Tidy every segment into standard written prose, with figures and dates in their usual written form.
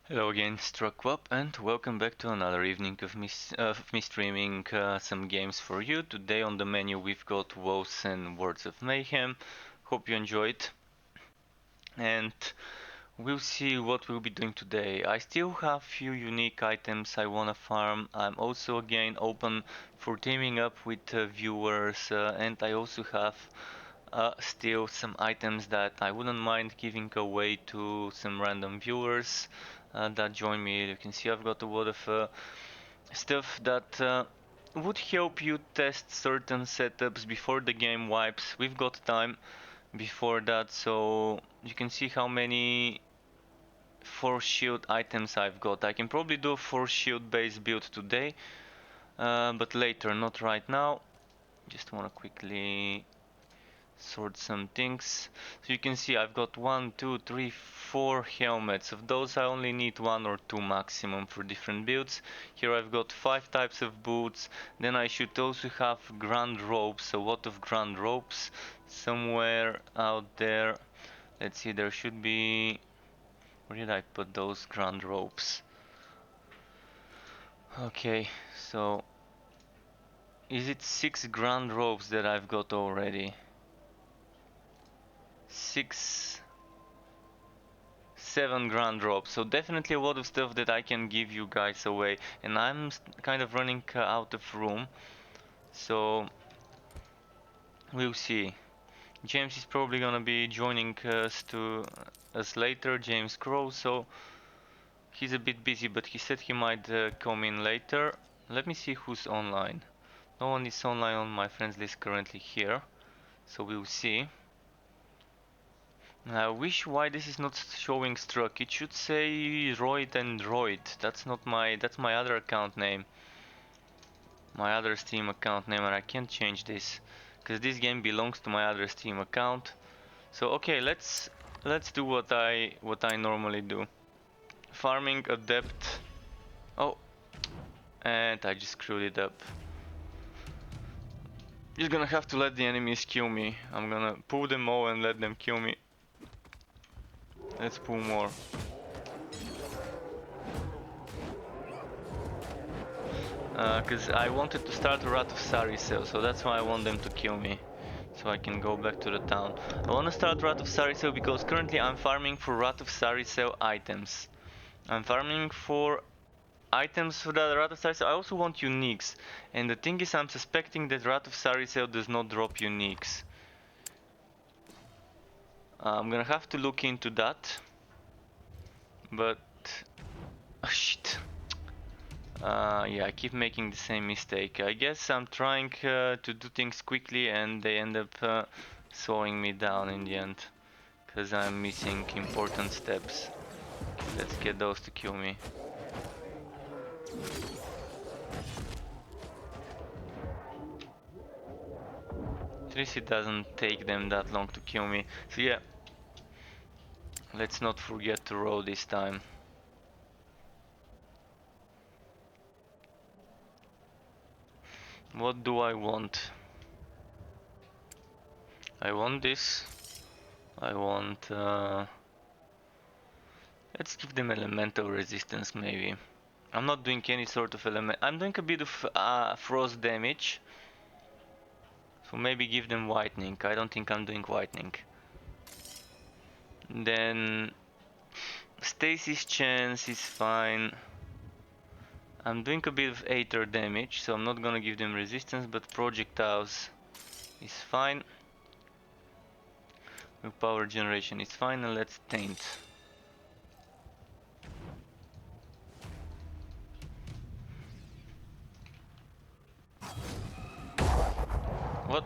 Hello again, Struckwap, and welcome back to another evening of me streaming some games for you. Today on the menu we've got Wolcen Words of Mayhem. Hope you enjoyed, and we'll see what we'll be doing today. I still have few unique items I wanna farm. I'm also again open for teaming up with viewers, and I also have still some items that I wouldn't mind giving away to some random viewers that join me. You can see I've got a lot of stuff that would help you test certain setups before the game wipes. We've got time before that, so you can see how many force shield items I've got. I can probably do a force shield based build today, but later, not right now. Just want to quickly sort some things. So you can see I've got 1, 2, 3, 4 helmets. Of those I only need 1 or 2 maximum for different builds. Here I've got 5 types of boots. Then I should also have grand ropes, a lot of grand ropes somewhere out there. Let's see, there should be... Where did I put those grand ropes? Okay, so is it 6 grand ropes that I've got already? 7 grand drops, so definitely a lot of stuff that I can give you guys away, and I'm kind of running out of room, so we'll see. James is probably gonna be joining us later, James Crow, so he's a bit busy, but he said he might come in later. Let me see who's online. No one is online on my friends list currently here, so we'll see. I wish why this is not showing Struck. It should say Royd and Royd. That's my other account name. My other Steam account name, and I can't change this because this game belongs to my other Steam account. So okay, let's do what I normally do. Farming adept. Oh, and I just screwed it up. Just gonna have to let the enemies kill me. I'm gonna pull them all and let them kill me. Let's pull more. Because I wanted to start a Rat of Sarisel, so that's why I want them to kill me, so I can go back to the town. I want to start Rat of Sarisel because currently I'm farming for Rat of Sarisel items. I'm farming for items for the Rat of Sarisel. I also want uniques, and the thing is I'm suspecting that Rat of Sarisel does not drop uniques. I'm gonna have to look into that, but... Oh, shit. Yeah, I keep making the same mistake. I guess I'm trying to do things quickly and they end up slowing me down in the end. Because I'm missing important steps. Let's get those to kill me. At least it doesn't take them that long to kill me. So yeah, let's not forget to roll this time. What do I want? I want this. I want... Let's give them elemental resistance maybe. I'm not doing any sort of element. I'm doing a bit of frost damage. So maybe give them whitening. I don't think I'm doing whitening. Then stasis chance is fine. I'm doing a bit of Aether damage, so I'm not gonna give them resistance, but projectiles is fine. Power generation is fine, and let's taint. What?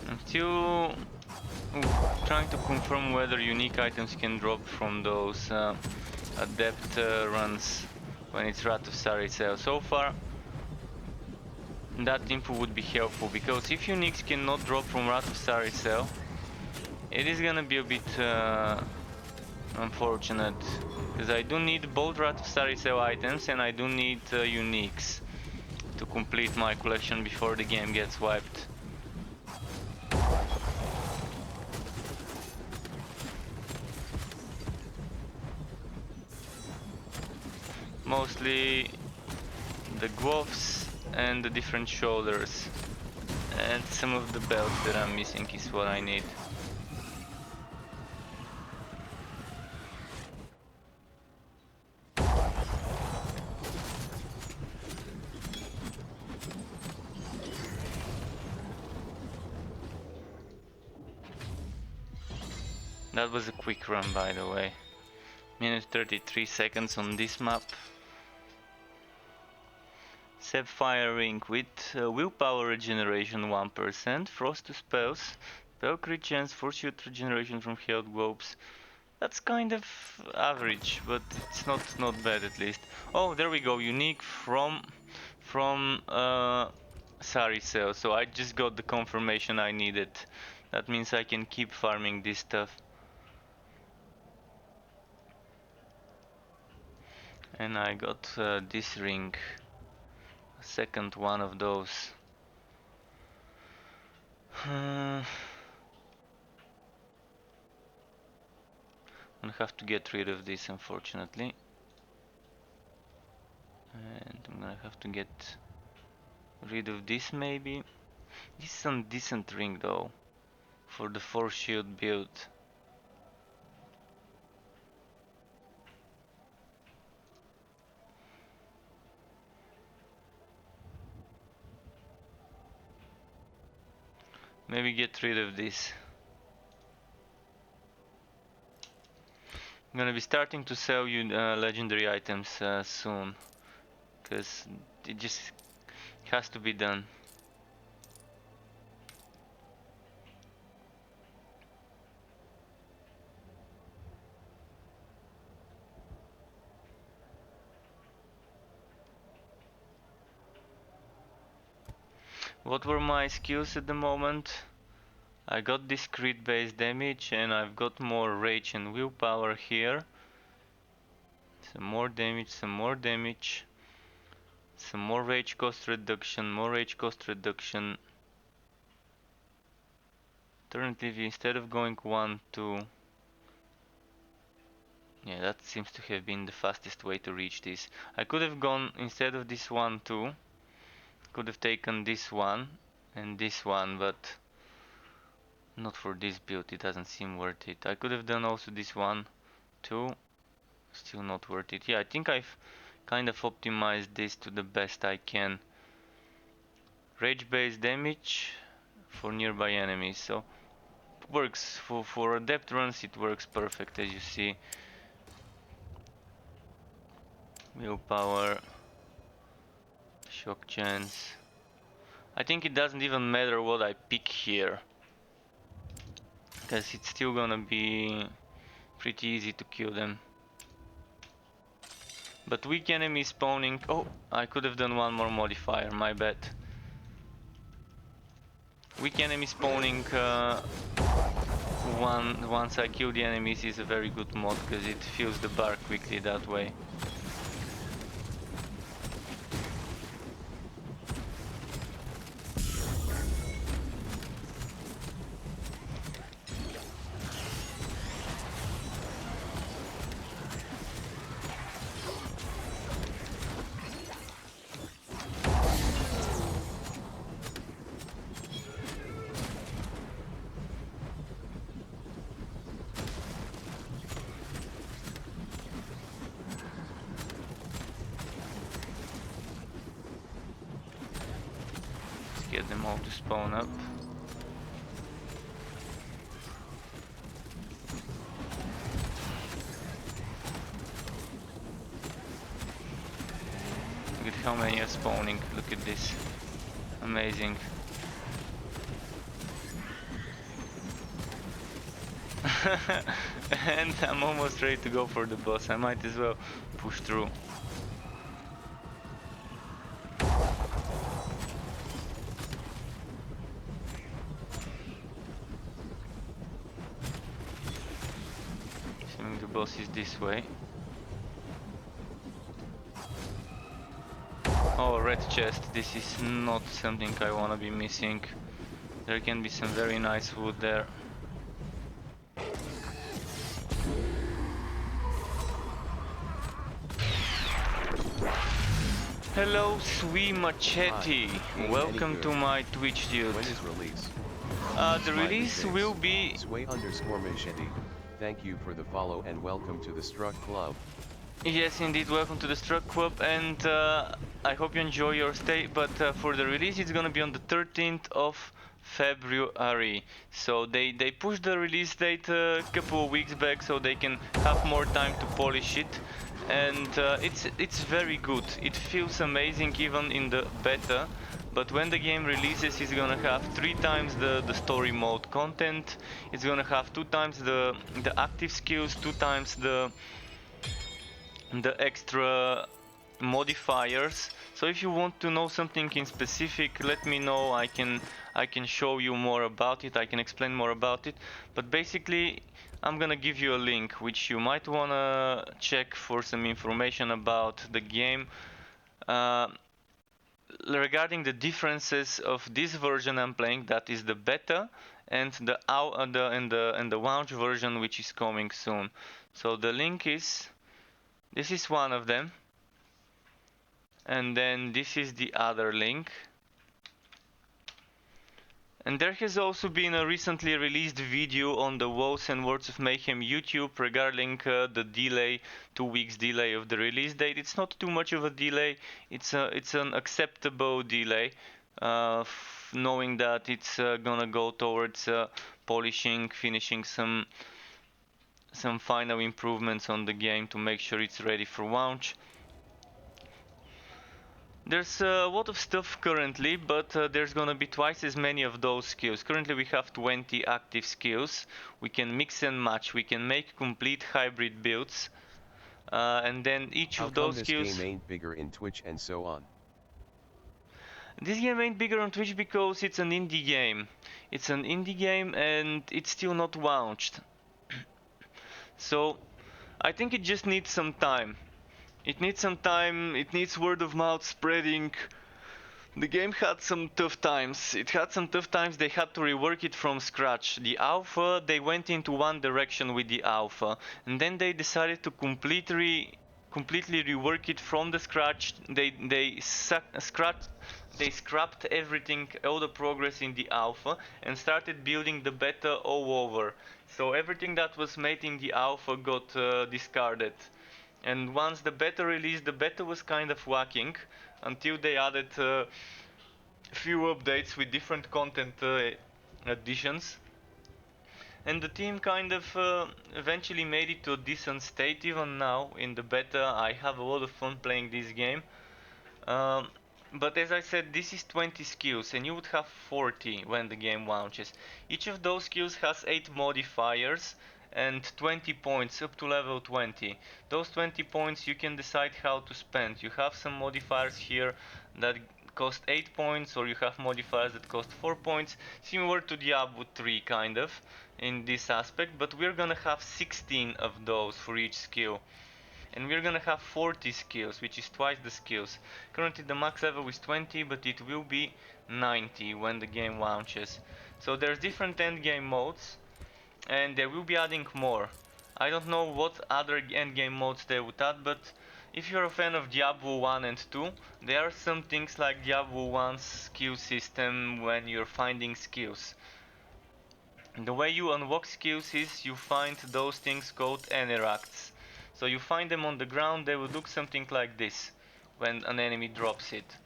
I'm still trying to confirm whether unique items can drop from those adept runs when it's Wrath of Saricel. So far, that info would be helpful, because if Uniques cannot drop from Wrath of Saricel, it is gonna be a bit unfortunate, because I do need both Wrath of Saricel items and I do need Uniques to complete my collection before the game gets wiped. Mostly the gloves and the different shoulders, and some of the belts that I'm missing is what I need. That was a quick run, by the way. Minute 33 seconds on this map. Sapphire ring with willpower regeneration 1%, frost to spells, spell crit chance, force shoot regeneration from health globes. That's kind of average, but it's not bad at least. Oh, there we go, unique from Saricel. So I just got the confirmation I needed. That means I can keep farming this stuff. And I got this ring, a second one of those. I'm gonna have to get rid of this, unfortunately. And I'm gonna have to get rid of this maybe. This is some decent ring though, for the force shield build. Maybe get rid of this. I'm gonna be starting to sell you legendary items soon, because it just has to be done. What were my skills at the moment? I got this crit based damage and I've got more rage and willpower here. Some more damage, some more damage. Some more rage cost reduction, more rage cost reduction. Alternatively, instead of going 1, 2. Yeah, that seems to have been the fastest way to reach this. I could have gone, instead of this 1, 2, could have taken this one and this one, but not for this build, it doesn't seem worth it. I could have done also this 1, 2, still not worth it. Yeah, I think I've kind of optimized this to the best I can. Rage based damage for nearby enemies, so it works for adept runs, it works perfect, as you see. Willpower, shock chance. I think it doesn't even matter what I pick here, because it's still gonna be pretty easy to kill them. But weak enemy spawning. Oh, I could have done one more modifier, my bad. Weak enemy spawning once I kill the enemies is a very good mod, because it fills the bar quickly that way. Get them all to spawn up. Look at how many are spawning, look at this. Amazing. And I'm almost ready to go for the boss. I might as well push through. Assuming the boss is this way. Oh, red chest. This is not something I wanna be missing. There can be some very nice wood there. Hello, sweet machete. Hi. Welcome to my Twitch, dude. When is release? The release will be... Sway_machete. Thank you for the follow and welcome to the Struck Club. Yes, indeed, welcome to the Struck Club, and I hope you enjoy your stay, but for the release it's gonna be on the 13th of February. So they pushed the release date a couple of weeks back so they can have more time to polish it. And it's very good. It feels amazing even in the beta. But when the game releases, it's gonna have 3 times the story mode content. It's gonna have 2 times the active skills, 2 times the extra modifiers. So if you want to know something in specific, let me know. I can show you more about it. I can explain more about it. But basically, I'm gonna give you a link which you might wanna check for some information about the game. Regarding the differences of this version I'm playing, that is the beta, and the launch version, which is coming soon. So the link is, this is one of them, and then this is the other link. And there has also been a recently released video on the Wolcen Words of Mayhem YouTube regarding the delay, 2 weeks delay of the release date. It's not too much of a delay. It's an acceptable delay, knowing that it's gonna go towards polishing, finishing some final improvements on the game to make sure it's ready for launch. There's a lot of stuff currently, but there's gonna be twice as many of those skills. Currently we have 20 active skills. We can mix and match, we can make complete hybrid builds, and then each of those skills... How come this game ain't bigger in Twitch and so on? This game ain't bigger on Twitch because it's an indie game. It's an indie game and it's still not launched. So I think it just needs some time. It needs some time, it needs word of mouth spreading. The game had some tough times. It had some tough times, they had to rework it from scratch. The alpha, they went into one direction with the alpha, and then they decided to completely rework it from the scratch. They scrapped everything, all the progress in the alpha, and started building the beta all over. So everything that was made in the alpha got discarded. And once the beta released, the beta was kind of lacking until they added a few updates with different content additions. And the team kind of eventually made it to a decent state. Even now in the beta I have a lot of fun playing this game. But as I said, this is 20 skills and you would have 40 when the game launches. Each of those skills has 8 modifiers and 20 points up to level 20. Those 20 points you can decide how to spend. You have some modifiers here that cost 8 points, or you have modifiers that cost 4 points, similar to Diablo 3 kind of in this aspect, but we're gonna have 16 of those for each skill. And we're gonna have 40 skills, which is twice the skills. Currently the max level is 20, but it will be 90 when the game launches. So there's different endgame modes, and they will be adding more. I don't know what other endgame modes they would add, but if you're a fan of Diablo 1 and 2, there are some things like Diablo 1's skill system when you're finding skills. The way you unlock skills is you find those things called eniracts. So you find them on the ground, they will look something like this when an enemy drops it.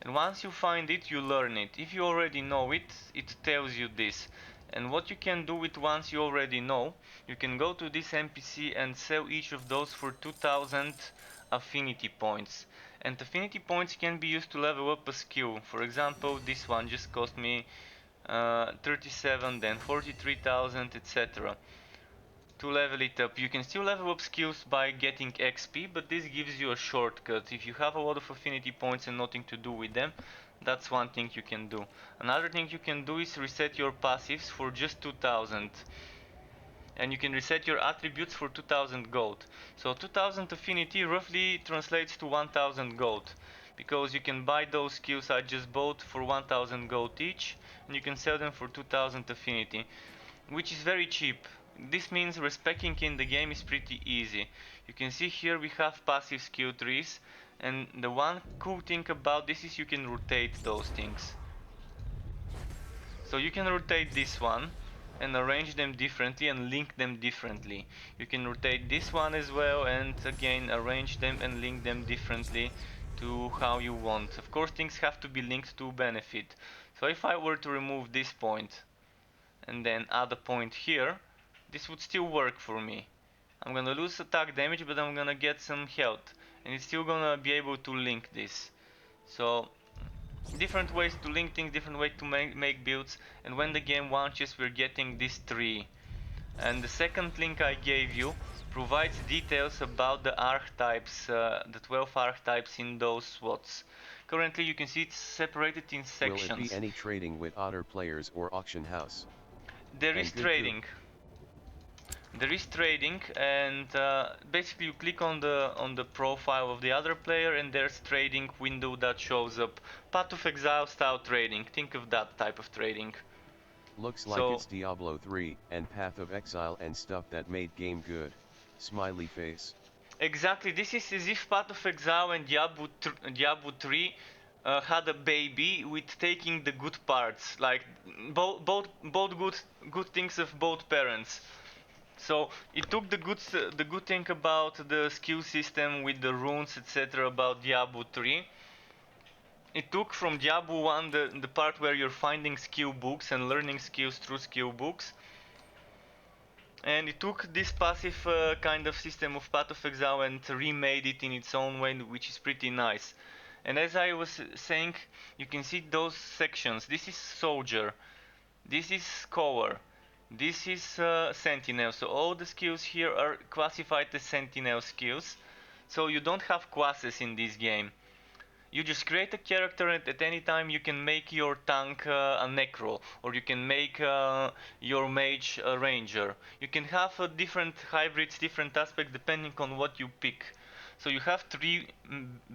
And once you find it, you learn it. If you already know it, it tells you this. And what you can do with once you already know, you can go to this NPC and sell each of those for 2000 affinity points. And affinity points can be used to level up a skill. For example, this one just cost me 37, then 43,000, etc. to level it up. You can still level up skills by getting XP, but this gives you a shortcut. If you have a lot of affinity points and nothing to do with them, that's one thing you can do. Another thing you can do is reset your passives for just 2000. And you can reset your attributes for 2000 gold. So 2000 affinity roughly translates to 1000 gold, because you can buy those skills I just bought for 1000 gold each, and you can sell them for 2000 affinity, which is very cheap. This means respecking in the game is pretty easy. You can see here we have passive skill trees, and the one cool thing about this is you can rotate those things. So you can rotate this one and arrange them differently and link them differently. You can rotate this one as well and again arrange them and link them differently to how you want. Of course, things have to be linked to benefit. So if I were to remove this point and then add a point here, this would still work for me. I'm gonna lose attack damage, but I'm gonna get some health, and it's still gonna be able to link this. So different ways to link things, different way to make builds, and when the game launches we're getting this tree. And the second link I gave you provides details about the archetypes, the 12 archetypes in those slots. Currently you can see it's separated in sections. Will it be any trading with other players or auction house? There is trading. There is trading, and basically you click on the profile of the other player and there's trading window that shows up. Path of Exile style trading, think of that type of trading. Looks like it's Diablo 3 and Path of Exile and stuff that made game good. Smiley face. Exactly, this is as if Path of Exile and Diablo 3 had a baby with taking the good parts, like both good things of both parents. So it took the good thing about the skill system with the runes, etc. about Diablo 3. It took from Diablo 1 the part where you're finding skill books and learning skills through skill books. And it took this passive kind of system of Path of Exile and remade it in its own way, which is pretty nice. And as I was saying, you can see those sections. This is Soldier, this is Scholar, this is Sentinel. So all the skills here are classified as Sentinel skills. So you don't have classes in this game. You just create a character, and at any time you can make your tank a necro, or you can make your mage a ranger. You can have different hybrids, different aspects depending on what you pick. So you have three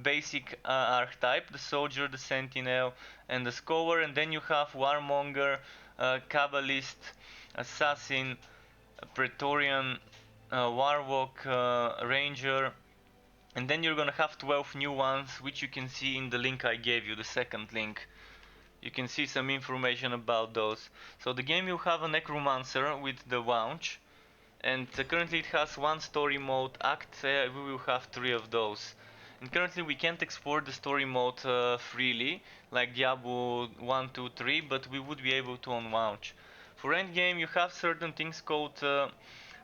basic archetype: the soldier, the sentinel, and the scholar, and then you have warmonger, kabbalist, assassin, praetorian, warlock, ranger. And then you're gonna have 12 new ones, which you can see in the link I gave you, the second link. You can see some information about those. So the game will have a necromancer with the launch, and currently it has one story mode act. We will have 3 of those. And currently we can't explore the story mode freely, like Diablo 1, 2, 3, but we would be able to on launch. For endgame you have certain things called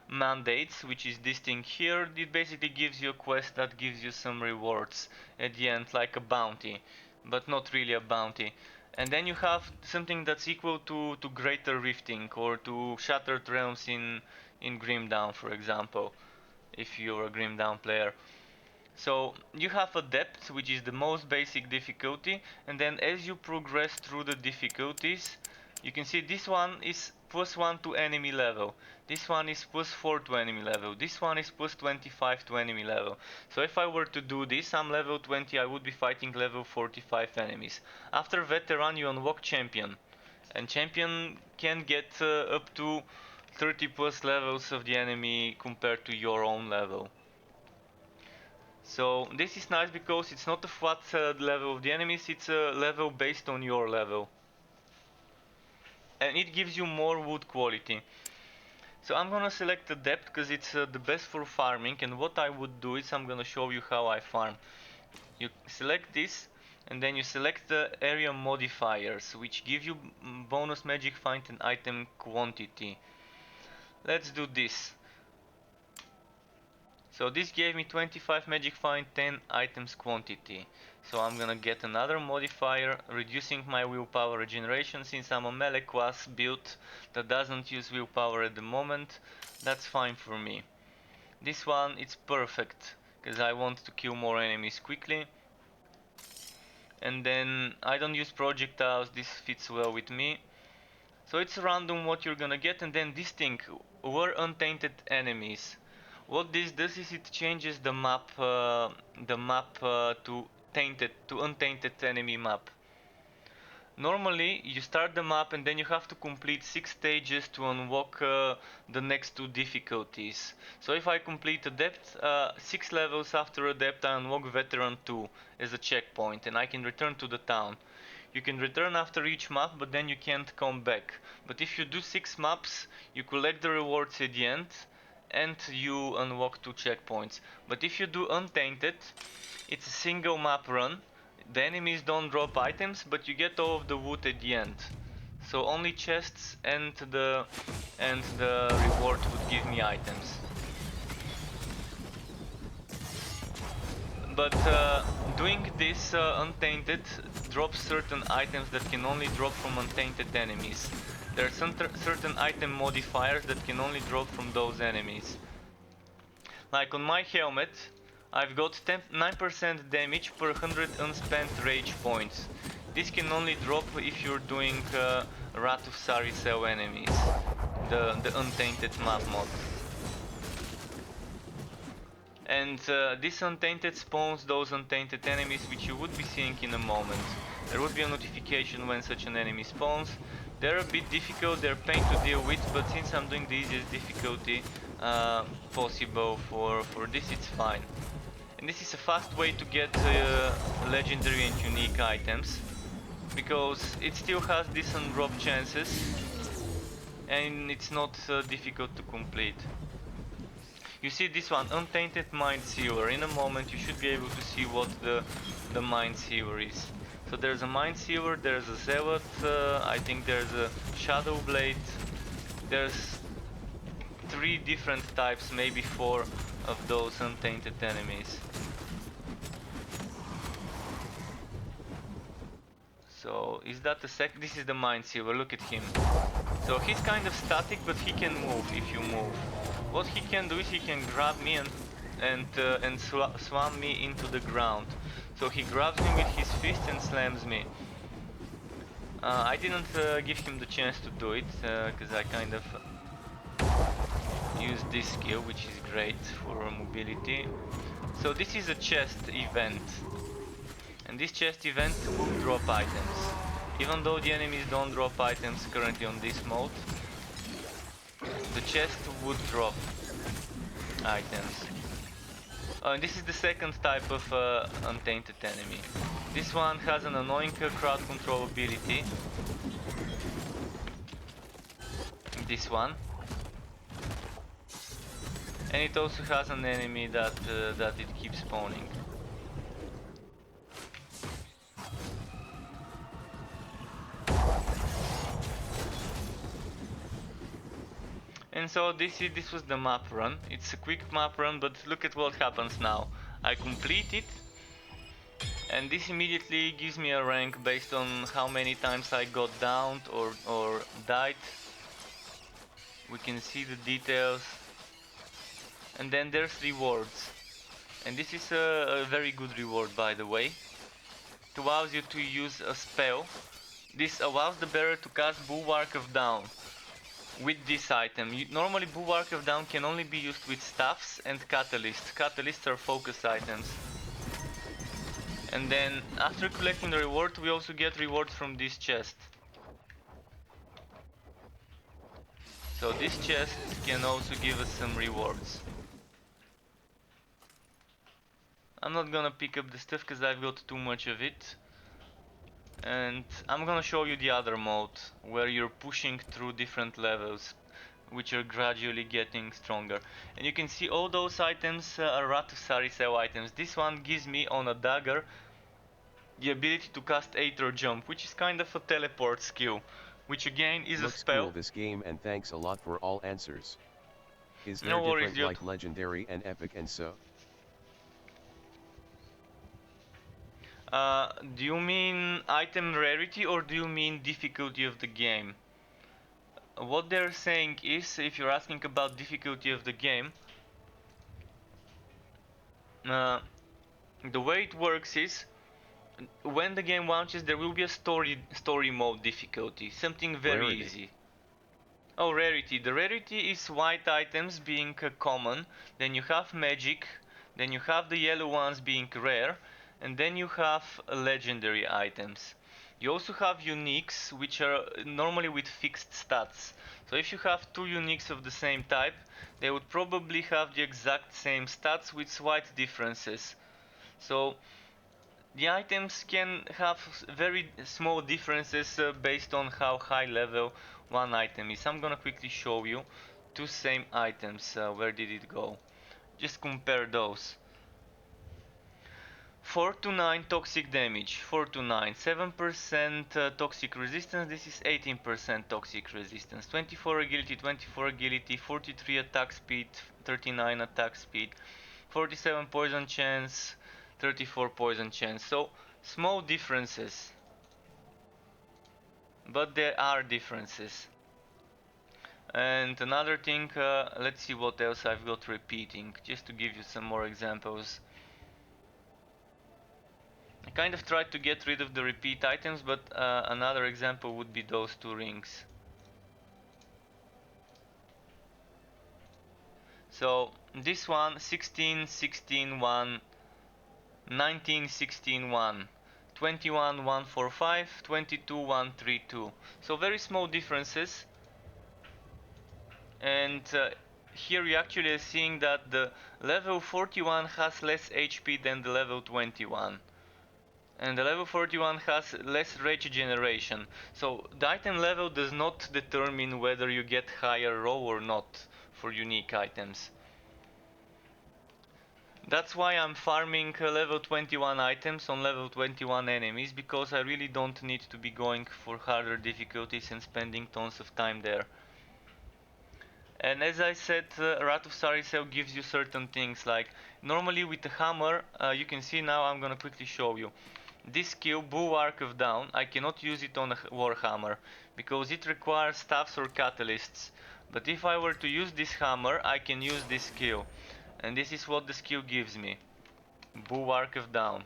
mandates, which is this thing here. It basically gives you a quest that gives you some rewards at the end, like a bounty, but not really a bounty. And then you have something that's equal to greater rifting or to shattered realms in Grim Dawn, for example, if you're a Grim Dawn player. So you have a depth, which is the most basic difficulty, and then as you progress through the difficulties, you can see this one is +1 to enemy level, this one is +4 to enemy level, this one is +25 to enemy level. So if I were to do this, I'm level 20, I would be fighting level 45 enemies. After veteran you unlock champion, and champion can get up to 30 plus levels of the enemy compared to your own level. So this is nice because it's not a flat level of the enemies, it's a level based on your level. And it gives you more wood quality. So I'm gonna select the depth because it's the best for farming, and what I would do is I'm gonna show you how I farm. You select this, and then you select the area modifiers, which give you bonus magic find and item quantity. Let's do this. So this gave me 25 magic find, 10 items quantity. So I'm gonna get another modifier, reducing my willpower regeneration since I'm a melee class build that doesn't use willpower at the moment. That's fine for me. This one, it's perfect, because I want to kill more enemies quickly. And then I don't use projectiles, this fits well with me. So it's random what you're gonna get, and then this thing, were untainted enemies. What this does is it changes the map to untainted enemy map. Normally you start the map and then you have to complete 6 stages to unlock the next 2 difficulties. So if I complete Adept, 6 levels after Adept I unlock Veteran 2 as a checkpoint and I can return to the town. You can return after each map, but then you can't come back. But if you do 6 maps, you collect the rewards at the end and you unlock 2 checkpoints. But if you do Untainted, it's a single map run. The enemies don't drop items, but you get all of the wood at the end. So only chests and the reward would give me items. But doing this untainted drops certain items that can only drop from untainted enemies. There are certain item modifiers that can only drop from those enemies. Like on my helmet, I've got 9% damage per 100 unspent rage points. This can only drop if you're doing Wrath of Saricel enemies, the untainted map mod. And this untainted spawns those untainted enemies which you would be seeing in a moment. There would be a notification when such an enemy spawns. They're a bit difficult, they're pain to deal with, but since I'm doing the easiest difficulty possible for this, it's fine. And this is a fast way to get legendary and unique items, because it still has decent drop chances and it's not difficult to complete. You see this one, Untainted Mind Sealer. In a moment you should be able to see what the Mind Sealer is. So there's a Mind Sealer, there's a Zealot, I think there's a Shadow Blade. There's 3 different types, maybe 4 of those untainted enemies. So is that the this is the Mind Sealer, look at him. So he's kind of static, but he can move if you move. What he can do is he can grab me and slam me into the ground. So he grabs me with his fist and slams me. I didn't give him the chance to do it, because I kind of used this skill, which is great for mobility. So this is a chest event. And this chest event will drop items. Even though the enemies don't drop items currently on this mode, the chest would drop items. This is the second type of untainted enemy. This one has an annoying crowd control ability. This one. And it also has an enemy that it keeps spawning. And so this was the map run. It's a quick map run, but look at what happens now. I complete it, and this immediately gives me a rank based on how many times I got downed or died. We can see the details. And then there's rewards. And this is a very good reward, by the way. It allows you to use a spell. This allows the bearer to cast Bulwark of Down with this item. Normally Bulwark of Down can only be used with staffs and catalysts. Catalysts are focus items. And then after collecting the reward, we also get rewards from this chest. So this chest can also give us some rewards. I'm not gonna pick up the stuff because I've got too much of it. And I'm gonna show you the other mode, where you're pushing through different levels, which are gradually getting stronger. And you can see all those items are Wrath of Saricel items. This one gives me on a dagger the ability to cast Aether Jump, which is kind of a teleport skill, which again is Looks a spell. Cool this game, and thanks a lot for all answers. Is there No worries, different dude. like legendary and epic and so? Do you mean item rarity or do you mean difficulty of the game? What they're saying is, if you're asking about difficulty of the game, uh, the way it works is, when the game launches, there will be a story mode difficulty, something very Rarity. easy. Oh, rarity. The rarity is white items being common, then you have magic, then you have the yellow ones being rare, and then you have legendary items. You also have uniques, which are normally with fixed stats. So if you have two uniques of the same type, they would probably have the exact same stats with slight differences. So the items can have very small differences based on how high level one item is. I'm gonna quickly show you two same items. Where did it go? Just compare those. 4 to 9 toxic damage, 4 to 9, 7% toxic resistance, this is 18% toxic resistance, 24 agility, 24 agility, 43 attack speed, 39 attack speed, 47 poison chance, 34 poison chance. So small differences, but there are differences. And another thing, let's see what else I've got repeating, just to give you some more examples. I kind of tried to get rid of the repeat items, but another example would be those two rings. So this one, 16, 16, 1, 19, 16, 1, 21, 145, 22, 132. So very small differences. And here you actually are seeing that the level 41 has less HP than the level 21. And the level 41 has less rage generation. So the item level does not determine whether you get higher roll or not for unique items. That's why I'm farming level 21 items on level 21 enemies, because I really don't need to be going for harder difficulties and spending tons of time there. And as I said, Wrath of Saricel gives you certain things, like normally with the hammer, you can see now, I'm gonna quickly show you. This skill, Bulwark of Down, I cannot use it on a Warhammer, because it requires staffs or catalysts. But if I were to use this hammer, I can use this skill. And this is what the skill gives me. Bulwark of Down.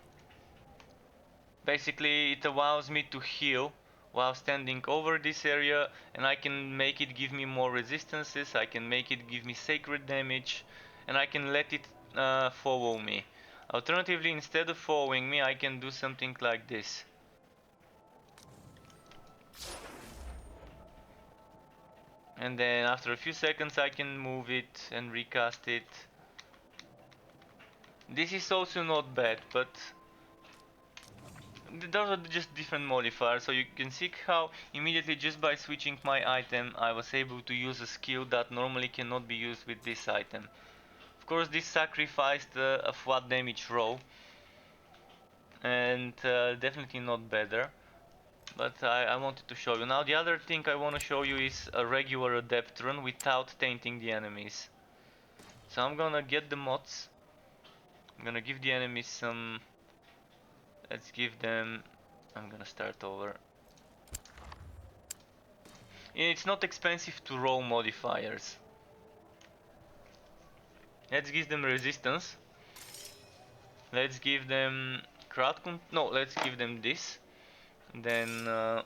Basically, it allows me to heal while standing over this area, and I can make it give me more resistances, I can make it give me sacred damage, and I can let it follow me. Alternatively, instead of following me, I can do something like this. And then after a few seconds I can move it and recast it. This is also not bad, but those are just different modifiers, so you can see how immediately just by switching my item I was able to use a skill that normally cannot be used with this item. Of course, this sacrificed a flat damage roll, and definitely not better, but I wanted to show you. Now the other thing I want to show you is a regular adept run without tainting the enemies. So I'm gonna get the mods, I'm gonna give the enemies some, let's give them, I'm gonna start over. It's not expensive to roll modifiers. Let's give them resistance. Let's give them no, let's give them this. Then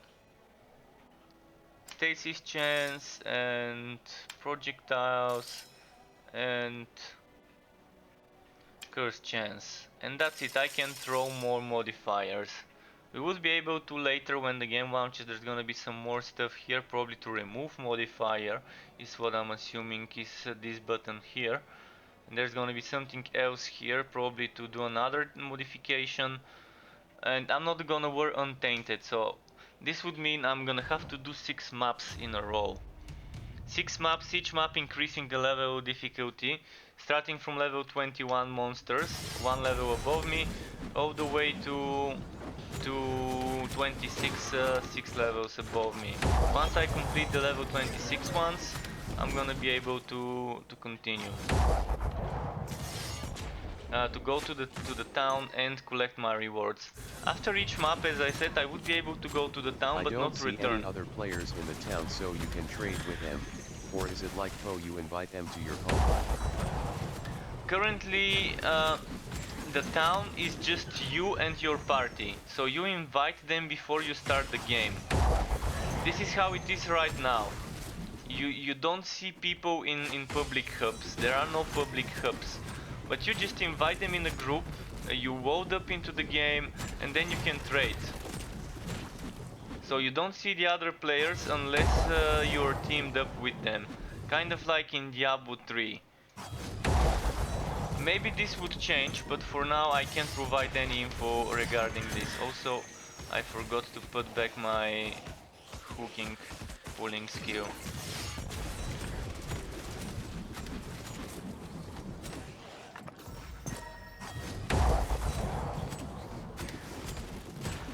stasis chance and projectiles and curse chance. And that's it, I can't throw more modifiers. We would be able to later when the game launches. There's gonna be some more stuff here, probably to remove modifier, is what I'm assuming is this button here. And there's gonna be something else here, probably to do another modification. And I'm not gonna work untainted, so this would mean I'm gonna have to do 6 maps in a row. 6 maps, each map increasing the level difficulty, starting from level 21 monsters, one level above me, all the way to 26, 6 levels above me. Once I complete the level 26 ones, I'm gonna be able to continue. To go to the town and collect my rewards. After each map, as I said, I would be able to go to the town but not return. I don't see any other players in the town so you can trade with them, or is it like PoE you invite them to your home? Currently, the town is just you and your party, so you invite them before you start the game. This is how it is right now. You don't see people in public hubs, there are no public hubs. But you just invite them in a group, you load up into the game, and then you can trade. So you don't see the other players unless you're teamed up with them. Kind of like in Diablo 3. Maybe this would change, but for now I can't provide any info regarding this. Also, I forgot to put back my hooking, pulling skill.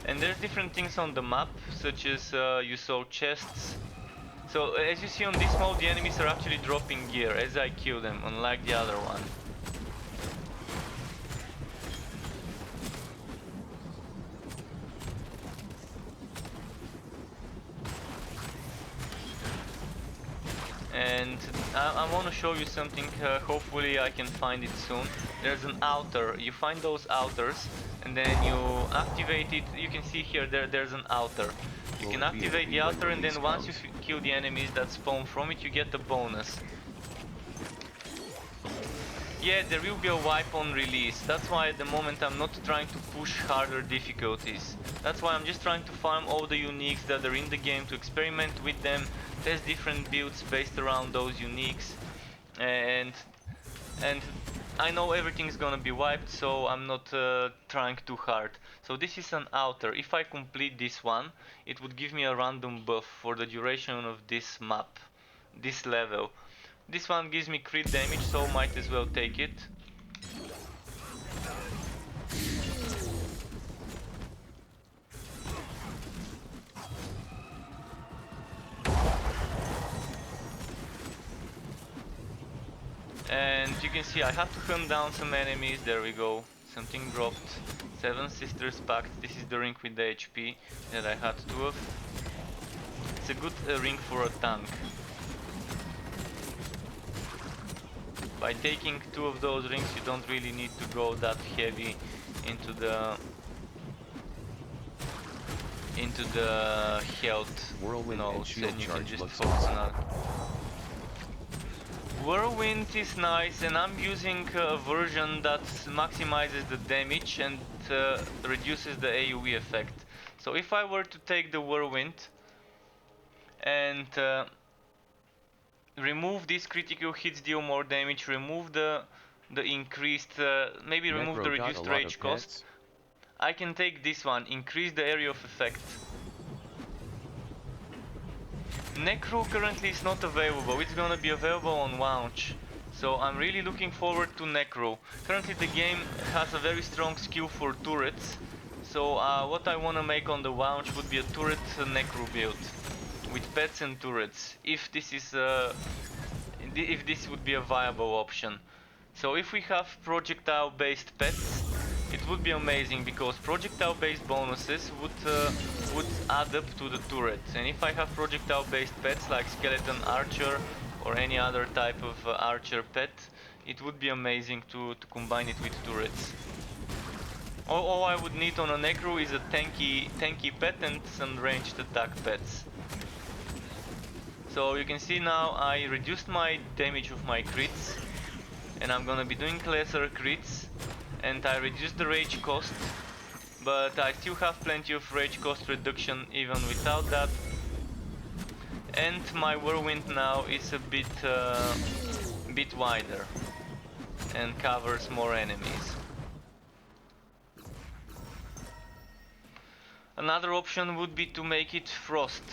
And there's different things on the map, such as you saw chests. So as you see on this mode, the enemies are actually dropping gear as I kill them, unlike the other one. And I want to show you something, hopefully I can find it soon. There's an altar, you find those altars and then you activate it. You can see here there's an altar. You can activate the altar and then once you kill the enemies that spawn from it, you get a bonus. Yeah, there will be a wipe on release. That's why at the moment I'm not trying to push harder difficulties. That's why I'm just trying to farm all the uniques that are in the game, to experiment with them, test different builds based around those uniques. And I know everything's gonna be wiped, so I'm not trying too hard. So this is an altar. If I complete this one, it would give me a random buff for the duration of this map, this level. This one gives me crit damage, so might as well take it. And you can see I have to hunt down some enemies. There we go. Something dropped. 7 Sisters Pact. This is the ring with the HP that I had 2 of. It's a good ring for a tank. By taking 2 of those rings, you don't really need to go that heavy into the health nodes, and you can just focus on that. Whirlwind is nice, and I'm using a version that maximizes the damage and reduces the AoE effect. So if I were to take the Whirlwind and remove these critical hits deal more damage, remove the increased, maybe remove the reduced rage cost, I can take this one, increase the area of effect. Necro currently is not available, it's gonna be available on launch. So I'm really looking forward to Necro. Currently the game has a very strong skill for turrets. So what I wanna make on the launch would be a turret Necro build. With pets and turrets, if this would be a viable option. So if we have projectile based pets, it would be amazing, because projectile based bonuses would add up to the turrets. And if I have projectile based pets like skeleton archer or any other type of archer pet, it would be amazing to combine it with turrets. All I would need on a necro is a tanky pet and some ranged attack pets. So you can see now I reduced my damage of my crits, and I'm gonna be doing lesser crits, and I reduced the rage cost, but I still have plenty of rage cost reduction even without that. And my whirlwind now is a bit wider and covers more enemies. Another option would be to make it frost.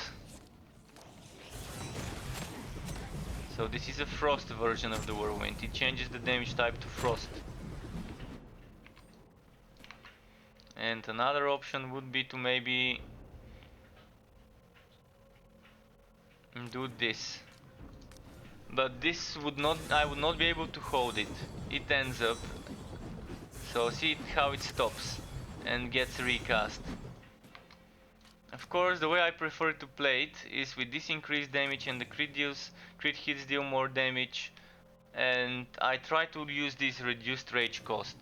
So this is a frost version of the whirlwind. It changes the damage type to frost. And another option would be to maybe do this. But this would not, I would not be able to hold it. It ends up. So see how it stops and gets recast. Of course, the way I prefer to play it is with this increased damage and the crit hits deal more damage, and I try to use this reduced rage cost.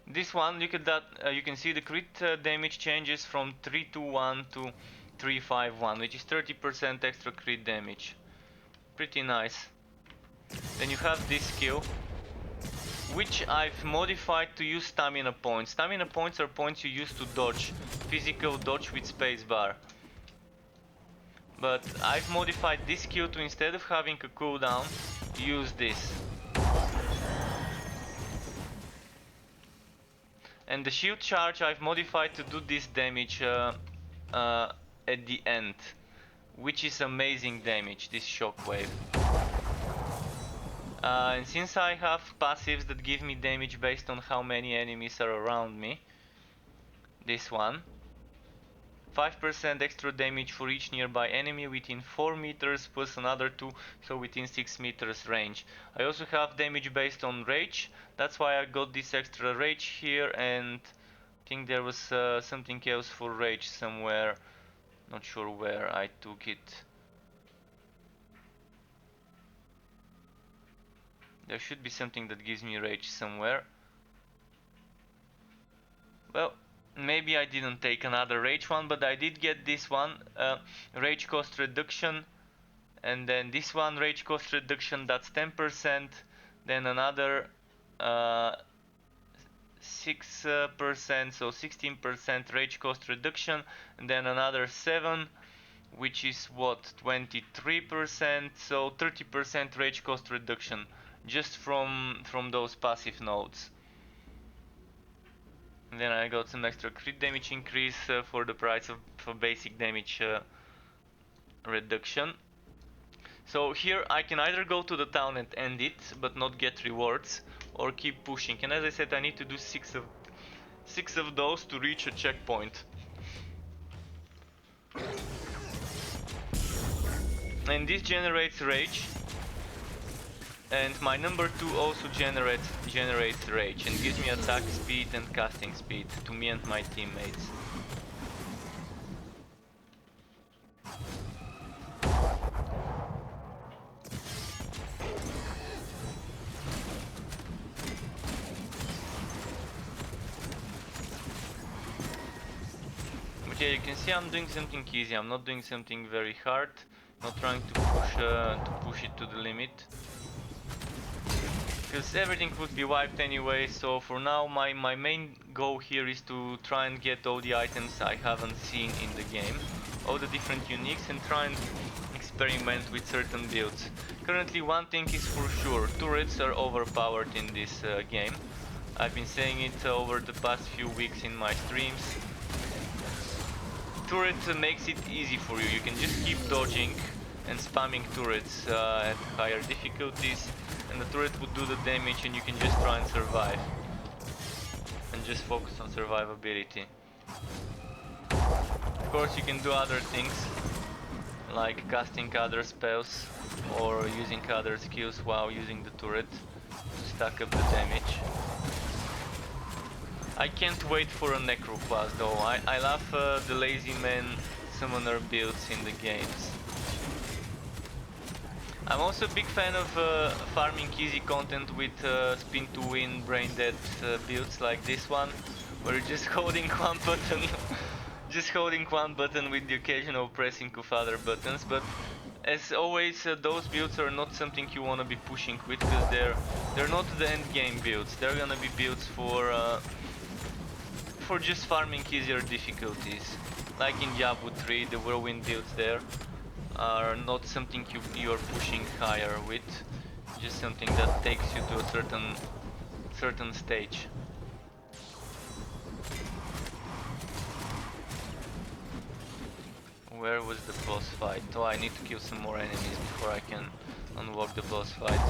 This one, look at that, you can see the crit damage changes from 321 to 351, which is 30% extra crit damage. Pretty nice. Then you have this skill, which I've modified to use stamina points. Stamina points are points you use to dodge, physical dodge with spacebar. But I've modified this skill to, instead of having a cooldown, use this. And the shield charge I've modified to do this damage at the end, which is amazing damage, this shockwave. And since I have passives that give me damage based on how many enemies are around me, this one, 5% extra damage for each nearby enemy within 4 meters plus another 2, so within 6 meters range. I also have damage based on rage, that's why I got this extra rage here, and I think there was something else for rage somewhere, not sure where I took it. There should be something that gives me rage somewhere. Well, maybe I didn't take another rage one, but I did get this one, rage cost reduction, and then this one, rage cost reduction, that's 10%, then another 6%, so 16% rage cost reduction, and then another 7, which is what, 23%, so 30% rage cost reduction, just from those passive nodes. And then I got some extra crit damage increase for the price of basic damage reduction. So here I can either go to the town and end it, but not get rewards, or keep pushing. And as I said, I need to do 6 of those to reach a checkpoint. And this generates rage. And my number 2 also generates rage and gives me attack speed and casting speed to me and my teammates. But yeah, you can see I'm doing something easy. I'm not doing something very hard. Not trying to push it to the limit. Because everything would be wiped anyway, so for now my main goal here is to try and get all the items I haven't seen in the game, all the different uniques, and try and experiment with certain builds. Currently one thing is for sure, turrets are overpowered in this game. I've been saying it over the past few weeks in my streams. Turret makes it easy for you, you can just keep dodging and spamming turrets at higher difficulties, and the turret would do the damage and you can just try and survive and just focus on survivability. Of course you can do other things like casting other spells or using other skills while using the turret to stack up the damage. I can't wait for a necro class though. I love the lazy man summoner builds in the games. I'm also a big fan of farming easy content with spin to win brain dead builds like this one, where you're just holding one button, with the occasional pressing of other buttons. But as always, those builds are not something you want to be pushing with, because they're not the end game builds. They're gonna be builds for just farming easier difficulties, like in Diablo 3, the whirlwind builds there are not something you're pushing higher with, just something that takes you to a certain stage. Where was the boss fight? Oh, I need to kill some more enemies before I can unlock the boss fight.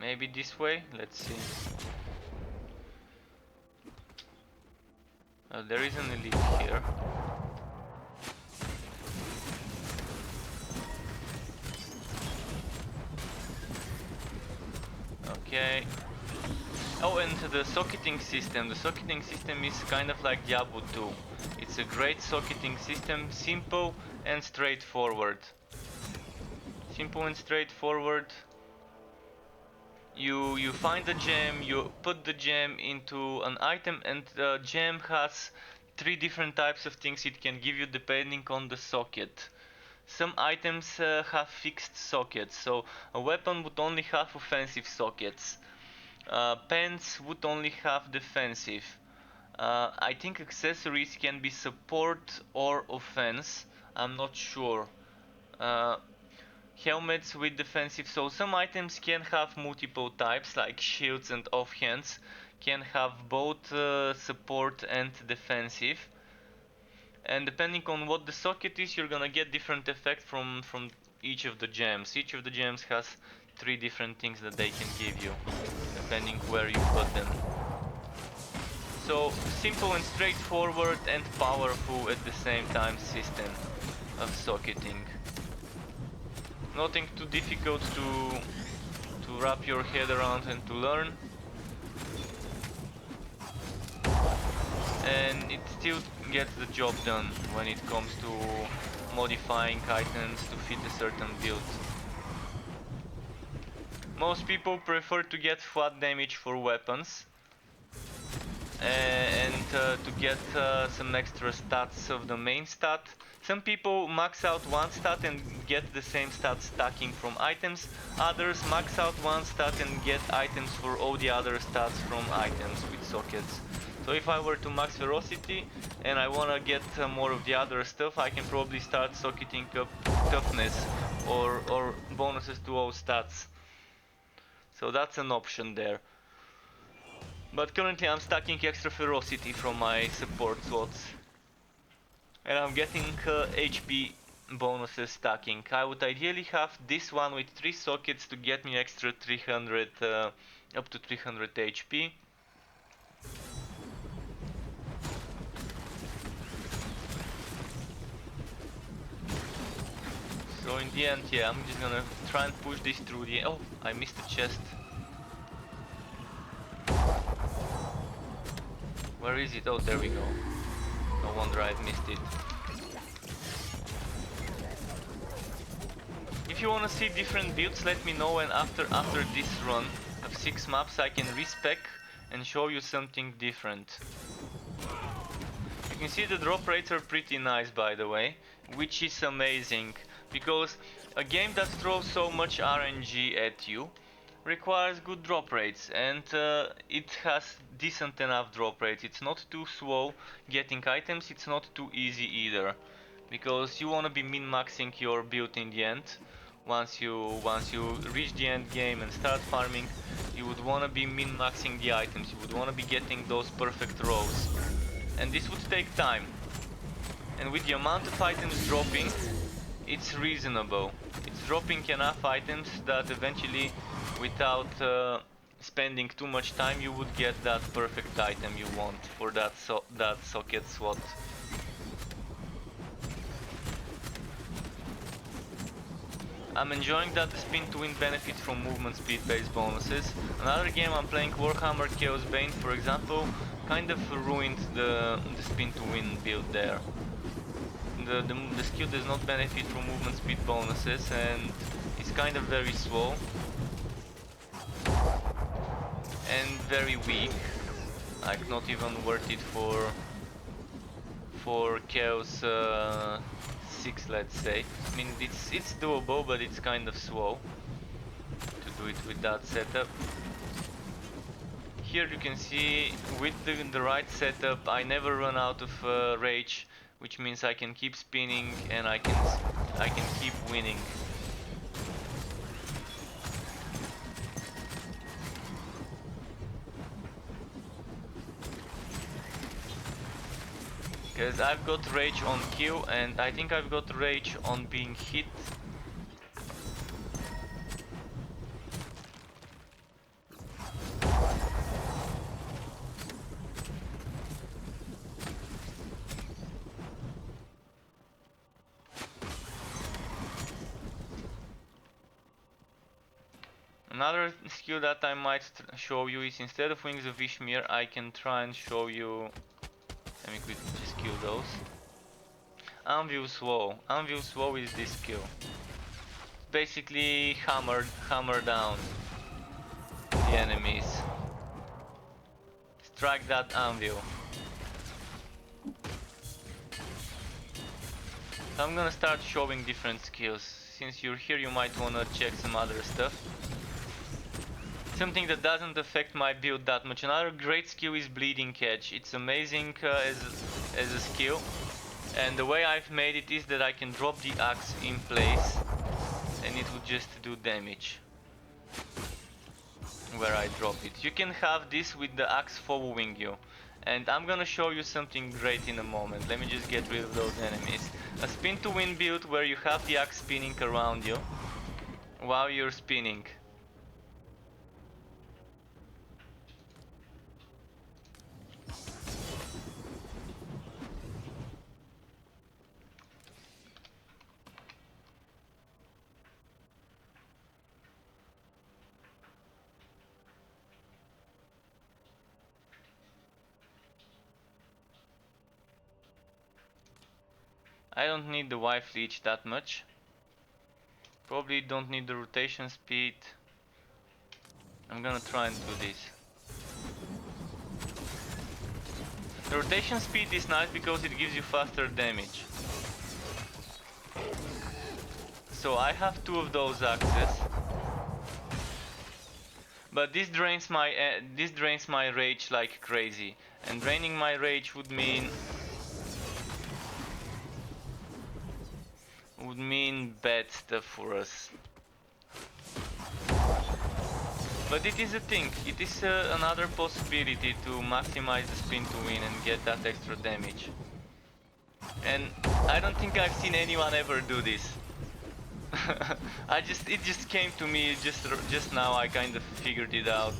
Maybe this way? Let's see. There is an elite here. Okay. Oh, and the socketing system. The socketing system is kind of like Diablo 2. It's a great socketing system, simple and straightforward. Simple and straightforward. You find the gem, you put the gem into an item, and the gem has 3 different types of things it can give you depending on the socket. Some items have fixed sockets, so a weapon would only have offensive sockets. Pens would only have defensive. I think accessories can be support or offense. I'm not sure. Helmets with defensive, so some items can have multiple types, like shields and offhands can have both support and defensive. And depending on what the socket is, you're gonna get different effects from each of the gems. Each of the gems has 3 different things that they can give you, depending where you put them. So, simple and straightforward and powerful at the same time system of socketing. Nothing too difficult to wrap your head around and to learn. And it still gets the job done when it comes to modifying items to fit a certain build. Most people prefer to get flat damage for weapons and to get some extra stats of the main stat. Some people max out one stat and get the same stat stacking from items. Others max out one stat and get items for all the other stats from items with sockets. So if I were to max ferocity and I wanna get more of the other stuff, I can probably start socketing up toughness or bonuses to all stats. So that's an option there. But currently I'm stacking extra ferocity from my support slots. And I'm getting HP bonuses stacking. I would ideally have this one with 3 sockets to get me extra 300, up to 300 HP. So in the end, yeah, I'm just gonna try and push this through the... Oh, I missed the chest. Where is it? Oh, there we go. No wonder I've missed it. If you wanna see different builds, let me know, and after this run of 6 maps I can respec and show you something different. You can see the drop rates are pretty nice, by the way, which is amazing, because a game that throws so much RNG at you requires good drop rates, and it has decent enough drop rates. It's not too slow getting items, it's not too easy either, because you want to be min-maxing your build in the end. Once you reach the end game and start farming, you would want to be min-maxing the items, you would want to be getting those perfect rows, and this would take time. And with the amount of items dropping, it's reasonable. It's dropping enough items that eventually, without spending too much time, you would get that perfect item you want for that socket slot. I'm enjoying that the spin to win benefits from movement speed based bonuses. Another game I'm playing, Warhammer Chaos Bane, for example, kind of ruined the spin to win build there. The skill does not benefit from movement speed bonuses and it's kind of very slow and very weak, like not even worth it for Chaos 6, let's say. I mean, it's doable, but it's kind of slow to do it with that setup. Here you can see with the right setup I never run out of rage, which means I can keep spinning and I can keep winning. Because I've got rage on kill and I think I've got rage on being hit. Another skill that I might show you is, instead of Wings of Ishmir, I can try and show you. Let me quickly just kill those. Anvil Swow. Anvil Swow is this skill. Basically hammer down the enemies. Strike that anvil. So I'm gonna start showing different skills. Since you're here, you might wanna check some other stuff. Something that doesn't affect my build that much. Another great skill is Bleeding Edge. It's amazing as a skill. And the way I've made it is that I can drop the axe in place and it will just do damage where I drop it. You can have this with the axe following you. And I'm gonna show you something great in a moment. Let me just get rid of those enemies. A spin to win build where you have the axe spinning around you while you're spinning. I don't need the Wife Leech that much. Probably don't need the rotation speed. I'm gonna try and do this. The rotation speed is nice because it gives you faster damage. So I have 2 of those axes. But this drains my rage like crazy. And draining my rage would mean bad stuff for us. But it is a thing. It is another possibility to maximize the spin to win and get that extra damage. And I don't think I've seen anyone ever do this. It just came to me just now. I kind of figured it out.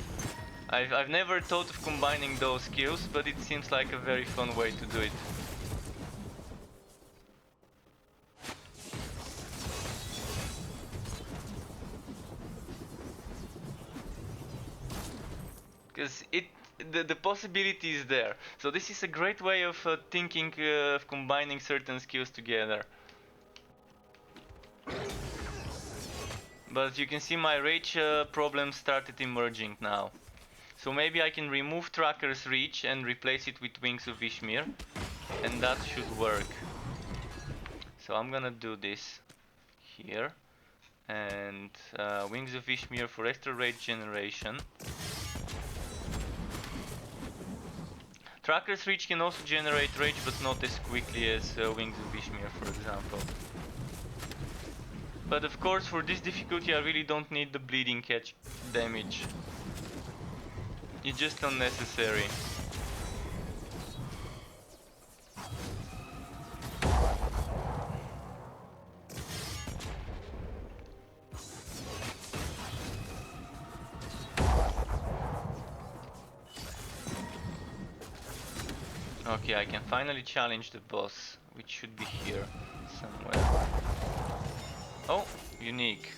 I've never thought of combining those skills, but it seems like a very fun way to do it. Because the possibility is there. So this is a great way of thinking of combining certain skills together. But you can see my rage problem started emerging now. So maybe I can remove Tracker's Reach and replace it with Wings of Ishmir, and that should work. So I'm gonna do this here, and Wings of Ishmir for extra rage generation. Tracker's Reach can also generate rage, but not as quickly as Wings of Ishmir, for example. But of course, for this difficulty I really don't need the Bleeding Edge damage. It's just unnecessary. Okay, I can finally challenge the boss, which should be here somewhere. Oh, unique.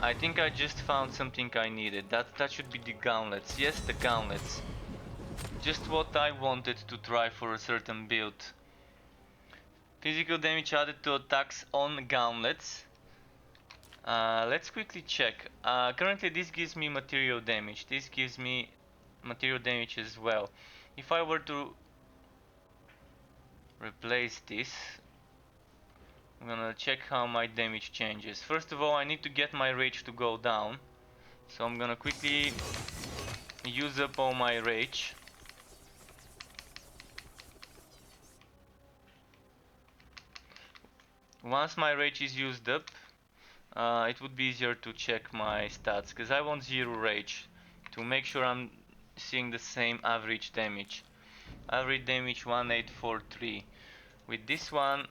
I think I just found something I needed. That should be the gauntlets. Yes, the gauntlets. Just what I wanted to try for a certain build. Physical damage added to attacks on gauntlets. Let's quickly check. Currently this gives me material damage. This gives me material damage as well. If I were to replace this, I'm gonna check how my damage changes. First of all, I need to get my rage to go down. So I'm gonna quickly use up all my rage. Once my rage is used up, it would be easier to check my stats, because I want 0 rage to make sure I'm seeing the same average damage. Average damage 1843. With this one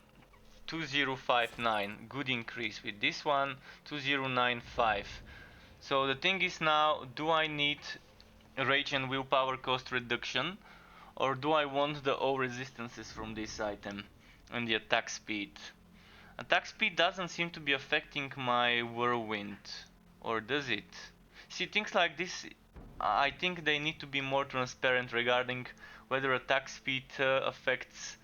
2059, good increase. With this one 2095. So the thing is now, do I need rage and willpower cost reduction, or do I want the all resistances from this item and the attack speed? Attack speed doesn't seem to be affecting my whirlwind, or does it? See, things like this, I think they need to be more transparent regarding whether attack speed affects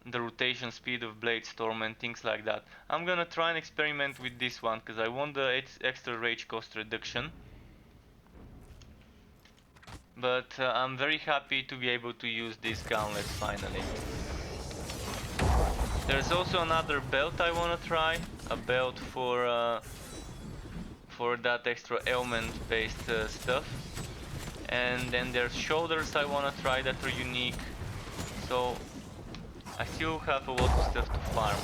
the rotation speed of Blade Storm and things like that. I'm gonna try and experiment with this one because I want the extra rage cost reduction. But I'm very happy to be able to use this gauntlet finally. There's also another belt I wanna try, a belt for that extra ailment-based stuff. And then there's shoulders I wanna try that are unique. So I still have a lot of stuff to farm.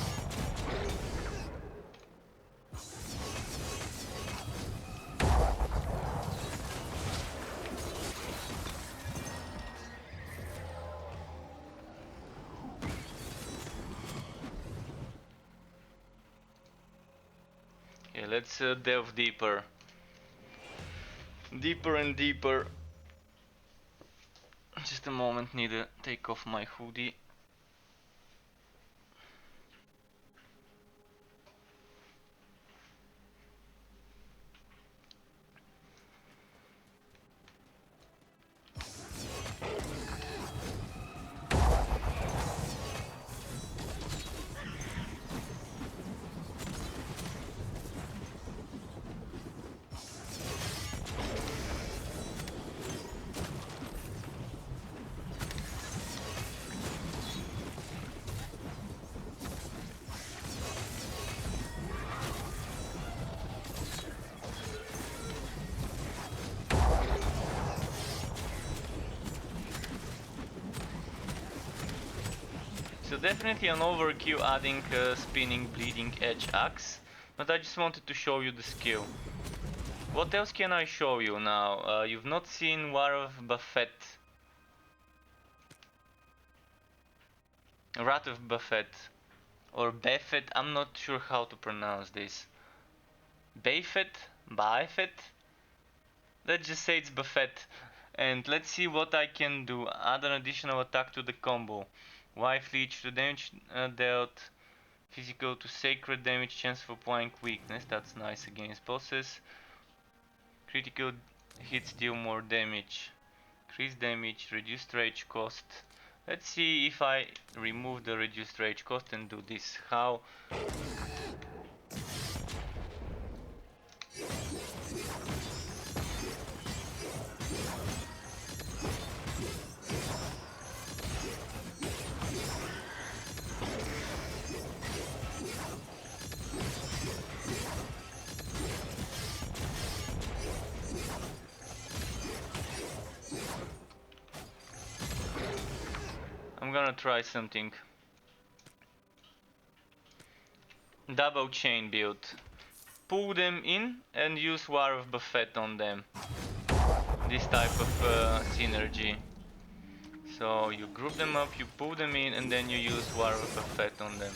Okay, let's delve deeper. Deeper and deeper. Just a moment, need to take off my hoodie. So definitely an overkill adding a spinning bleeding edge axe, but I just wanted to show you the skill. What else can I show you now? You've not seen War of Buffet. Wrath of Buffet. Or Buffet, I'm not sure how to pronounce this. Buffet? Buffet? Let's just say it's Buffet. And let's see what I can do. Add an additional attack to the combo. Wife Leech to damage dealt. Physical to sacred damage, chance for applying weakness. That's nice against bosses. Critical hits deal more damage. Increase damage, reduced rage cost. Let's see if I remove the reduced rage cost and do this. How? I'm gonna try something. Double chain build. Pull them in and use War of Buffet on them. This type of synergy. So you group them up, you pull them in, and then you use War of Buffet on them.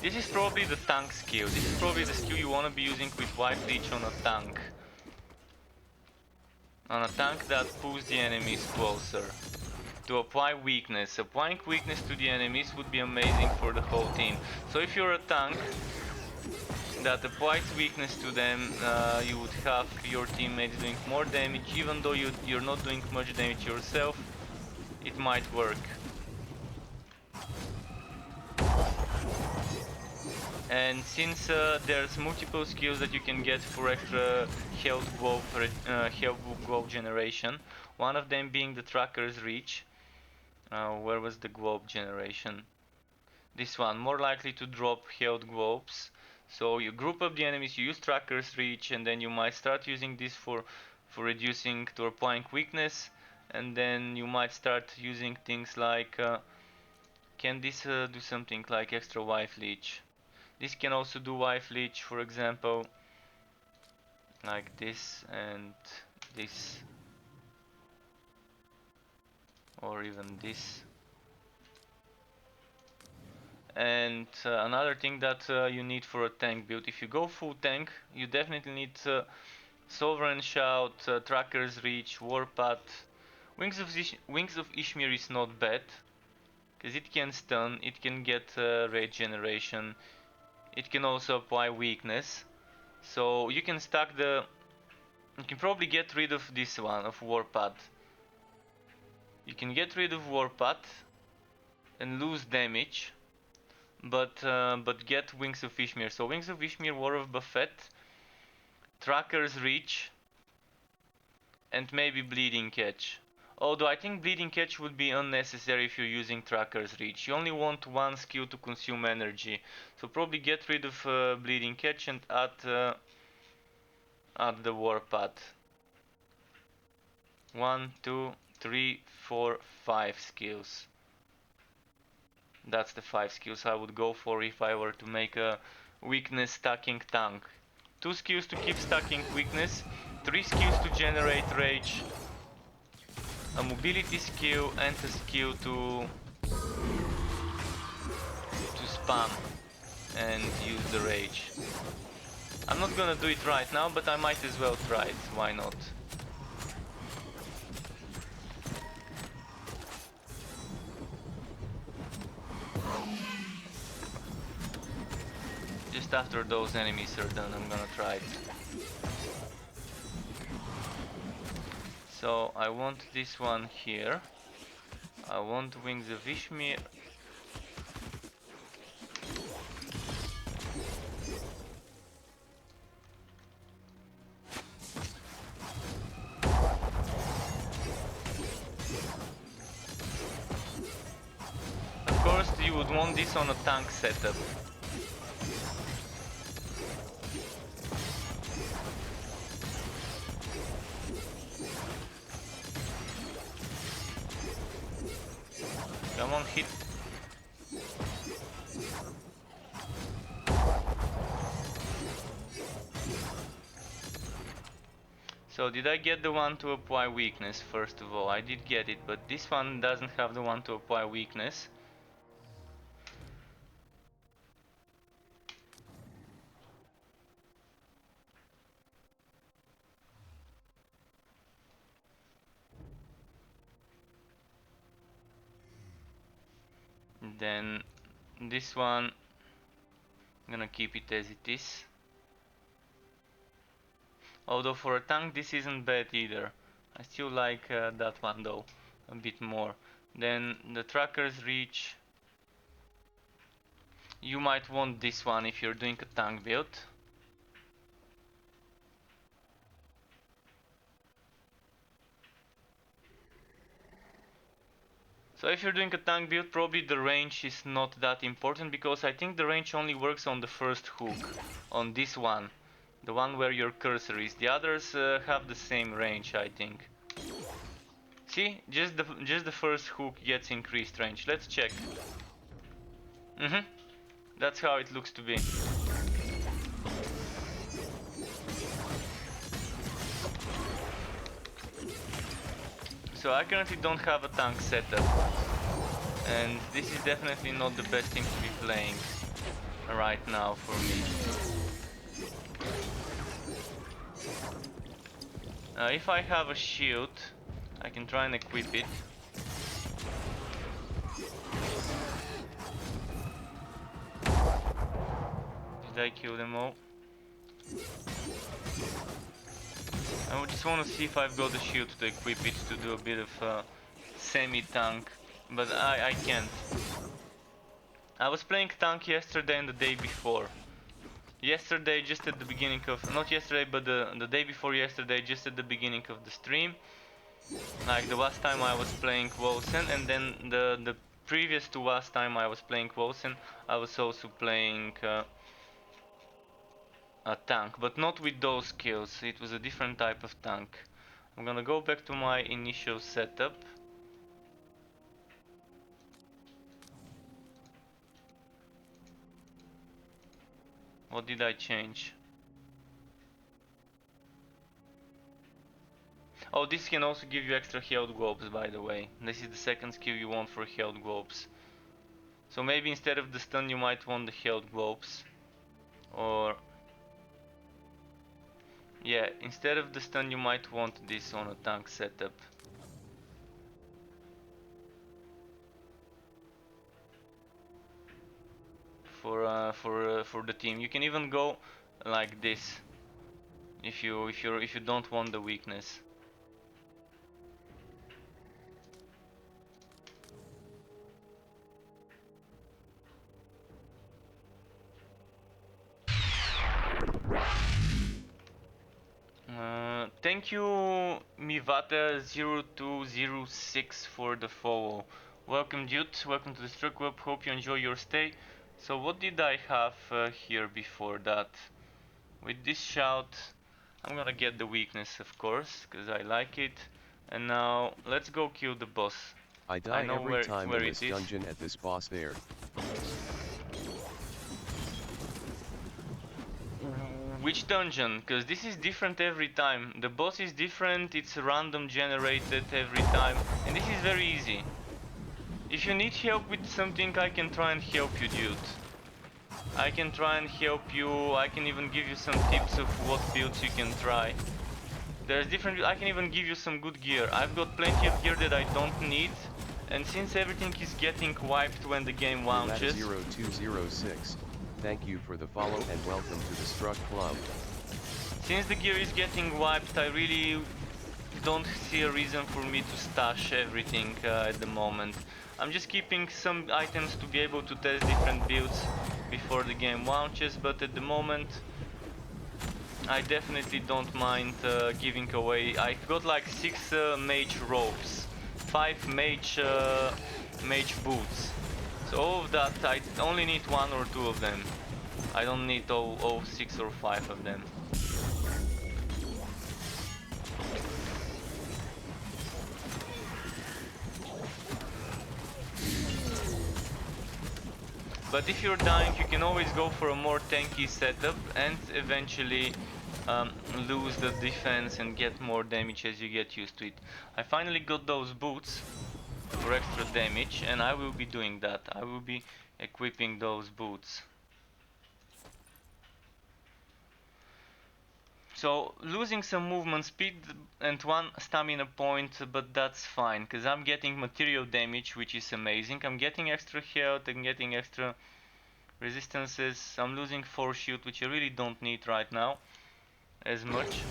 This is probably the tank skill. This is probably the skill you want to be using with Wife Leech on a tank. On a tank that pulls the enemies closer. To apply weakness. Applying weakness to the enemies would be amazing for the whole team. So if you're a tank that applies weakness to them, you would have your teammates doing more damage. Even though you're not doing much damage yourself, it might work. And since there's multiple skills that you can get for extra health globe generation, one of them being the Tracker's Reach. Where was the globe generation? This one, more likely to drop health globes. So you group up the enemies, you use Tracker's Reach, and then you might start using this for reducing to applying weakness, and then you might start using things like can this do something like extra Wife Leech? This can also do Wife Leech, for example, like this and this, or even this. And another thing that you need for a tank build, if you go full tank, you definitely need Sovereign Shout, Tracker's Reach, Warpath, Wings of Ishmir is not bad, because it can stun, it can get rage generation, it can also apply weakness. So you can stack the... You can probably get rid of this one, of Warpath. You can get rid of Warpath and lose damage, but get Wings of Ishmir. So Wings of Ishmir, War of Buffet, Tracker's Reach, and maybe Bleeding Catch. Although I think Bleeding Catch would be unnecessary if you're using Tracker's Reach. You only want one skill to consume energy. So probably get rid of Bleeding Catch and add the Warpath. 1, 2, 3, 4, 5 skills. That's the 5 skills I would go for if I were to make a weakness stacking tank. 2 skills to keep stacking weakness, 3 skills to generate rage, a mobility skill and a skill to spam and use the rage. I'm not gonna do it right now, but I might as well try it, why not? Just after those enemies are done, I'm gonna try it. So I want this one here. I want Wings of Ishmir. Of course, you would want this on a tank setup. Come on, hit. So did I get the one to apply weakness first of all? I did get it, but this one doesn't have the one to apply weakness. Then this one, I'm gonna keep it as it is. Although for a tank this isn't bad either. I still like that one though, a bit more. Then the Tracker's Reach. You might want this one if you're doing a tank build. So if you're doing a tank build, probably the range is not that important, because I think the range only works on the first hook, on this one, the one where your cursor is. The others have the same range, I think. See, just the first hook gets increased range. Let's check. That's how it looks to be. So I currently don't have a tank setup, and this is definitely not the best thing to be playing right now for me. If I have a shield, I can try and equip it. Did I kill them all? I just want to see if I've got the shield to equip it to do a bit of semi-tank, but I can't. I was playing tank yesterday and the day before. Yesterday, just at the beginning of... Not yesterday, but the day before yesterday, just at the beginning of the stream. Like the last time I was playing Wolcen, and then the previous to last time I was playing Wolcen, I was also playing... a tank, but not with those skills. It was a different type of tank. I'm gonna go back to my initial setup. What did I change? Oh, this can also give you extra health globes, by the way. This is the second skill you want for health globes. So maybe instead of the stun you might want the health globes. Or... yeah, instead of the stun you might want this on a tank setup. for the team. You can even go like this if you don't want the weakness. Thank you Mivata0206 for the follow. Welcome dude, welcome to the Struck Web, hope you enjoy your stay. So what did I have here before that? With this shout, I'm gonna get the weakness of course, because I like it. And now let's go kill the boss. I die know every time where in it this is. dungeon at this boss there. Which dungeon? Because this is different every time. The boss is different, it's random generated every time, and this is very easy. If you need help with something, I can try and help you, dude. I can try and help you, I can even give you some tips of what builds you can try. There's different, I can even give you some good gear. I've got plenty of gear that I don't need, and since everything is getting wiped when the game launches... 0206, thank you for the follow and welcome to the Struck Club. Since the gear is getting wiped, I really don't see a reason for me to stash everything at the moment. I'm just keeping some items to be able to test different builds before the game launches, but at the moment I definitely don't mind giving away. I've got like 6 mage robes, 5 mage boots. So all of that, I only need 1 or 2 of them. I don't need all 6 or 5 of them. But if you're dying, you can always go for a more tanky setup and eventually lose the defense and get more damage as you get used to it. I finally got those boots for extra damage, and I will be doing that. I will be equipping those boots. So losing some movement speed and 1 stamina point, but that's fine, because I'm getting material damage, which is amazing. I'm getting extra health, I'm getting extra resistances. I'm losing 4 shield, which I really don't need right now as much.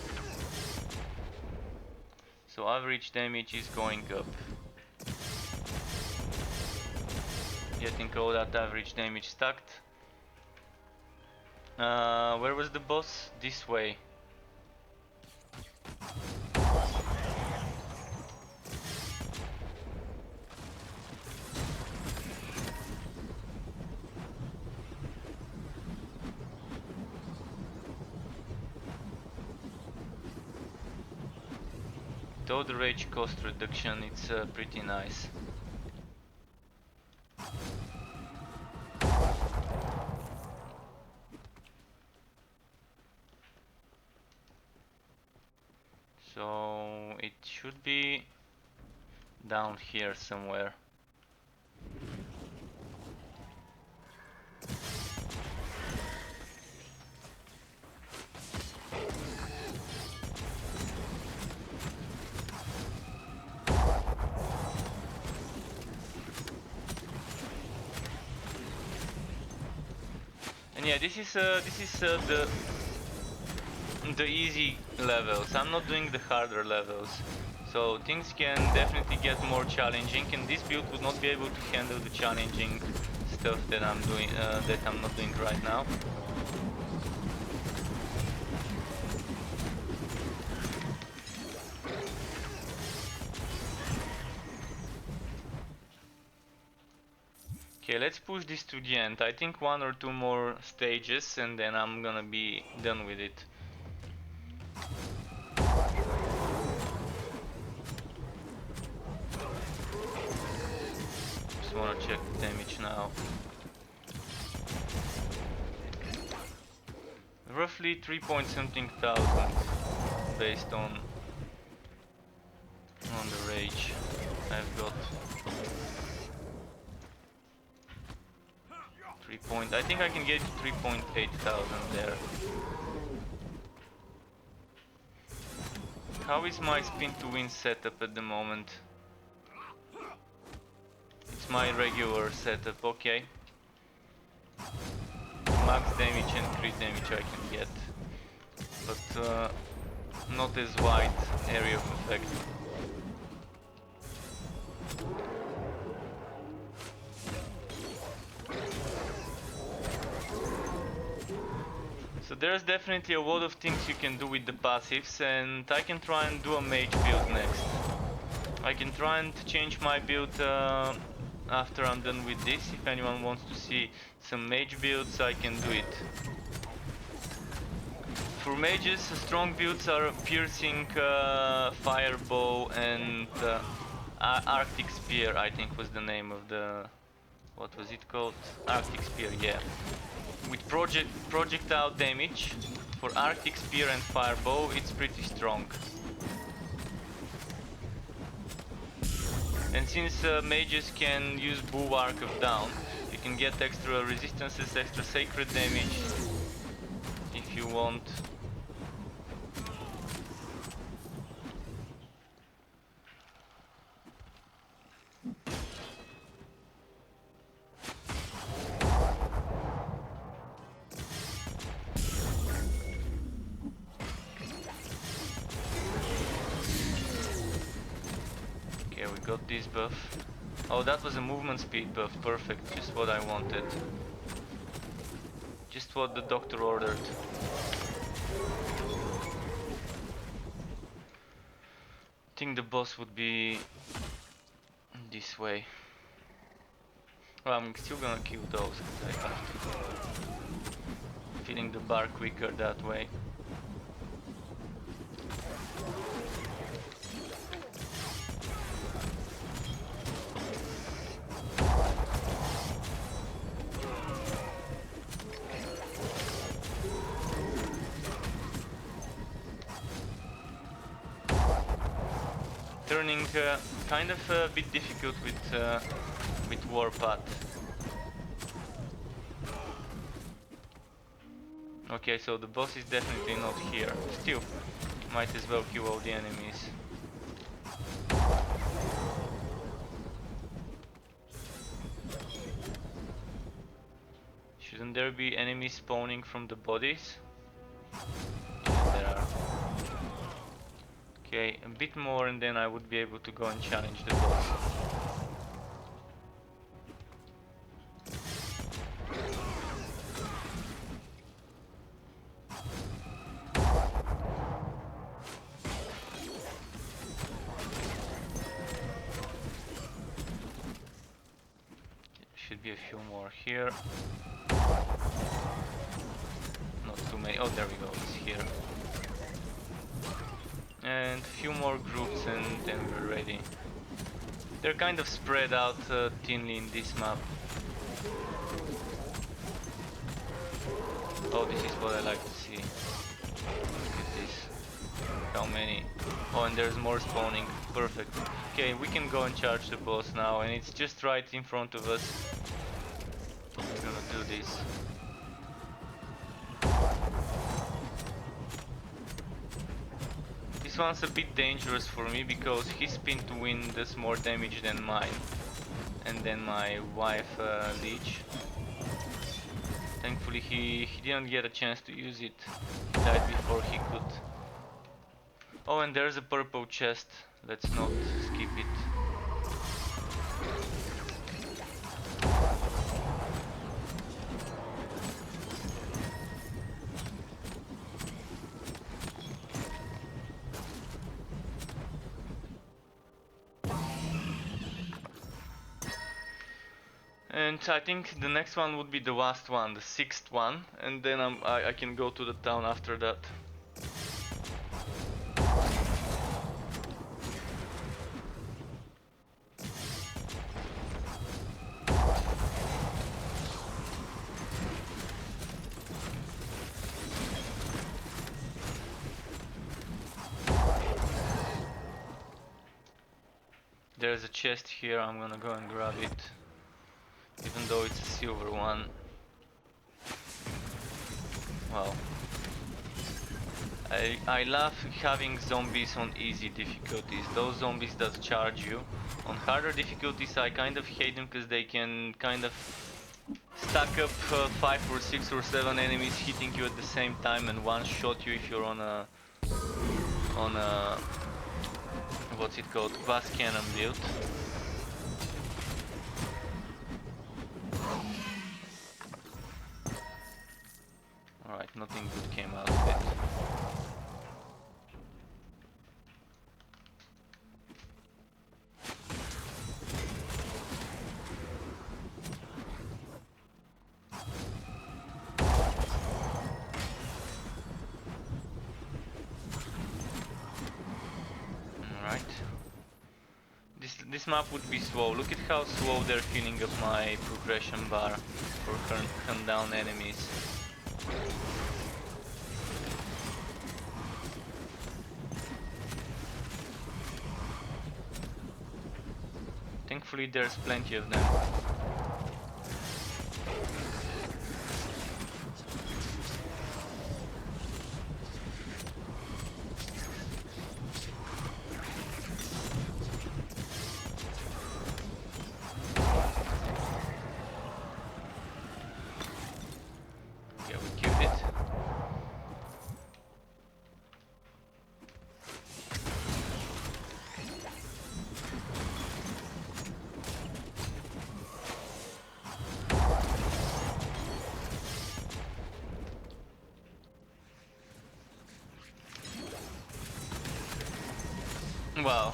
So average damage is going up. Getting all that average damage stacked. Where was the boss? This way. Though the rage cost reduction, it's pretty nice. So it should be down here somewhere. And yeah, this is the easy levels. I'm not doing the harder levels, so things can definitely get more challenging, and this build would not be able to handle the challenging stuff that I'm doing, that I'm not doing right now. Okay, let's push this to the end. I think 1 or 2 more stages and then I'm gonna be done with it. Just wanna check the damage now. Roughly 3 point something thousand based on the rage I've got. 3 point, I think I can get to 3.8 thousand there. How is my spin to win setup at the moment? It's my regular setup, okay. max damage and crit damage I can get, but not as wide area of effect. So there's definitely a lot of things you can do with the passives, and I can try and do a mage build next. I can try and change my build after I'm done with this. If anyone wants to see some mage builds, I can do it. For mages, strong builds are piercing, firebow, and Arctic Spear, I think was the name of the... what was it called? Arctic Spear, yeah. With projectile damage, for Arctic Spear and firebow, it's pretty strong. And since mages can use Bulwark of Down, you can get extra resistances, extra sacred damage, if you want. Okay, we got this buff. Oh, that was a movement speed buff, perfect, just what I wanted. Just what the doctor ordered. I think the boss would be this way. Well, I'm still gonna kill those because I have to. Feeling the bar quicker that way. Turning kind of a bit difficult with Warpath. Okay, so the boss is definitely not here. Still, might as well kill all the enemies. Shouldn't there be enemies spawning from the bodies? Yeah, there are. Okay, a bit more and then I would be able to go and challenge the boss. Should be a few more here. Not too many. Oh, there we go, it's here. And a few more groups and then we're ready. They're kind of spread out thinly in this map. Oh, this is what I like to see. Look at this. How many? Oh, and there's more spawning. Perfect. Okay, we can go and charge the boss now, and it's just right in front of us. We're gonna do this. This one's a bit dangerous for me because his spin to win does more damage than mine. And then my wife leech. Thankfully he didn't get a chance to use it. He died before he could. Oh, and there's a purple chest. Let's not skip it. And I think the next one would be the last one, the 6th one, and then I can go to the town after that. There's a chest here, I'm gonna go and grab it. Even though it's a silver one. Well, I love having zombies on easy difficulties. Those zombies that charge you. On harder difficulties I kind of hate them because they can kind of stack up 5 or 6 or 7 enemies hitting you at the same time and one shot you if you're on a what's it called, glass cannon build. Alright, nothing good came out of it. Alright. This map would be slow. Look at how slow they're filling up my progression bar for hunt down enemies. Thankfully there's plenty of them. Yeah, we killed it. Wow.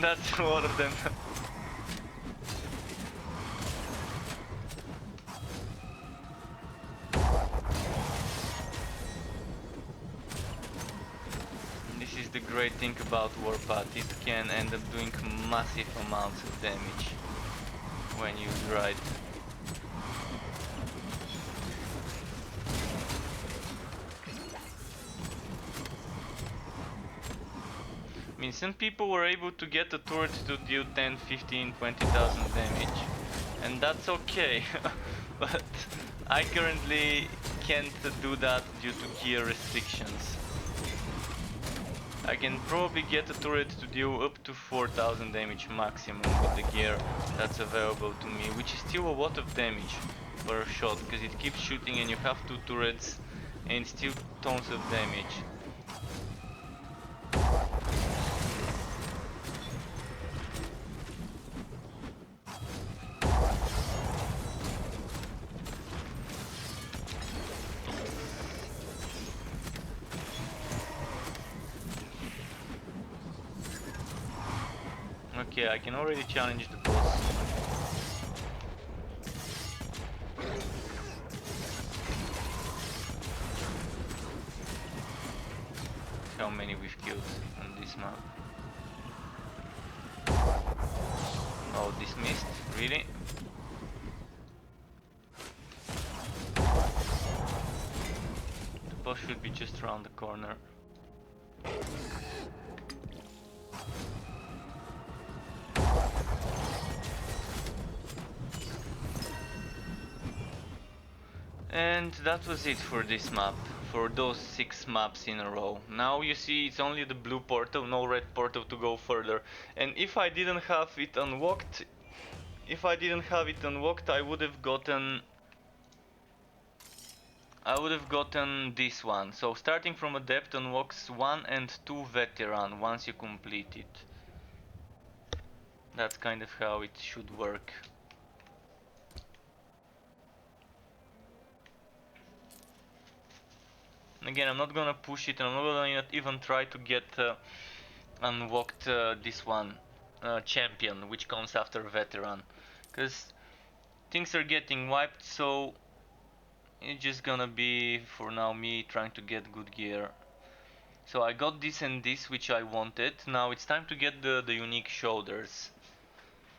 That's a lot of them. This is the great thing about Warpath. It can end up doing massive amounts of damage when used right. I mean, some people were able to get a turret to deal 10, 15, 20,000 damage, and that's okay. But I currently can't do that due to gear restrictions. I can probably get a turret to deal up to 4,000 damage maximum with the gear that's available to me, which is still a lot of damage per shot, because it keeps shooting and you have 2 turrets and still tons of damage. Okay, I can already challenge the boss. How many we've killed on this map. Oh, dismissed? Really? The boss should be just around the corner. And that was it for this map, for those 6 maps in a row. Now you see it's only the blue portal, no red portal to go further. And if I didn't have it unlocked, I would have gotten this one. So starting from Adept unlocks 1 and 2 Veteran once you complete it. That's kind of how it should work. Again, I'm not gonna push it, and I'm not gonna even try to get unlocked this one, champion, which comes after veteran, because things are getting wiped, so it's just gonna be for now me trying to get good gear. So I got this and this, which I wanted. Now it's time to get the unique shoulders.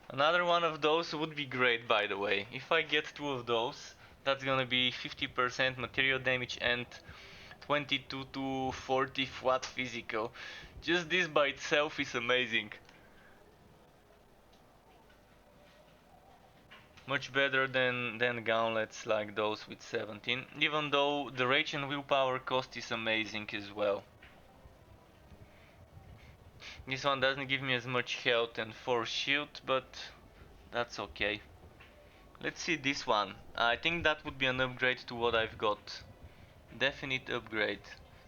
Another one of those would be great, by the way. If I get 2 of those, that's gonna be 50% material damage and 22 to 40 flat physical. Just this by itself is amazing. Much better than gauntlets like those with 17, even though the rage and willpower cost is amazing as well. This one doesn't give me as much health and force shield, but that's okay. Let's see this one. I think that would be an upgrade to what I've got. Definite upgrade.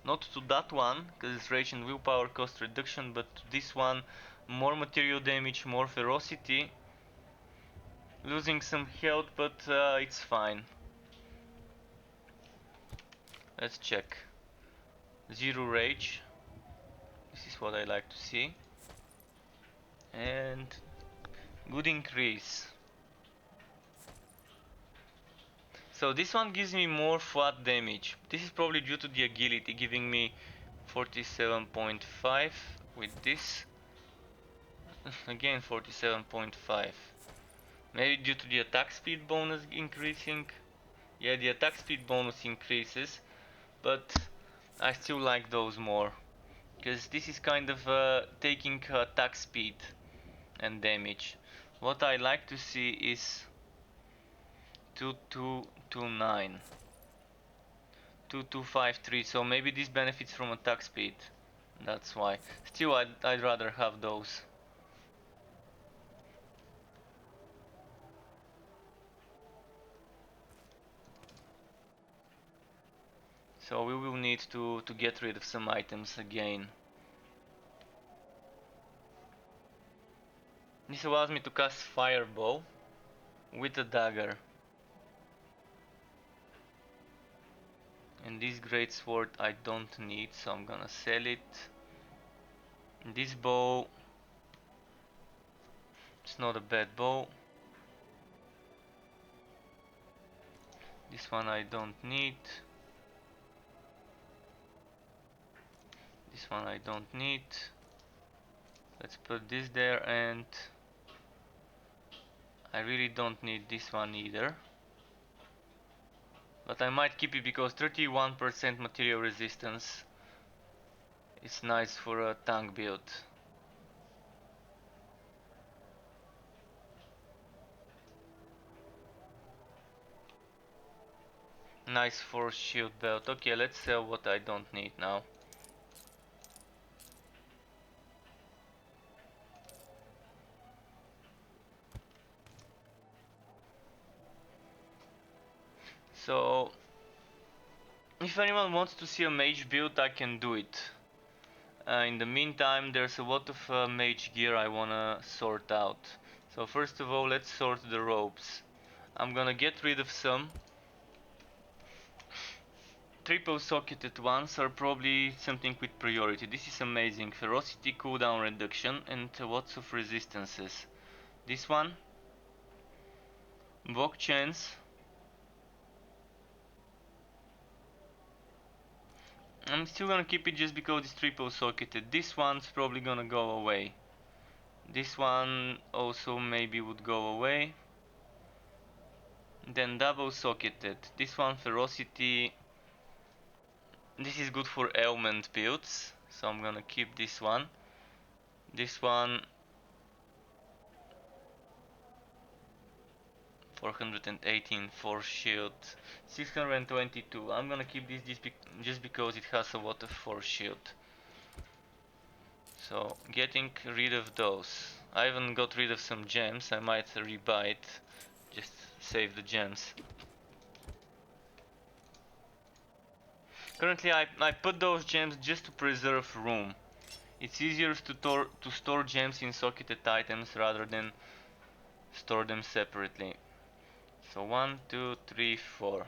Not to that one, because it's rage and willpower cost reduction, but to this one, more material damage, more ferocity. Losing some health, but it's fine. Let's check. Zero rage. This is what I like to see. And good increase. So this one gives me more flat damage. This is probably due to the agility, giving me 47.5 with this. Again 47.5. Maybe due to the attack speed bonus increasing. Yeah, the attack speed bonus increases, but I still like those more. Because this is kind of taking attack speed and damage. What I like to see is 2229. 2253, so maybe this benefits from attack speed. That's why. Still, I'd rather have those. So we will need to get rid of some items again. This allows me to cast Fireball with a dagger. And this great sword I don't need, so I'm gonna sell it. This bow, it's not a bad bow. This one I don't need. This one I don't need. Let's put this there, and I really don't need this one either. But I might keep it because 31% material resistance is nice for a tank build. Nice for shield belt. Okay, let's sell what I don't need now. So, if anyone wants to see a mage build, I can do it. In the meantime, there's a lot of mage gear I wanna sort out. So first of all, let's sort the robes. I'm gonna get rid of some. Triple socketed ones are probably something with priority. This is amazing. Ferocity cooldown reduction and lots of resistances. This one, Wolcen. I'm still gonna keep it just because it's triple socketed. This one's probably gonna go away. This one also maybe would go away. Then double socketed. This one ferocity. This is good for ailment builds, so I'm gonna keep this one. This one 418 for shield, 622. I'm gonna keep this just because it has a lot of force shield. So getting rid of those. I even got rid of some gems. I might rebuy it. Just save the gems. Currently I put those gems just to preserve room. It's easier to store gems in socketed items rather than store them separately. So 1, 2, 3, 4.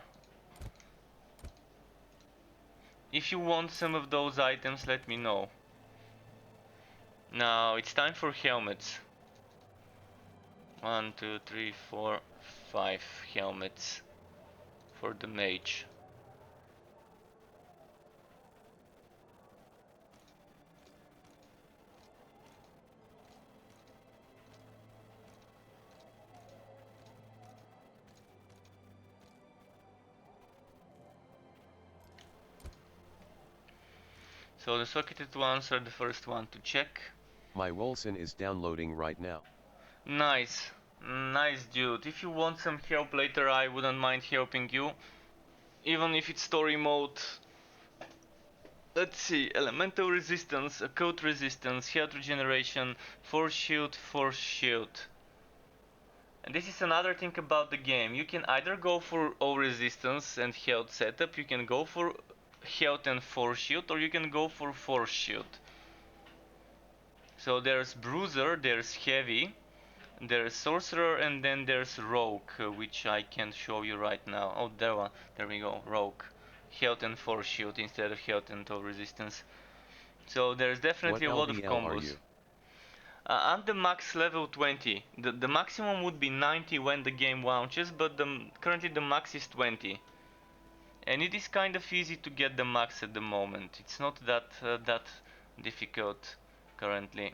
If you want some of those items, let me know. Now it's time for helmets. 1, 2, 3, 4, 5 helmets for the mage. So the socketed ones are the first one to check. My Wolcen is downloading right now. Nice. Nice, dude. If you want some help later, I wouldn't mind helping you. Even if it's story mode. Let's see. Elemental resistance, occult resistance, health regeneration, force shield, force shield. And this is another thing about the game. You can either go for all resistance and health setup, you can go for health and force shield, or you can go for force shield. So there's bruiser, there's heavy, there's sorcerer, and then there's rogue, which I can't show you right now. Oh, there we go, rogue. Health and force shield instead of health and all resistance. So there's What definitely a lot of LVL are combos. you? I'm the max level 20. The maximum would be 90 when the game launches, but currently the max is 20. And it is kind of easy to get the max at the moment. It's not that difficult currently.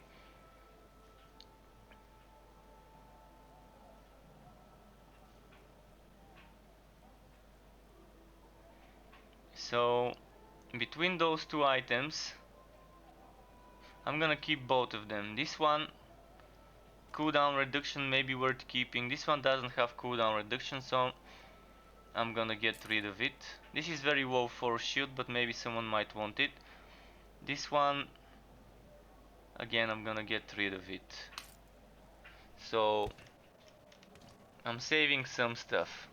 So between those two items, I'm gonna keep both of them. This one, cooldown reduction may be worth keeping. This one doesn't have cooldown reduction, so I'm gonna get rid of it. This is very low for shield, but maybe someone might want it. This one, again, I'm gonna get rid of it. So I'm saving some stuff.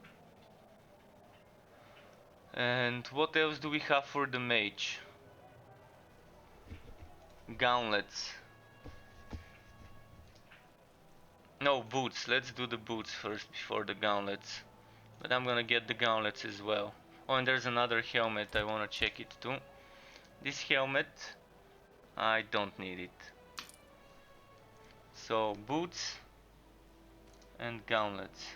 And what else do we have for the mage? Gauntlets. No, boots. Let's do the boots first before the gauntlets. But I'm gonna get the gauntlets as well. Oh, and there's another helmet. I wanna check it too. This helmet, I don't need it. So boots and gauntlets.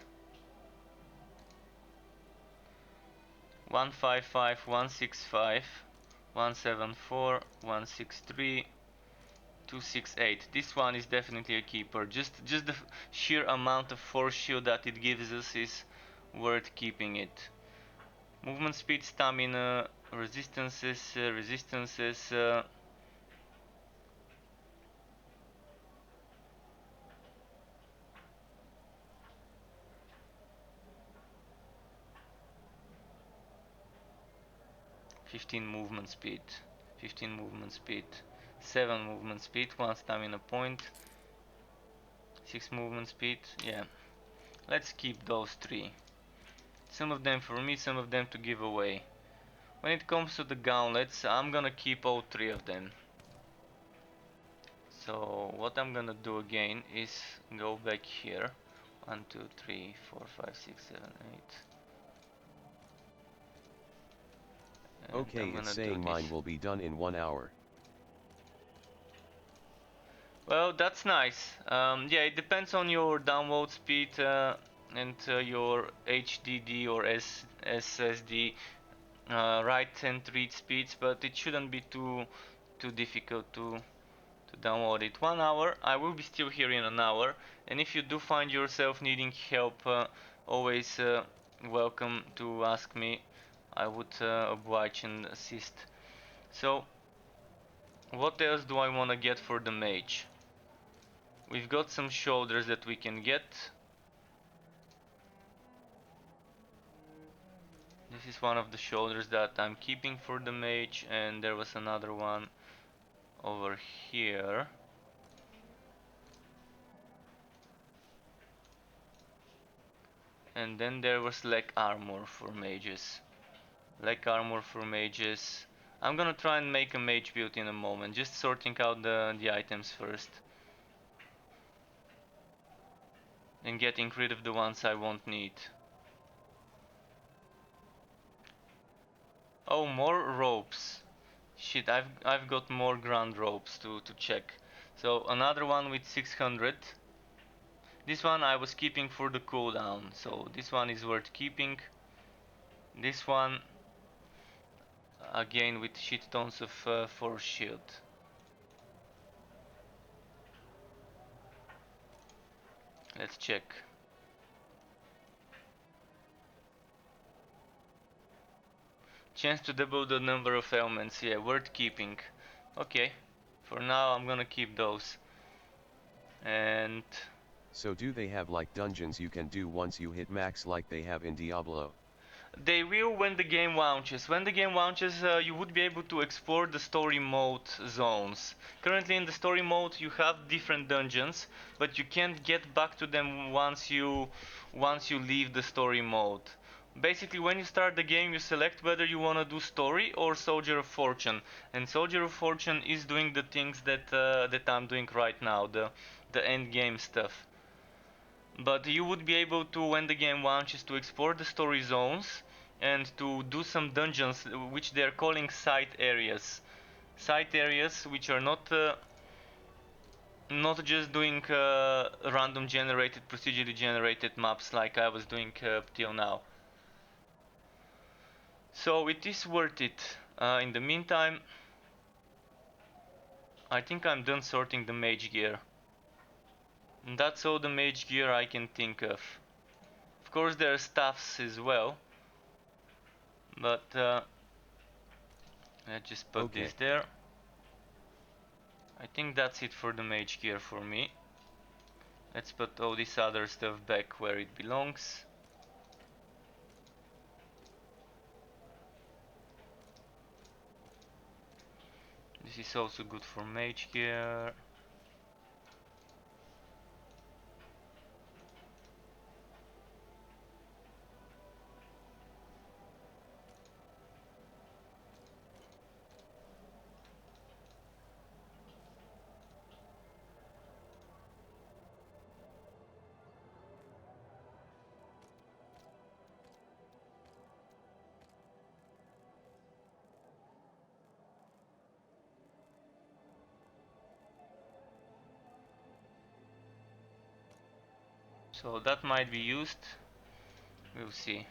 155, 165, 174, 163, 268. This one is definitely a keeper. Just the sheer amount of force shield that it gives us is worth keeping it. Movement speed, stamina, resistances, 15 movement speed, 15 movement speed, 7 movement speed, 1 stamina point, 6 movement speed. Yeah, let's keep those 3. Some of them for me, some of them to give away. When it comes to the gauntlets, I'm gonna keep all 3 of them. So what I'm gonna do again is go back here. 1, 2, 3, 4, 5, 6, 7, 8. And Okay, I'm it's gonna do saying this. mine will be done in 1 hour. Well, that's nice. Yeah, it depends on your download speed and your HDD or SSD write and read speeds, but it shouldn't be too difficult to download it. 1 hour. I will be still here in an hour, and if you do find yourself needing help, always welcome to ask me. I would oblige and assist. So, what else do I want to get for the mage? We've got some shoulders that we can get. This is one of the shoulders that I'm keeping for the mage, and there was another one over here. And then there was leg armor for mages. Leg armor for mages. I'm gonna try and make a mage build in a moment, just sorting out the items first. And getting rid of the ones I won't need. Oh, more ropes. Shit, I've got more ground ropes to check. So another one with 600. This one I was keeping for the cooldown, so this one is worth keeping. This one again with shit tons of force shield. Let's check. Chance to double the number of elements, yeah, worth keeping. Okay, for now I'm gonna keep those. And So do they have like dungeons you can do once you hit max like they have in Diablo? They will when the game launches. When the game launches, you would be able to explore the story mode zones. Currently in the story mode you have different dungeons, but you can't get back to them once you leave the story mode. Basically, when you start the game, you select whether you want to do story or Soldier of Fortune, and Soldier of Fortune is doing the things that I'm doing right now, the end game stuff. But you would be able to, when the game launches, to explore the story zones and to do some dungeons, which they're calling side areas. Side areas which are not just doing random generated, procedurally generated maps like I was doing till now. So it is worth it. In the meantime, I think I'm done sorting the mage gear. And that's all the mage gear I can think of. Of course there are staffs as well, but let's just put this there. I think that's it for the mage gear for me. Let's put all this other stuff back where it belongs. This is also good for mage gear. So that might be used. We'll see.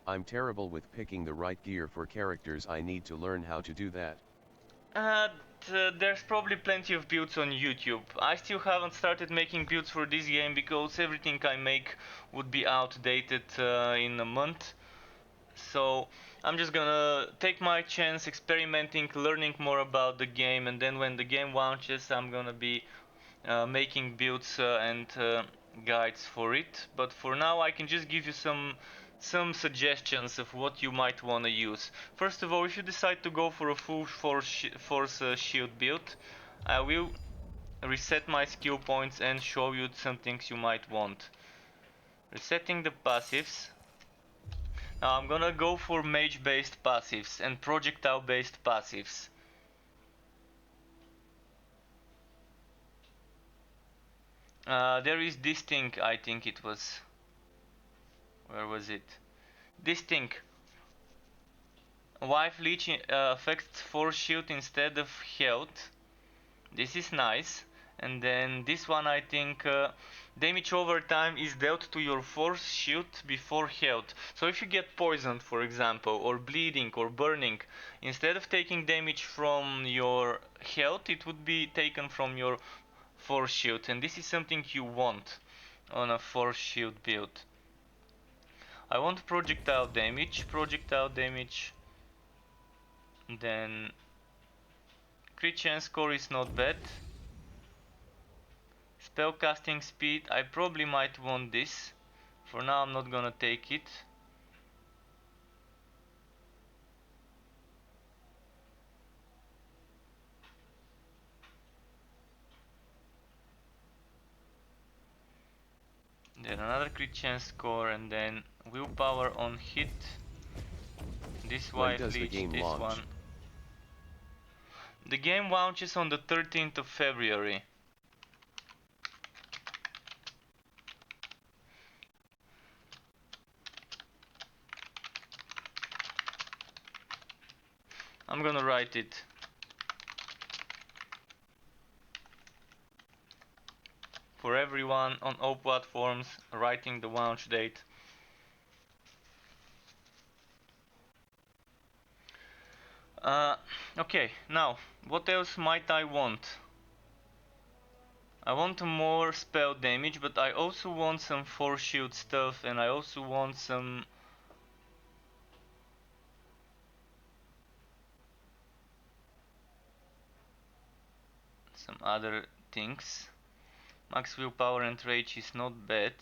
I'm terrible with picking the right gear for characters. I need to learn how to do that. Uh, there's probably plenty of builds on YouTube. I still haven't started making builds for this game because everything I make would be outdated in a month. So I'm just gonna take my chance experimenting, learning more about the game, and then when the game launches I'm gonna be making builds and guides for it. But for now I can just give you some suggestions of what you might want to use. First of all, if you decide to go for a full force shield build, I will reset my skill points and show you some things you might want. Resetting the passives. Now I'm gonna go for mage based passives and projectile based passives. There is this thing, I think it was. Where was it? This thing. Wife Leech affects force shield instead of health. This is nice. And then this one, I think damage over time is dealt to your force shield before health. So if you get poisoned, for example, or bleeding or burning, instead of taking damage from your health, it would be taken from your force shield. And this is something you want on a force shield build. I want projectile damage. Then crit chance score is not bad. Spellcasting speed, I probably might want this. For now I'm not gonna take it. Then another crit chance score, and then willpower on hit. This When wife does the leech, game this launch? one. The game launches on the 13th of February. I'm gonna write it. For everyone on all platforms, writing the launch date. Okay, now, what else might I want? I want more spell damage, but I also want some force shield stuff, and I also want some other things. Max willpower and rage is not bad.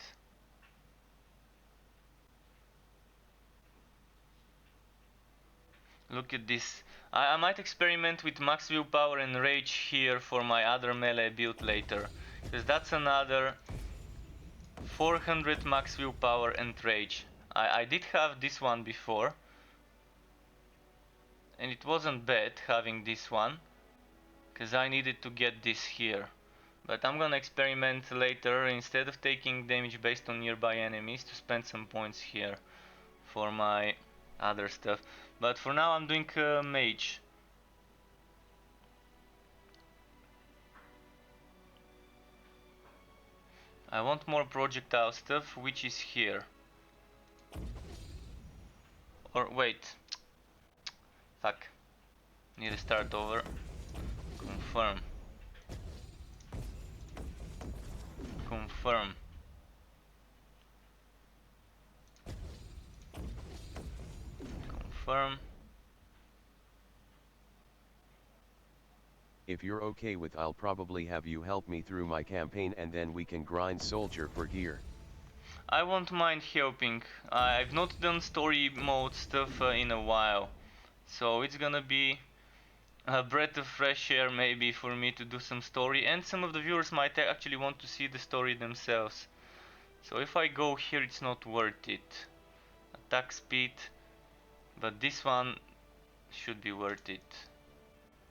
Look at this. I might experiment with max willpower and rage here for my other melee build later. Because that's another 400 max willpower and rage. I did have this one before. And it wasn't bad having this one. Because I needed to get this here. But I'm gonna experiment later, instead of taking damage based on nearby enemies, to spend some points here for my other stuff. But for now I'm doing mage. I want more projectile stuff, which is here. Or wait. Fuck. Need to start over. Confirm. Confirm. Confirm. If you're okay with, I'll probably have you help me through my campaign and then we can grind soldier for gear. I won't mind helping. I've not done story mode stuff in a while. So it's gonna be a breath of fresh air maybe for me to do some story, and some of the viewers might actually want to see the story themselves. So if I go here, it's not worth it. Attack speed, but this one should be worth it.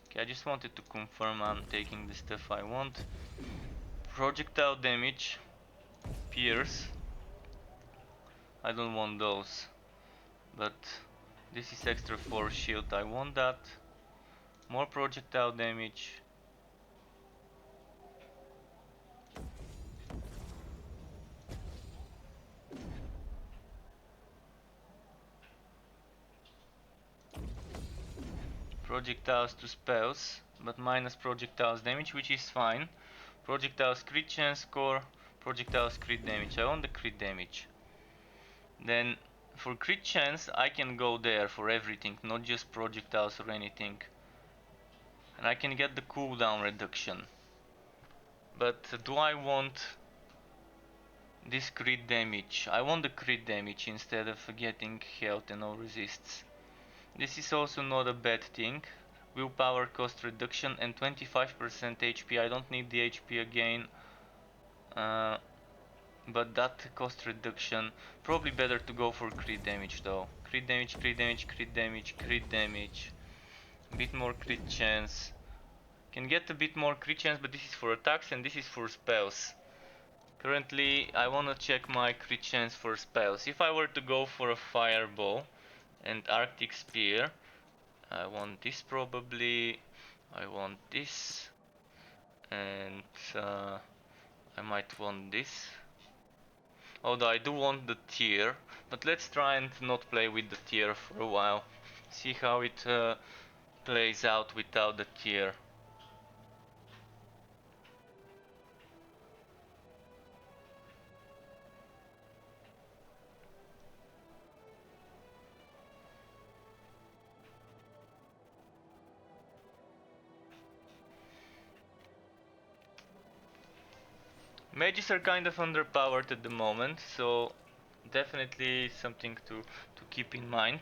Okay, I just wanted to confirm I'm taking the stuff I want. Projectile damage, pierce. I don't want those, but this is extra force shield. I want that. More projectile damage. Projectiles to spells, but minus projectiles damage, which is fine. Projectiles crit chance score, projectiles crit damage. I want the crit damage. Then for crit chance I can go there for everything, not just projectiles or anything. And I can get the cooldown reduction. But do I want this crit damage? I want the crit damage instead of getting health and no resists. This is also not a bad thing. Willpower cost reduction and 25% HP. I don't need the HP again. But that cost reduction, probably better to go for crit damage though. Crit damage, crit damage, crit damage, crit damage. A bit more crit chance. Can get a bit more crit chance, but this is for attacks and this is for spells. Currently I wanna check my crit chance for spells. If I were to go for a fireball and Arctic Spear, I want this probably. I want this. And I might want this. Although I do want the tier, but let's try and not play with the tier for a while. See how it plays out without the tier. Mages are kind of underpowered at the moment, so definitely something to keep in mind.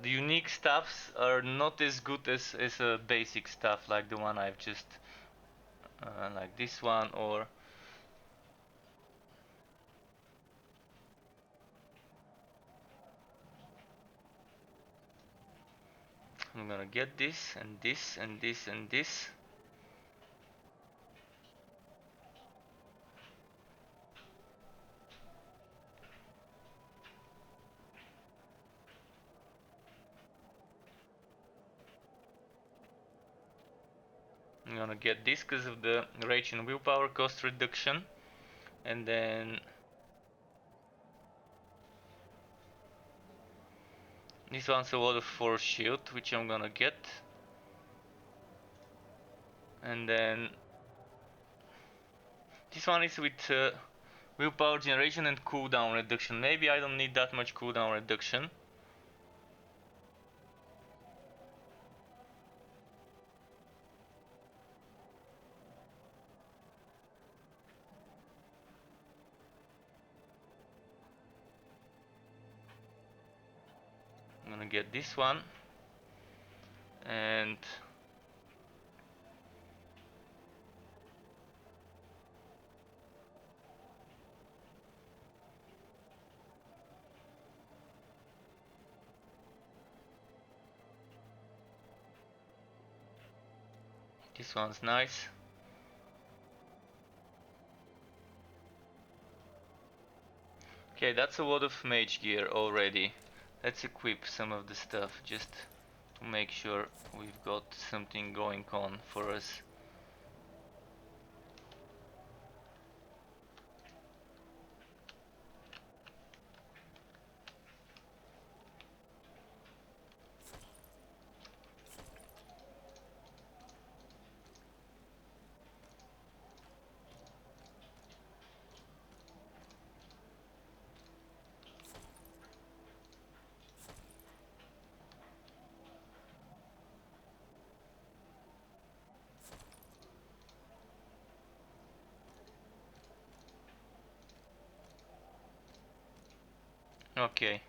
The unique stuffs are not as good as a basic stuff like the one I've just like this one, or I'm gonna get this and this and this and this. I'm gonna get this because of the rage and willpower cost reduction, and then this one's a lot of force shield, which I'm gonna get, and then this one is with Willpower generation and cooldown reduction. Maybe I don't need that much cooldown reduction. I'm gonna get this one. And this one's nice. Okay, that's a lot of mage gear already. Let's equip some of the stuff just to make sure we've got something going on for us. Okay,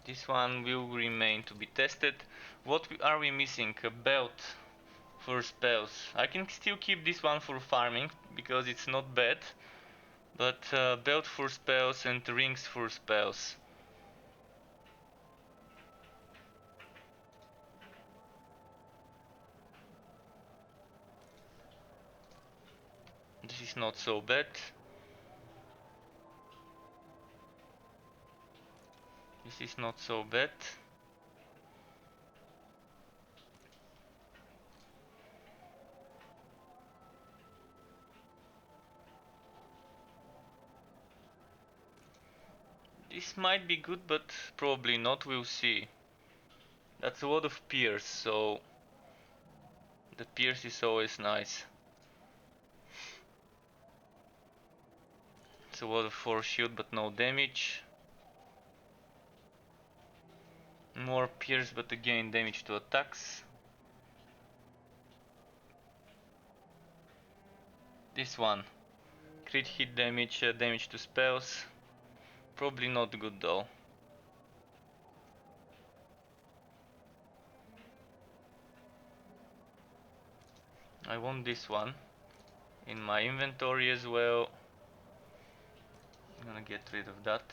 this one will remain to be tested. What are we missing? A belt for spells. I can still keep this one for farming because it's not bad, but belt for spells and rings for spells. This is not so bad. This is not so bad. This might be good, but probably not, we'll see. That's a lot of pierce, so the pierce is always nice. It's a lot of force shield, but no damage. More pierce, but again damage to attacks. This one. Crit hit damage, damage to spells. Probably not good though. I want this one in my inventory as well. I'm gonna get rid of that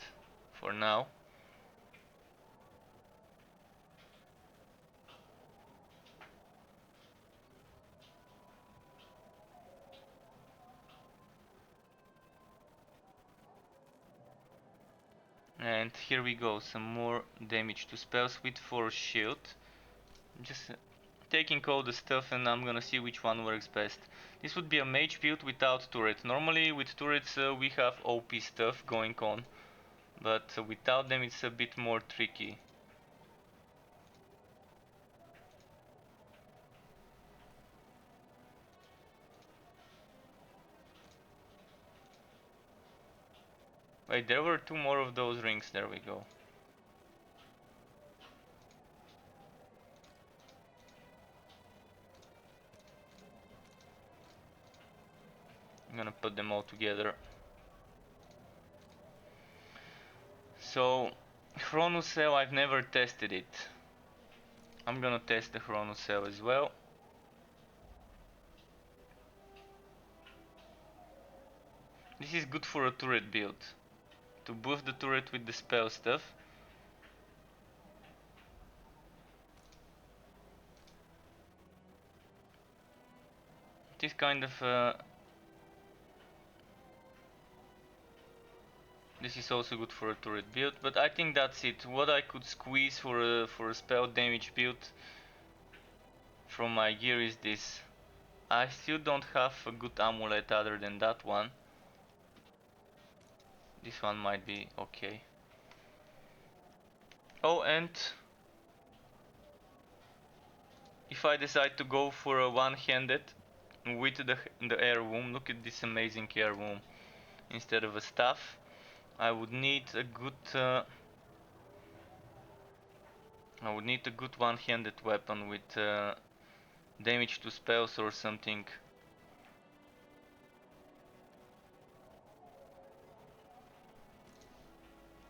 for now. And here we go, some more damage to spells with force shield. Just taking all the stuff and I'm gonna see which one works best. This would be a mage build without turret. Normally with turrets we have OP stuff going on, but without them it's a bit more tricky. Wait, there were two more of those rings, there we go. I'm gonna put them all together. So, Chrono Cell, I've never tested it. I'm gonna test the Chrono Cell as well. This is good for a turret build. To boost the turret with the spell stuff. This kind of this is also good for a turret build, but I think that's it. What I could squeeze for a spell damage build from my gear is this. I still don't have a good amulet other than that one. This one might be okay. Oh, and if I decide to go for a one-handed with the air womb, look at this amazing air womb. instead of a staff. I would need a good one-handed weapon with damage to spells or something.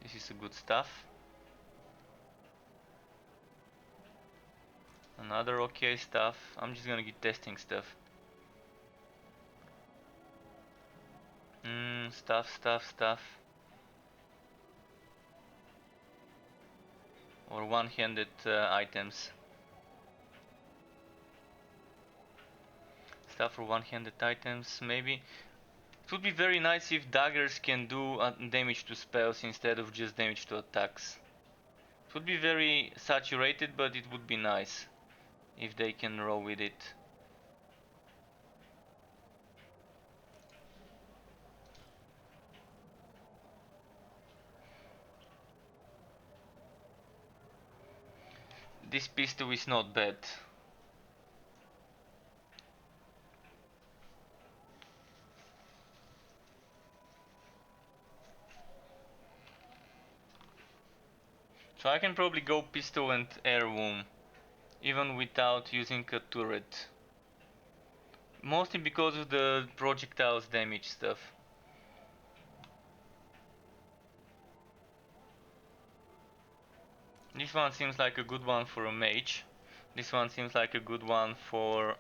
This is a good stuff. Another okay stuff. I'm just gonna get testing stuff. Stuff. Or one-handed items. Stuff for one-handed items, maybe. It would be very nice if daggers can do damage to spells instead of just damage to attacks. It would be very saturated, but it would be nice if they can roll with it. This pistol is not bad. So I can probably go pistol and air wound, even without using a turret. Mostly because of the projectiles damage stuff. This one seems like a good one for a mage. This one seems like a good one for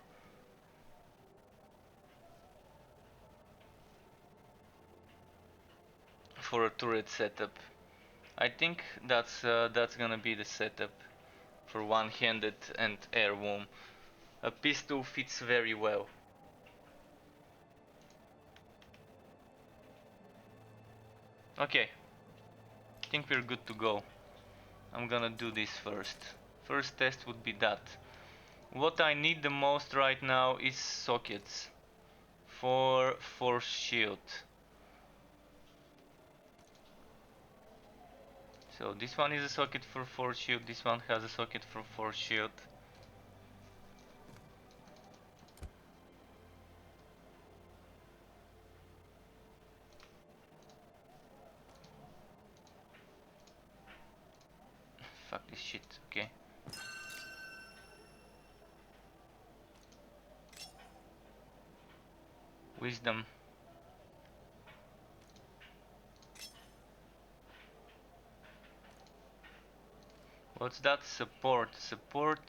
a turret setup. I think that's gonna be the setup for one-handed and air wound. A pistol fits very well. Okay, I think we're good to go. I'm gonna do this first. First test would be that. What I need the most right now is sockets for force shield. So this one is a socket for force shield, this one has a socket for force shield. Fuck this shit, okay. Wisdom. What's that? Support. Support.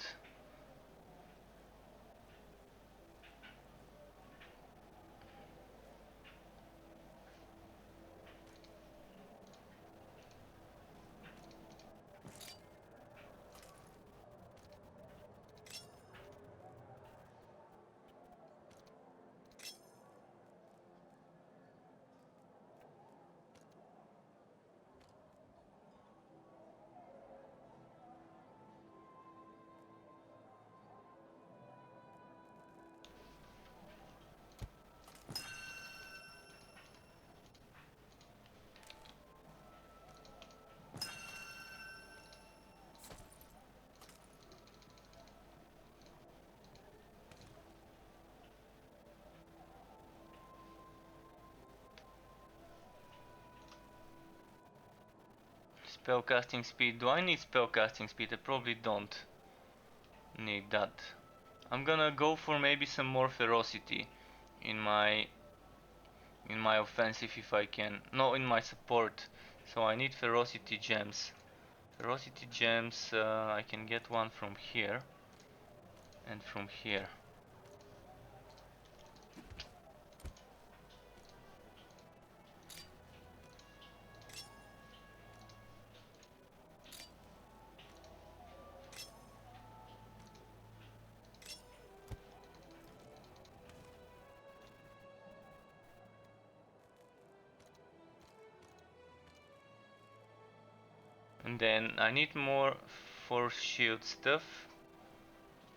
Spellcasting speed. Do I need spellcasting speed? I probably don't need that. I'm gonna go for maybe some more ferocity in my offensive if I can. No, in my support. So I need ferocity gems. Ferocity gems, I can get one from here and from here. And then I need more force shield stuff.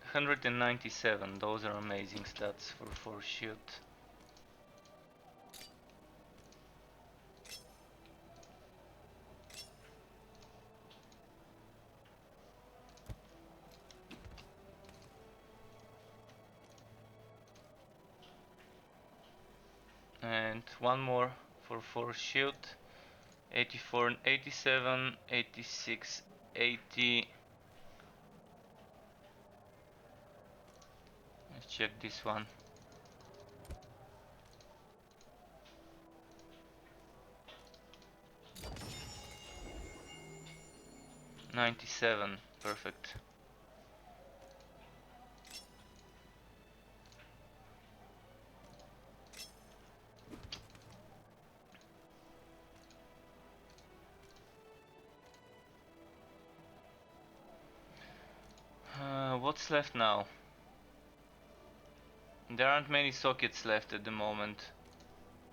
197, those are amazing stats for force shield. And one more for force shield. 84, 87, 86, 80. Let's check this one. 97, perfect. What's left now? There aren't many sockets left at the moment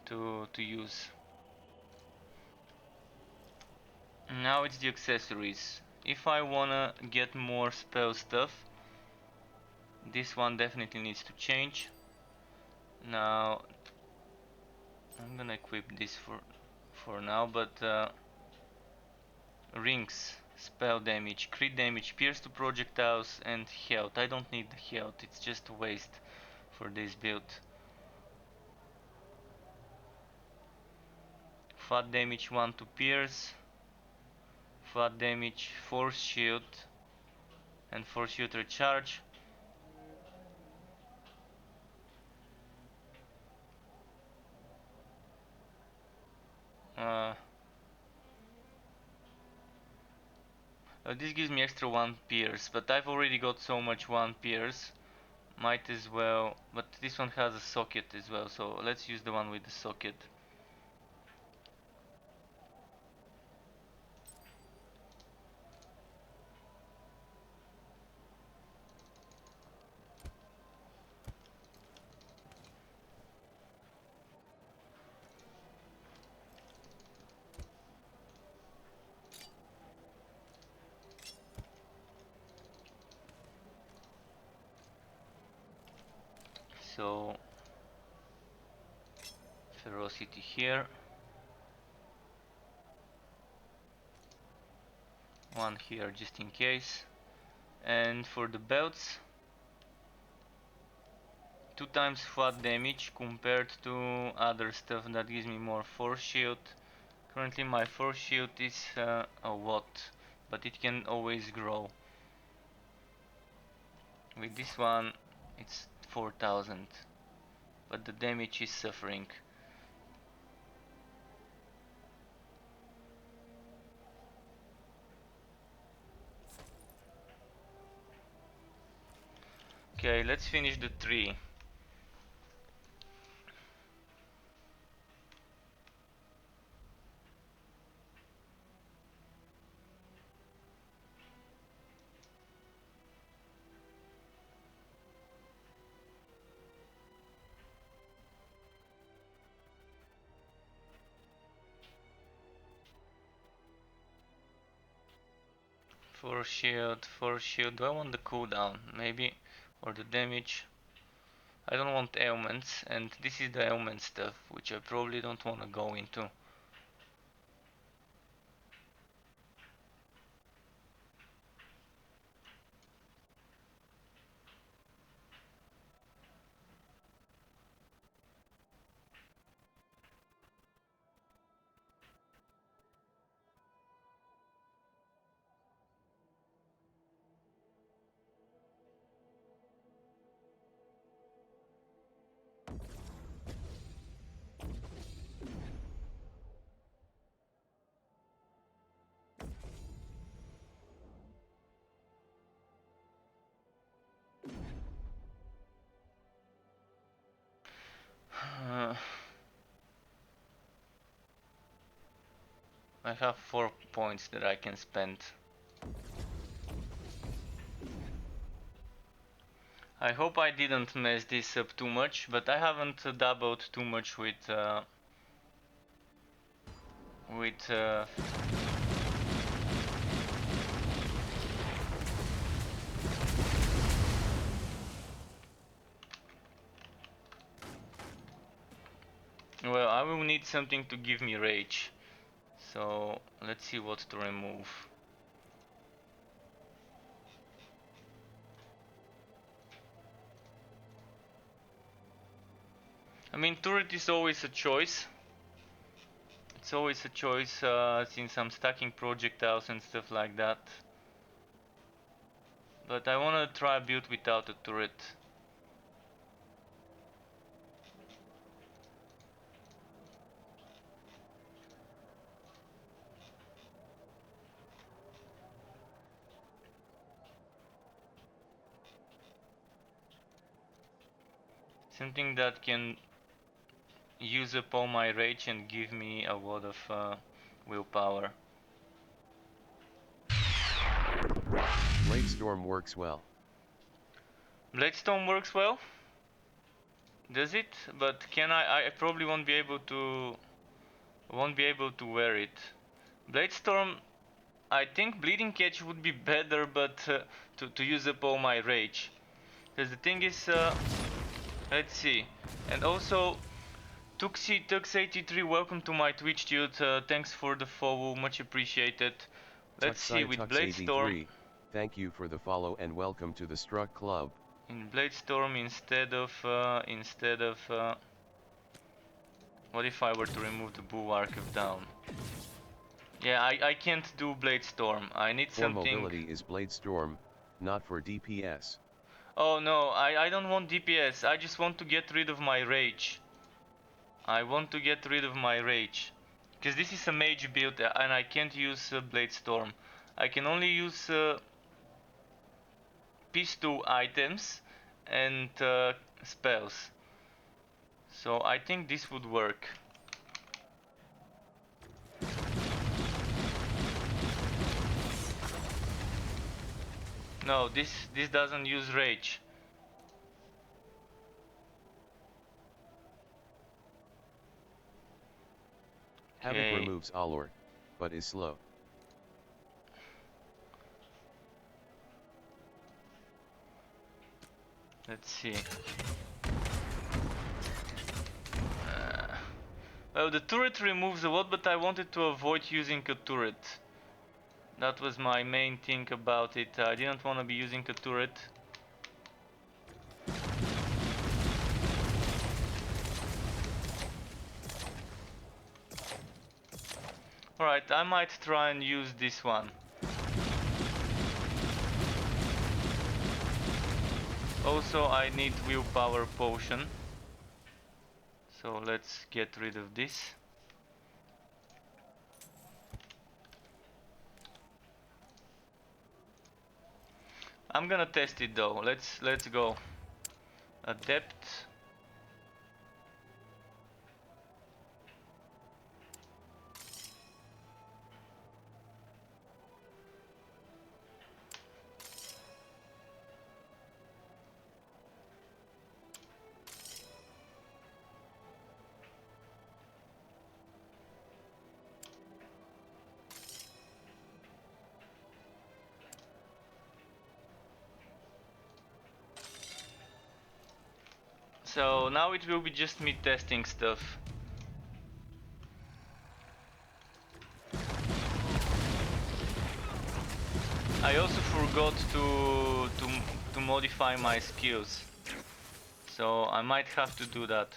to use. Now it's the accessories. If I wanna get more spell stuff, this one definitely needs to change. Now I'm gonna equip this for now, but rings, spell damage, crit damage, pierce to projectiles, and health. I don't need the health, it's just a waste for this build. Fat damage 1 to pierce, fat damage force shield, and force shield recharge. This gives me extra 1 pierce, but I've already got so much 1 pierce. Might as well, but this one has a socket as well, so let's use the one with the socket. So ferocity here, one here just in case. And for the belts, 2 times flat damage compared to other stuff that gives me more force shield. Currently my force shield is a watt, but it can always grow. With this one it's 4000, but the damage is suffering. Okay, let's finish the tree. Force shield. Do I want the cooldown? Maybe. Or the damage. I don't want ailments, and this is the ailment stuff, which I probably don't want to go into. I have 4 points that I can spend. I hope I didn't mess this up too much, but I haven't dabbled too much with well, I will need something to give me rage. So let's see what to remove. I mean, turret is always a choice. It's always a choice since I'm stacking projectiles and stuff like that. But I wanna try a build without a turret. Something that can use up all my rage and give me a lot of willpower. Bladestorm works well. Bladestorm works well? Does it? But can I probably won't be able to wear it. Bladestorm, I think Bleeding Edge would be better, but to use up all my rage. Because the thing is, let's see. And also, Tux83, welcome to my Twitch, dude. Thanks for the follow, much appreciated. Let's see, with Bladestorm. Thank you for the follow and welcome to the Struck Club. In Bladestorm, instead of what if I were to remove the Bulwark of Down? Yeah, I can't do Bladestorm. I need for something. Mobility is Bladestorm, not for DPS. Oh no, I don't want DPS. I just want to get rid of my rage. I want to get rid of my rage. Because this is a mage build and I can't use Bladestorm. I can only use P2 items and spells. So I think this would work. No, this doesn't use rage. Havoc removes Allure, but is slow. Let's see. Well, the turret removes a lot, but I wanted to avoid using a turret. That was my main thing about it. I didn't want to be using a turret. Alright, I might try and use this one. Also, I need willpower potion. So let's get rid of this. I'm gonna test it though. Let's go. Adept. So now it will be just me testing stuff. I also forgot to modify my skills. So I might have to do that.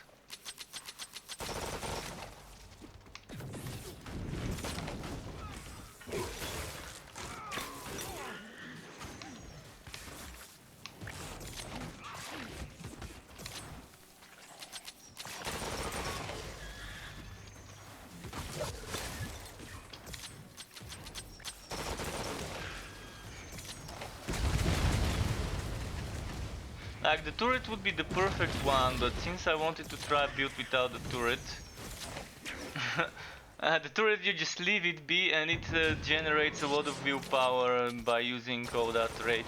Like, the turret would be the perfect one, but since I wanted to try a build without the turret, the turret, you just leave it be and it generates a lot of willpower by using all that rage.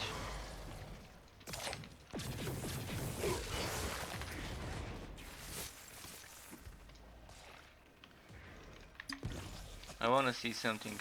I wanna see something.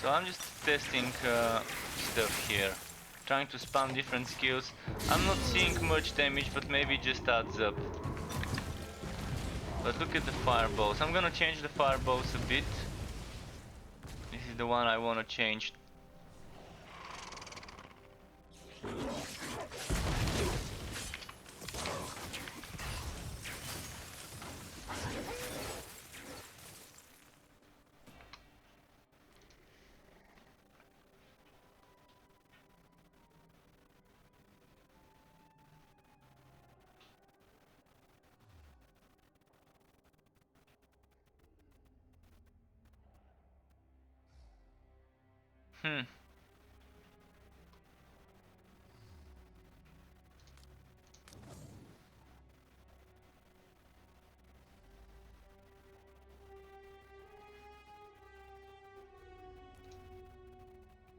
So I'm just testing stuff here, trying to spam different skills. I'm not seeing much damage, but maybe it just adds up. But look at the fireballs. I'm gonna change the fireballs a bit. This is the one I wanna change.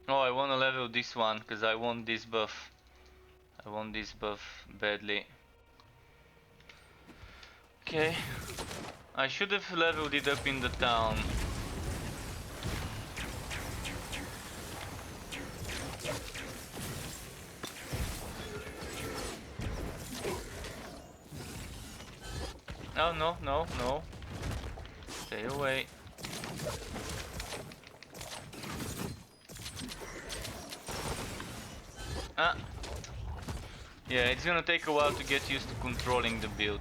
Oh, I wanna level this one, because I want this buff. I want this buff badly. Okay. I should have leveled it up in the town. Oh, no, no, no. Stay away. Ah. Yeah, it's gonna take a while to get used to controlling the build.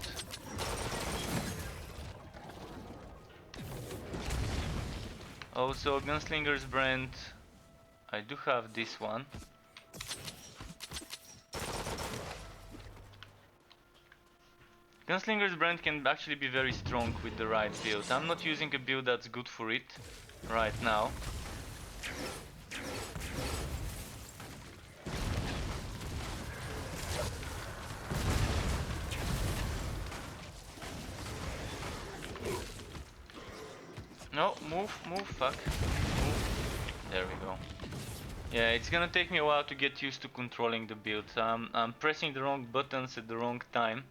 Also, Gunslinger's Brand. I do have this one. Gunslinger's Brand can actually be very strong with the right build. I'm not using a build that's good for it right now. No, move, fuck. Move. There we go. Yeah, it's gonna take me a while to get used to controlling the build. I'm pressing the wrong buttons at the wrong time.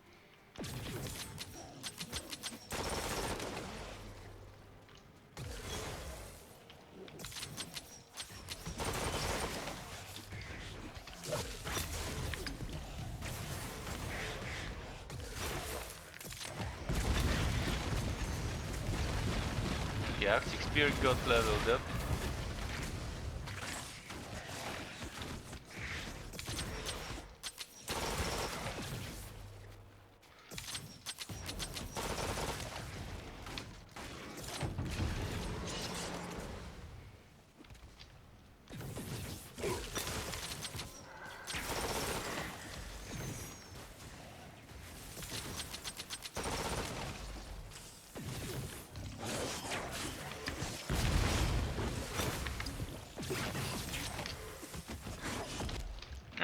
The Arctic Spear got leveled up.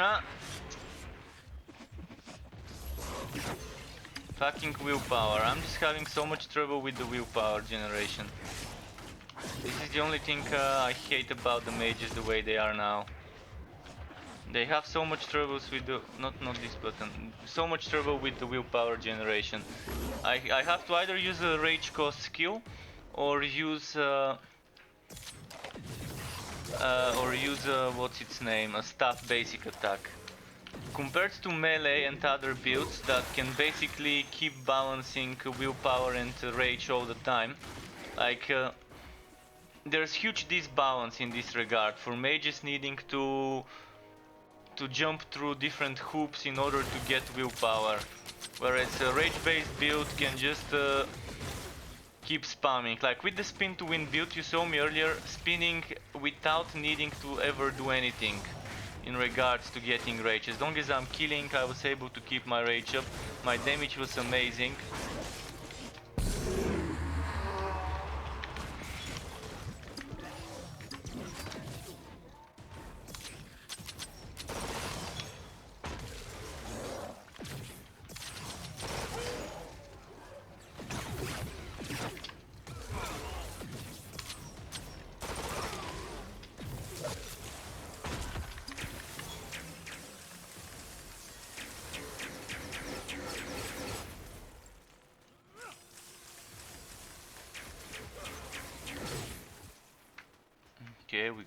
Ah! Fucking willpower. I'm just having so much trouble with the willpower generation. This is the only thing I hate about the mages the way they are now. They have so much troubles with the... not this button. So much trouble with the willpower generation. I have to either use a rage cost skill or use what's its name, a staff basic attack. Compared to melee and other builds that can basically keep balancing willpower and rage all the time, like there's huge disbalance in this regard for mages needing to jump through different hoops in order to get willpower, whereas a rage based build can just keep spamming. Like with the spin to win build you saw me earlier, spinning without needing to ever do anything in regards to getting rage. As long as I'm killing, I was able to keep my rage up. My damage was amazing.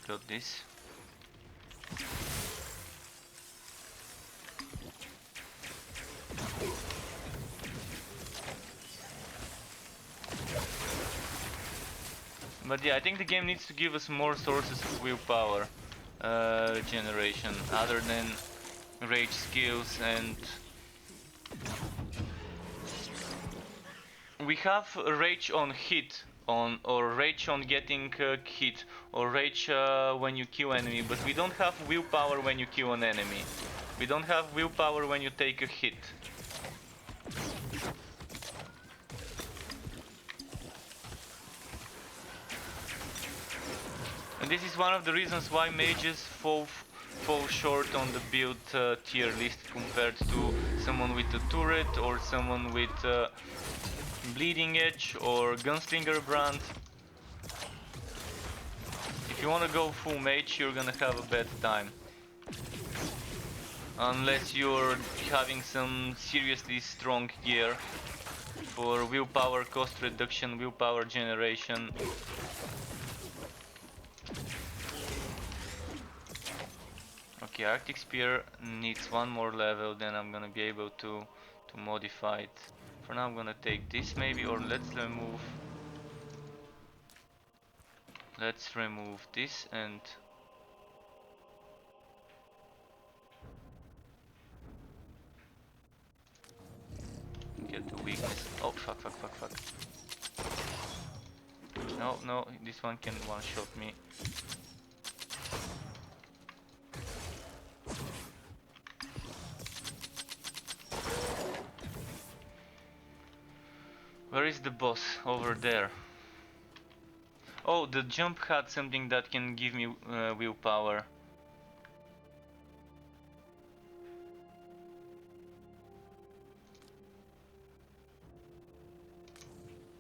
got this. But yeah, I think the game needs to give us more sources of willpower regeneration, other than rage skills. And we have rage on hit, or rage on getting hit, or rage when you kill enemy, but we don't have willpower when you kill an enemy. We don't have willpower when you take a hit. And this is one of the reasons why mages fall short on the build tier list compared to someone with a turret, or someone with bleeding edge, or gunslinger brand. If you wanna go full mage, you're gonna have a bad time. Unless you're having some seriously strong gear for willpower cost reduction, willpower generation. Okay, Arctic Spear needs one more level, then I'm gonna be able to modify it. For now I'm gonna take this maybe, or let's remove this and get the weakness. Oh fuck. No, this one can one-shot me. Where is the boss? Over there. Oh, the jump had something that can give me willpower.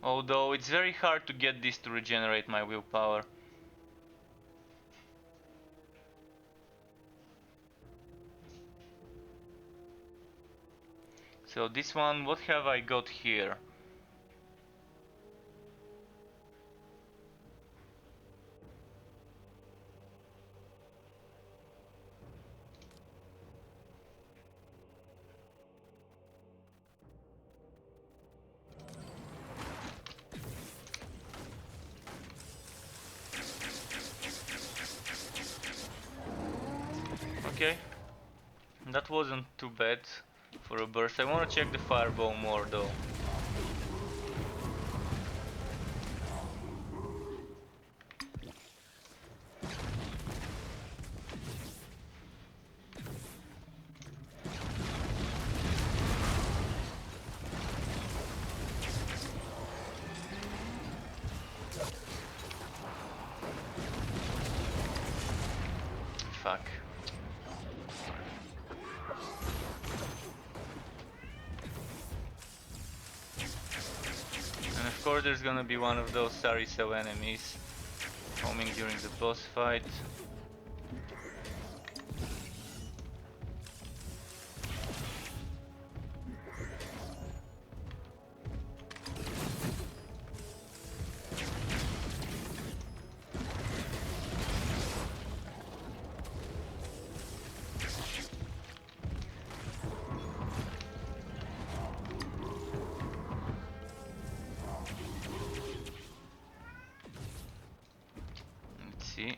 Although it's very hard to get this to regenerate my willpower. So this one, what have I got here? Okay, that wasn't too bad for a burst. I want to check the fireball more though. Fuck. And of course there's gonna be one of those Saricel enemies coming during the boss fight. Let's see.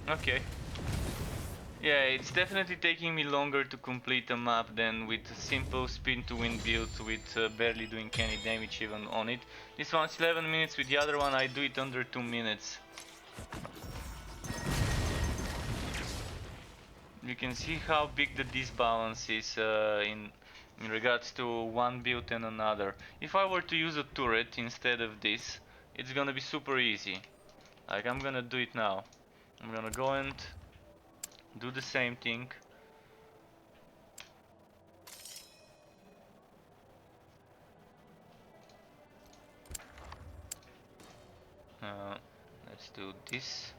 Okay. Yeah, it's definitely taking me longer to complete a map than with a simple spin to win build with barely doing any damage even on it. This one's 11 minutes, with the other one I do it under 2 minutes. You can see how big the disbalance is in regards to one build and another. If I were to use a turret instead of this, it's gonna be super easy. Like, I'm gonna do it now. I'm gonna go and do the same thing. this.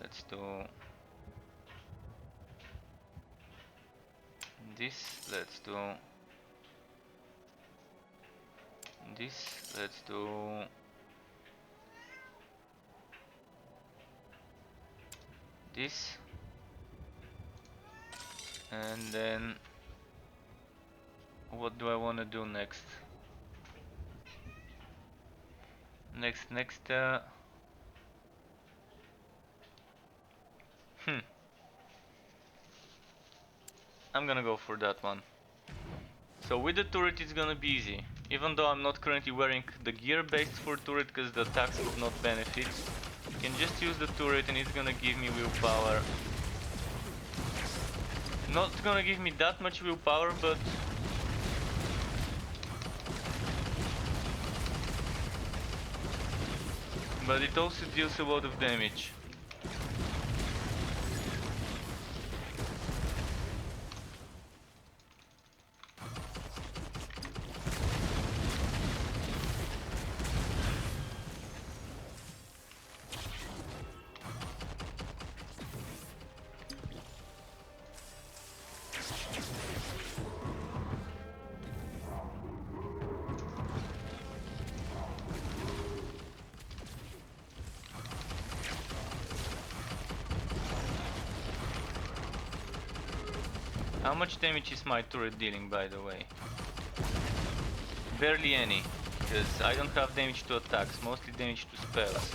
Let's do this. Let's do this. Let's do this. And then what do I want to do next? Next, I'm gonna go for that one. So with the turret it's gonna be easy. Even though I'm not currently wearing the gear based for turret because the attacks would not benefit. I can just use the turret and it's gonna give me willpower. Not gonna give me that much willpower, but it also deals a lot of damage. How much damage is my turret dealing, by the way? Barely any, because I don't have damage to attacks, mostly damage to spells.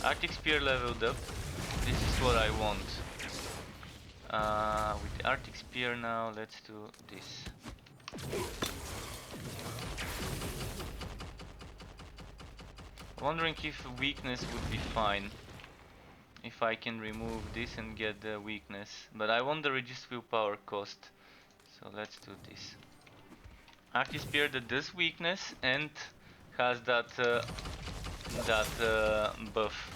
Arctic Spear leveled up. This is what I want. With the Arctic Spear now, let's do this. Wondering if weakness would be fine. If I can remove this and get the weakness. But I want the reduced willpower cost. So let's do this. Arctic Spear that does weakness and has that buff.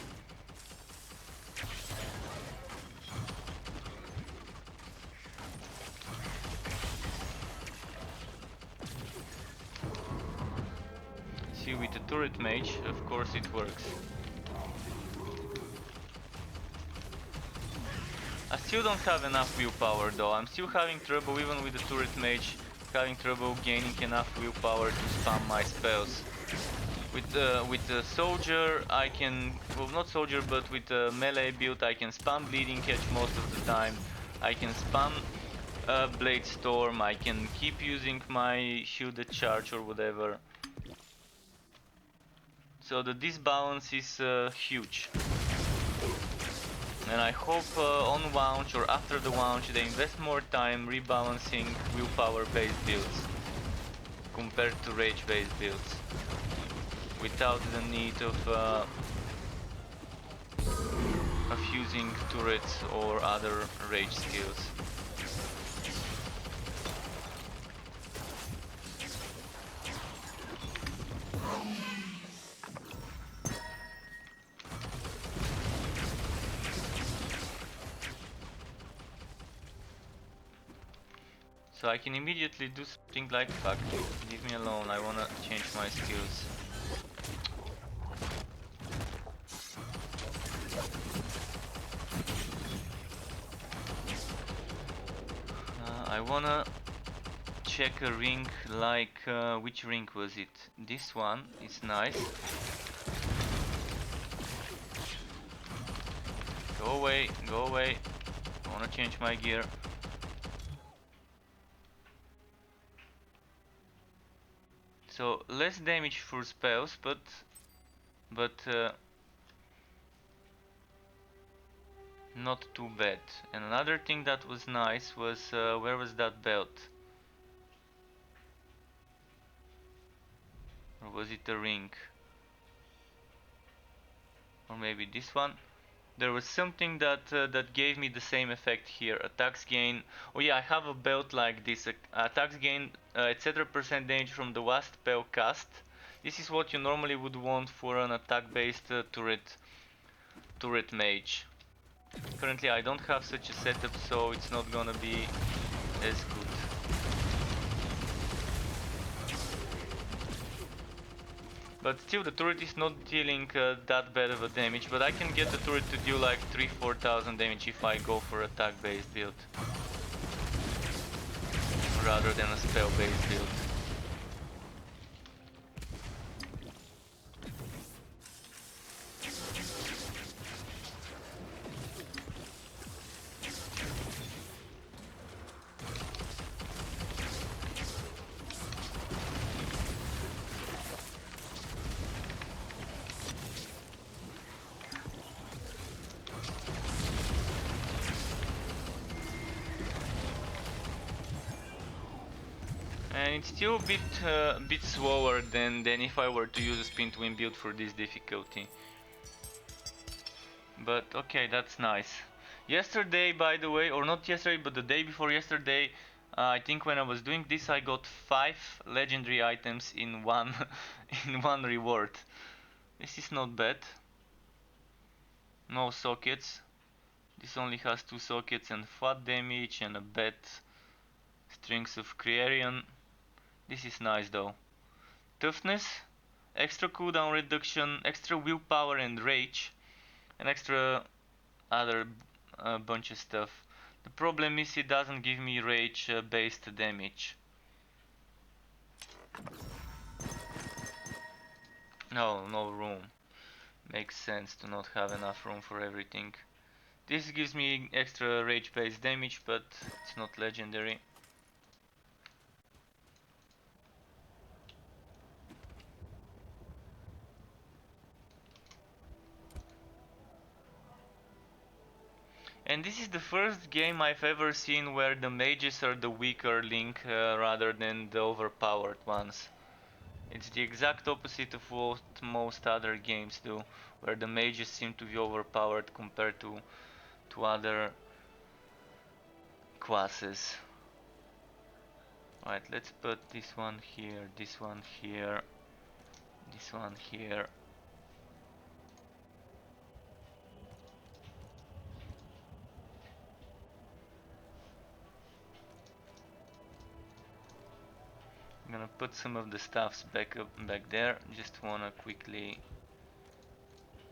See, with the turret mage, of course it works. I still don't have enough willpower though. I'm still having trouble, even with the turret mage, having trouble gaining enough willpower to spam my spells. With the soldier I can, well not soldier but with the melee build I can spam bleeding catch most of the time. I can spam blade storm, I can keep using my shielded charge or whatever. So the disbalance is huge. And I hope on launch or after the launch they invest more time rebalancing willpower based builds compared to rage based builds without the need of using turrets or other rage skills. So I can immediately do something like, fuck, leave me alone, I wanna change my skills. I wanna check a ring like, which ring was it? This one is nice. Go away, go away. I wanna change my gear. So less damage for spells, but not too bad. And another thing that was nice was where was that belt? Or was it a ring? Or maybe this one? There was something that that gave me the same effect here. Attacks gain. Oh yeah, I have a belt like this. Attacks gain etc% damage from the last spell cast. This is what you normally would want for an attack-based turret mage. Currently, I don't have such a setup, so it's not gonna be as good. But still, the turret is not dealing that bad of a damage, but I can get the turret to do like 3-4,000 damage if I go for attack based build rather than a spell based build. And it's still a bit slower than if I were to use a spin to win build for this difficulty. But okay, that's nice. Yesterday, by the way, or not yesterday, but the day before yesterday, I think when I was doing this, I got 5 legendary items in one in one reward. This is not bad. No sockets. This only has 2 sockets and flat damage and a bad strings of Crearion. This is nice though. Toughness, extra cooldown reduction, extra willpower and rage, and extra other bunch of stuff. The problem is it doesn't give me rage based damage. No room. Makes sense to not have enough room for everything. This gives me extra rage based damage, but it's not legendary. And this is the first game I've ever seen where the mages are the weaker link rather than the overpowered ones. It's the exact opposite of what most other games do, where the mages seem to be overpowered compared to other classes. Right, let's put this one here, this one here, this one here. I'm gonna put some of the stuffs back there. Just wanna quickly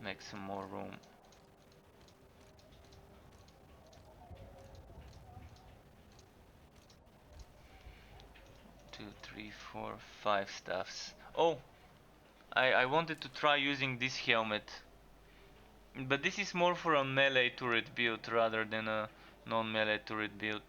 make some more room. 2, 3, 4, 5 stuffs. Oh, I wanted to try using this helmet, but this is more for a melee turret build rather than a non-melee turret build.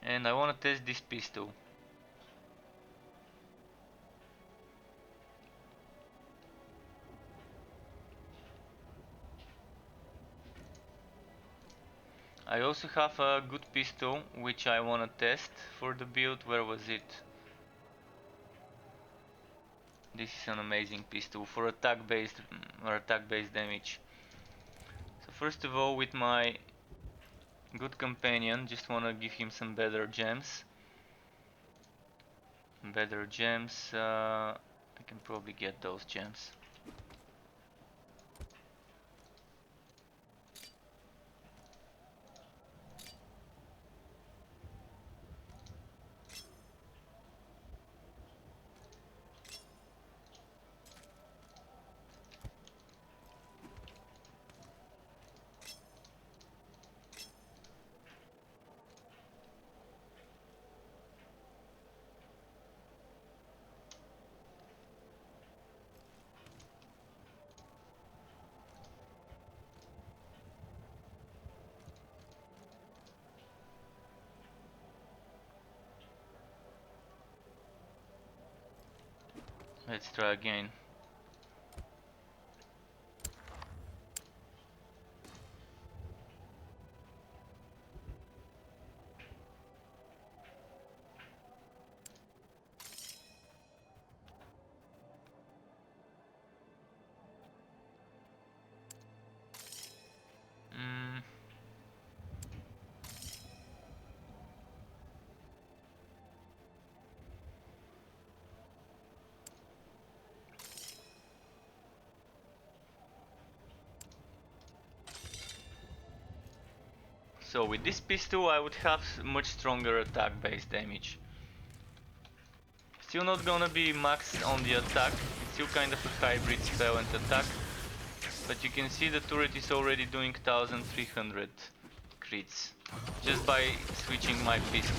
And I want to test this pistol. I also have a good pistol which I want to test for the build. Where was it? This is an amazing pistol for attack based damage. So first of all, with my good companion, just want to give him some better gems. I can probably get those gems. Let's try again. Mm. So with this pistol I would have much stronger attack base damage. Still not gonna be maxed on the attack, it's still kind of a hybrid spell and attack. But you can see the turret is already doing 1300 crits just by switching my pistol.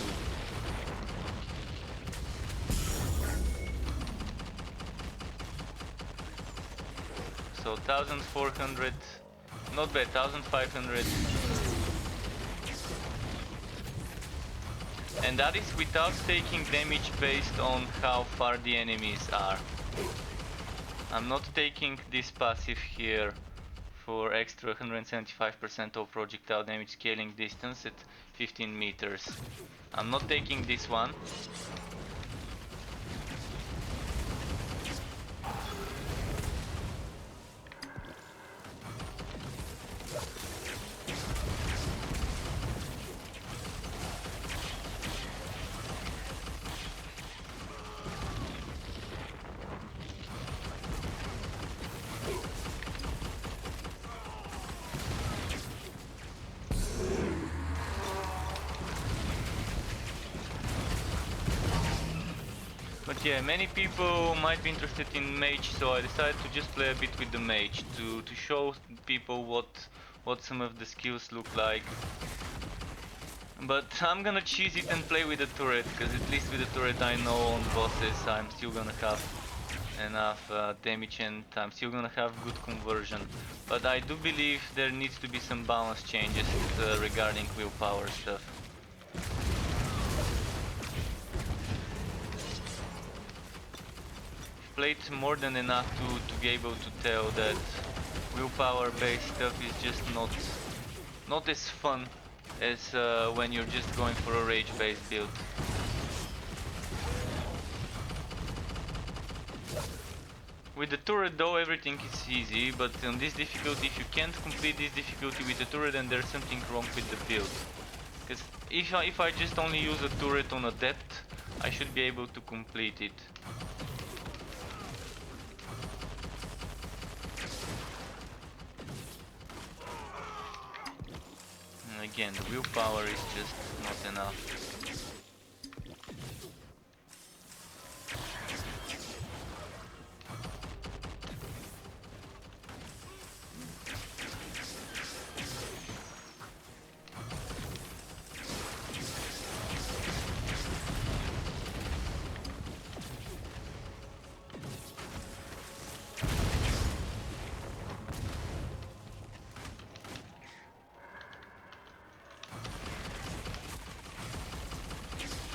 So 1400, not bad, 1500. And that is without taking damage based on how far the enemies are. I'm not taking this passive here for extra 175% of projectile damage scaling distance at 15 meters. I'm not taking this one. But yeah, many people might be interested in mage, so I decided to just play a bit with the mage to show people what some of the skills look like. But I'm gonna cheese it and play with the turret, because at least with the turret I know on bosses I'm still gonna have enough damage and I'm still gonna have good conversion. But I do believe there needs to be some balance changes regarding willpower stuff. Played more than enough to be able to tell that willpower based stuff is just not as fun as when you're just going for a rage based build. With the turret though everything is easy, but on this difficulty if you can't complete this difficulty with the turret then there's something wrong with the build. Because if I just only use a turret on adept I should be able to complete it. Again, the willpower is just not enough.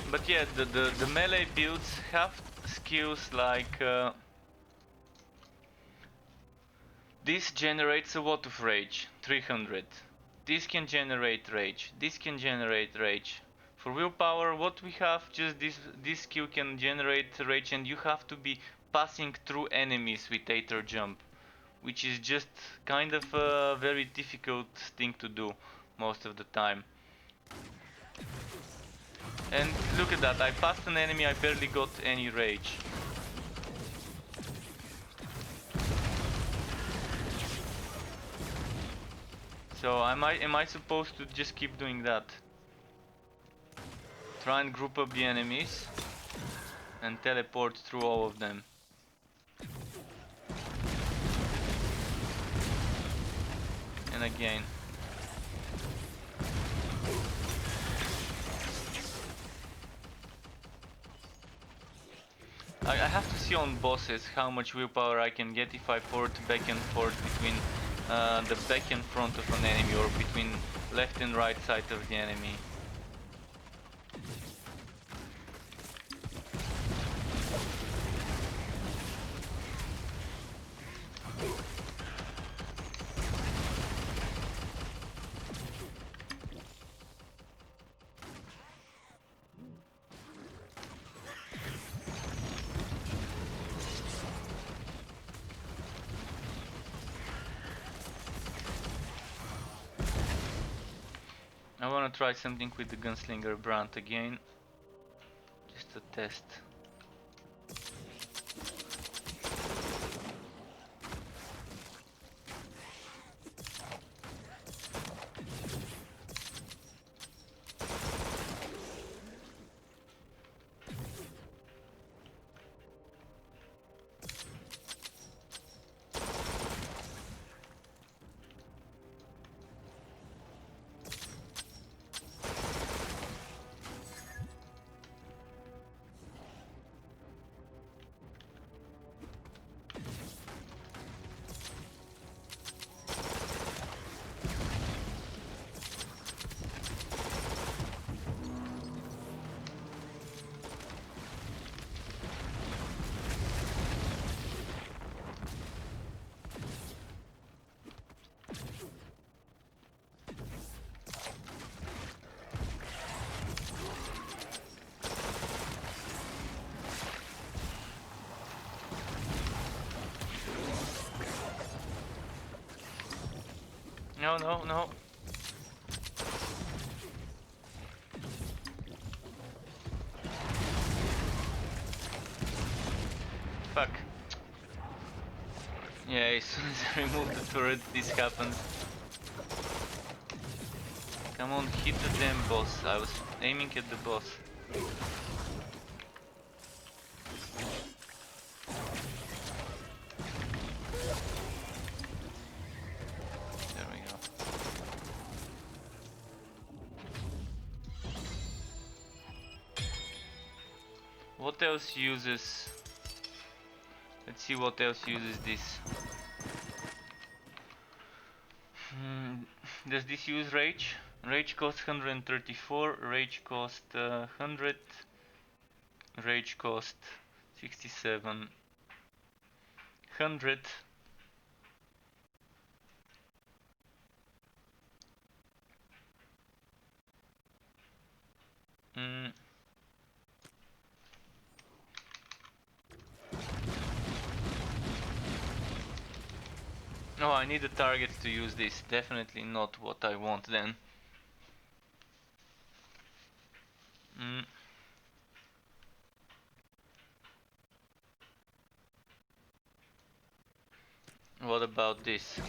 But yeah, the melee builds have skills like this generates a lot of rage, 300. This can generate rage, this can generate rage. For willpower, what we have, just this skill can generate rage and you have to be passing through enemies with Aether Jump, which is just kind of a very difficult thing to do most of the time. And look at that, I passed an enemy, I barely got any rage. So am I supposed to just keep doing that? Try and group up the enemies and teleport through all of them. And again. I have to see on bosses how much willpower I can get if I port back and forth between the back and front of an enemy or between left and right side of the enemy. I wanna try something with the Gunslinger brand again, just to test. No, no, no. Fuck. Yeah, as soon as I remove the turret, this happens. Come on, hit the damn boss. I was aiming at the boss. There we go. What else uses... Let's see what else uses this. Does this use rage? Rage costs 134, rage cost 100, rage cost 67, 100. Oh, I need a target to use this. Definitely not what I want then. What about this?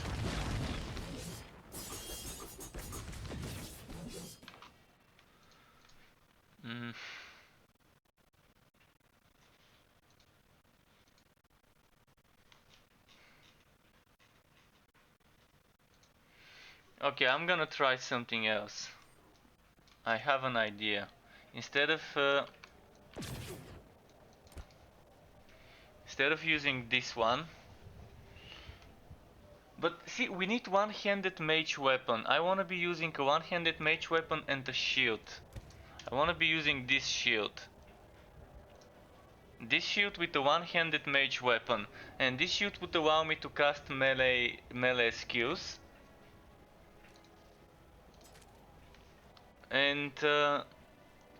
Okay, I'm gonna try something else. I have an idea. Instead of using this one, but see, we need one-handed mage weapon. I wanna be using a one-handed mage weapon and a shield. I wanna be using this shield. This shield with a one-handed mage weapon, and this shield would allow me to cast melee skills. And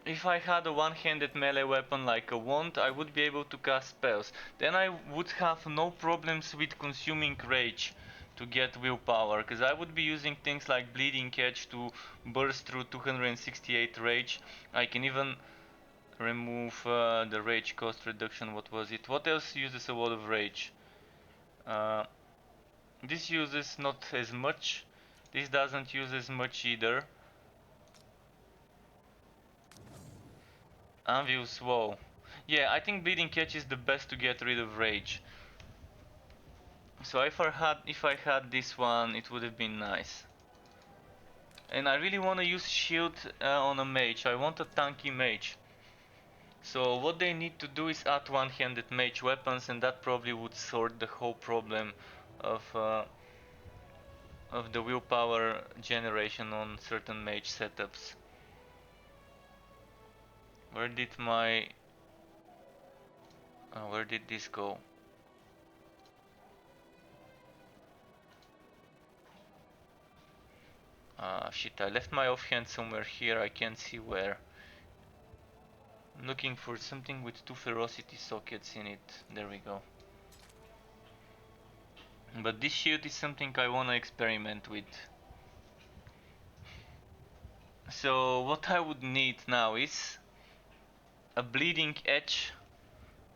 if I had a one-handed melee weapon like a wand, I would be able to cast spells. Then I would have no problems with consuming rage to get willpower, because I would be using things like Bleeding Edge to burst through 268 rage. I can even remove the rage cost reduction. What was it? What else uses a lot of rage? This uses not as much. This doesn't use as much either. Anvil's Woe. Yeah, I think Bleeding Edge is the best to get rid of rage. So if I had this one, it would have been nice. And I really want to use shield on a mage. I want a tanky mage. So what they need to do is add one-handed mage weapons, and that probably would sort the whole problem of the willpower generation on certain mage setups. Where did this go? Shit, I left my offhand somewhere here, I can't see where. I'm looking for something with 2 ferocity sockets in it. There we go. But this shield is something I wanna experiment with. So what I would need now is a Bleeding Edge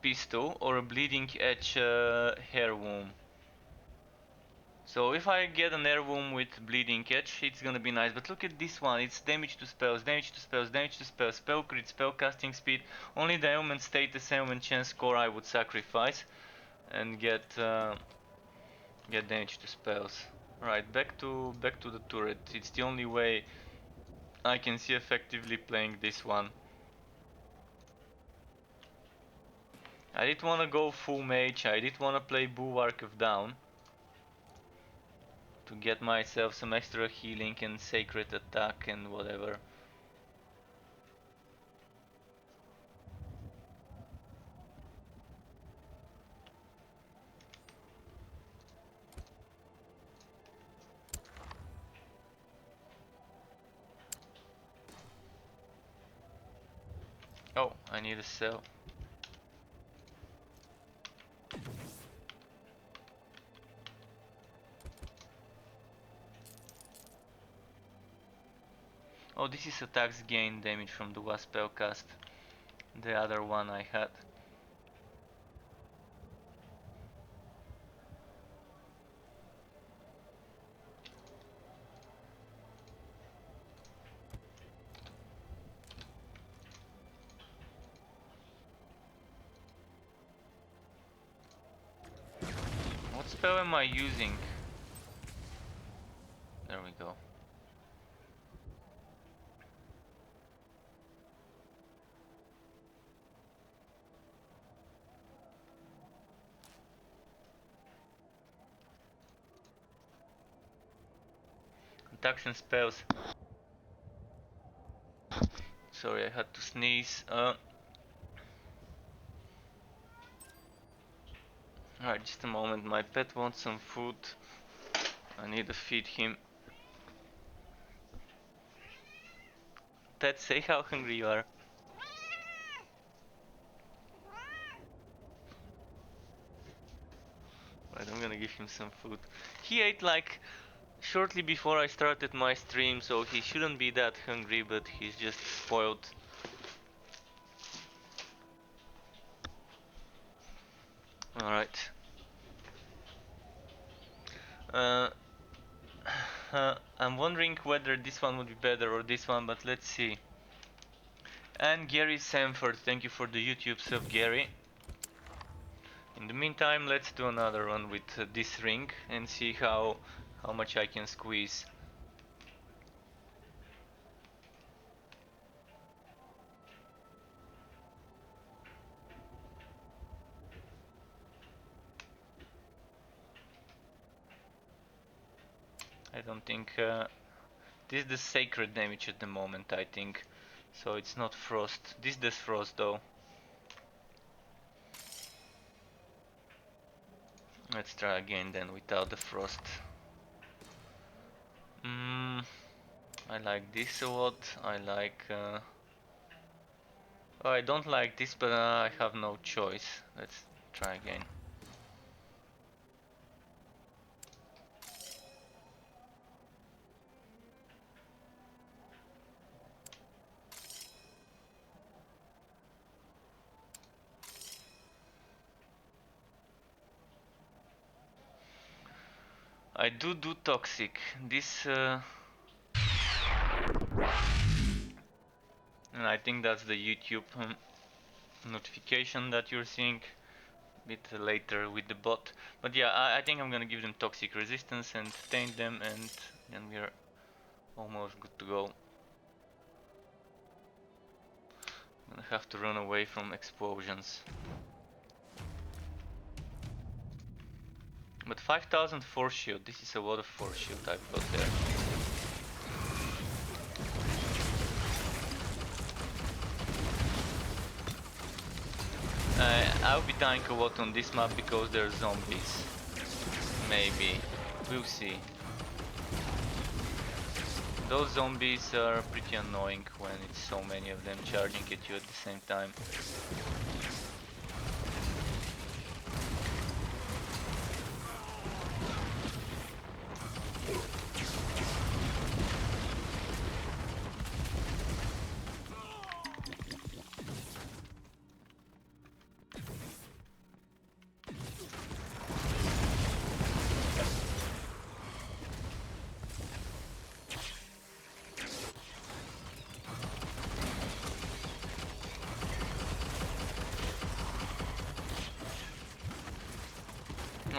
pistol or a Bleeding Edge heirloom. So if I get an heirloom with Bleeding Edge, it's gonna be nice. But look at this one, it's damage to spells, damage to spells, damage to spells, spell crit, spell casting speed. Only the ailment status, ailment chance score I would sacrifice and get damage to spells. Right, back to the turret. It's the only way I can see effectively playing this one. I did wanna go full mage, I did wanna play Bulwark of Down to get myself some extra healing and sacred attack and whatever. Oh, I need a cell. Oh, this is attacks gain damage from the wasp spell cast. The other one I had. What spell am I using? There we go. Attacks and spells. Sorry, I had to sneeze. Alright, just a moment. My pet wants some food. I need to feed him. Pet, say how hungry you are. Right, I'm gonna give him some food. He ate like shortly before I started my stream, so he shouldn't be that hungry, but he's just spoiled. Alright. Uh, I'm wondering whether this one would be better or this one, but let's see. And Gary Sanford, thank you for the YouTube sub, Gary. In the meantime, let's do another one with this ring and see how much I can squeeze. I don't think this is the sacred damage at the moment, I think. So it's not frost. This does frost though. Let's try again then without the frost. I like this a lot. I like... oh, I don't like this, but I have no choice. Let's try again. I do toxic. This... and I think that's the YouTube notification that you're seeing a bit later with the bot. But yeah, I think I'm gonna give them toxic resistance and taint them, and then we're almost good to go. I'm gonna have to run away from explosions. But 5000 force shield, this is a lot of force shield I've got there. I'll be dying a lot on this map because there are zombies. Maybe. We'll see. Those zombies are pretty annoying when it's so many of them charging at you at the same time.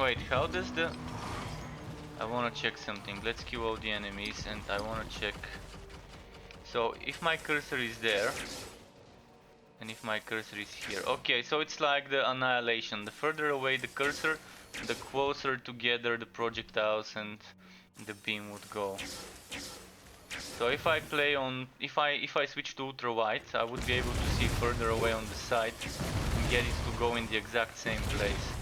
Wait, how does the... I wanna check something. Let's kill all the enemies and I wanna check... So, if my cursor is there... and if my cursor is here... Okay, so it's like the annihilation. The further away the cursor, the closer together the projectiles and the beam would go. So if I play on... If I switch to ultra wide, I would be able to see further away on the side and get it to go in the exact same place.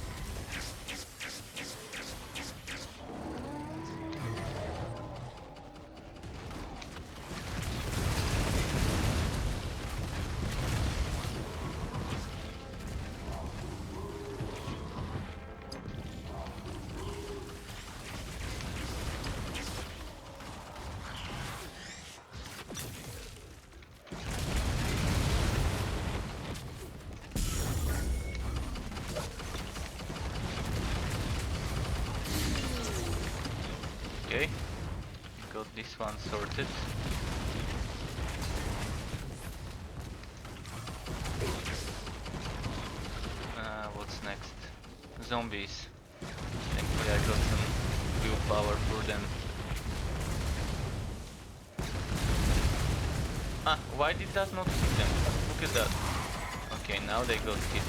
got this one sorted. What's next? Zombies. Thankfully I got some willpower for them. Ah, why did that not hit them? Look at that. Okay, now they got hit.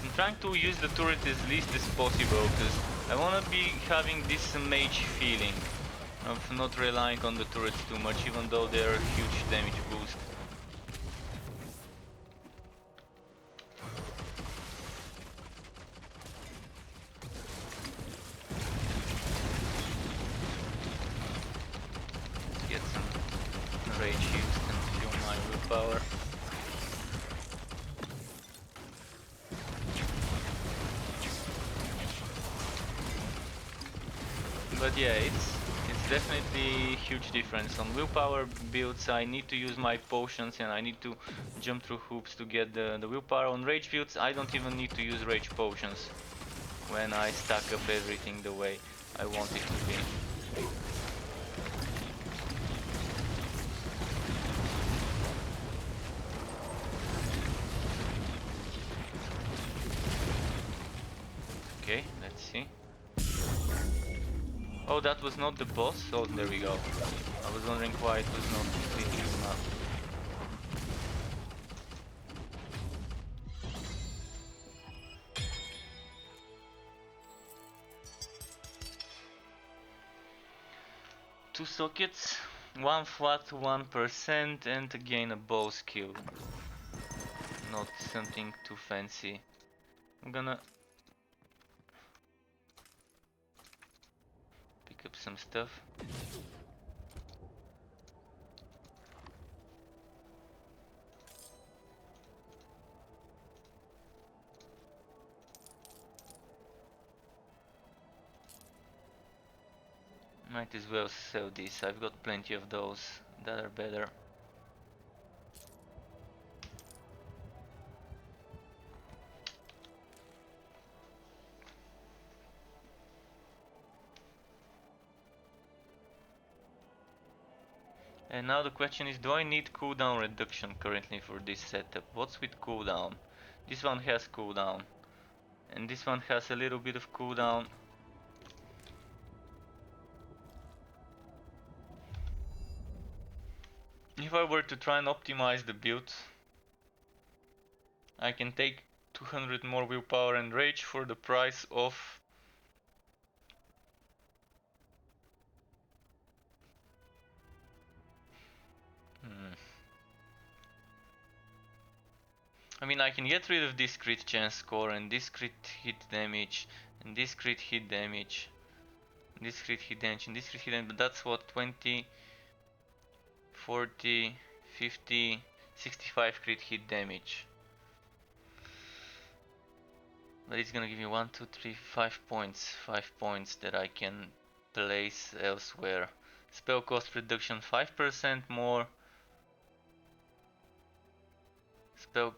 I'm trying to use the turret as least as possible because I want to be having this mage feeling of not relying on the turrets too much, even though they're a huge damage boost. Get some rage used and fuel my willpower. But yeah, it's definitely a huge difference. On willpower builds I need to use my potions and I need to jump through hoops to get the willpower. On rage builds I don't even need to use rage potions when I stack up everything the way I want it to be. Okay, let's see. Oh, that was not the boss? Oh, there we go. I was wondering why it was not completely enough. Two sockets, one flat 1% and again a bow skill. Not something too fancy. I'm gonna pick up some stuff. Might as well sell this, I've got plenty of those that are better. And now the question is, do I need cooldown reduction currently for this setup? What's with cooldown? This one has cooldown. And this one has a little bit of cooldown. If I were to try and optimize the build, I can take 200 more willpower and rage for the price of I mean, I can get rid of this crit chance score and this crit hit damage and this crit hit damage, this crit hit damage and this crit hit damage, but that's what, 20, 40, 50, 65 crit hit damage. But it's gonna give me 1, 2, 3, 5 points, 5 points that I can place elsewhere. Spell cost reduction 5% more. Spell.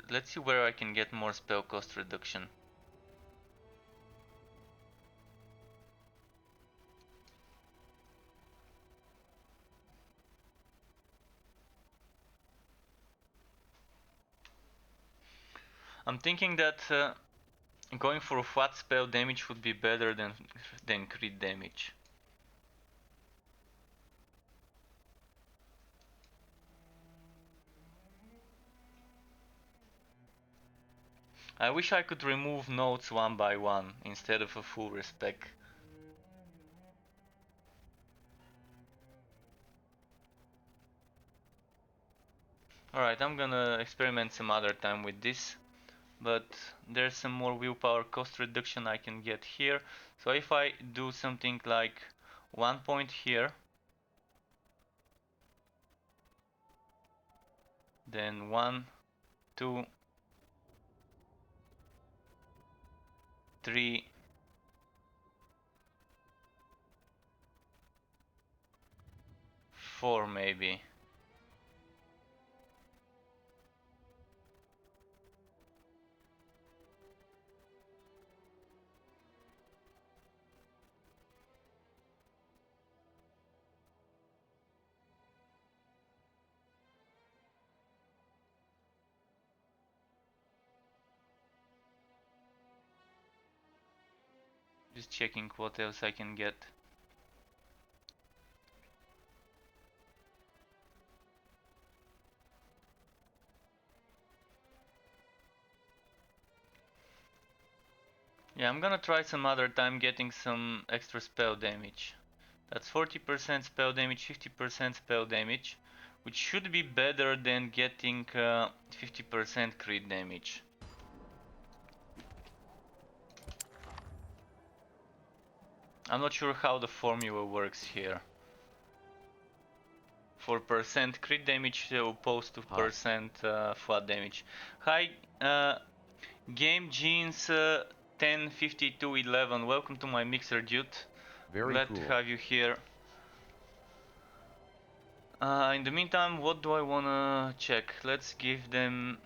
Let's see where I can get more spell cost reduction. I'm thinking that going for a flat spell damage would be better than crit damage. I wish I could remove notes one by one instead of a full respec. Alright, I'm gonna experiment some other time with this, but there's some more willpower cost reduction I can get here. So if I do something like 1 point here, Then 1, 2, 3, 4 maybe. Just checking what else I can get. Yeah, I'm gonna try some other time getting some extra spell damage. That's 40% spell damage, 50% spell damage, which should be better than getting 50% crit damage. I'm not sure how the formula works here. For percent crit damage opposed to percent flat damage. Hi, Game Jeans 105211. Welcome to my mixer, dude. Very Glad cool to have you here. In the meantime, what do I wanna check? Let's give them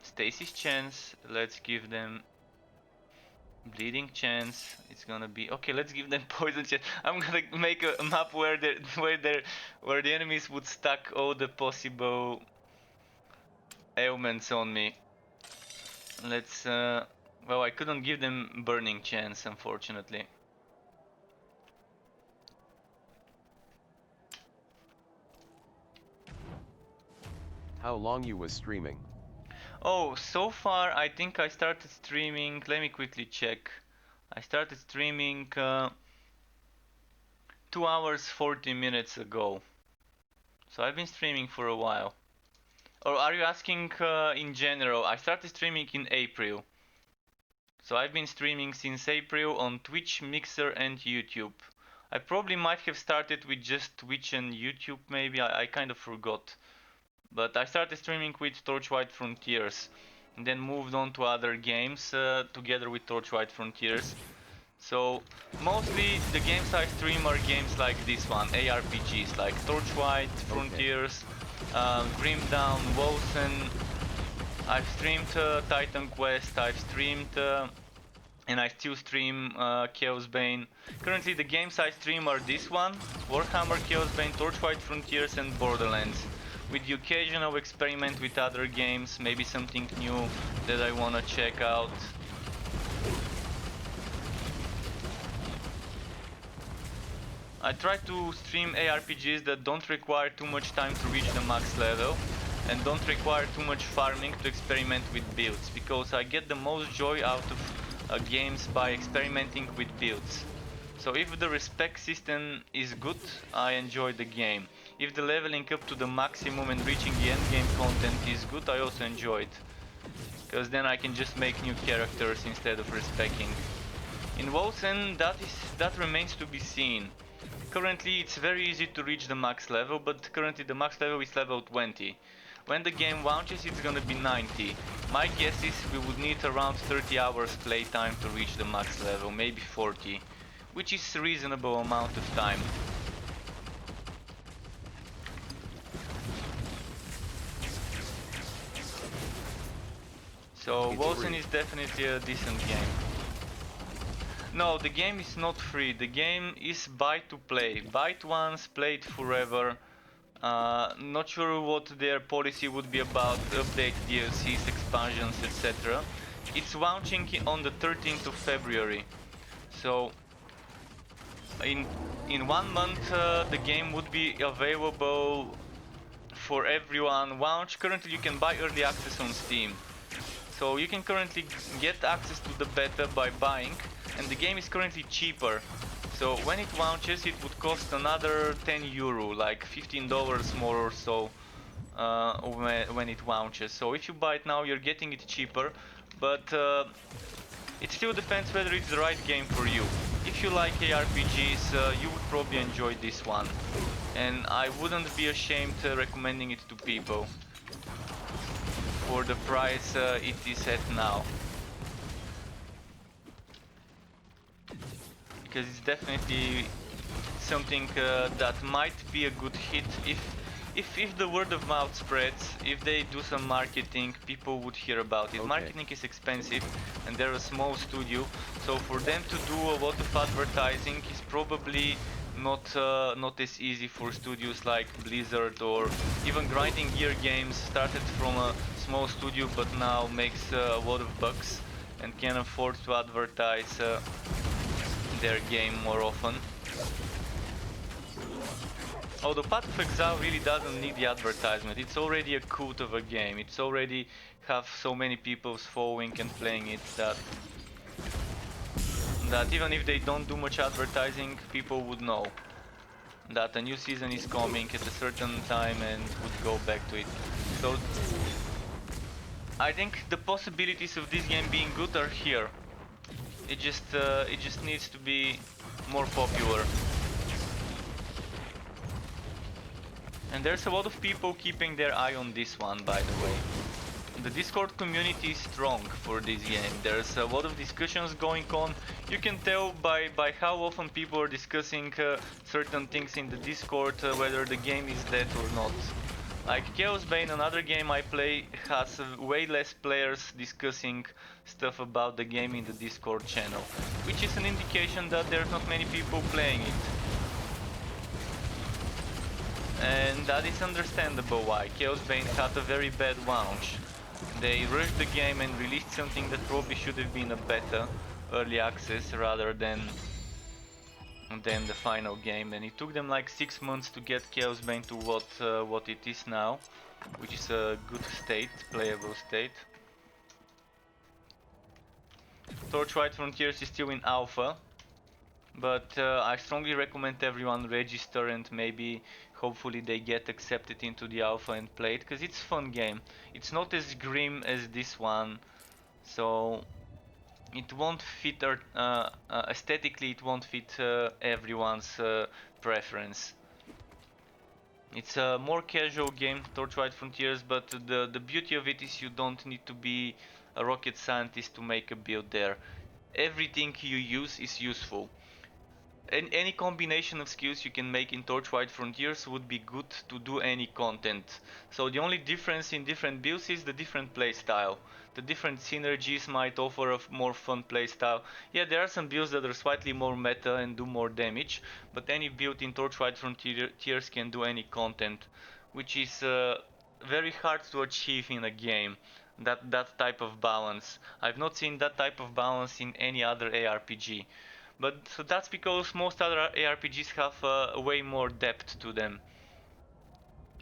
Stasis chance. Let's give them bleeding chance. It's gonna be okay. Let's give them poison chance. I'm gonna make a map where the enemies would stack all the possible ailments on me. Let's well, I couldn't give them burning chance, unfortunately. How long you was streaming? Oh, so far I think I started streaming. Let me quickly check. I started streaming 2 hours 40 minutes ago. So I've been streaming for a while. Or are you asking in general? I started streaming in April. So I've been streaming since April on Twitch, Mixer and YouTube. I probably might have started with just Twitch and YouTube maybe, I kind of forgot. But I started streaming with Torchlight Frontiers and then moved on to other games together with Torchlight Frontiers. So mostly the games I stream are games like this one, ARPGs like Torchlight Frontiers, Grim Dawn, Wolcen. I've streamed Titan Quest, I've streamed and I still stream Chaos Bane. Currently the games I stream are this one, Warhammer Chaos Bane, Torchlight Frontiers and Borderlands. With the occasional experiment with other games, maybe something new that I wanna check out. I try to stream ARPGs that don't require too much time to reach the max level and don't require too much farming to experiment with builds, because I get the most joy out of games by experimenting with builds. So if the respec system is good, I enjoy the game. If the leveling up to the maximum and reaching the end game content is good, I also enjoy it. Because then I can just make new characters instead of respecing. In Wolcen, that remains to be seen. Currently it's very easy to reach the max level, but currently the max level is level 20. When the game launches it's gonna be 90. My guess is we would need around 30 hours playtime to reach the max level, maybe 40. Which is a reasonable amount of time. So Wolcen is definitely a decent game. No, the game is not free. The game is buy to play. Buy it once, play it forever. Not sure what their policy would be about update DLCs, expansions, etc. It's launching on the 13th of February. So in 1 month the game would be available for everyone. Launch. Currently you can buy early access on Steam. So you can currently get access to the beta by buying, and the game is currently cheaper. So when it launches it would cost another €10, like $15 more or so when it launches. So if you buy it now you're getting it cheaper, but it still depends whether it's the right game for you. If if you like ARPGs, you would probably enjoy this one. And I wouldn't be ashamed recommending it to people for the price it is at now. Because it's definitely something that might be a good hit if the word of mouth spreads, if they do some marketing, people would hear about it. Okay. Marketing is expensive and they're a small studio, so for them to do a lot of advertising is probably not as easy for studios like Blizzard, or even Grinding Gear Games started from a small studio but now makes a lot of bucks and can afford to advertise their game more often. Although Path of Exile really doesn't need the advertisement, it's already a cult of a game, it's already have so many people following and playing it that even if they don't do much advertising, people would know that a new season is coming at a certain time and would go back to it. So I think the possibilities of this game being good are here. It just needs to be more popular. And there's a lot of people keeping their eye on this one, by the way. The Discord community is strong for this game. There's a lot of discussions going on. You can tell by how often people are discussing certain things in the Discord, whether the game is dead or not. Like Chaos Bane, another game I play, has way less players discussing stuff about the game in the Discord channel, which is an indication that there's not many people playing it. And that is understandable why. Chaos Bane had a very bad launch. They rushed the game and released something that probably should have been a beta, early access, rather than the final game, and it took them like 6 months to get Chaos Bane to what it is now, which is a good state, playable state. Torchlight Frontiers is still in alpha, but I strongly recommend everyone register and maybe hopefully they get accepted into the alpha and play it, because it's a fun game. It's not as grim as this one, so it won't fit aesthetically, it won't fit everyone's preference. It's a more casual game, Torchlight Frontiers, but the beauty of it is you don't need to be a rocket scientist to make a build there. Everything you use is useful. And any combination of skills you can make in Torchlight Frontiers would be good to do any content. So the only difference in different builds is the different playstyle. The different synergies might offer a more fun playstyle. Yeah, there are some builds that are slightly more meta and do more damage, but any build in Torchlight Frontiers can do any content, which is very hard to achieve in a game. That type of balance. I've not seen that type of balance in any other ARPG. But so that's because most other ARPGs have way more depth to them.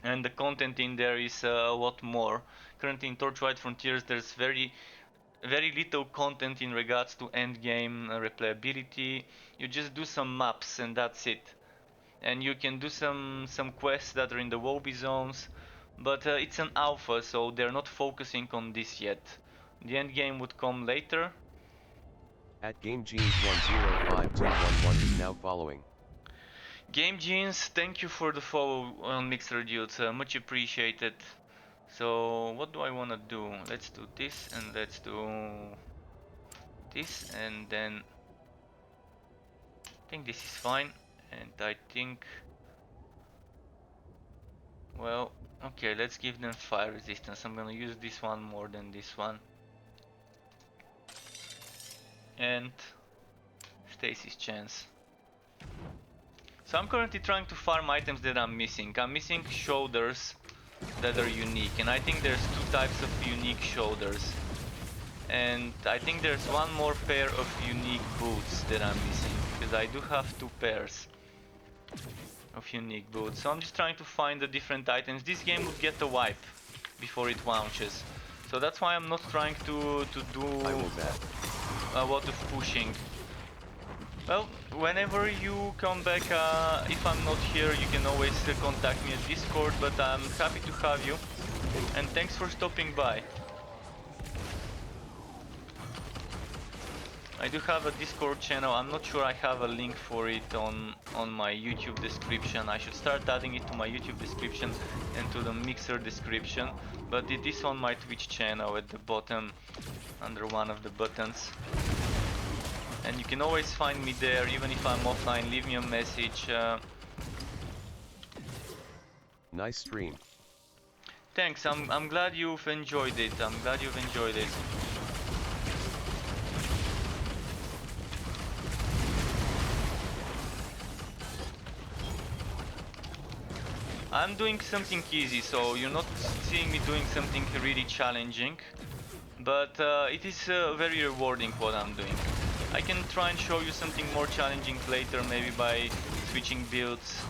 And the content in there is a lot more. Currently in Torchlight Frontiers there's very little content in regards to endgame replayability. You just do some maps and that's it. And you can do some quests that are in the Wobby zones. But it's an alpha, so they're not focusing on this yet. The endgame would come later. At GameGenes105211 is now following. Game Genes, thank you for the follow on Mixer Dude, much appreciated. So what do I want to do? Let's do this and let's do this, and then I think this is fine, and I think, well, okay, let's give them fire resistance. I'm gonna use this one more than this one. And Stacy's chance. So I'm currently trying to farm items that I'm missing. I'm missing shoulders that are unique, and I think there's 2 types of unique shoulders. And I think there's one more pair of unique boots that I'm missing, because I do have 2 pairs of unique boots. So I'm just trying to find the different items. This game would get a wipe before it launches. So that's why I'm not trying to do a lot of pushing. Well, whenever you come back, if I'm not here, you can always contact me at Discord, but I'm happy to have you. And thanks for stopping by. I do have a Discord channel. I'm not sure I have a link for it on my YouTube description. I should start adding it to my YouTube description and to the Mixer description. But it is on my Twitch channel at the bottom, under one of the buttons. And you can always find me there, even if I'm offline. Leave me a message. Nice stream. Thanks. I'm glad you've enjoyed it. I'm glad you've enjoyed it. I'm doing something easy, so you're not seeing me doing something really challenging, but it is very rewarding what I'm doing. I can try and show you something more challenging later, maybe by switching builds.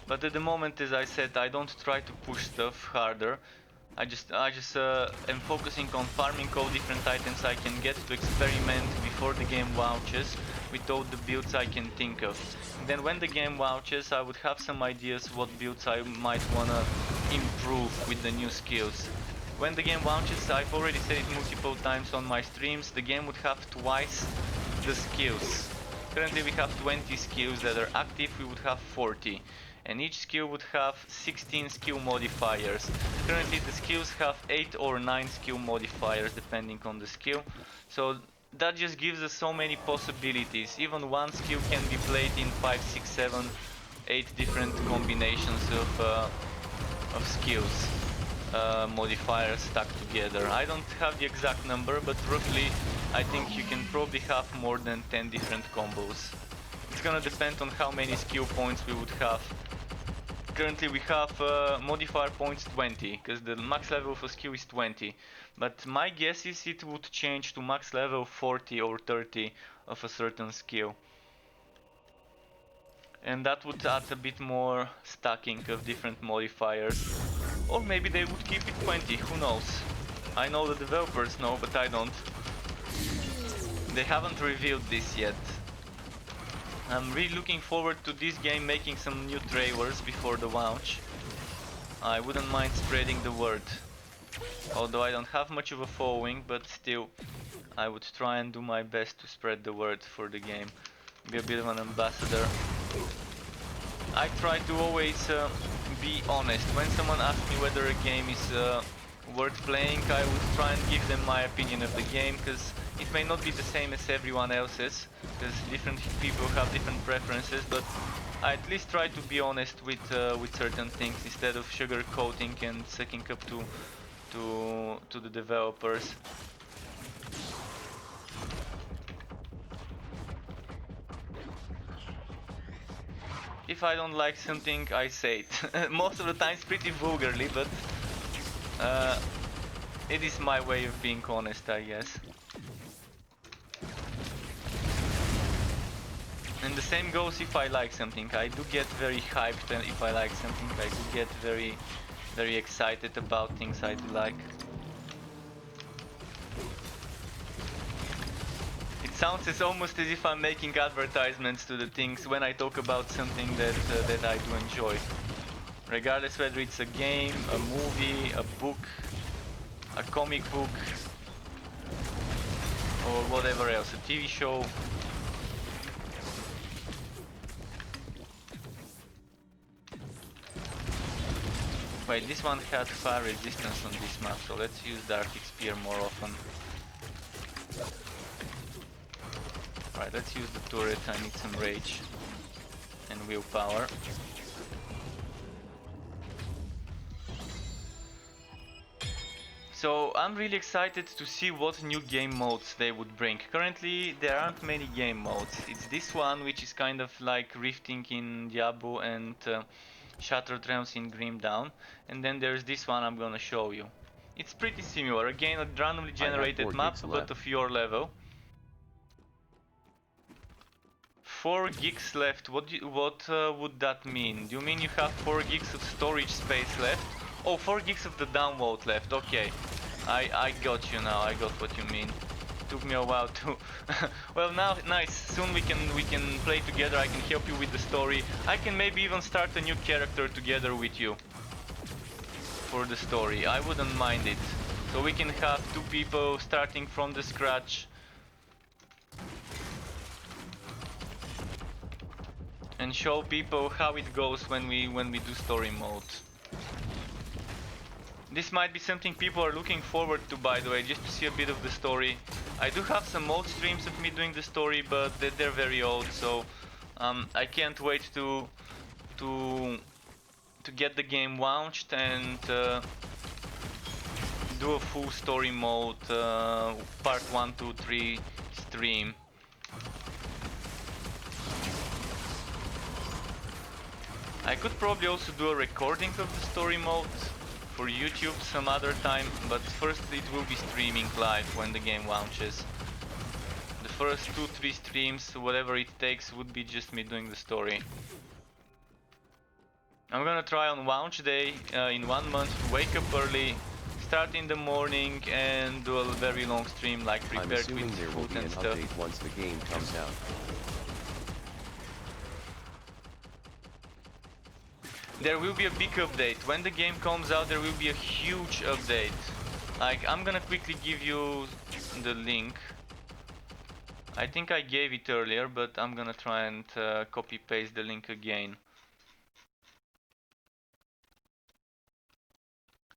But at the moment, as I said, I don't try to push stuff harder. I just am focusing on farming all different items I can get to experiment before the game launches with all the builds I can think of. And then when the game launches, I would have some ideas what builds I might wanna improve with the new skills. When the game launches, I've already said it multiple times on my streams, the game would have twice the skills. Currently we have 20 skills that are active, we would have 40. And each skill would have 16 skill modifiers. Currently the skills have 8 or 9 skill modifiers depending on the skill. So that just gives us so many possibilities. Even one skill can be played in 5, 6, 7, 8 different combinations of skills. Modifiers stuck together. I don't have the exact number, but roughly I think you can probably have more than 10 different combos. It's gonna depend on how many skill points we would have. Currently we have modifier points 20, because the max level of a skill is 20. But my guess is it would change to max level 40 or 30 of a certain skill. And that would add a bit more stacking of different modifiers. Or maybe they would keep it 20, who knows. I know the developers know, but I don't. They haven't revealed this yet. I'm really looking forward to this game making some new trailers before the launch. I wouldn't mind spreading the word. Although I don't have much of a following, but still I would try and do my best to spread the word for the game. Be a bit of an ambassador. I try to always be honest. When someone asks me whether a game is worth playing, I would try and give them my opinion of the game, because it may not be the same as everyone else's, because different people have different preferences, but I at least try to be honest with certain things instead of sugarcoating and sucking up to the developers. If I don't like something, I say it. Most of the times pretty vulgarly, but it is my way of being honest, I guess. And the same goes if I like something. I do get very hyped, and if I like something, I do get very excited about things I do like. It sounds almost as if I'm making advertisements to the things when I talk about something that I do enjoy. Regardless whether it's a game, a movie, a book, a comic book, or whatever else, a TV show. Wait, this one had fire resistance on this map, so let's use Dark Spear more often. Right, let's use the turret. I need some rage and willpower. So I'm really excited to see what new game modes they would bring. Currently there aren't many game modes. It's this one, which is kind of like Rifting in Diablo and Shattered Realms in Grim Dawn, and then there's this one I'm gonna show you. It's pretty similar, again a randomly generated map, but of your level. 4 gigs left. What would that mean? Do you mean you have 4 gigs of storage space left? Oh, 4 gigs of the download left. Okay, I got you now. I got what you mean. Took me a while to. Well, now nice. Soon we can play together. I can help you with the story. I can maybe even start a new character together with you. for the story. I wouldn't mind it. So we can have 2 people starting from the scratch and show people how it goes when we do story mode. This might be something people are looking forward to, by the way, just to see a bit of the story. I do have some old streams of me doing the story, but they're very old, so I can't wait to get the game launched and do a full story mode part 1, 2, 3 stream. I could probably also do a recording of the story mode for YouTube some other time, but first it will be streaming live when the game launches. The first 2-3 streams, whatever it takes, would be just me doing the story. I'm gonna try on launch day in 1 month to wake up early, start in the morning and do a very long stream, like prepared with food and stuff. Update once the game comes out. There will be a big update. When the game comes out, there will be a huge update. Like, I'm gonna quickly give you the link. I think I gave it earlier, but I'm gonna try and copy paste the link again.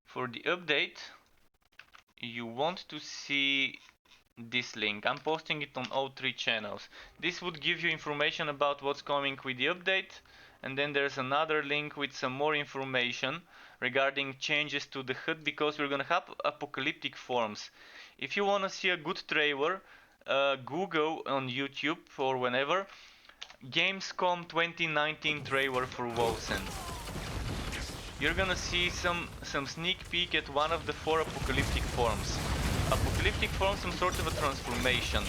For the update, you want to see this link. I'm posting it on all 3 channels. This would give you information about what's coming with the update, and then there's another link with some more information regarding changes to the HUD, because we're gonna have apocalyptic forms. If you wanna see a good trailer, Google on YouTube or whenever Gamescom 2019 trailer for Wolcen. You're gonna see some sneak peek at one of the 4 apocalyptic forms. Apocalyptic forms, some sort of a transformation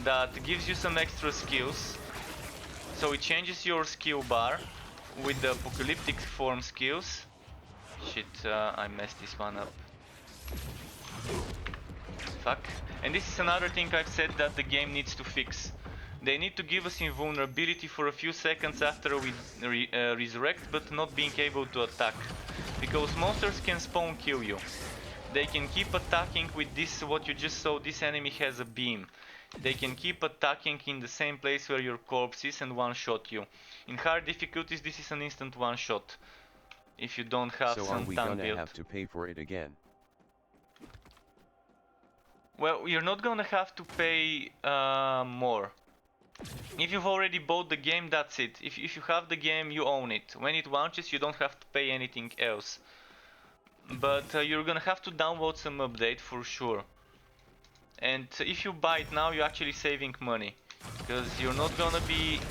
that gives you some extra skills. So it changes your skill bar with the apocalyptic form skills. Shit, I messed this one up. Fuck. And this is another thing I've said that the game needs to fix. They need to give us invulnerability for a few seconds after we resurrect, but not being able to attack. Because monsters can spawn kill you. They can keep attacking with this, what you just saw, this enemy has a beam. They can keep attacking in the same place where your corpse is and one-shot you. In hard difficulties, this is an instant one-shot. If you don't have some So are we gonna have to pay for it again? Well, you're not gonna have to pay more. If you've already bought the game, that's it. If you have the game, you own it. When it launches, you don't have to pay anything else. But you're gonna have to download some update for sure. And if you buy it now, you're actually saving money, because you're not gonna be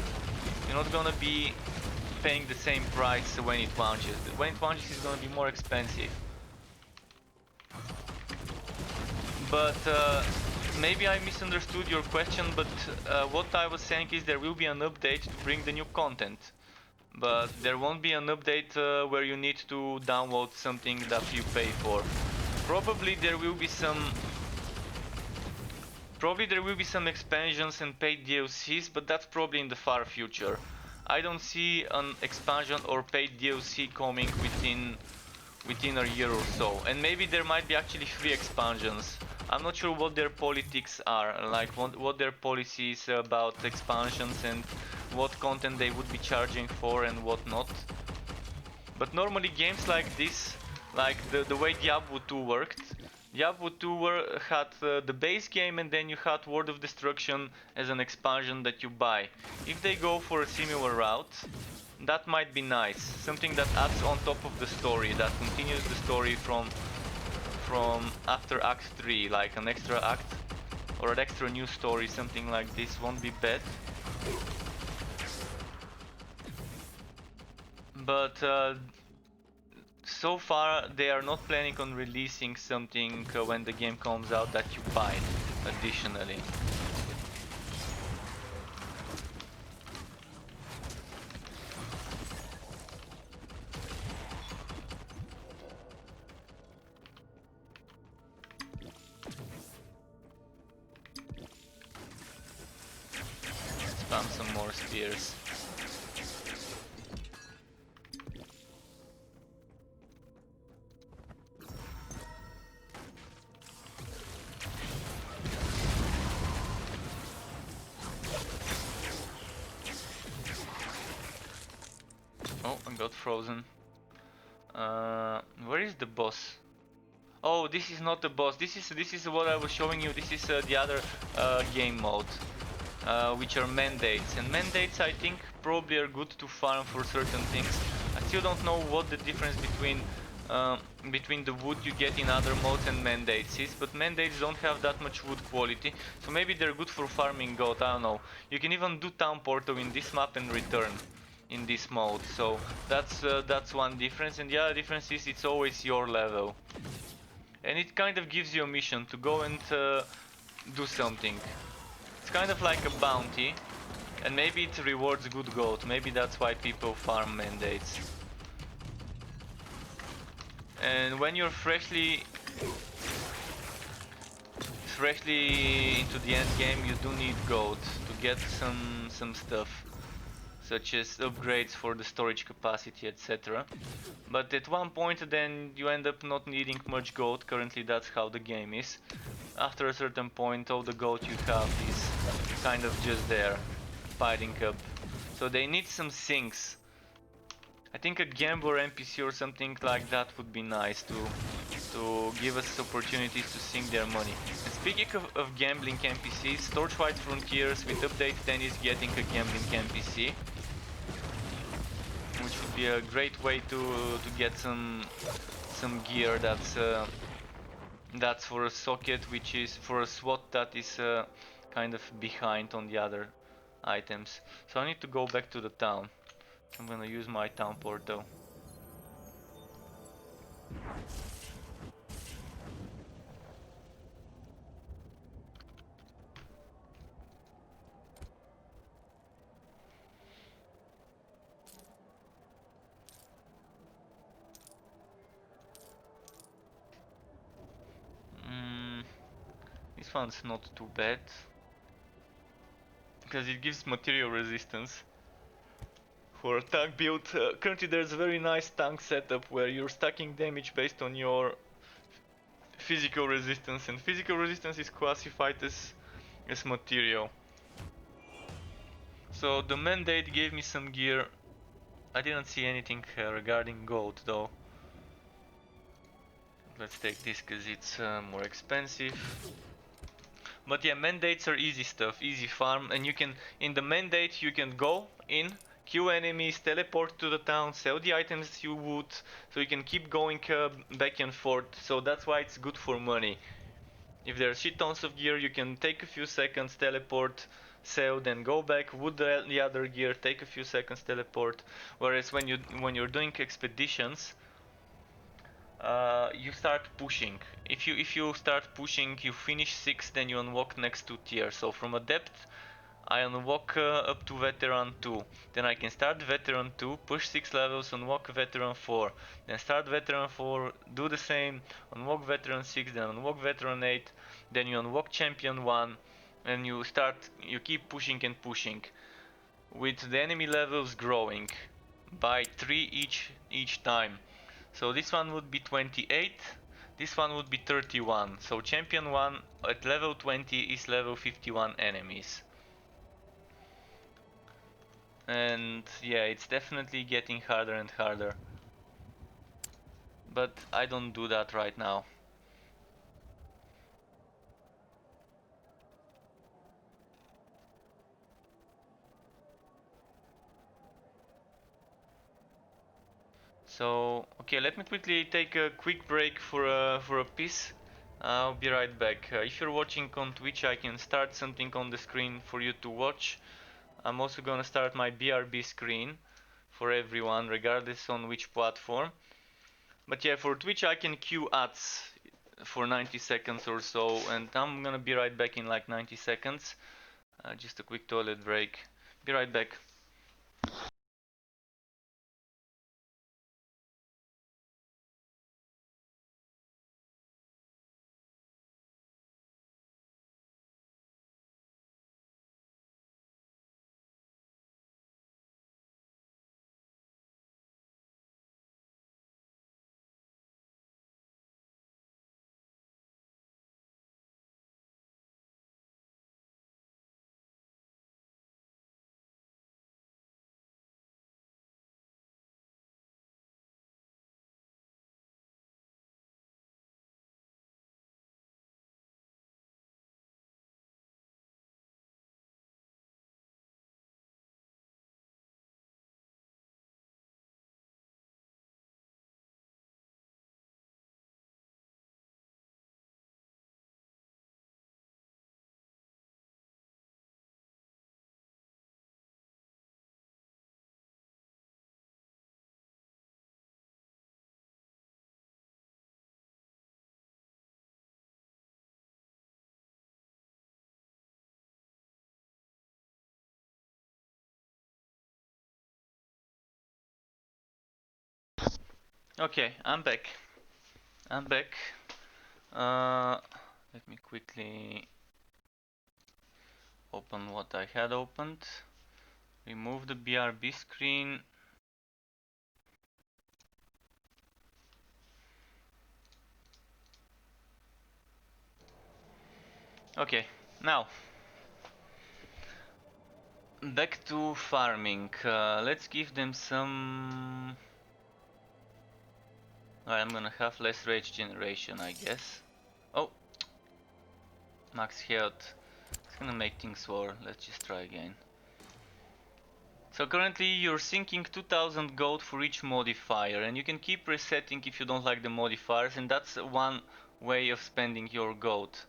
paying the same price when it launches. When it launches, it's gonna be more expensive. But maybe I misunderstood your question, but what I was saying is there will be an update to bring the new content. But there won't be an update where you need to download something that you pay for. Probably there will be some expansions and paid DLCs, but that's probably in the far future. I don't see an expansion or paid DLC coming within a year or so. And maybe there might be actually 3 expansions. I'm not sure what their politics are, like what their policies about expansions and what content they would be charging for and what not. But normally games like this, like the way Diablo 2 worked, Diablo 2 had the base game and then you had World of Destruction as an expansion that you buy. If they go for a similar route, that might be nice. Something that adds on top of the story, that continues the story from after Act 3, like an extra act or an extra new story, something like this won't be bad. But so far they are not planning on releasing something when the game comes out that you buy additionally. Spam some more spears. got frozen. Where is the boss? Oh, this is not the boss. This is what I was showing you. This is the other game mode, which are mandates. And mandates, I think, probably are good to farm for certain things. I still don't know what the difference between the wood you get in other modes and mandates is, but mandates don't have that much wood quality, so maybe they're good for farming gold. I don't know. You can even do town portal in this map and return in this mode, so that's one difference. And the other difference is it's always your level. And it kind of gives you a mission to go and do something. It's kind of like a bounty, and maybe it rewards good gold. Maybe that's why people farm mandates. And when you're freshly into the end game, you do need gold to get some stuff, such as upgrades for the storage capacity, etc. But at one point then you end up not needing much gold. Currently that's how the game is. After a certain point all the gold you have is kind of just there, piling up. So they need some sinks. I think a gambler NPC or something like that would be nice to give us opportunities to sink their money. And speaking of gambling NPCs, Torchlight Frontiers with update 10 is getting a gambling NPC, which would be a great way to get some gear that's for a socket, which is for a SWAT that is kind of behind on the other items. So I need to go back to the town. I'm gonna use my town portal. This one's not too bad because it gives material resistance for a tank build. Currently there's a very nice tank setup where you're stacking damage based on your physical resistance, and physical resistance is classified as material. So the mandate gave me some gear. I didn't see anything regarding gold though. Let's take this because it's more expensive. But yeah, mandates are easy stuff, easy farm, and you can, in the mandate you can go in, kill enemies, teleport to the town, sell the items you would, so you can keep going back and forth. So that's why it's good for money. If there's shit tons of gear, you can take a few seconds, teleport, sell, then go back, wood the other gear, take a few seconds, teleport. Whereas when you're doing expeditions, you start pushing. If you start pushing, you finish 6, then you unlock next 2 tiers. So from adept, I unlock up to veteran 2. Then I can start veteran 2, push 6 levels, unlock veteran 4. Then start veteran 4, do the same, unlock veteran 6, then unlock veteran 8. Then you unlock champion 1, and you keep pushing and pushing, with the enemy levels growing by 3 each time. So this one would be 28, this one would be 31. So champion 1 at level 20 is level 51 enemies. And yeah, it's definitely getting harder and harder. But I don't do that right now. So okay, let me quickly take a quick break for a piss. I'll be right back. If you're watching on Twitch, I can start something on the screen for you to watch. I'm also gonna start my BRB screen for everyone, regardless on which platform. But yeah, for Twitch I can queue ads for 90 seconds or so, and I'm gonna be right back in like 90 seconds. Just a quick toilet break. Be right back. Okay, I'm back. I'm back. Uh, Let me quickly open what I had opened. Remove the BRB screen. Okay, now back to farming. Let's give them some. I'm gonna have less rage generation, I guess. Oh, max health. It's gonna make things worse. Let's just try again. So currently you're sinking 2000 gold for each modifier, and you can keep resetting if you don't like the modifiers, and that's one way of spending your gold.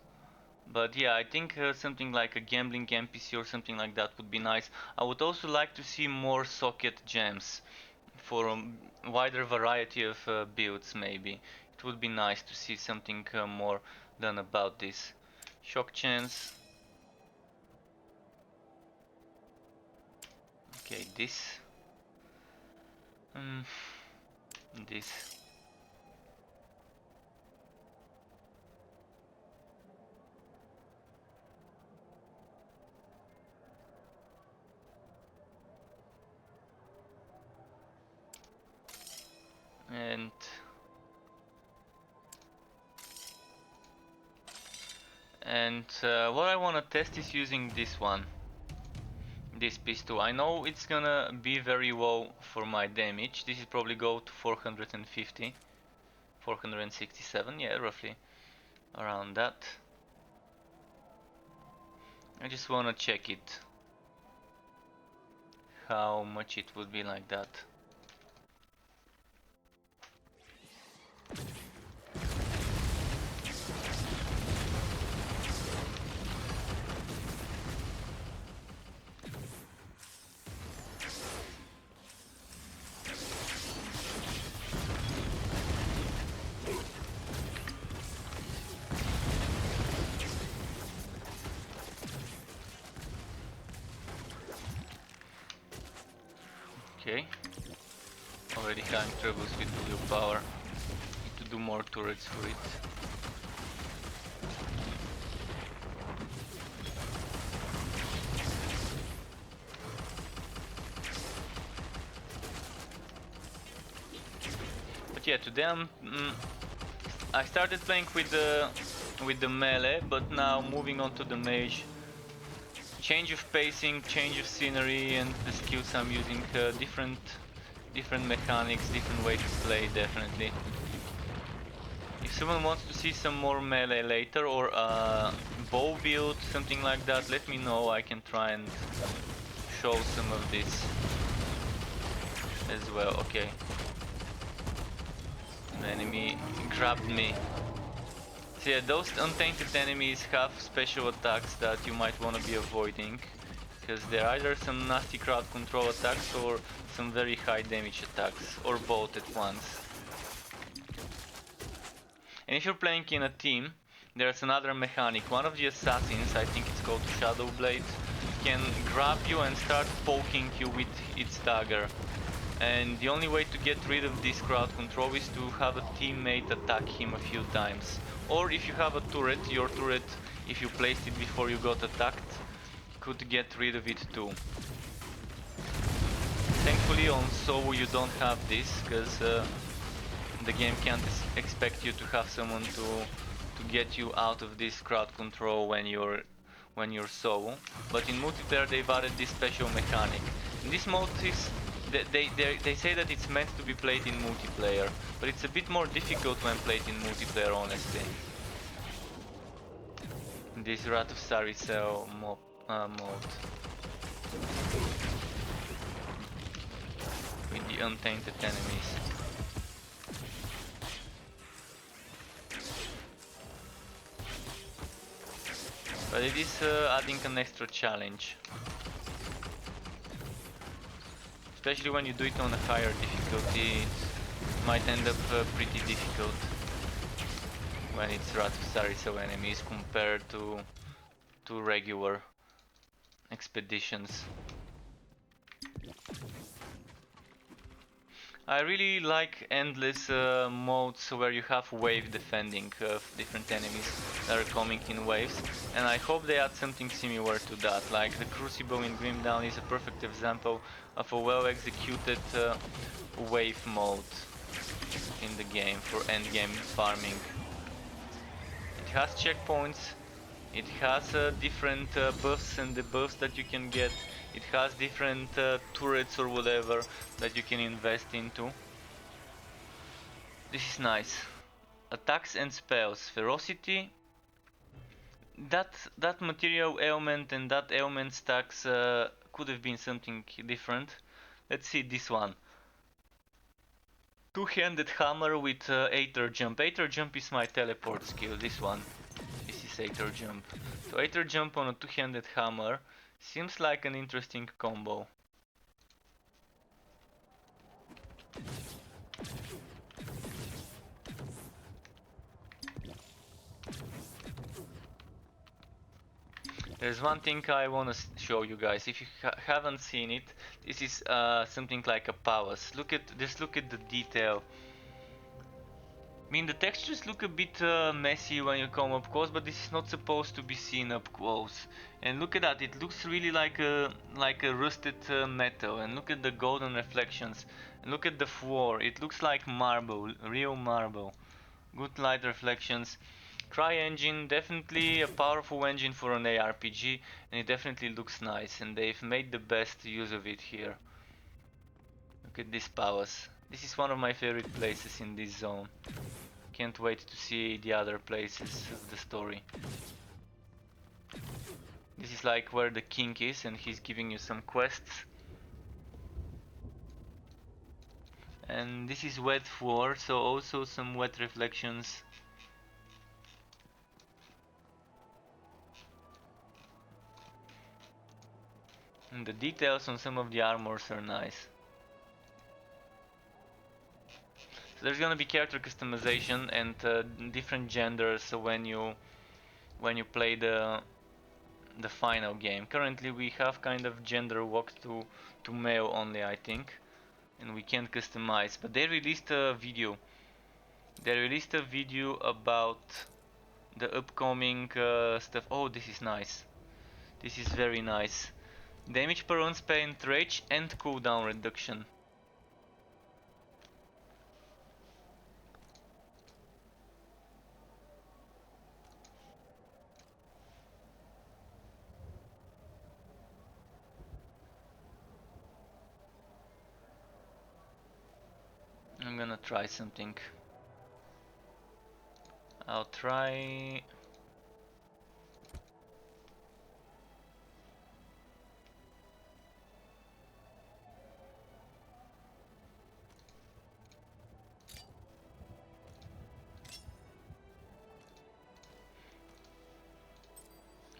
But yeah, I think something like a gambling NPC or something like that would be nice. I would also like to see more socket gems for a wider variety of builds maybe. It would be nice to see something more done about this. Shock chance. Okay, this. Mm, this. And what I want to test is using this one. This pistol. I know it's gonna be very low for my damage. This is probably go to 450. 467, yeah, roughly around that. I just wanna check it, how much it would be like that. Okay, already having troubles with willpower. Need to do more turrets for it. But yeah, today I started playing with the melee, but now moving on to the mage. Change of pacing, change of scenery, and the skills I'm using, different mechanics, different way to play, definitely. If someone wants to see some more melee later, or bow build, something like that, let me know. I can try and show some of this as well. Okay. The enemy grabbed me. So yeah, those untainted enemies have special attacks that you might want to be avoiding, because they're either some nasty crowd control attacks or some very high damage attacks, or both at once. And if you're playing in a team, there's another mechanic. One of the assassins, I think it's called Shadow Blade, can grab you and start poking you with its dagger. And the only way to get rid of this crowd control is to have a teammate attack him a few times. Or if you have a turret, your turret, if you placed it before you got attacked, could get rid of it too. Thankfully on solo you don't have this, because the game can't expect you to have someone to get you out of this crowd control when you're solo. But in multiplayer they've added this special mechanic. In this mode is they say that it's meant to be played in multiplayer, but it's a bit more difficult when played in multiplayer, honestly. This Wrath of Saricel mode with the untainted enemies. But it is adding an extra challenge. Especially when you do it on a higher difficulty, it might end up pretty difficult when it's Wrath of Saricel enemies compared to regular expeditions. I really like endless modes where you have wave defending of different enemies that are coming in waves, and I hope they add something similar to that. Like the Crucible in Grim Dawn is a perfect example of a well executed wave mode in the game for endgame farming. It has checkpoints, it has different buffs and debuffs that you can get, it has different turrets or whatever that you can invest into. This is nice. Attacks and spells. Ferocity. That material ailment and that ailment stacks could have been something different. Let's see this one. Two-handed hammer with Aether jump. Aether jump is my teleport skill. This one. This is Aether jump. So Aether jump on a two-handed hammer seems like an interesting combo. There's one thing I want to show you guys. If you haven't seen it, this is something like a palace. Just look at the detail. I mean, the textures look a bit messy when you come up close, but this is not supposed to be seen up close. And look at that, it looks really like a rusted metal. And look at the golden reflections. And look at the floor, it looks like marble, real marble. Good light reflections. CryEngine, definitely a powerful engine for an ARPG, and it definitely looks nice, and they've made the best use of it here. Look at this palace. This is one of my favorite places in this zone. Can't wait to see the other places of the story. This is like where the king is, and he's giving you some quests. And this is wet floor, so also some wet reflections. And the details on some of the armors are nice. So there's gonna be character customization and different genders when you play the final game. Currently we have kind of gender locked to male only, I think, and we can't customize. But they released a video. They released a video about the upcoming stuff. Oh, this is nice. This is very nice. Damage per round spent, rage and cooldown reduction. I'm gonna try something. I'll try...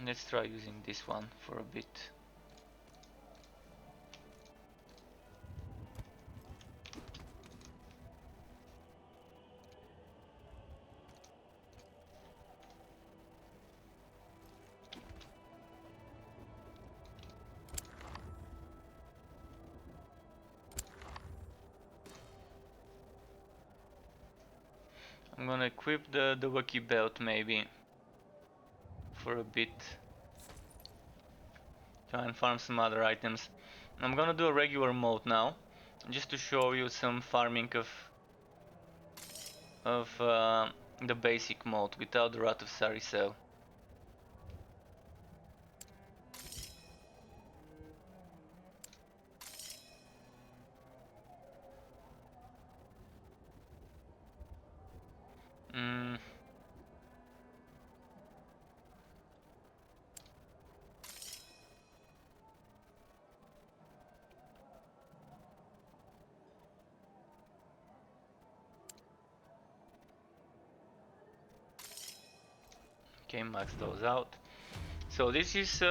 Let's try using this one for a bit. I'm gonna equip the Waki belt maybe for a bit. Try and farm some other items. I'm gonna do a regular mode now, just to show you some farming of the basic mode without the Wrath of Saricel. Okay, max those out. So this is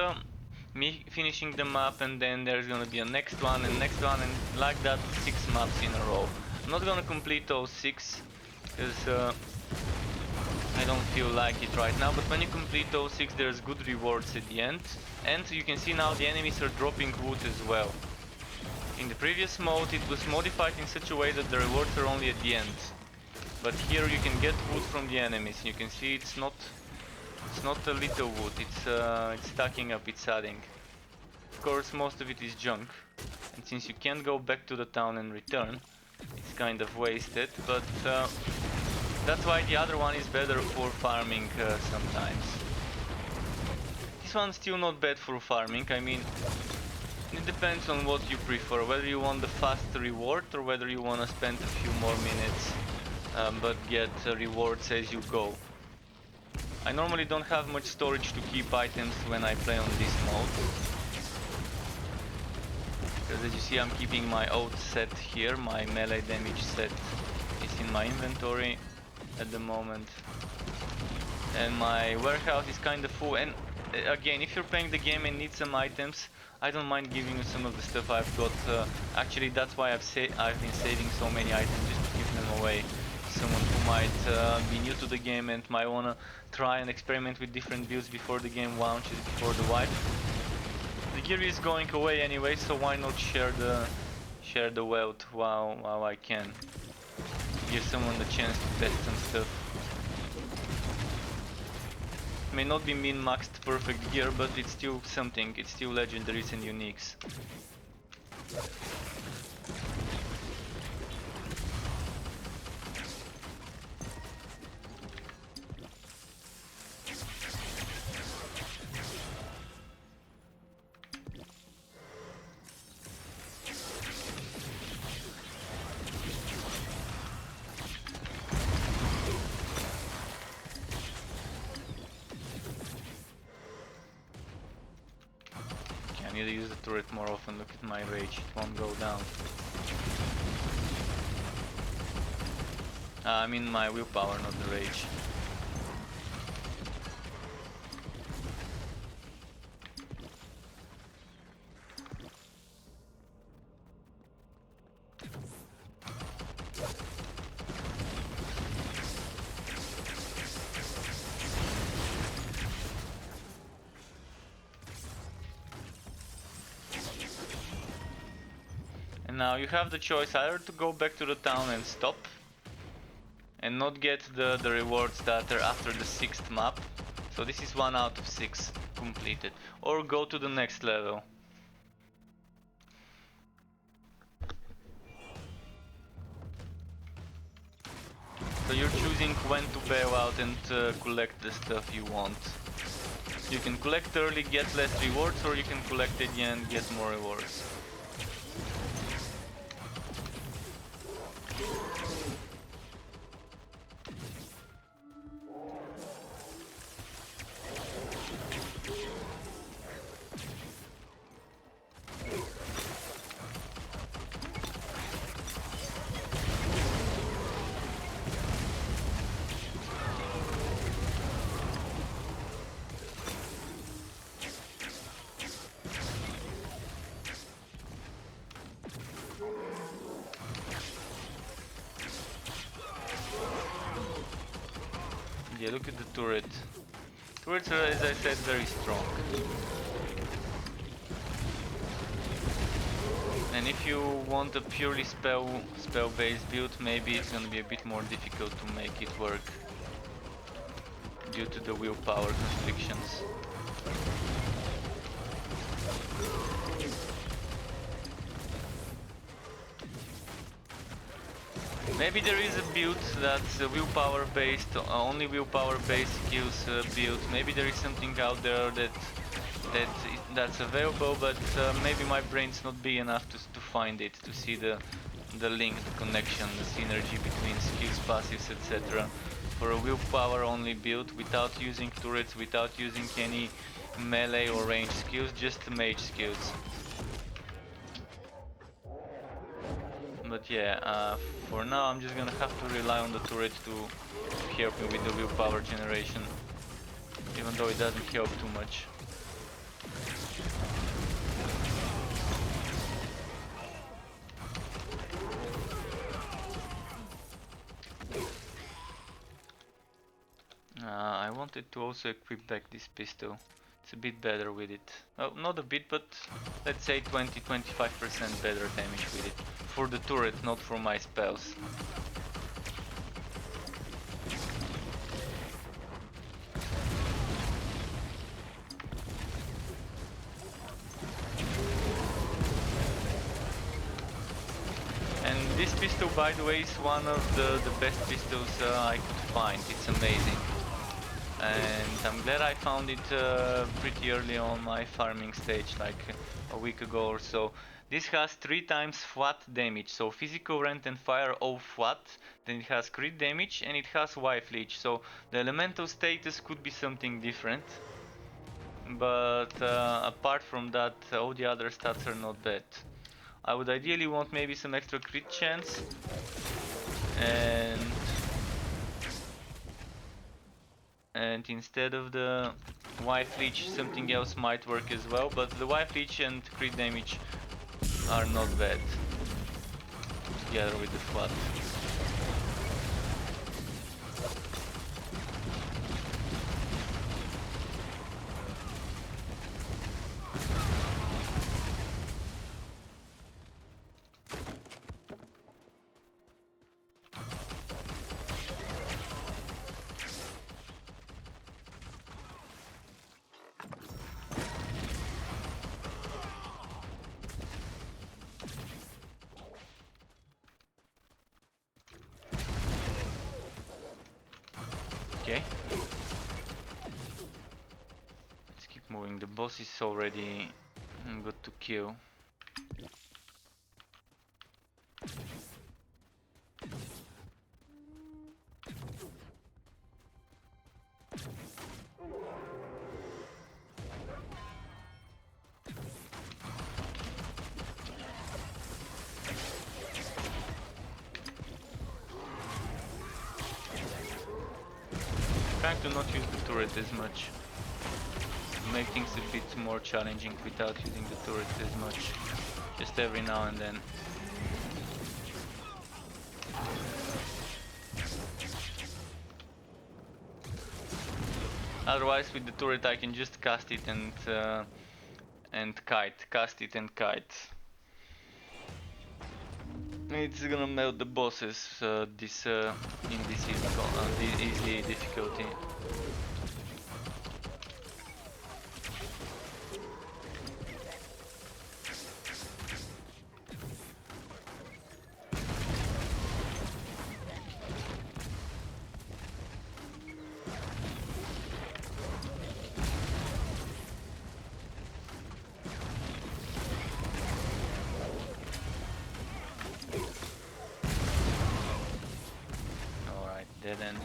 me finishing the map, and then there's gonna be a next one and next one, and like that 6 maps in a row. I'm not gonna complete those 6 because I don't feel like it right now, but when you complete those 6 there's good rewards at the end, and you can see now the enemies are dropping wood as well. In the previous mode it was modified in such a way that the rewards are only at the end. But here you can get wood from the enemies. You can see it's not a little wood, it's stacking up, it's adding. Of course most of it is junk. And since you can't go back to the town and return, it's kind of wasted, but that's why the other one is better for farming sometimes. This one's still not bad for farming. I mean, it depends on what you prefer, whether you want the fast reward or whether you want to spend a few more minutes but get rewards as you go. I normally don't have much storage to keep items when I play on this mode. Because as you see, I'm keeping my old set here, my melee damage set is in my inventory at the moment. And my warehouse is kind of full, and again, if you're playing the game and need some items, I don't mind giving you some of the stuff I've got. Actually, that's why I've been saving so many items, just to give them away to someone who might be new to the game and might wanna try and experiment with different builds before the game launches, before the wipe. The gear is going away anyway, so why not share the wealth while I can. Give someone the chance to test some stuff. May not be min-maxed perfect gear, but it's still something. It's still legendaries and uniques. I need to use the turret more often. Look at my rage, it won't go down. I mean my willpower, not the rage. Now you have the choice either to go back to the town and stop and not get the rewards that are after the 6th map. So this is 1 out of 6 completed. Or go to the next level. So you're choosing when to bail out and collect the stuff you want. You can collect early, get less rewards, or you can collect at the end, get more rewards. Yeah, look at the turret. Turrets are, as I said, very strong. And if you want a purely spell-based build, maybe it's gonna be a bit more difficult to make it work due to the willpower constrictions. Maybe there is a build that's willpower based, only willpower based skills build. Maybe there is something out there that's available, but maybe my brain's not big enough to find it, to see the link, the connection, the synergy between skills, passives, etc. For a willpower only build, without using turrets, without using any melee or range skills, just the mage skills. But yeah, for now I'm just gonna have to rely on the turret to help me with the willpower generation, even though it doesn't help too much. I wanted to also equip back this pistol. It's a bit better with it. Well, not a bit, but let's say 20-25% better damage with it. For the turret, not for my spells. And this pistol, by the way, is one of the best pistols I could find. It's amazing. And I'm glad I found it pretty early on my farming stage, like a week ago or so. This has 3 times flat damage, so physical rend and fire all flat, then it has crit damage and it has wife leech, so the elemental status could be something different. But apart from that, all the other stats are not bad. I would ideally want maybe some extra crit chance, and instead of the wife leech, something else might work as well, but the wife leech and crit damage are not bad together with the flat. Okay. Let's keep moving. The boss is already good to kill. Trying to not use the turret as much. Make things a bit more challenging without using the turret as much. Just every now and then. Otherwise, with the turret, I can just cast it and kite. Cast it and kite. It's gonna melt the bosses in this easy difficulty. Dead end.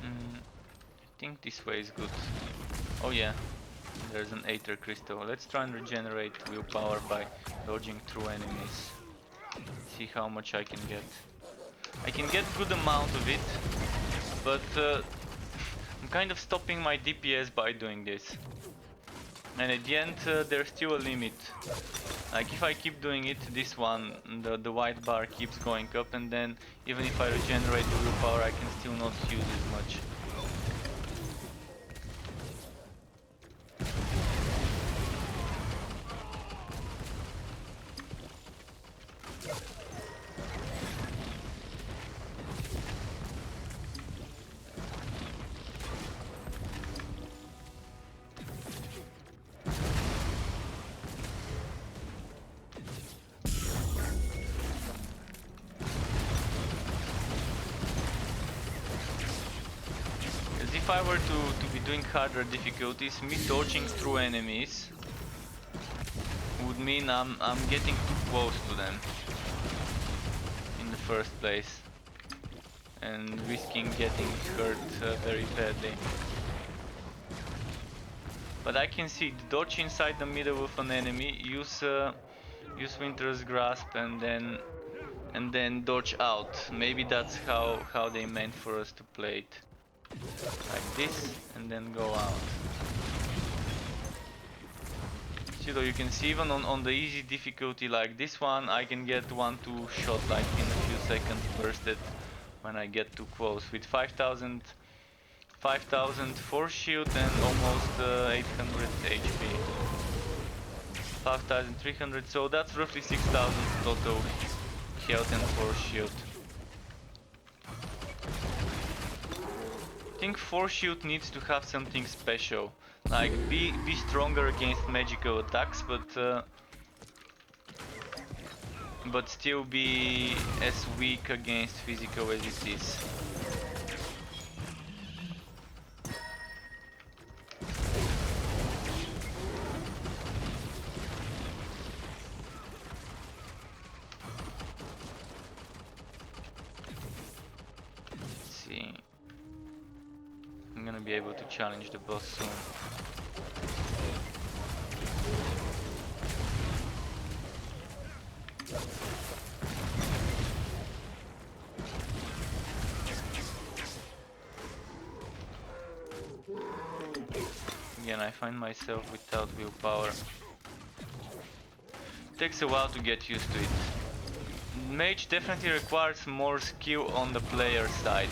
I think this way is good. Oh yeah. There's an Aether Crystal. Let's try and regenerate willpower by dodging through enemies. See how much I can get. I can get good amount of it, but I'm kind of stopping my DPS by doing this. And at the end, there's still a limit. Like if I keep doing it, this one, the white bar keeps going up, and then even if I regenerate the willpower, I can still not use as much. If I were to be doing harder difficulties, me dodging through enemies would mean I'm getting too close to them in the first place and risking getting hurt very badly. But I can see dodge inside the middle of an enemy, use Winter's Grasp, and then and then dodge out. Maybe that's how they meant for us to play it. Like this, and then go out. So you can see even on the easy difficulty like this one, I can get 1-2 shot like in a few seconds bursted when I get too close. With 5,000 force shield and almost 800 HP. 5,300, so that's roughly 6,000 total health and force shield. I think force shield needs to have something special. Like be stronger against magical attacks, but still be as weak against physical as it is. Let's see. I'm gonna be able to challenge the boss soon. Again, I find myself without willpower. Takes a while to get used to it. Mage definitely requires more skill on the player side.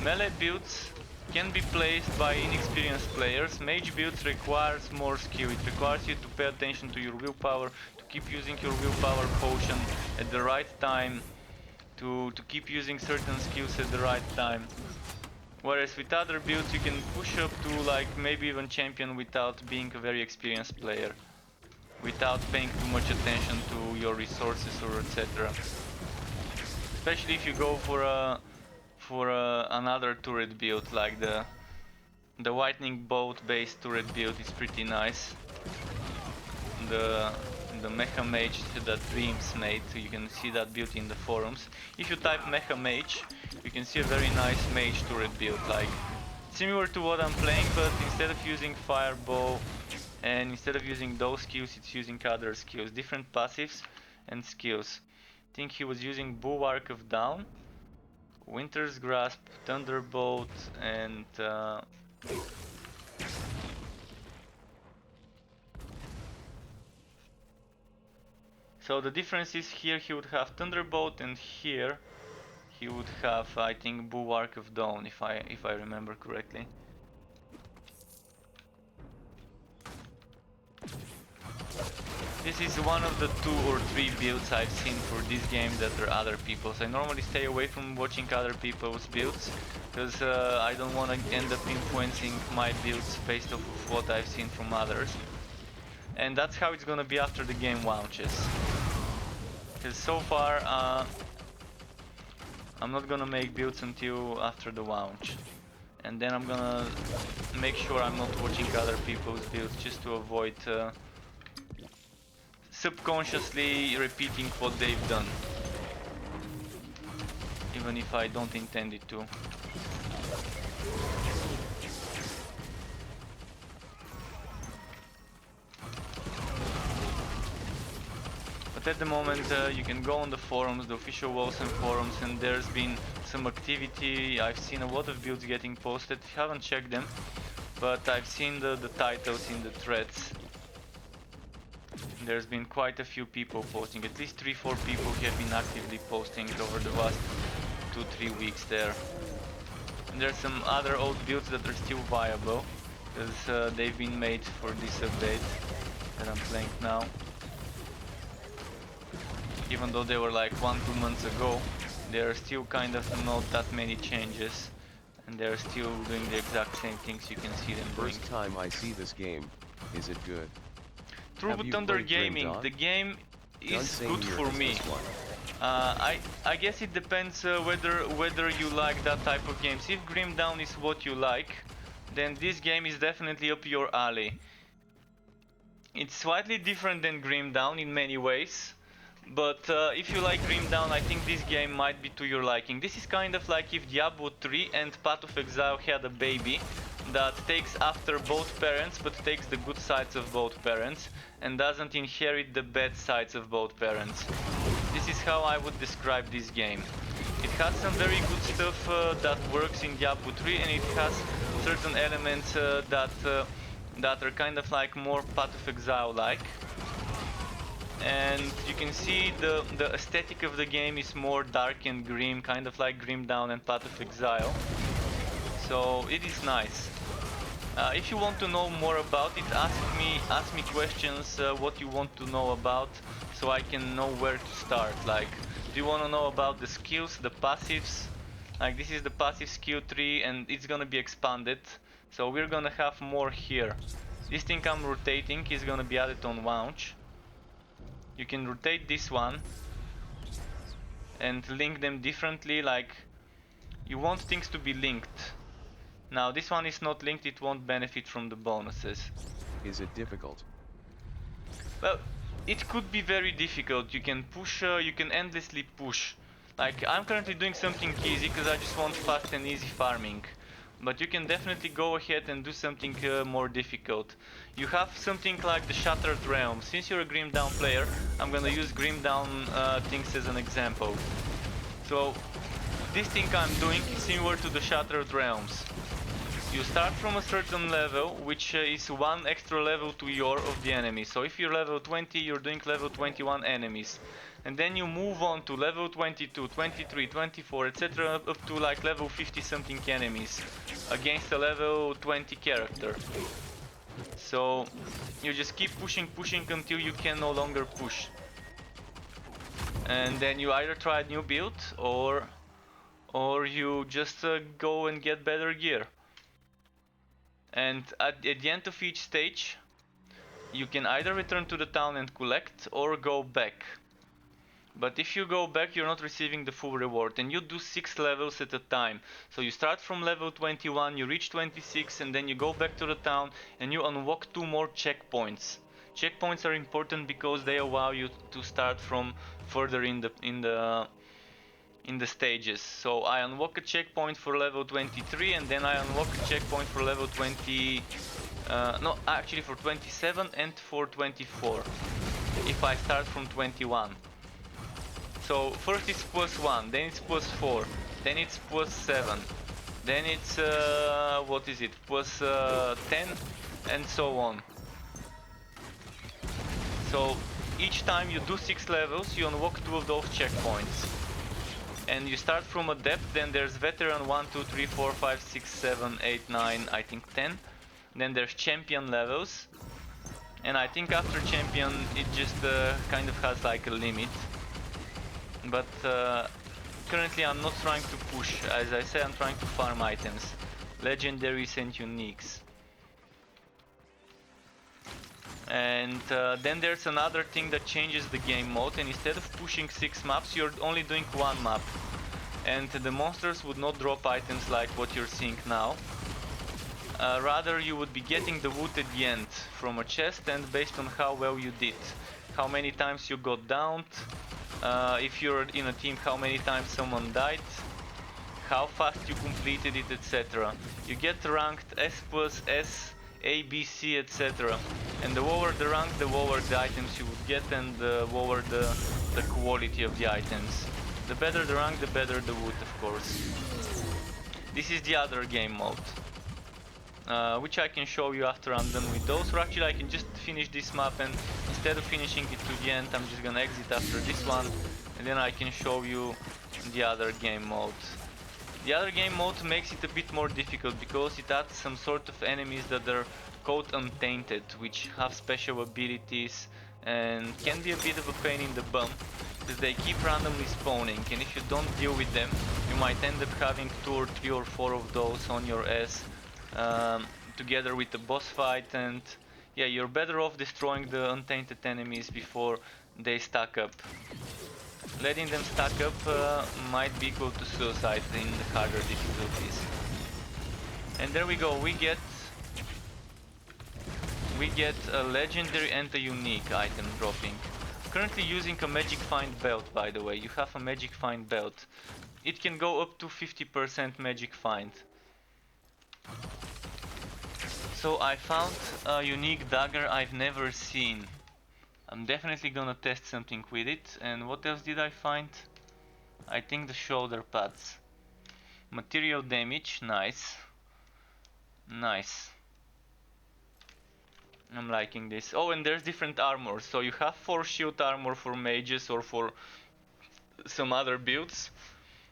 Melee builds can be placed by inexperienced players. Mage builds requires more skill. It requires you to pay attention to your willpower, to keep using your willpower potion at the right time, to keep using certain skills at the right time. Whereas with other builds you can push up to like maybe even champion without being a very experienced player, without paying too much attention to your resources or etc. Especially if you go for another turret build, like the lightning bolt based turret build is pretty nice. The Mecha Mage that Dreams made, you can see that build in the forums. If you type Mecha Mage, you can see a very nice mage turret build, like similar to what I'm playing, but instead of using Fireball and instead of using those skills, it's using other skills, different passives and skills. I think he was using Bulwark of Dawn, Winter's Grasp, Thunderbolt, and so the difference is here he would have Thunderbolt, and here he would have, I think, Bulwark of Dawn, if I remember correctly. This is one of the 2 or 3 builds I've seen for this game that are other people's. I normally stay away from watching other people's builds, because I don't want to end up influencing my builds based off of what I've seen from others. And that's how it's gonna be after the game launches. Because so far, I'm not gonna make builds until after the launch. And then I'm gonna make sure I'm not watching other people's builds, just to avoid subconsciously repeating what they've done, even if I don't intend it to. But at the moment you can go on the forums, the official Wolcen forums, and there's been some activity. I've seen a lot of builds getting posted. I haven't checked them, but I've seen the titles in the threads. There's been quite a few people posting, at least 3-4 people have been actively posting over the last 2-3 weeks there. And there's some other old builds that are still viable, because they've been made for this update that I'm playing now. Even though they were like 1-2 months ago, there are still kind of not that many changes, and they're still doing the exact same things you can see them doing. First time I see this game, is it good? True Thunder Gaming, the game is good for me. I guess it depends whether you like that type of games. If Grim Dawn is what you like, then this game is definitely up your alley. It's slightly different than Grim Dawn in many ways, but if you like Grim Dawn, I think this game might be to your liking. This is kind of like if Diablo 3 and Path of Exile had a baby that takes after both parents, but takes the good sides of both parents and doesn't inherit the bad sides of both parents. This this is how I would describe this game. It has some very good stuff that works in Diablo 3, and it has certain elements that are kind of like more Path of Exile like. And you can see the aesthetic of the game is more dark and grim, kind of like Grim Dawn and Path of Exile. So it is nice. If you want to know more about it, ask me questions, what you want to know about, so I can know where to start. Like, do you want to know about the skills, the passives? Like, this is the passive skill tree, and it's gonna be expanded. So we're gonna have more here. This thing I'm rotating is gonna be added on launch. You can rotate this one and link them differently. Like, you want things to be linked. Now this one is not linked, it won't benefit from the bonuses. Is it difficult? Well, it could be very difficult. You can push, you can endlessly push. Like, I'm currently doing something easy because I just want fast and easy farming. But you can definitely go ahead and do something more difficult. You have something like the Shattered Realm. Since you're a Grim Dawn player, I'm gonna use Grim Dawn things as an example. So, this thing I'm doing is similar to the Shattered Realms. You start from a certain level, which is one extra level to your of the enemy. So if you're level 20, you're doing level 21 enemies. And then you move on to level 22, 23, 24, etc. up to like level 50 something enemies against a level 20 character. So you just keep pushing until you can no longer push. And then you either try a new build or you just go and get better gear. And at the end of each stage, you can either return to the town and collect or go back. But if you go back, you're not receiving the full reward, and you do 6 levels at a time. So you start from level 21, you reach 26, and then you go back to the town and you unlock 2 more checkpoints. Checkpoints are important because they allow you to start from further in the stages. So I unlock a checkpoint for level 23, and then I unlock a checkpoint for level 20, no, actually for 27 and for 24, if I start from 21. So first it's +1, then it's +4, then it's +7, then it's, what is it, +10, and so on. So each time you do 6 levels, you unlock 2 of those checkpoints. And you start from a depth, then there's veteran 1, 2, 3, 4, 5, 6, 7, 8, 9, I think 10. Then there's champion levels. And I think after champion it just kind of has like a limit. But currently I'm not trying to push. As I said, I'm trying to farm items. Legendaries and uniques. And then there's another thing that changes the game mode, and instead of pushing 6 maps, you're only doing 1 map. And the monsters would not drop items like what you're seeing now. Rather, you would be getting the loot at the end from a chest, and based on how well you did. How many times you got downed, if you're in a team, how many times someone died, how fast you completed it, etc. You get ranked S+, S, A, B, C, etc. And the lower the rank, the lower the items you would get, and the lower the quality of the items. The better the rank, the better the loot, of course. This is the other game mode, which I can show you after I'm done with those. Or actually I can just finish this map, and instead of finishing it to the end, I'm just gonna exit after this one, and then I can show you the other game mode. The other game mode makes it a bit more difficult because it adds some sort of enemies that are called untainted, which have special abilities and can be a bit of a pain in the bum because they keep randomly spawning, and if you don't deal with them, you might end up having 2 or 3 or 4 of those on your ass together with the boss fight. And yeah, you're better off destroying the untainted enemies before they stack up. Letting them stack up might be equal to suicide in the harder difficulties. And there we go, we get a legendary and a unique item dropping. Currently using a magic find belt, by the way. You have a magic find belt. It can go up to 50% magic find. So I found a unique dagger I've never seen. I'm definitely gonna test something with it. And what else did I find? I think the shoulder pads. Material damage, nice. Nice. I'm liking this. Oh, and there's different armor. So you have 4 shield armor for mages or for some other builds.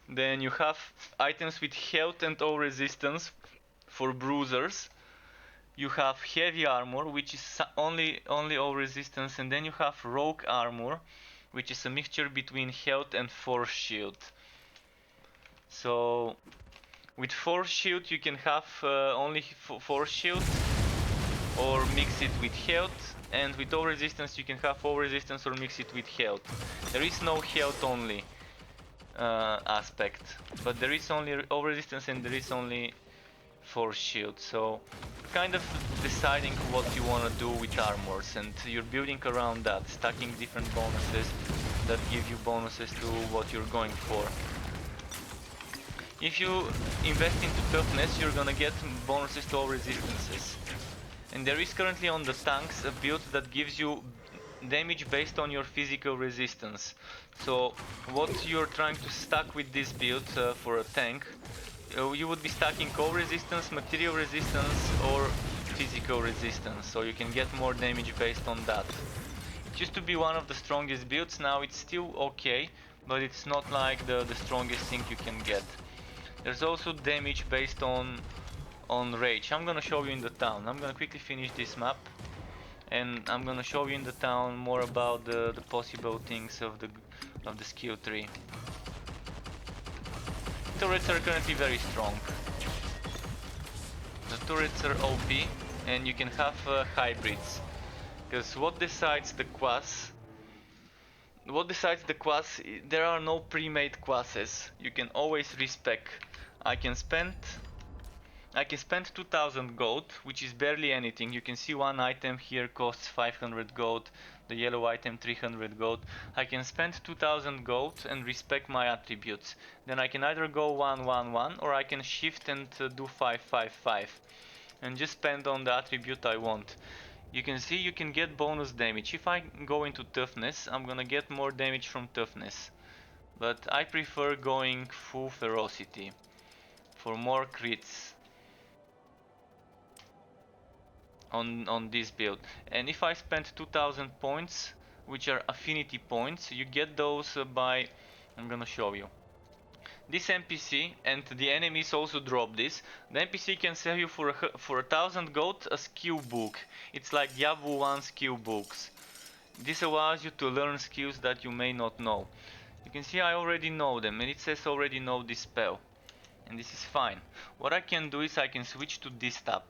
Then you have items with health and all resistance for bruisers. You have heavy armor, which is only all resistance, and then you have rogue armor, which is a mixture between health and force shield. So with force shield you can have only force shield, or mix it with health, and with all resistance you can have all resistance or mix it with health. There is no health only aspect, but there is only all resistance and there is only force shield. So kind of deciding what you want to do with armors, and you're building around that, stacking different bonuses that give you bonuses to what you're going for. If you invest into toughness, you're gonna get bonuses to all resistances. And there is currently on the tanks a build that gives you damage based on your physical resistance. So what you're trying to stack with this build for a tank, you would be stacking all resistance, material resistance, or physical resistance, so you can get more damage based on that. It used to be one of the strongest builds, now it's still okay, but it's not like the strongest thing you can get. There's also damage based on rage. I'm gonna show you in the town. I'm gonna quickly finish this map, and I'm gonna show you in the town more about the possible things of the skill tree. Turrets are currently very strong. The turrets are OP, and you can have hybrids. Because what decides the class? There are no pre-made classes. You can always respec. I can spend 2000 gold, which is barely anything. You can see one item here costs 500 gold, the yellow item 300 gold. I can spend 2000 gold and respec my attributes. Then I can either go 1-1-1 or I can shift and do 5-5-5 and just spend on the attribute I want. You can see you can get bonus damage. If I go into toughness, I'm gonna get more damage from toughness. But I prefer going full ferocity for more crits on this build. And if I spend 2000 points, which are affinity points, you get those by, I'm gonna show you. This NPC, and the enemies also drop this. The NPC can sell you for 1000 gold a skill book. It's like Diablo 1 skill books. This allows you to learn skills that you may not know. You can see I already know them, and it says already know this spell. And this is fine. What I can do is I can switch to this tab.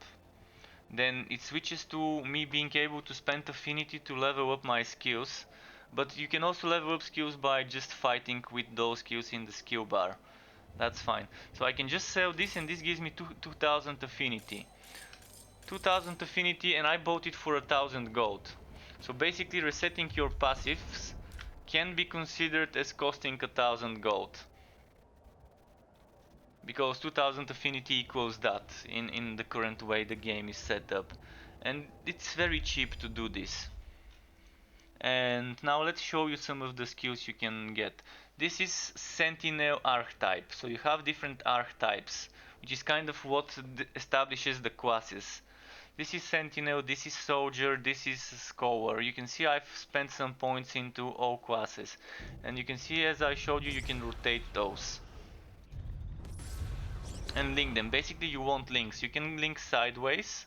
Then it switches to me being able to spend affinity to level up my skills. But you can also level up skills by just fighting with those skills in the skill bar. That's fine. So I can just sell this, and this gives me 2000 affinity. 2000 affinity, and I bought it for 1000 gold. So basically resetting your passives can be considered as costing 1000 gold. Because 2000 affinity equals that in the current way the game is set up. And it's very cheap to do this. And now let's show you some of the skills you can get. This is Sentinel archetype. So you have different archetypes, which is kind of what establishes the classes. This is Sentinel, this is Soldier, this is Scholar. You can see I've spent some points into all classes. And you can see, as I showed you, you can rotate those and link them. Basically you want links. You can link sideways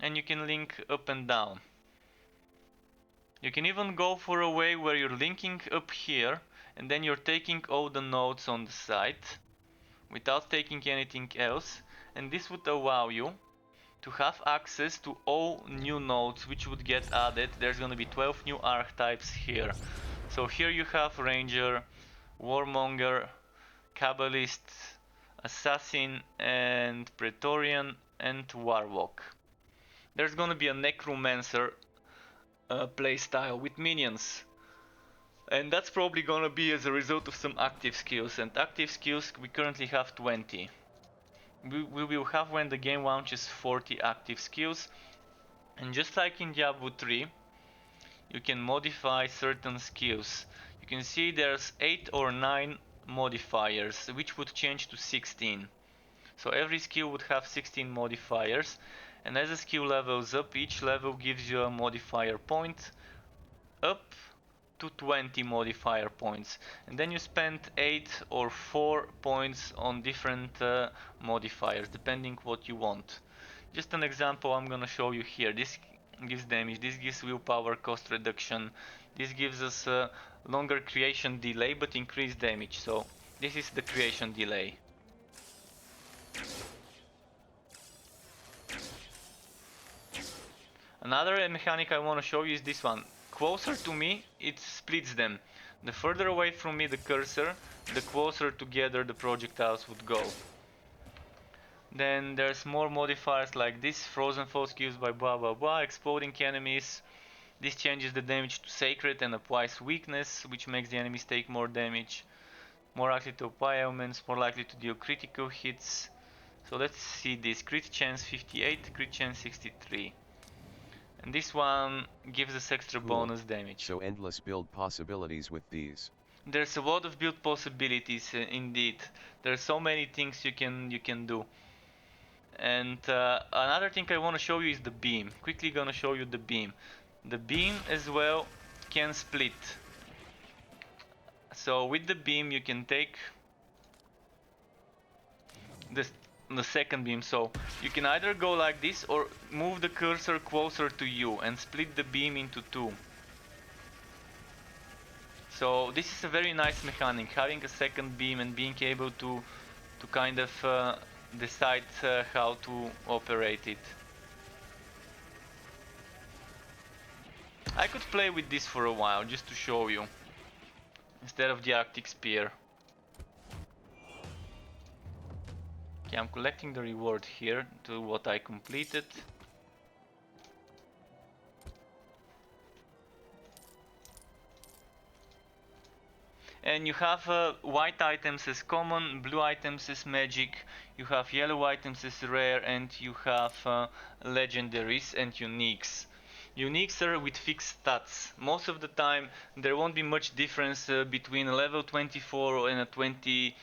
and you can link up and down. You can even go for a way where you're linking up here and then you're taking all the nodes on the side without taking anything else, and this would allow you to have access to all new nodes which would get added. There's gonna be 12 new archetypes here. So here you have Ranger, Warmonger, Kabbalist, Assassin, and Praetorian, and Warlock. There's gonna be a Necromancer playstyle with minions, and that's probably gonna be as a result of some active skills, and active skills we currently have 20. We will have, when the game launches, 40 active skills. And just like in Diablo 3, you can modify certain skills. You can see there's 8 or 9 modifiers, which would change to 16. So every skill would have 16 modifiers, and as the skill levels up, each level gives you a modifier point up to 20 modifier points, and then you spend 8 or 4 points on different modifiers depending what you want. Just an example I'm gonna show you here. This gives damage, this gives willpower cost reduction, this gives us a longer creation delay but increased damage. So this is the creation delay. Another mechanic I want to show you is this one. Closer to me, it splits them. The further away from me the cursor, the closer together the projectiles would go. Then there's more modifiers like this. Frozen foe skills by blah blah blah. Exploding enemies. This changes the damage to sacred and applies weakness, which makes the enemies take more damage. More likely to apply elements, more likely to deal critical hits. So let's see this. Crit chance 58, crit chance 63. And this one gives us extra bonus damage. So endless build possibilities with these. There's a lot of build possibilities indeed. There's so many things you can do. And another thing I want to show you is the beam. Quickly gonna show you the beam. The beam as well can split. So with the beam you can take the second beam, so you can either go like this or move the cursor closer to you and split the beam into two. So this is a very nice mechanic, having a second beam and being able to kind of decide how to operate it. I could play with this for a while just to show you, instead of the Arctic Spear. Okay, I'm collecting the reward here to what I completed. And you have white items as common, blue items as magic, you have yellow items as rare, and you have legendaries and uniques. Uniques are with fixed stats. Most of the time there won't be much difference between a level 24 and a 20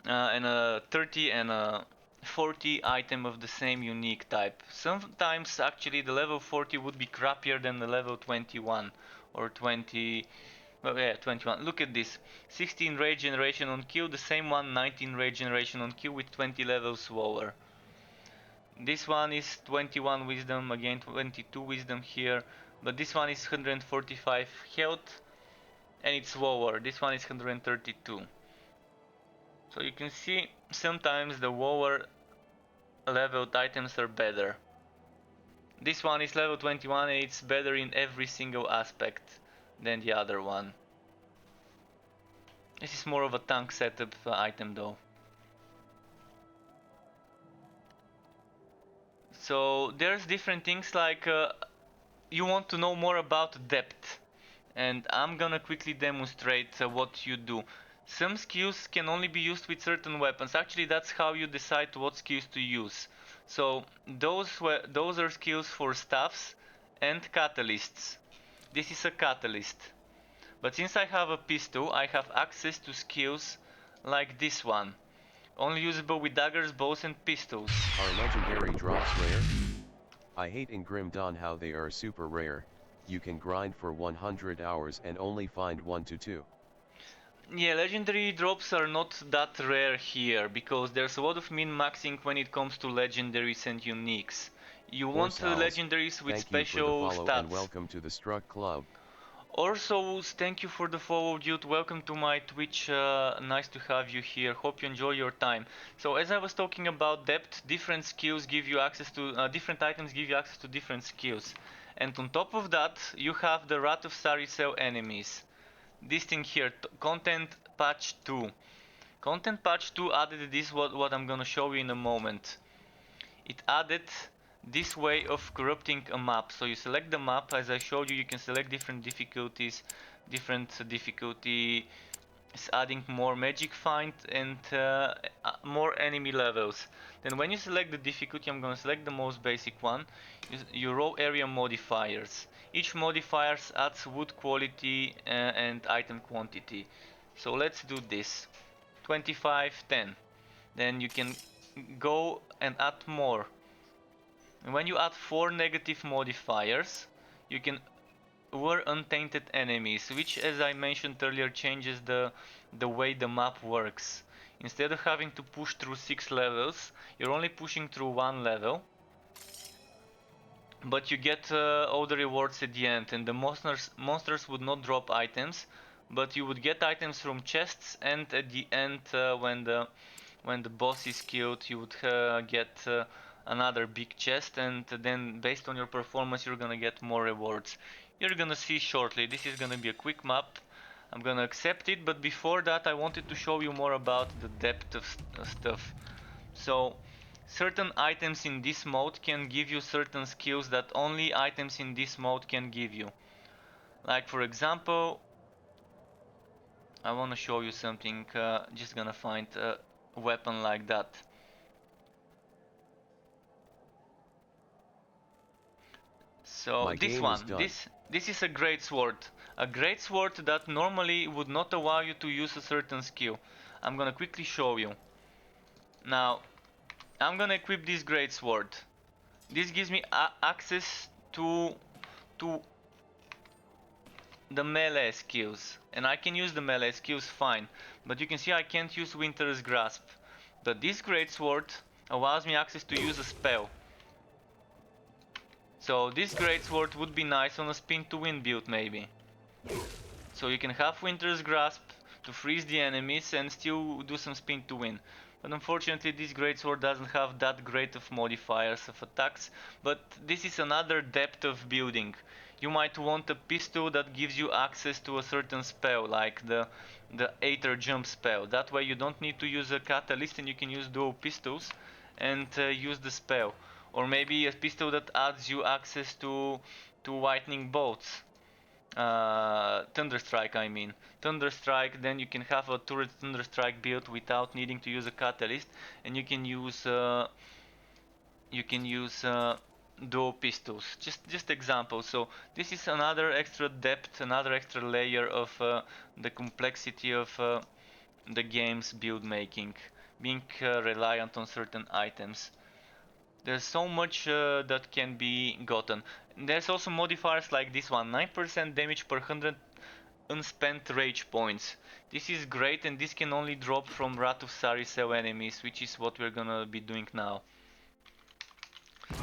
and a 30 and a 40 item of the same unique type. Sometimes actually the level 40 would be crappier than the level 21 or 20. Well, yeah, 21. Look at this. 16 rage generation on kill, the same one 19 rage generation on kill with 20 levels lower. This one is 21 wisdom, again 22 wisdom here, but this one is 145 health and it's lower. This one is 132. So you can see sometimes the lower leveled items are better. This one is level 21 and it's better in every single aspect than the other one. This is more of a tank setup item though. So there's different things like you want to know more about depth, and I'm gonna quickly demonstrate what you do. Some skills can only be used with certain weapons. Actually, that's how you decide what skills to use. So those are skills for staffs and catalysts. This is a catalyst. But since I have a pistol, I have access to skills like this one. Only usable with daggers, bows and pistols. Are legendary drops rare? I hate in Grim Dawn how they are super rare. You can grind for 100 hours and only find 1 to 2. Yeah, legendary drops are not that rare here, because there's a lot of min-maxing when it comes to legendaries and uniques. You want legendaries with special stats. And welcome to the Struck Club. Also, thank you for the follow, dude. Welcome to my Twitch. Nice to have you here. Hope you enjoy your time. So, as I was talking about depth, different skills give you access to different items, give you access to different skills. And on top of that, you have the Wrath of Saricel enemies. This thing here, Content Patch 2. Content Patch 2 added this, what I'm gonna show you in a moment. It added this way of corrupting a map. So you select the map, as I showed you, you can select different difficulties, different difficulty is adding more magic find and more enemy levels. Then when you select the difficulty, I'm gonna select the most basic one. You roll area modifiers. Each modifier adds wood quality and item quantity. So let's do this. 25, 10. Then you can go and add more. And when you add 4 negative modifiers, you can were untainted enemies, which, as I mentioned earlier, changes the way the map works. Instead of having to push through 6 levels, you're only pushing through 1 level, but you get all the rewards at the end, and the monsters would not drop items, but you would get items from chests, and at the end, when the boss is killed, you would get another big chest, and then based on your performance you're gonna get more rewards. You're gonna see shortly. This is gonna be a quick map. I'm gonna accept it, but before that I wanted to show you more about the depth of stuff. So certain items in this mode can give you certain skills that only items in this mode can give you. Like for example, I want to show you something. Just gonna find a weapon like that. So this one, this is a great sword. A great sword that normally would not allow you to use a certain skill. I'm gonna quickly show you. Now, I'm gonna equip this great sword. This gives me access to the melee skills, and I can use the melee skills fine. But you can see I can't use Winter's Grasp. But this great sword allows me access to use a spell. So this greatsword would be nice on a spin to win build maybe. So you can have Winter's Grasp to freeze the enemies and still do some spin to win. But unfortunately this greatsword doesn't have that great of modifiers of attacks, but this is another depth of building. You might want a pistol that gives you access to a certain spell, like the Aether Jump spell. That way you don't need to use a catalyst and you can use dual pistols and use the spell. Or maybe a pistol that adds you access to lightning bolts. Thunderstrike, I mean. Thunderstrike, then you can have a turret Thunderstrike build without needing to use a catalyst, and you can use dual pistols. Just examples. So this is another extra depth, another extra layer of the complexity of the game's build making, being reliant on certain items. There's so much that can be gotten. There's also modifiers like this one, 9% damage per 100 unspent rage points. This is great, and this can only drop from Wrath of Saricel enemies, which is what we're gonna be doing now.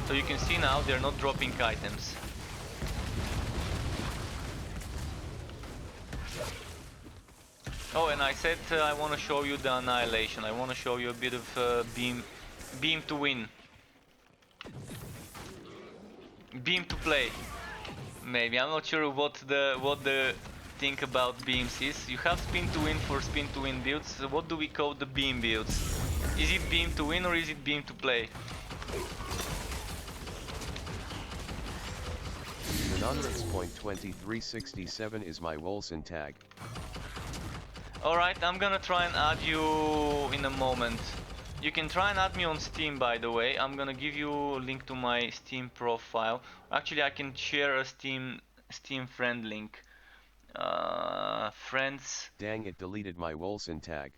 So you can see now they're not dropping items. Oh, and I said I want to show you the annihilation. I want to show you a bit of beam to win. Beam to play. Maybe I'm not sure what the thing about beams is. You have spin to win for spin to win builds. So what do we call the beam builds? Is it beam to win or is it beam to play? Anonymous.2367 is my Wolcen tag. Alright, I'm gonna try and add you in a moment. You can try and add me on Steam, by the way. I'm gonna give you a link to my Steam profile. Actually, I can share a Steam friend link. Friends. Dang, it deleted my Wolcen tag.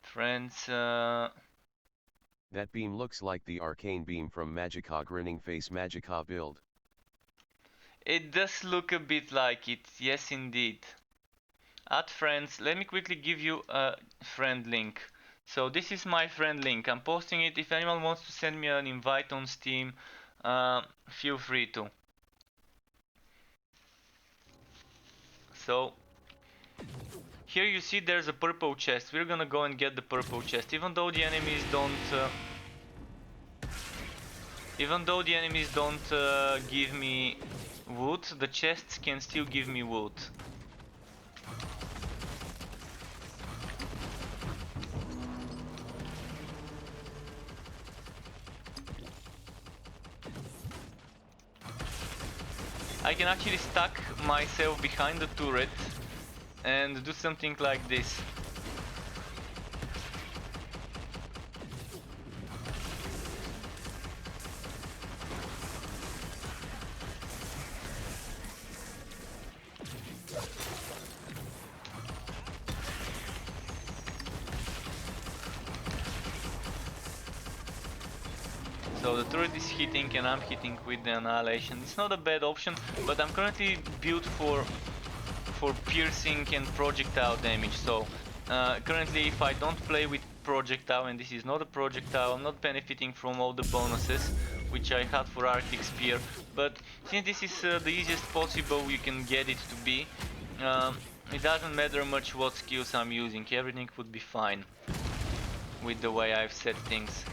Friends. That beam looks like the arcane beam from Magicka Grinning Face Magicka build. It does look a bit like it, yes indeed. Add friends. Let me quickly give you a friend link. So this is my friend link. I'm posting it. If anyone wants to send me an invite on Steam, feel free to. So here you see there's a purple chest. We're gonna go and get the purple chest, even though the enemies don't give me wood. The chests can still give me wood. I can actually stack myself behind the turret and do something like this. So the turret is hitting and I'm hitting with the annihilation. It's not a bad option, but I'm currently built for piercing and projectile damage. So currently if I don't play with projectile, and this is not a projectile, I'm not benefiting from all the bonuses which I had for Arctic Spear. But since this is the easiest possible you can get it to be, it doesn't matter much what skills I'm using, everything would be fine with the way I've set things.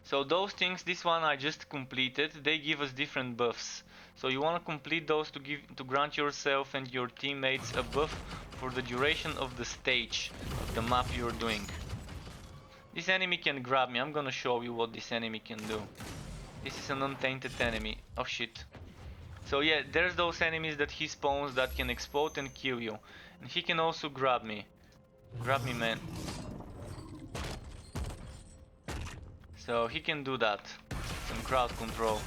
So those things, this one I just completed, they give us different buffs. So you want to complete those to grant yourself and your teammates a buff for the duration of the stage of the map you're doing. This enemy can grab me. I'm gonna show you what this enemy can do. This is an untainted enemy. Oh shit. So yeah, there's those enemies that he spawns that can explode and kill you. And he can also grab me. Grab me, man. So he can do that. Some crowd control.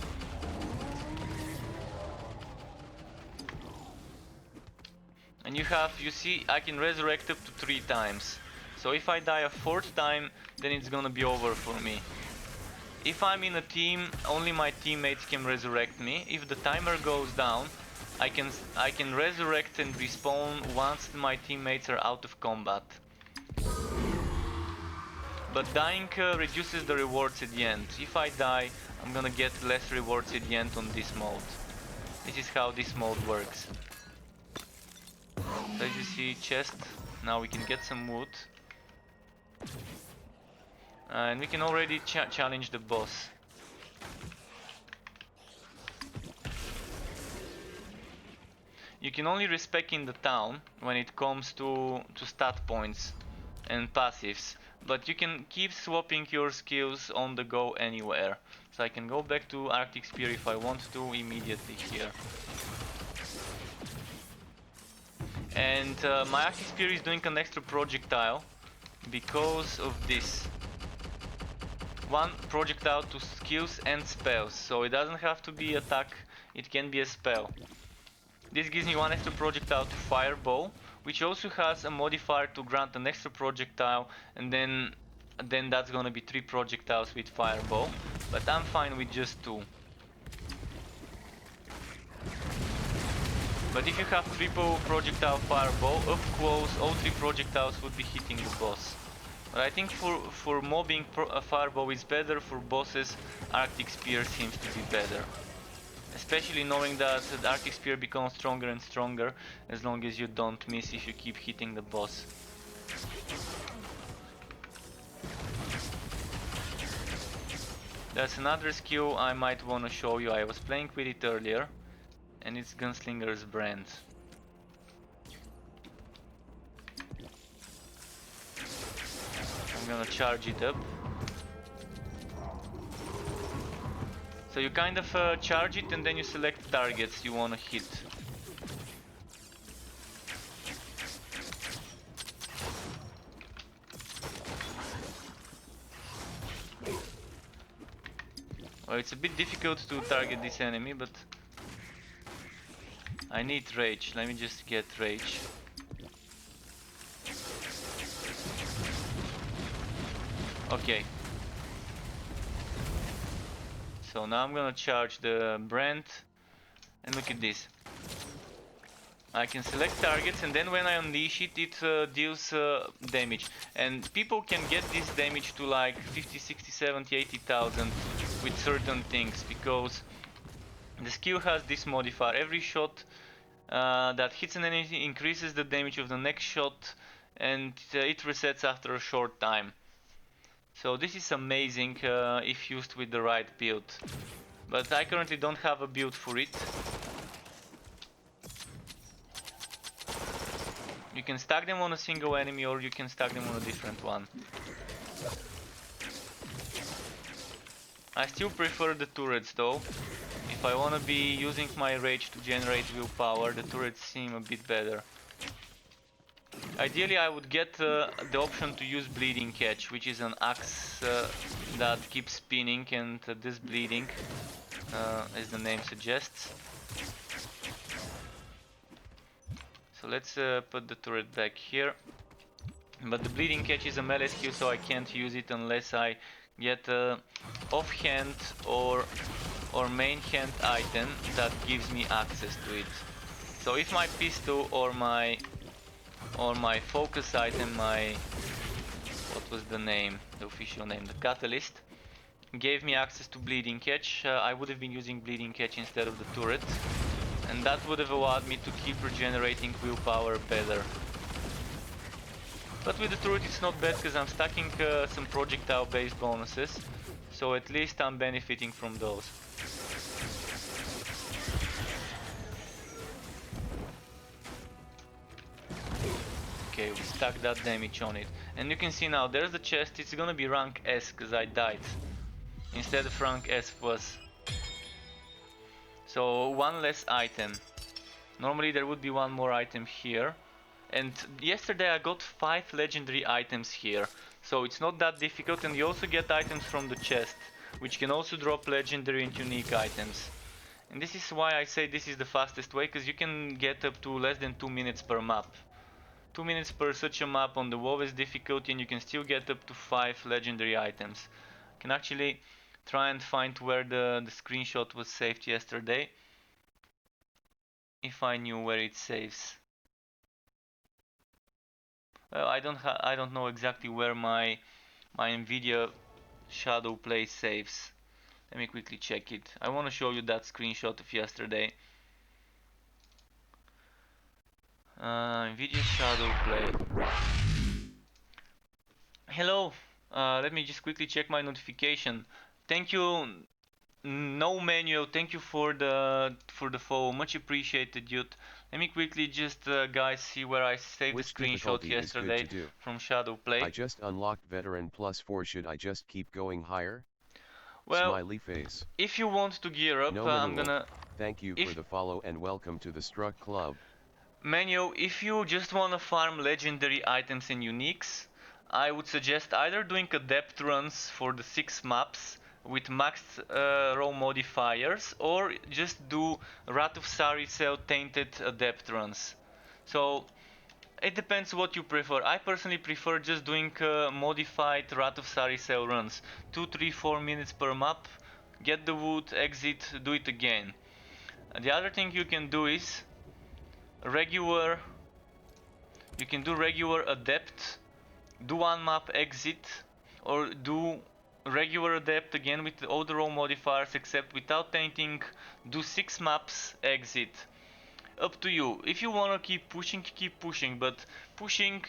And you see, I can resurrect up to 3 times. So if I die a 4th time, then it's gonna be over for me. If I'm in a team, only my teammates can resurrect me. If the timer goes down, I can resurrect and respawn once my teammates are out of combat. But dying reduces the rewards at the end. If I die, I'm gonna get less rewards at the end on this mode. This is how this mode works. So as you see, chest. Now we can get some wood. And we can already challenge the boss. You can only respec in the town when it comes to stat points and passives. But you can keep swapping your skills on the go anywhere. So I can go back to Arctic Spear if I want to immediately here. And my Arctic Spear is doing an extra projectile because of this. One projectile to skills and spells. So it doesn't have to be attack, it can be a spell. This gives me one extra projectile to Fireball, which also has a modifier to grant an extra projectile, and then that's gonna be 3 projectiles with Fireball, but I'm fine with just 2. But if you have triple projectile Fireball, up close all 3 projectiles would be hitting the boss. But I think for mobbing Fireball is better, for bosses Arctic Spear seems to be better. Especially knowing that the Arctic Spear becomes stronger and stronger as long as you don't miss if you keep hitting the boss. There's another skill I might want to show you. I was playing with it earlier, and it's Gunslinger's Brand. I'm gonna charge it up. So you kind of charge it and then you select targets you want to hit. Well, it's a bit difficult to target this enemy, but I need rage. Let me just get rage. Okay. So now I'm gonna charge the brand, and look at this. I can select targets, and then when I unleash it, it deals damage. And people can get this damage to like 50, 60, 70, 80,000 with certain things, because the skill has this modifier. Every shot that hits an enemy increases the damage of the next shot, and it resets after a short time. So this is amazing if used with the right build. But I currently don't have a build for it. You can stack them on a single enemy, or you can stack them on a different one. I still prefer the turrets though. If I wanna be using my rage to generate willpower, the turrets seem a bit better. Ideally I would get the option to use bleeding catch, which is an axe that keeps spinning, and this bleeding, as the name suggests. So let's put the turret back here. But the bleeding catch is a melee skill, so I can't use it unless I get offhand or main hand item that gives me access to it. So if my pistol or my focus item, what was the name, the official name, the catalyst, gave me access to bleeding catch, I would have been using bleeding catch instead of the turret, and that would have allowed me to keep regenerating willpower better. But with the turret it's not bad because I'm stacking some projectile based bonuses, so at least I'm benefiting from those. Okay, we stack that damage on it. And you can see now, there's the chest, it's gonna be rank S because I died. Instead of rank S plus. So one less item. Normally there would be one more item here. And yesterday I got 5 legendary items here. So it's not that difficult, and you also get items from the chest, which can also drop legendary and unique items. And this is why I say this is the fastest way, because you can get up to less than 2 minutes per map. 2 minutes per such a map on the lowest difficulty, and you can still get up to 5 legendary items. I can actually try and find where the screenshot was saved yesterday, if I knew where it saves. I don't know exactly where my Nvidia Shadow Play saves. Let me quickly check it. I want to show you that screenshot of yesterday. Nvidia Shadow Play. Hello. Let me just quickly check my notification. Thank you, no manual. Thank you for the follow. Much appreciated, dude. Let me quickly just guys see where I saved Which the screenshot difficulty is good yesterday to do? from Shadow Play. I just unlocked veteran +4. Should I just keep going higher? Well, Smiley face. if you want to gear up, No I'm manual. gonna. Thank you for the follow and welcome to the Struck Club. Manual, if you just wanna farm legendary items and uniques, I would suggest either doing adept runs for the 6 maps with maxed row modifiers, or just do Wrath of Saricel tainted adept runs. So it depends what you prefer. I personally prefer just doing modified Wrath of Saricel runs. 2, 3, 4 minutes per map, get the wood, exit, do it again. And the other thing you can do is regular, you can do regular adept, do one map exit, or do regular adept again with all the row modifiers except without tainting, do 6 maps exit. Up to you. If you wanna keep pushing, but pushing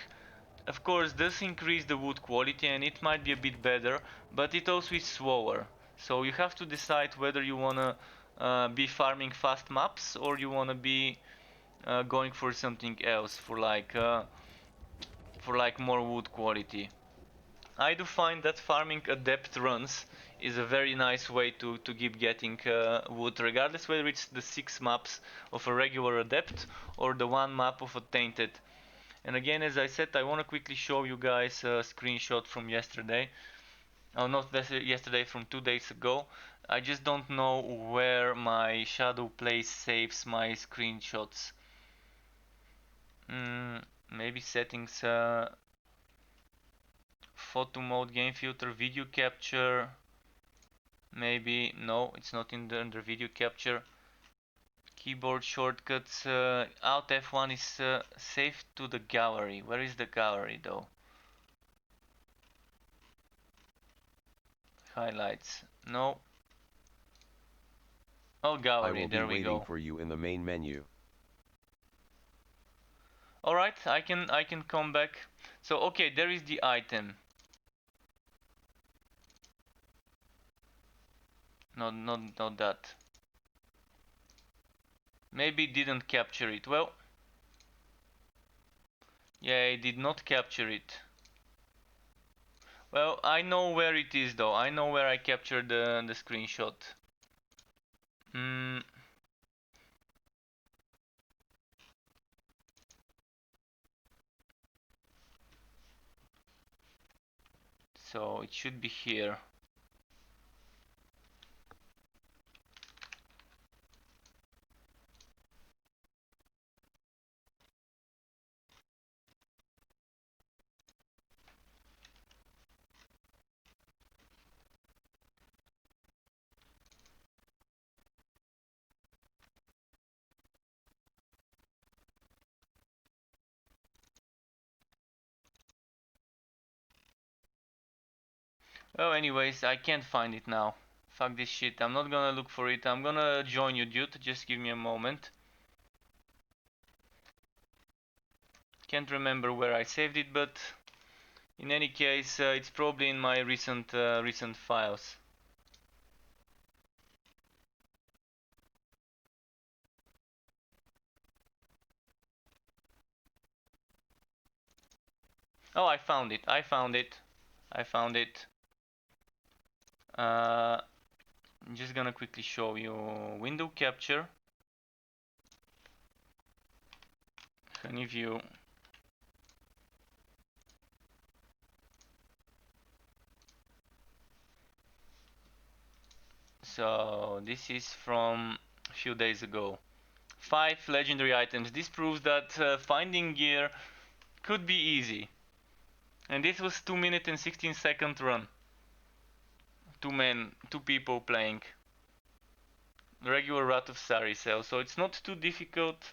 of course does increase the wood quality and it might be a bit better, but it also is slower. So you have to decide whether you wanna be farming fast maps, or you wanna be going for something else, for like more wood quality. I do find that farming adept runs is a very nice way to keep getting wood, regardless whether it's the 6 maps of a regular adept or the 1 map of a tainted. And again, as I said, I want to quickly show you guys a screenshot from yesterday. Oh, not yesterday, from 2 days ago. I just don't know where my Shadow Play saves my screenshots. Maybe settings, photo mode, game filter, video capture. Maybe, no, it's not under video capture. Keyboard shortcuts, Alt F1 is saved to the gallery. Where is the gallery though? Highlights, no. Oh, gallery, there we go. I will be waiting for you in the main menu. Alright, I can come back. So okay, there is the item. No, not that. Maybe it didn't capture it. Well, yeah, it did not capture it. Well, I know where it is though. I know where I captured the screenshot. Hmm. So it should be here. Well, anyways, I can't find it now. Fuck this shit. I'm not gonna look for it. I'm gonna join you, dude. Just give me a moment. Can't remember where I saved it, but in any case, it's probably in my recent files. Oh, I found it. I found it. I found it. I'm just gonna quickly show you window capture. Honey view. So this is from a few days ago. 5 legendary items. This proves that finding gear could be easy. And this was 2 minute and 16-second run. 2 people playing. Regular Wrath of Saricel, so it's not too difficult.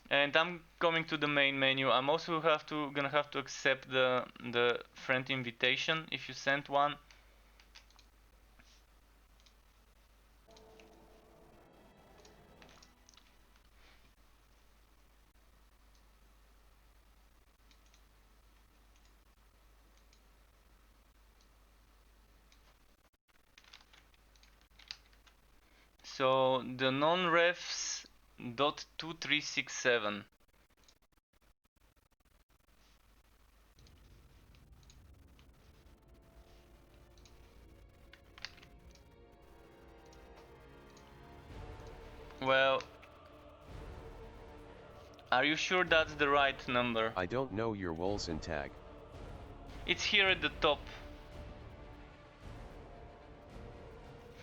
And I'm coming to the main menu. I'm also gonna have to accept the friend invitation if you sent one. So the non-refs .2367. Well, are you sure that's the right number? I don't know your Wolcen tag. It's here at the top.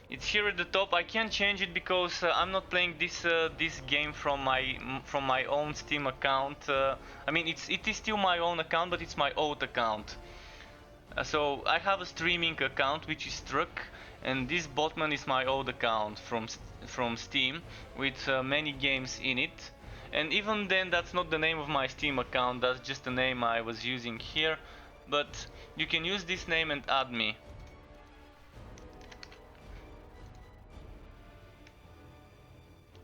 It's here at the top. I can't change it because I'm not playing this game from my own Steam account. I mean, it is still my own account, but it's my old account. So I have a streaming account which is struck, and this Botman is my old account from Steam with many games in it. And even then, that's not the name of my Steam account. That's just the name I was using here. But you can use this name and add me.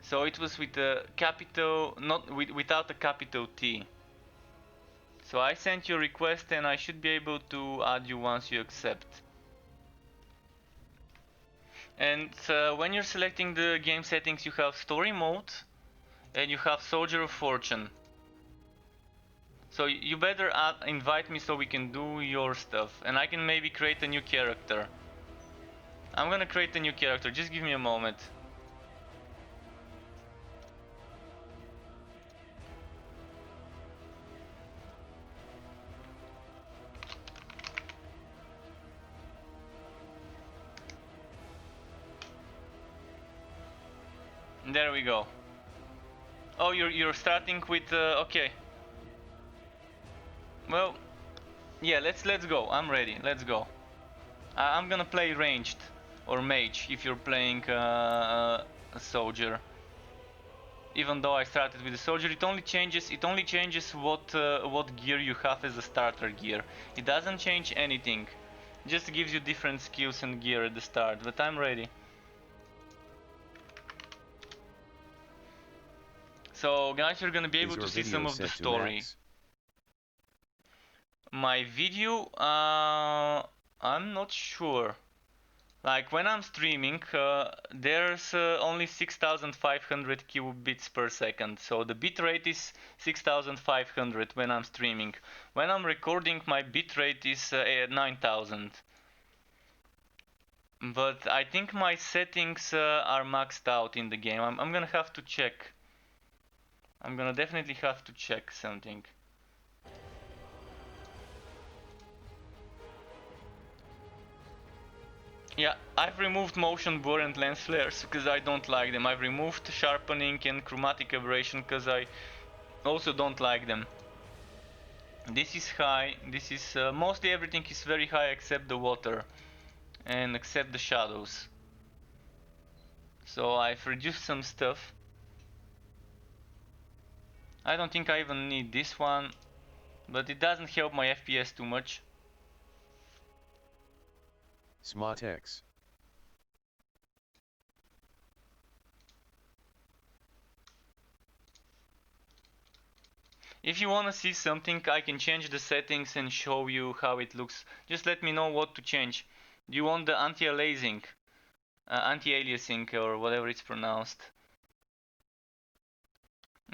So it was with a capital, not without a capital T. So I sent you a request and I should be able to add you once you accept. And when you're selecting the game settings, you have story mode and you have Soldier of Fortune. So you better invite me so we can do your stuff, and I can maybe create a new character. I'm gonna create a new character, just give me a moment. There we go. Oh, you're starting with okay. Well, yeah, let's go. I'm ready. Let's go. I'm gonna play ranged or mage if you're playing a soldier. Even though I started with a soldier, it only changes what gear you have as a starter gear. It doesn't change anything. Just gives you different skills and gear at the start. But I'm ready. So guys, you're gonna be able to see some of the story. Max? My video, I'm not sure. Like when I'm streaming, there's only 6,500 kilobits per second, so the bitrate is 6,500 when I'm streaming. When I'm recording, my bitrate is 9,000. But I think my settings are maxed out in the game. I'm gonna have to check. I'm gonna definitely have to check something. Yeah, I've removed motion blur and lens flares because I don't like them. I've removed sharpening and chromatic aberration because I also don't like them. This is high. This is mostly everything is very high except the water and except the shadows. So I've reduced some stuff. I don't think I even need this one, but it doesn't help my FPS too much. Smotex. If you wanna see something, I can change the settings and show you how it looks. Just let me know what to change. Do you want the anti-aliasing? Anti-aliasing or whatever it's pronounced.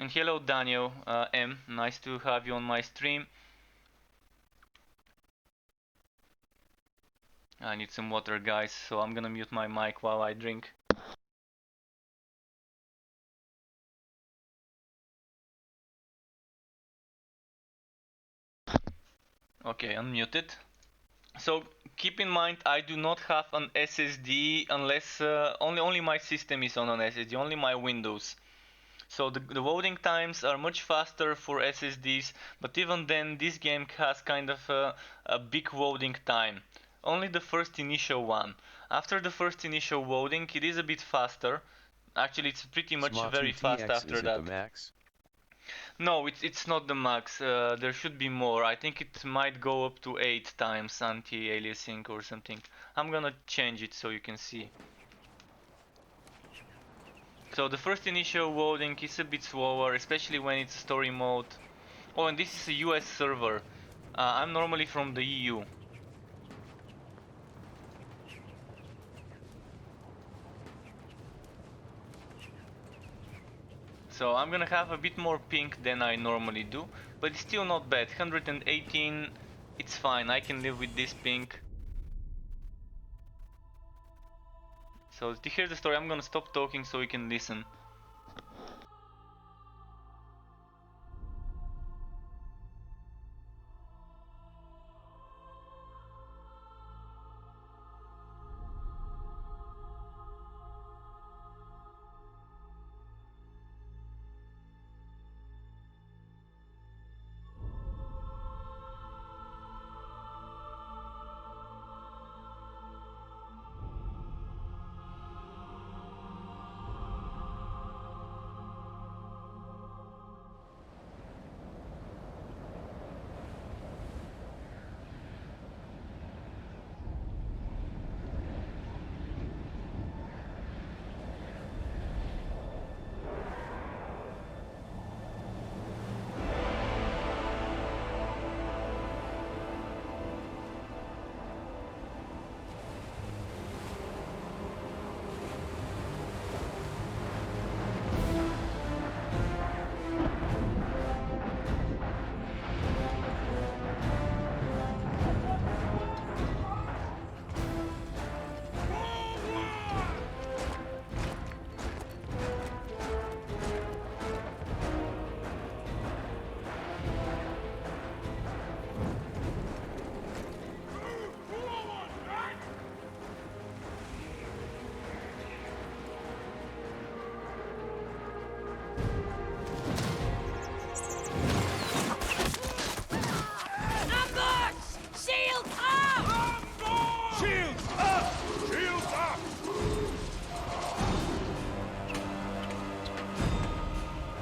And hello Daniel M, nice to have you on my stream. I need some water guys, so I'm gonna mute my mic while I drink. Okay, unmuted. So keep in mind I do not have an SSD unless only my system is on an SSD, only my Windows. So the loading times are much faster for SSDs, but even then this game has kind of a big loading time. Only the first initial one. After the first initial loading it is a bit faster. Actually it's pretty much very fast after is it that. the max? No, it's not the max. There should be more. I think it might go up to 8 times anti-aliasing or something. I'm gonna change it so you can see. So the first initial loading is a bit slower, especially when it's story mode. Oh, and this is a US server. I'm normally from the EU. So I'm gonna have a bit more ping than I normally do, but it's still not bad. 118, it's fine. I can live with this ping. So to hear the story, I'm gonna stop talking so you can listen.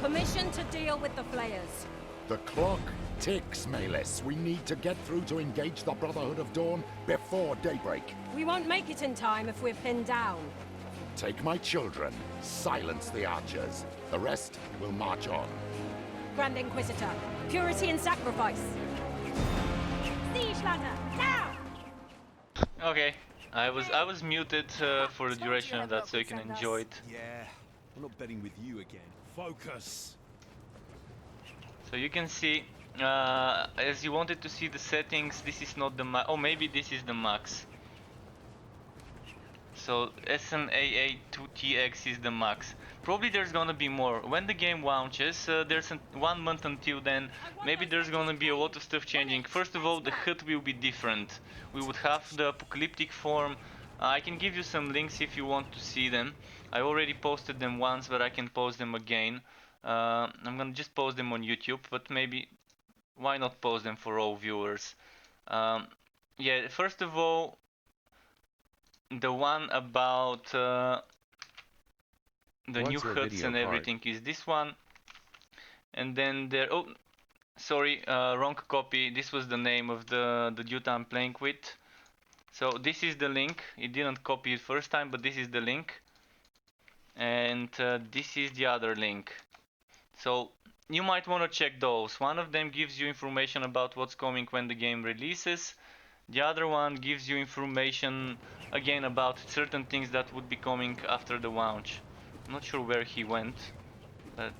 Permission to deal with the flayers. The clock ticks, Malis. We need to get through to engage the Brotherhood of Dawn before daybreak. We won't make it in time if we're pinned down. Take my children, silence the archers. The rest will march on. Grand Inquisitor, purity and sacrifice. Siege ladder, down! Okay, I was muted for the Told you duration of had that, luck so you with can Xandas. enjoy it. Yeah, I'm not betting with you again. Focus. So you can see, as you wanted to see the settings, this is not the max. Oh, maybe this is the max. So SNAA2TX is the max. Probably there's gonna be more. When the game launches, there's 1 month until then, maybe there's gonna be a lot of stuff changing. First of all, the HUD will be different. We would have the apocalyptic form. I can give you some links if you want to see them. I already posted them once, but I can post them again. I'm gonna just post them on YouTube, but maybe why not post them for all viewers? Yeah, first of all, the one about the What's new your huts video and card? everything is this one. And then there, oh, sorry, wrong copy. This was the name of the dude I'm playing with. So this is the link. It didn't copy it first time, but this is the link. And this is the other link. So you might want to check those. One of them gives you information about what's coming when the game releases. The other one gives you information again about certain things that would be coming after the launch. I'm not sure where he went, but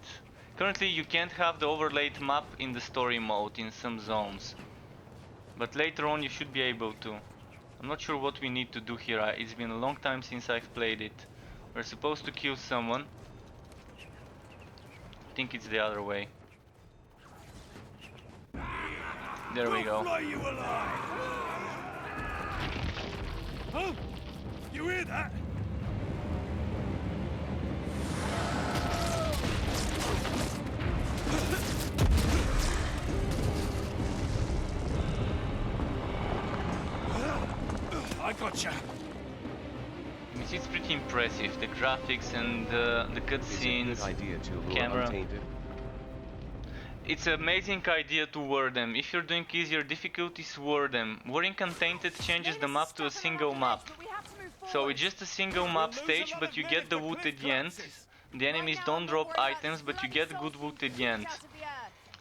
currently you can't have the overlaid map in the story mode in some zones. But later on you should be able to. I'm not sure what we need to do here. It's been a long time since I've played it. We're supposed to kill someone. I think it's the other way. There we go. Fly you alive! Huh? You hear that? I gotcha. It's pretty impressive, the graphics and the Is it a cutscenes. good idea to lure camera. untainted? It's an amazing idea to word them. If you're doing easier difficulties, word them. Luring Untainted changes the map to a single map. So it's just a single map stage, but you get the loot at the end. The enemies don't drop items, but you get good loot at the end.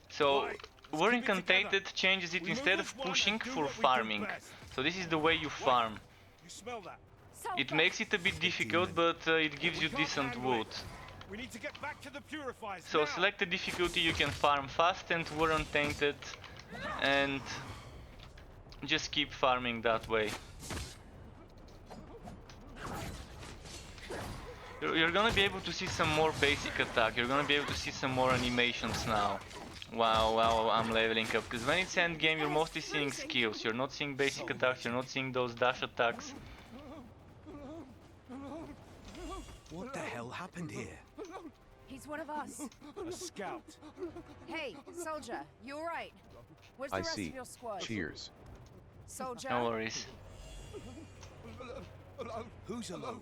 So Luring Untainted changes it instead of pushing for farming. So this is the way you farm. You smell that? It makes it a bit difficult, but it gives you decent loot. We need to get back to the purifiers So now. select the difficulty you can farm fast and Lure Untainted, and just keep farming that way. You're gonna be able to see some more basic attack, you're gonna be able to see some more animations now. Wow, I'm leveling up, because when it's end game you're mostly seeing skills, you're not seeing basic attacks, you're not seeing those dash attacks. What the hell happened here? He's one of us. A scout. Hey, soldier, you alright? Where's the I rest see. of your squad? Cheers. Soldier. No worries. Who's alone?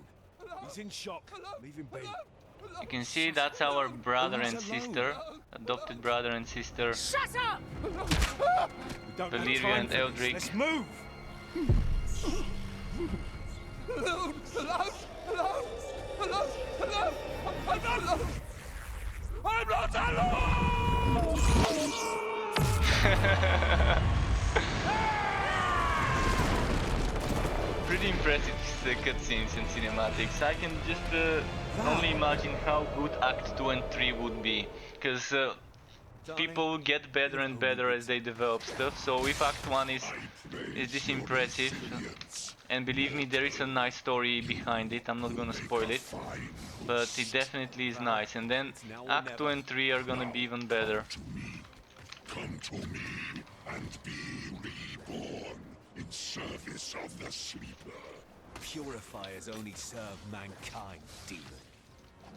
He's in shock. Leave him be. You can see that's our brother and sister, adopted brother and sister, Shut up! We don't have Valeria time and for this. Eldrick. Let's move! I'm not alone! Pretty impressive cutscenes and cinematics. I can just only imagine how good Act 2 and 3 would be, because people get better and better as they develop stuff. So if Act 1 is this impressive, and believe me, there is a nice story behind it, I'm not gonna spoil it, but it definitely is nice. And then Act 2 and 3 are gonna be even better. Come to me and be reborn in service of the Sleeper. Purifiers only serve mankind, demon.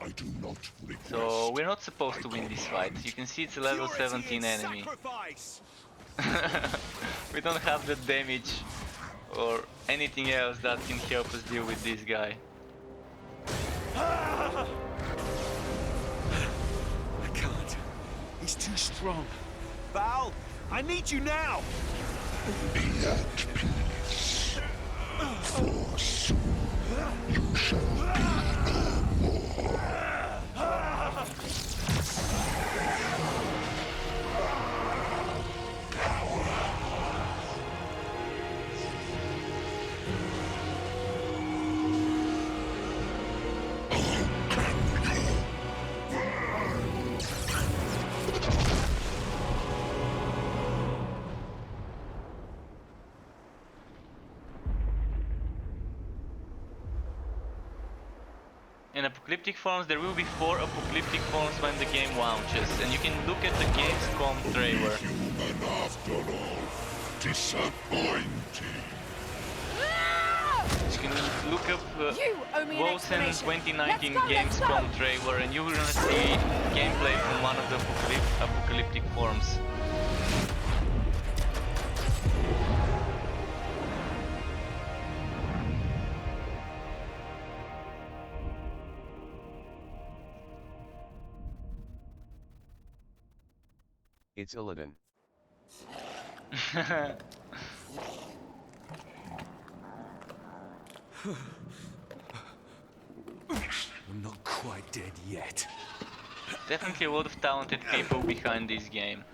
I do not request. So we're not supposed to win this fight. You can see it's a level Purity 17 and enemy. sacrifice! We don't have the damage or anything else that can help us deal with this guy. I can't. He's too strong. Val, I need you now! Be at peace. For soon you shall be no more. In apocalyptic forms, there will be 4 apocalyptic forms when the game launches, and you can look at the Gamescom trailer. Human after all. Disappointing. You can look up You owe me an Wolcen explanation. 2019 Let's go, let's Gamescom go. trailer, and you're gonna see gameplay from one of the apocalyptic forms. It's Illidan. I'm not quite dead yet. Definitely a lot of talented people behind this game.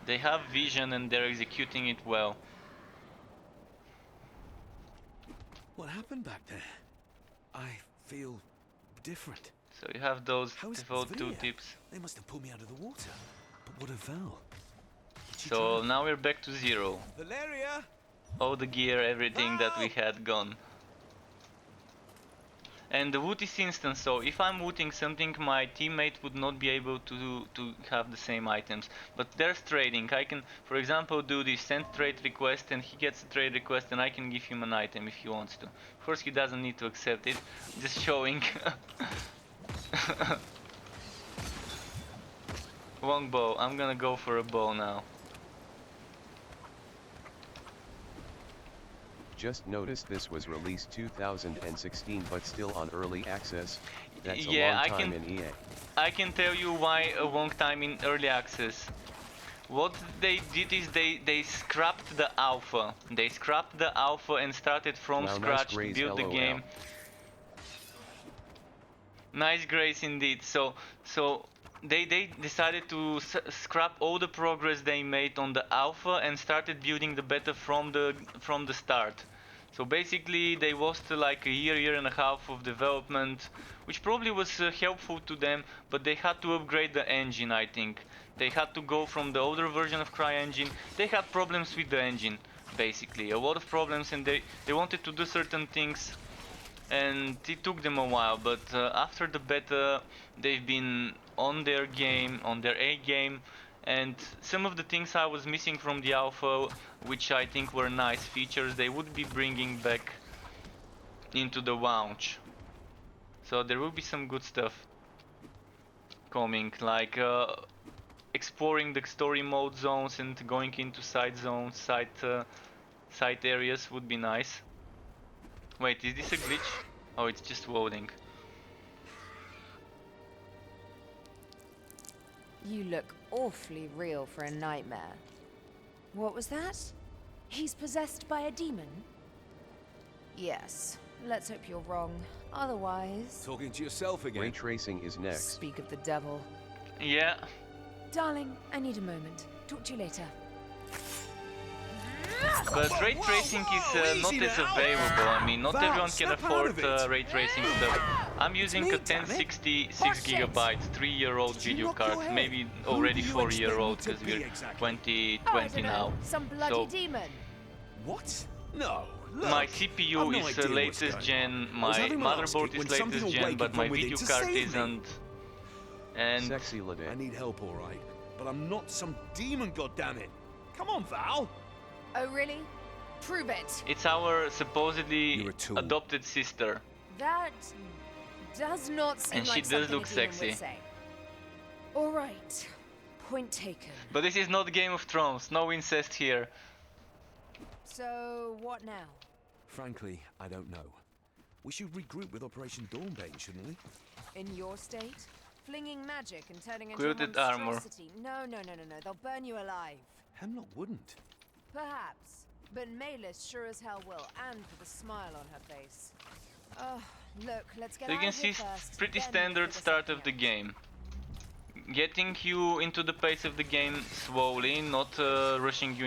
They have vision and they're executing it well. What happened back there? I feel different. So you have those How is default Sviria? 2 tips. They must have pulled me out of the water. But what of Val? Did she So drown? now we're back to 0. Valeria! All the gear, everything that we had gone. And the wood is instant, so if I'm wooting something, my teammate would not be able to have the same items. But there's trading. I can, for example, do this send trade request, and he gets a trade request, and I can give him an item if he wants to. Of course, he doesn't need to accept it. Just showing. Longbow. I'm gonna go for a bow now. Just noticed this was released 2016 but still on early access. That's a Yeah, long time in EA. I can tell you why a long time in early access. What they did is they scrapped the alpha. They scrapped the alpha and started from Wow, nice scratch to grace, build the LOL. game. Nice grace indeed. So they decided to scrap all the progress they made on the alpha and started building the beta from the start. So basically they lost like a year and a half of development, which probably was helpful to them, but they had to upgrade the engine, I think. They had to go from the older version of CryEngine. They had problems with the engine, basically. A lot of problems, and they wanted to do certain things, and it took them a while, but after the beta they've been on their game, on their A game, and some of the things I was missing from the alpha, which I think were nice features, they would be bringing back into the launch. So there will be some good stuff coming, like exploring the story mode zones and going into side zones, side areas would be nice. Wait, is this a glitch? Oh, it's just loading. You look awfully real for a nightmare. What was that? He's possessed by a demon? Yes. Let's hope you're wrong. Otherwise... Talking to yourself again. Ray tracing is next. Speak of the devil. Yeah, Darling, I need a moment. Talk to you later. but ray tracing is not easy as now. available. I mean, not Val, everyone can snap out afford of it. ray tracing stuff. I'm using me, a damn it. 1060 Push it. 6GB 3-year-old Did you video knock your card, head? maybe Who already do you 4-year-old expect because me to be we're exactly? 2020 now. Some bloody So demon. What? No. Look, my I've CPU no is idea what's latest going on. gen, I was my having my ass motherboard kicked is when something latest will gen, wake but up my from within video to card save me. isn't. And Sexy I Lidan. need help, all right, but I'm not some demon, goddammit. Come on, Val. Oh, really? Prove it. it's our supposedly You're a tool. adopted sister. That does not seem And she like does something look a demon sexy. would say. All right. Point taken. But this is not Game of Thrones, no incest here. So, what now? Frankly, I don't know. We should regroup with Operation Dawnbane, shouldn't we? In your state? Flinging magic and turning into Quilted a armor. monstrosity. No. They'll burn you alive. Hemlock wouldn't. Perhaps. But Mayless sure as hell will, and with a smile on her face. Oh, look, let's get So you out can of here see first, pretty then we'll standard figure start of the something game. Getting you into the pace of the game slowly, not rushing you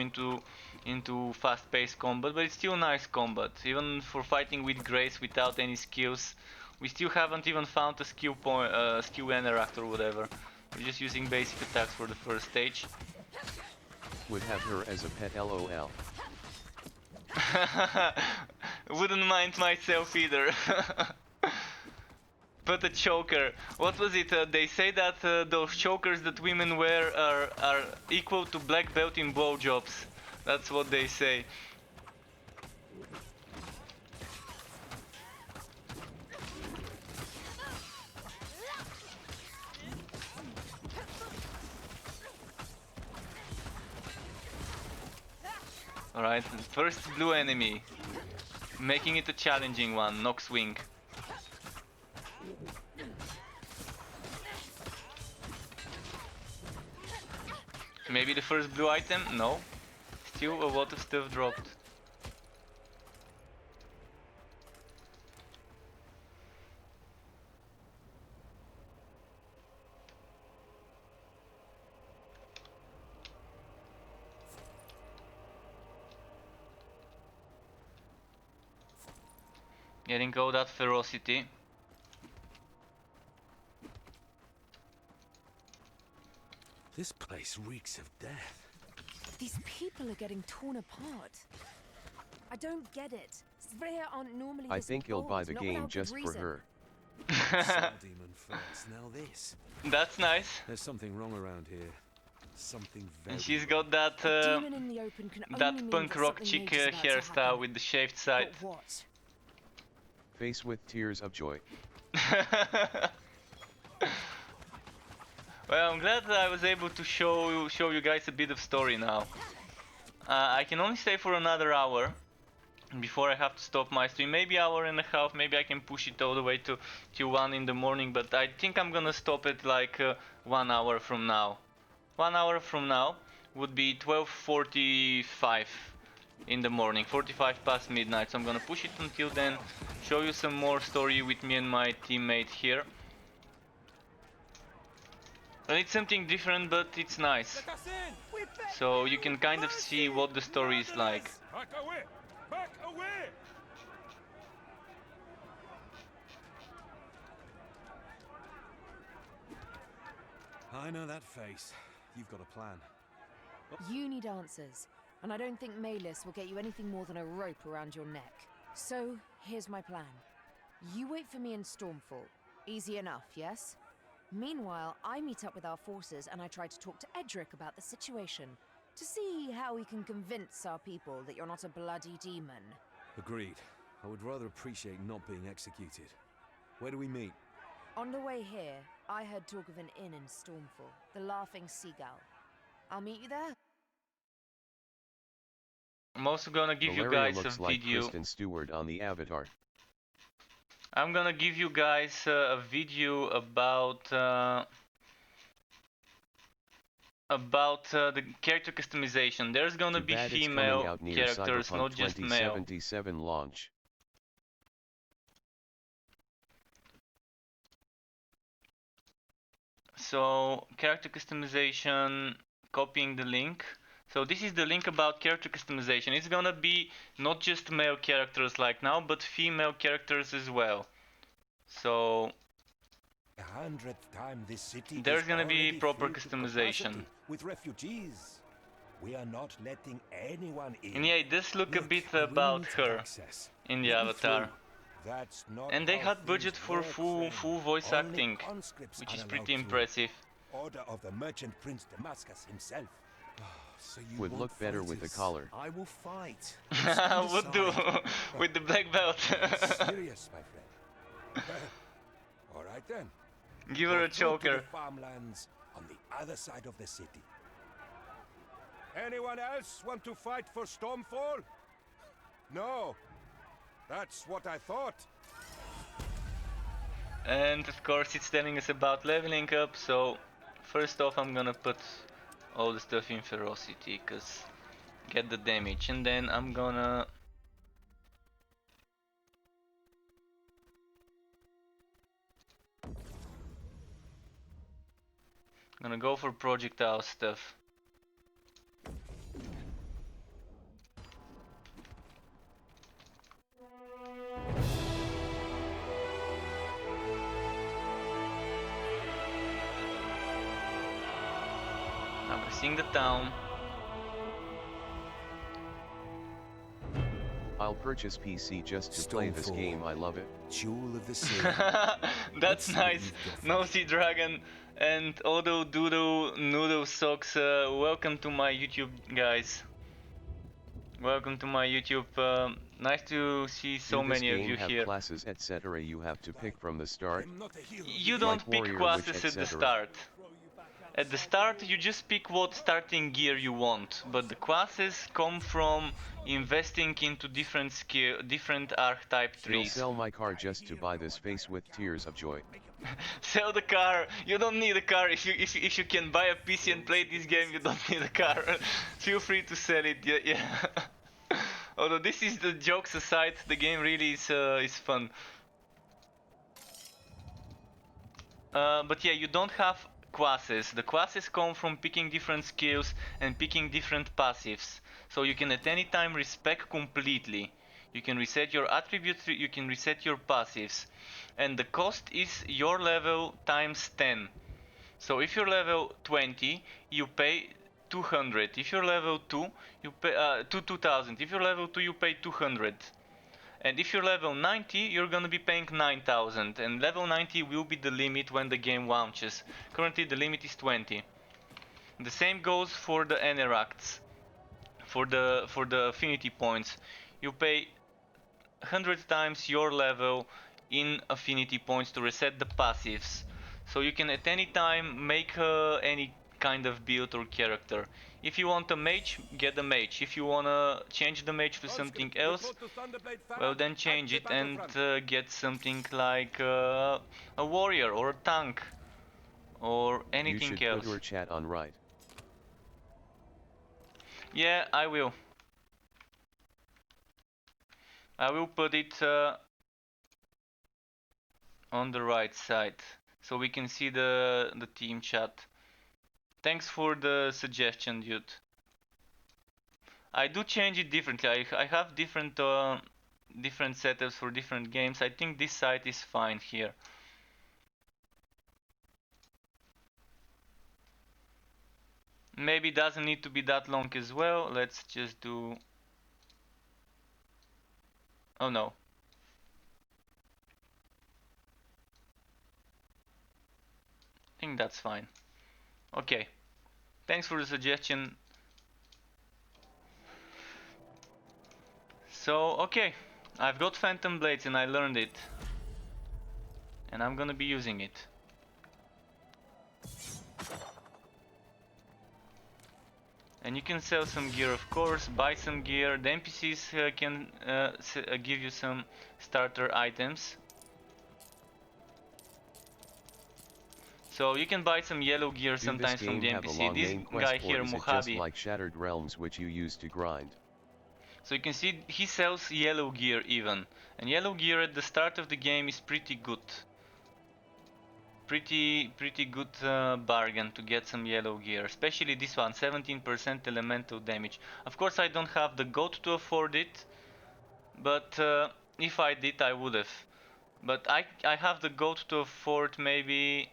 into fast-paced combat, but it's still nice combat. Even for fighting with grace without any skills, we still haven't even found a skill point, skill interact or whatever. We're just using basic attacks for the first stage. Would have her as a pet, LOL. Wouldn't mind myself either. Put a choker. What was it? They say that those chokers that women wear are equal to black belt in blowjobs. That's what they say. Alright, first blue enemy. Making it a challenging one, Nox Wing. Maybe the first blue item? No. Still a lot of stuff dropped. Getting all that ferocity. This place reeks of death. These people are getting torn apart. I don't get it. Sveya aren't normally I this think you'll buy involved, the not game without good just for reason. her. Soul demon first, now this. That's nice. There's something wrong around here. Something very And she's wrong. got that Demon in the open can only that mean punk that rock something chick major's about to hairstyle happen. with the shaved side. But what? Face with tears of joy. Well, I'm glad that I was able to show you guys a bit of story now. I can only stay for another hour before I have to stop my stream. Maybe hour and a half. Maybe I can push it all the way to 1 in the morning. But I think I'm gonna stop it like 1 hour from now. 1 hour from now would be 12:45 in the morning, 45 past midnight. So I'm gonna push it until then. Show you some more story with me and my teammate here. And it's something different, but it's nice. So you can kind of see what the story is like. Back away! Back away! I know that face. You've got a plan. You need answers, and I don't think Maylis will get you anything more than a rope around your neck. So, here's my plan. You wait for me in Stormfall. Easy enough, yes? Meanwhile, I meet up with our forces and I try to talk to Edric about the situation, to see how we can convince our people that you're not a bloody demon. Agreed. I would rather appreciate not being executed. Where do we meet? On the way here, I heard talk of an inn in Stormfall, the Laughing Seagull. I'll meet you there. I'm also gonna give you Valeria guys looks a like video. Kristen Stewart on the Avatar. I'm gonna give you guys a video about the character customization. There's gonna Too be bad it's coming female out near characters, Cyberpunk not just male. 2077 launch. So character customization, copying the link. So this is the link about character customization. It's gonna be not just male characters like now, but female characters as well. So 100th time this city there's is gonna be already proper filled to customization. capacity with refugees. We are not letting anyone in. And yeah, it does look a bit I really about need to her access. in the Let me avatar. through. That's not And they how had budget things for work, full friend. voice Only acting, conscripts which are is allowed pretty through. impressive. Order of the merchant Prince Damascus himself. So you Would want look better with the fighters. collar. I will fight. Would do with the black belt. Serious, my friend. All right then. Give her Go a through to the choker. farmlands on the other side of the city. Anyone else want to fight for Stormfall? No. That's what I thought. And of course it's telling us about leveling up, so first off I'm gonna put all the stuff in ferocity, cause get the damage, and then I'm gonna go for projectile stuff. Now we're seeing the town. I I'll purchase PC just to play this game, I love it. Jewel of the sea. That's see what nice. you've got for No me. Sea Dragon and Odo Doodle Noodle Socks. Welcome to my YouTube, guys. Welcome to my YouTube. Nice to see so Do this many of game you have here. classes etc. you have to pick from the start? I'm not a hero. You Like don't pick warrior, witch, classes at the etc. start. At the start, you just pick what starting gear you want, but the classes come from investing into different skill, different archetype You'll trees. sell my car just to buy this face with tears of joy. Sell the car. You don't need a car. If you can buy a PC and play this game, you don't need a car. Feel free to sell it. Yeah, yeah. Although this is the jokes aside, the game really is fun. But yeah, you don't have classes. The classes come from picking different skills and picking different passives. So you can at any time respec completely. You can reset your attributes, you can reset your passives. And the cost is your level times 10. So if you're level 20, you pay 200. If you're level 2, you pay 2000. If you're level 2, you pay 200. And if you're level 90, you're gonna be paying 9000. And level 90 will be the limit when the game launches. Currently the limit is 20. The same goes for the Eneracts. For the affinity points. You pay 100 times your level in affinity points to reset the passives. So you can at any time make any kind of build or character. If you want a mage, get a mage. If you wanna change the mage to something else, well then change it and get something like a warrior or a tank or You anything should else. put your chat on right. Yeah, I will. I will put it on the right side so we can see the team chat. Thanks for the suggestion, dude. I do change it differently. I have different different setups for different games. I think this site is fine here. Maybe it doesn't need to be that long as well. Let's just do... Oh no. I think that's fine. Okay. Thanks for the suggestion. So, okay. I've got Phantom Blades and I learned it. And I'm gonna be using it. And you can sell some gear, of course, buy some gear. The NPCs can give you some starter items. So you can buy some yellow gear Do sometimes this from game the have a NPC. long This main quest, guy or here, is it just Mojave. like Shattered Realms which you use to grind? So you can see he sells yellow gear even. And yellow gear at the start of the game is pretty good. Pretty good bargain to get some yellow gear. Especially this one, 17% elemental damage. Of course I don't have the gold to afford it. But if I did, I would have. But I have the gold to afford maybe...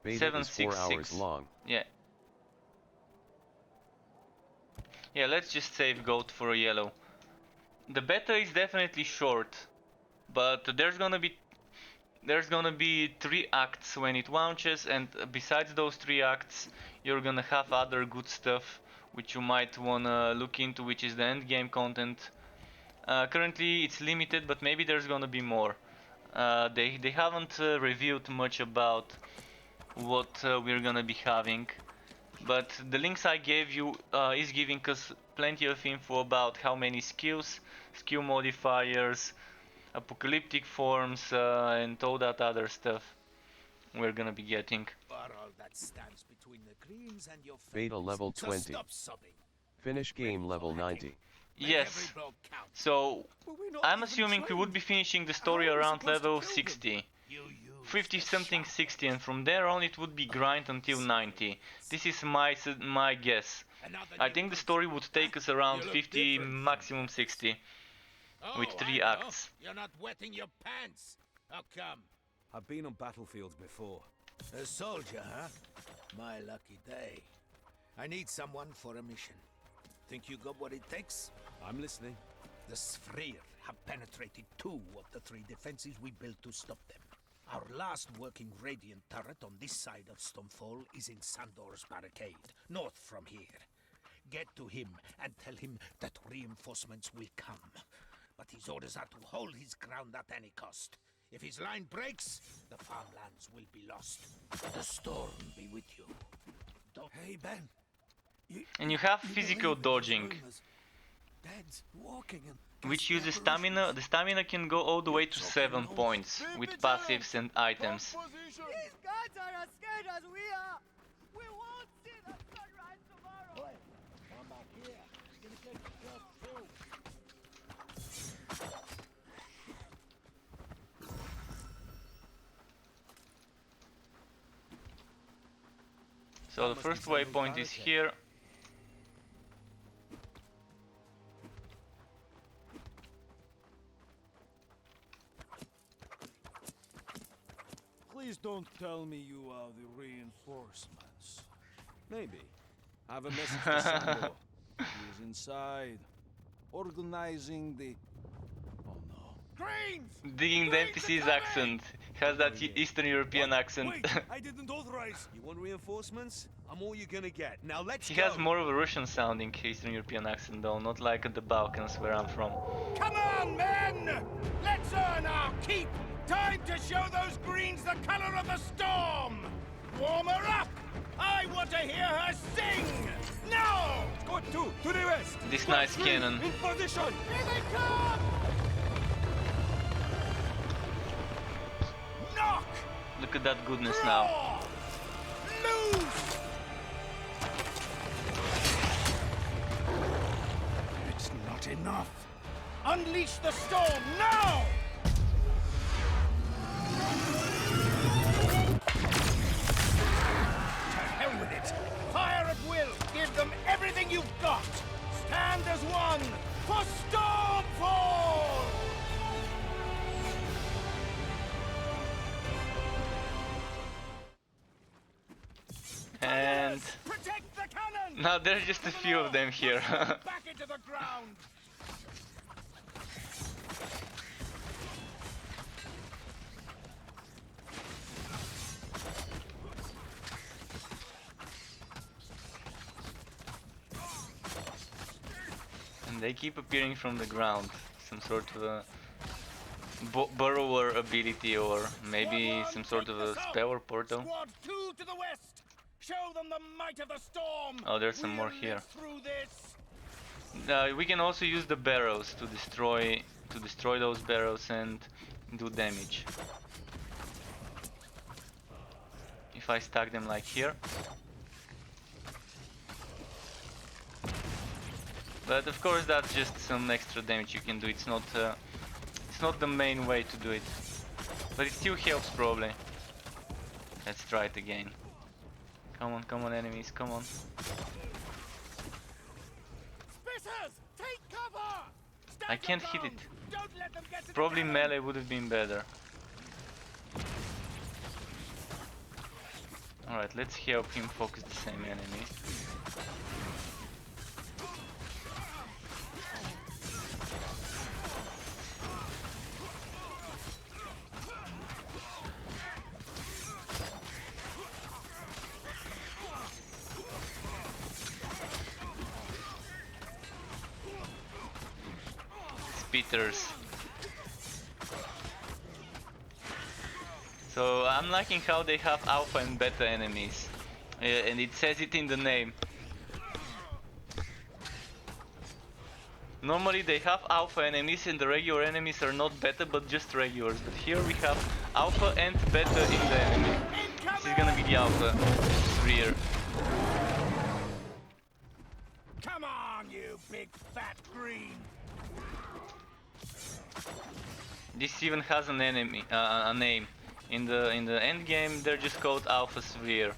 Beta is 4 hours long. Yeah. Yeah, let's just save gold for a yellow. The beta is definitely short, but there's gonna be 3 acts when it launches, and besides those 3 acts, you're gonna have other good stuff which you might wanna look into, which is the end game content. Currently it's limited, but maybe there's gonna be more. They haven't revealed much about what we're gonna be having, but the links I gave you is giving us plenty of info about how many skills, skill modifiers, apocalyptic forms, and all that other stuff we're gonna be getting. Beta level 20. Finish game level 90. Yes, so I'm assuming we would be finishing the story around level 60. 50 something 60, and from there on it would be grind until 90. This is my guess. I think the story would take us around 50, maximum 60, with 3 acts. You're not wetting your pants. How come? I've been on battlefields before. A soldier, huh? My lucky day. I need someone for a mission. think you got what it takes? I'm listening. The Sfrir have penetrated 2 of the 3 defenses we built to stop them. Our last working radiant turret on this side of Stonefall is in Sandor's barricade, north from here. Get to him and tell him that reinforcements will come. But his orders are to hold his ground at any cost. If his line breaks, the farmlands will be lost. The storm be with you. Hey, Ben. And you have physical dodging, Dead's walking and which uses stamina. The stamina can go all the way to 7 points with passives and items. These guys are as scared as we are. We won't see the sunrise tomorrow. Come back here. You're gonna get yourself through. So the first waypoint is here. Please don't tell me you are the reinforcements. Maybe. I have a message for Sandor. He is inside, organizing the... Oh no. Greens! Digging the NPC's accent. Has that Eastern European accent. Wait, I didn't authorize. You want reinforcements? I'm all you're gonna get. Now let's He go. has more of a Russian sounding Eastern European accent though, not like the Balkans where I'm from. Come on, men! Let's earn our keep! Time to show those greens the color of the storm! Warm her up! I want to hear her sing! Now! Squad 2, to the west. This nice cannon. In position. Here they come! Knock! Look at that goodness now. Draw! Loose! It's not enough. Unleash the storm now! To hell with it! Fire at will! Give them everything you've got! Stand as one for Stormfall! And Protect the cannon! now there's just a few of them here. Back into the ground! And they keep appearing from the ground. Some sort of a burrower ability, or maybe some sort of a spell or portal. Squad 2 to the west! Show them the might of the storm! Oh, there's some more We'll here. live through this! We can also use the barrows to destroy those barrows and do damage. If I stack them like here. But of course that's just some extra damage you can do. It's not the main way to do it. But it still helps probably. Let's try it again. Come on enemies, come on. Spitters! Take cover! Stand I can't your hit ground. it. Don't let them get to the Probably cannon. melee would have been better. Alright, let's help him focus the same enemy. Spitters. So I'm liking how they have alpha and beta enemies, and it says it in the name. Normally they have alpha enemies and the regular enemies are not beta but just regulars, but here we have alpha and beta in the enemy. This is gonna be the alpha rear. Come on, you big fat green! This even has an enemy, a name. In the end game, they're just called Alpha Sphere.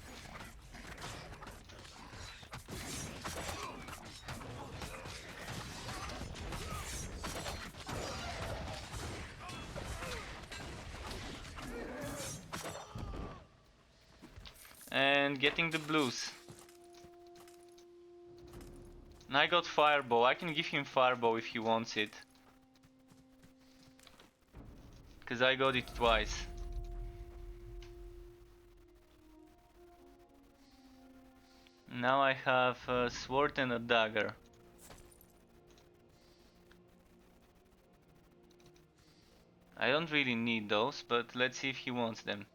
And getting the blues. And I got Fireball. I can give him Fireball if he wants it. Because I got it twice. Now I have a sword and a dagger. I don't really need those, but let's see if he wants them.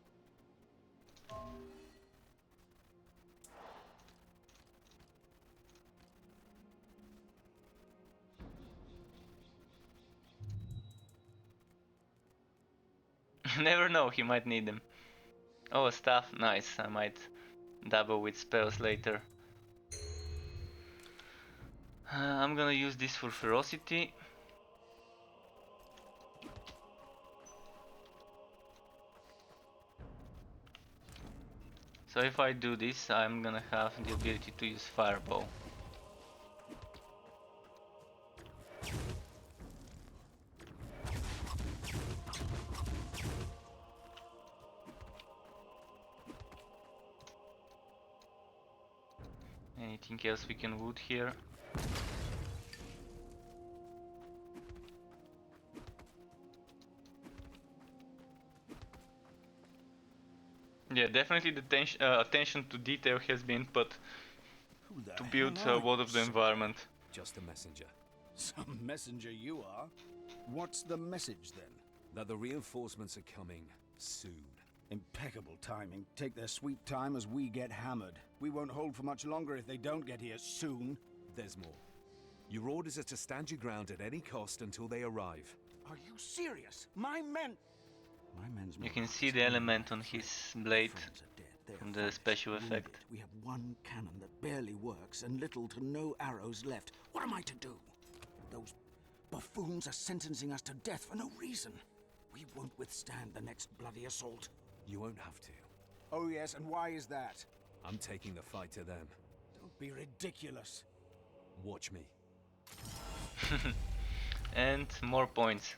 Never know, he might need them. Oh, a staff, nice. I might dabble with spells later. I'm gonna use this for ferocity. So if I do this, I'm gonna have the ability to use Fireball. Anything else we can loot here? Yeah, definitely the attention to detail has been put Who the to build hell a are lot you, of the sir? environment. Just a messenger. Some messenger you are. What's the message then? That the reinforcements are coming soon. Impeccable timing. Take their sweet time as we get hammered. We won't hold for much longer if they don't get here soon. There's more. Your orders are to stand your ground at any cost until they arrive. Are you serious? My men... My men's You can morale see is the going element on down. his Their blade friends are dead. They are from the famished, special wounded. effect. We have one cannon that barely works and little to no arrows left. What am I to do? Those buffoons are sentencing us to death for no reason. We won't withstand the next bloody assault. You won't have to. Oh yes, and why is that? I'm taking the fight to them. Don't be ridiculous. Watch me. And more points.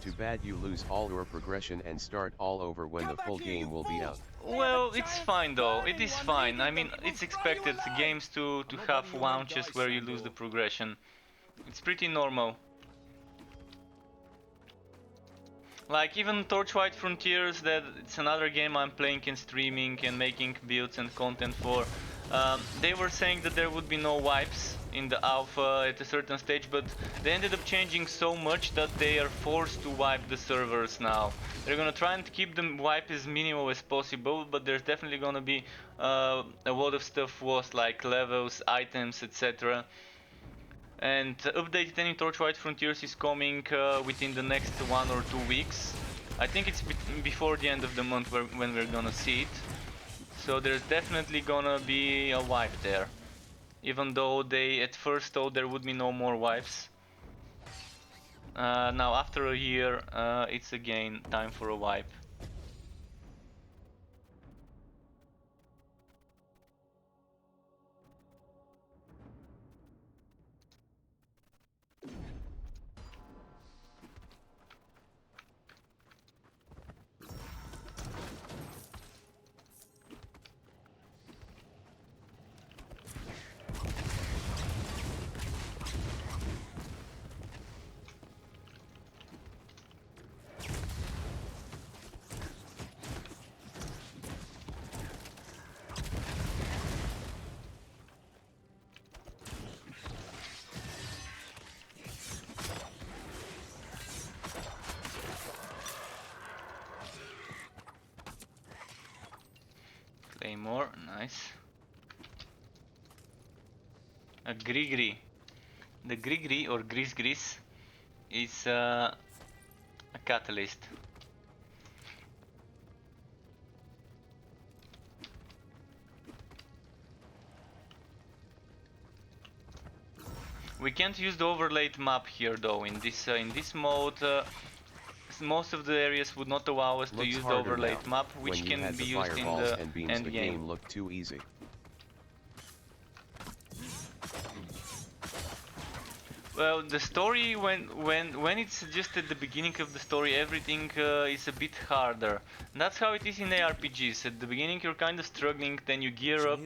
Too bad you lose all your progression and start all over when the full game will be out. Well, it's fine though. It is fine. I mean, it's expected games to have launches where you lose the progression. It's pretty normal. Like even Torchlight Frontiers, that it's another game I'm playing and streaming and making builds and content for. They were saying that there would be no wipes in the alpha at a certain stage, but they ended up changing so much that they are forced to wipe the servers now. They're gonna try and keep the wipe as minimal as possible, but there's definitely gonna be a lot of stuff lost, like levels, items, etc. And update any Torchlight Frontiers is coming within the next 1 or 2 weeks. I think it's before the end of the month when we're gonna see it. So there's definitely gonna be a wipe there. Even though they at first thought there would be no more wipes. Now after a year, it's again time for a wipe. Claymore, nice. A Grigri. The Grigri or Gris is a catalyst. We can't use the overlaid map here though. In this mode, most of the areas would not allow us to Looks use the harder now. overlaid map, which When you can had be the used in fireballs the and beams, end the game. game looked too easy. Well, the story, when it's just at the beginning of the story, everything is a bit harder. And that's how it is in ARPGs. At the beginning you're kind of struggling, then you gear up,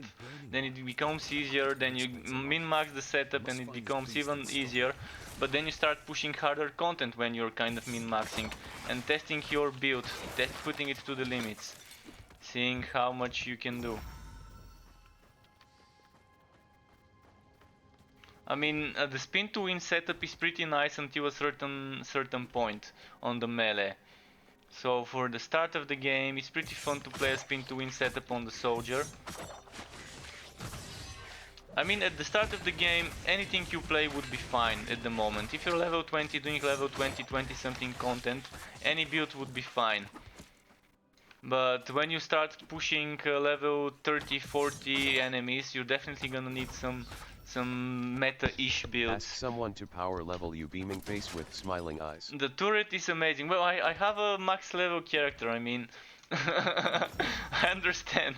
then it becomes easier, then you min-max the setup and it becomes even easier. But then you start pushing harder content when you're kind of min-maxing and testing your build, putting it to the limits, seeing how much you can do. I mean, the spin to win setup is pretty nice until a certain point on the melee. So for the start of the game, it's pretty fun to play a spin to win setup on the soldier. I mean, at the start of the game, anything you play would be fine at the moment. If you're level 20 doing level 20 something content, any build would be fine. But when you start pushing level 30, 40 enemies, you're definitely gonna need some meta-ish builds. Ask someone to power level you, beaming face with smiling eyes. The turret is amazing. Well, I have a max level character, I mean, I understand.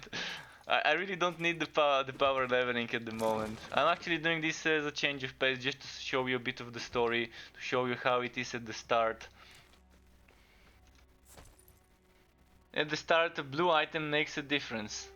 I really don't need the power leveling at the moment. I'm actually doing this as a change of pace, just to show you a bit of the story, to show you how it is at the start. At the start, a blue item makes a difference.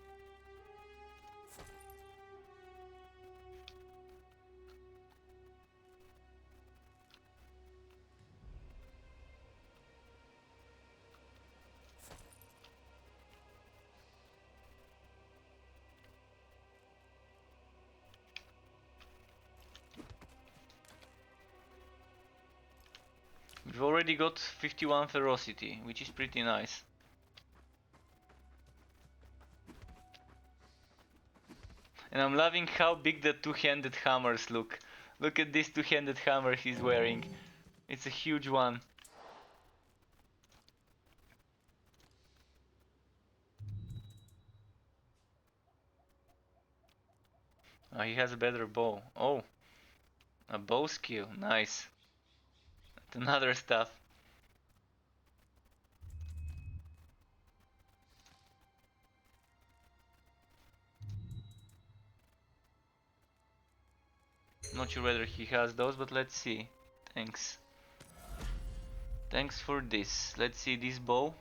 We've already got 51 ferocity, which is pretty nice. And I'm loving how big the two-handed hammers look. Look at this two-handed hammer he's wearing. It's a huge one. Oh, he has a better bow. Oh, a bow skill, nice. That's another stuff. Not sure whether he has those, but let's see. Thanks. Thanks for this. Let's see this bow.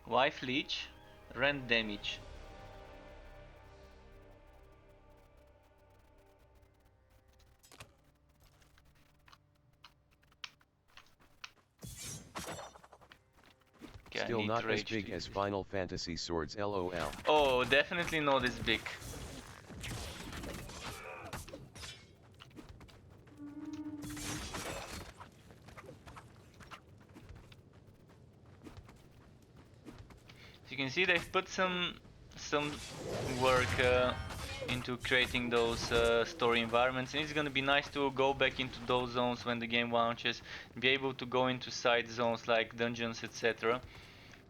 Life leech, rend damage. Okay, Still not as big as Final Fantasy swords, lol. Oh, definitely not as big. As you can see, they've put some work into creating those story environments, and it's gonna be nice to go back into those zones when the game launches, be able to go into side zones like dungeons, etc.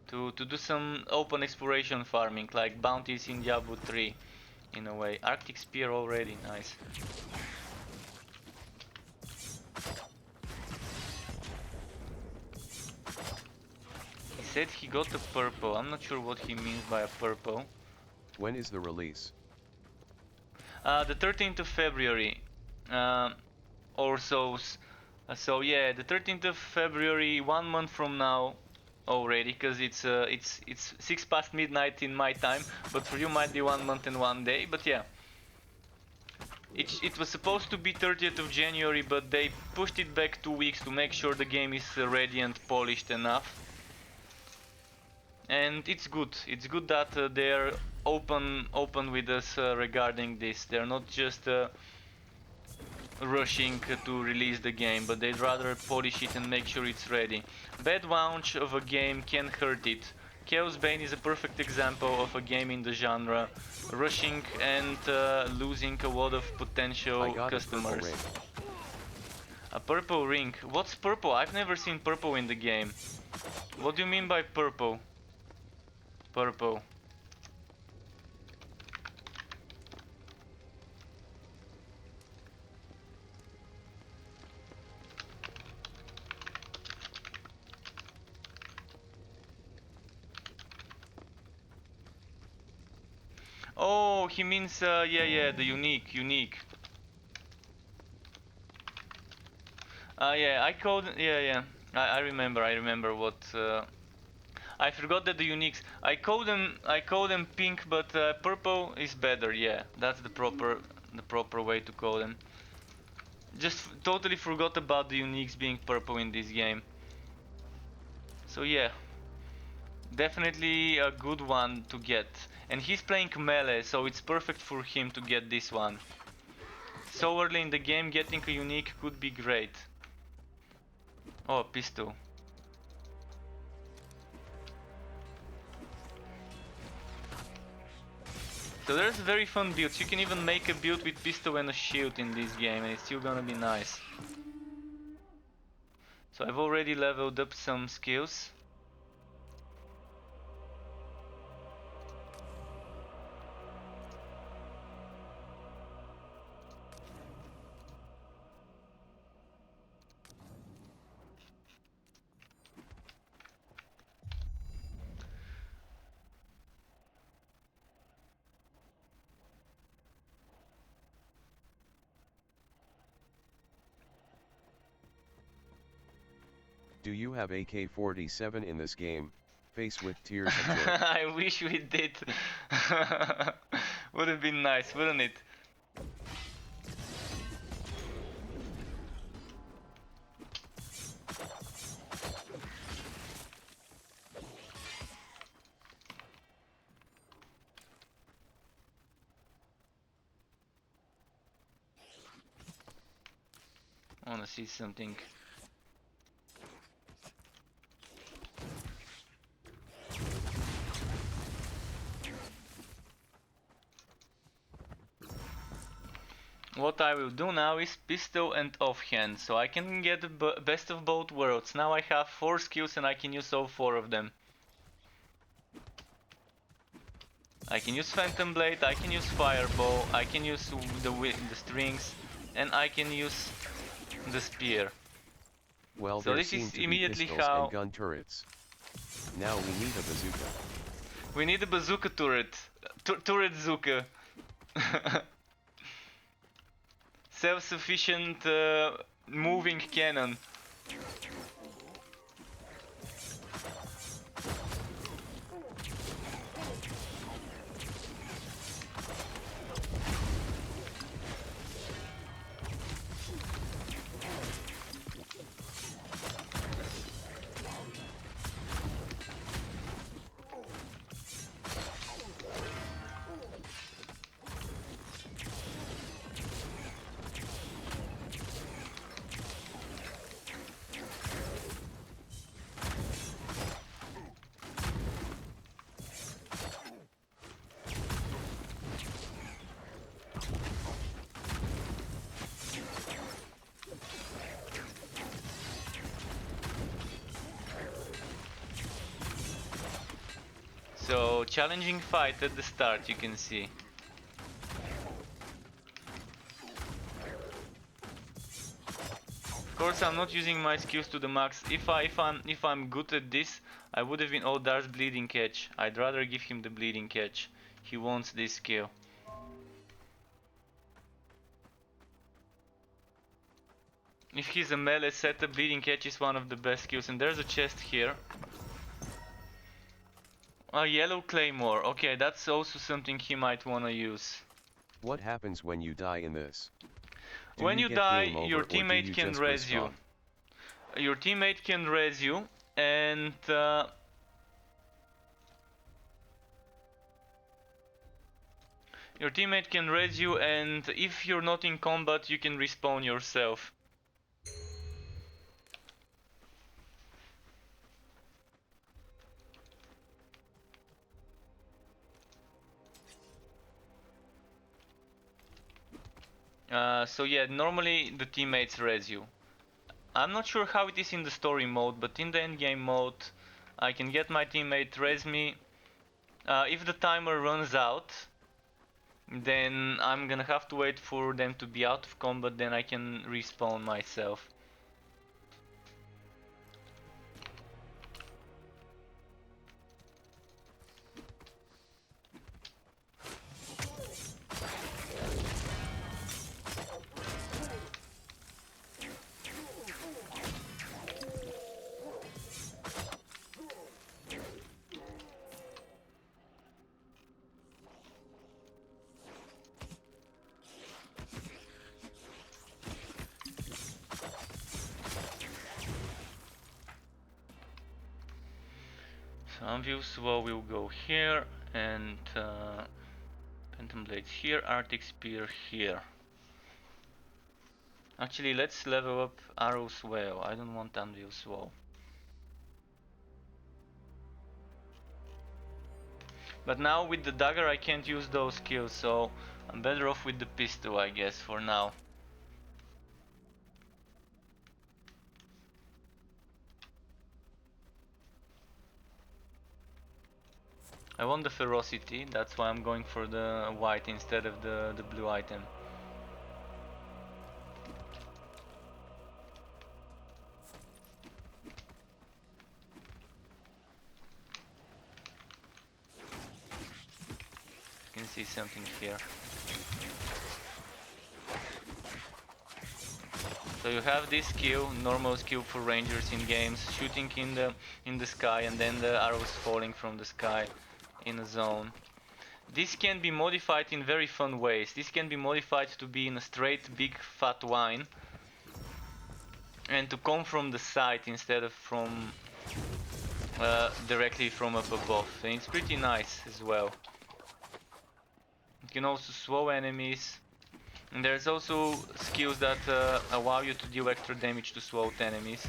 To do some open exploration farming, like bounties in Diablo 3, in a way. Arctic Spear already, nice. He said he got a purple. I'm not sure what he means by a purple. When is the release? The 13th of February, or so. So yeah, the 13th of February, 1 month from now already, because it's 6 past midnight in my time, but for you might be 1 month and 1 day. But yeah, it was supposed to be 30th of January, but they pushed it back 2 weeks to make sure the game is ready and polished enough. And it's good. It's good that they're open with us regarding this. They're not just rushing to release the game, but they'd rather polish it and make sure it's ready. Bad launch of a game can hurt it. Chaos Bane is a perfect example of a game in the genre rushing and losing a lot of potential customers. A purple ring. What's purple? I've never seen purple in the game. What do you mean by purple? Purple. Oh, he means yeah, the unique. Yeah, I called yeah. I remember what I forgot that the uniques. I call them pink, but purple is better. Yeah, that's the proper way to call them. Just totally forgot about the uniques being purple in this game. So yeah, definitely a good one to get. And he's playing melee, so it's perfect for him to get this one. So early in the game, getting a unique could be great. Oh, pistol. So there's very fun builds. You can even make a build with pistol and a shield in this game, and it's still gonna be nice. So I've already leveled up some skills. Do you have AK-47 in this game? Face with tears of joy. I wish we did. Would have been nice, wouldn't it? I wanna see something. What I will do now is pistol and offhand, so I can get the best of both worlds. Now I have 4 skills and I can use all 4 of them. I can use Phantom Blade, I can use Fireball, I can use the strings, and I can use the spear. Well, So there this seem is to be immediately pistols how and gun turrets. Now we need a bazooka. we need a bazooka turret. Turret Zuka. Self-sufficient moving cannon. So challenging fight at the start, you can see. Of course, I'm not using my skills to the max. If I'm good at this, I would have been. Oh, there's bleeding catch. I'd rather give him the bleeding catch. He wants this skill. If he's a melee setup, bleeding catch is one of the best skills. And there's a chest here. A yellow claymore. Okay, that's also something he might wanna use. What happens when you die in this? When you get die, game over, your or do teammate you can just res you. respawn? Your teammate can res you, and your teammate can res you, and if you're not in combat, you can respawn yourself. So yeah, normally the teammates res you. I'm not sure how it is in the story mode, but in the endgame mode, I can get my teammate res me. If the timer runs out, then I'm gonna have to wait for them to be out of combat, then I can respawn myself. View Slow will go here, and Phantom Blades here, Arctic Spear here. Actually, let's level up Arrow's Whale. I don't want Anvil Slow. But now with the dagger I can't use those skills, so I'm better off with the pistol, I guess, for now. I want the ferocity, that's why I'm going for the white instead of the blue item. You can see something here. So you have this skill, normal skill for rangers in games, shooting in the sky and then the arrows falling from the sky in a zone. This can be modified in very fun ways. This can be modified to be in a straight big fat line and to come from the side instead of from directly from up above. And it's pretty nice as well. You can also slow enemies. And there's also skills that allow you to deal extra damage to slowed enemies.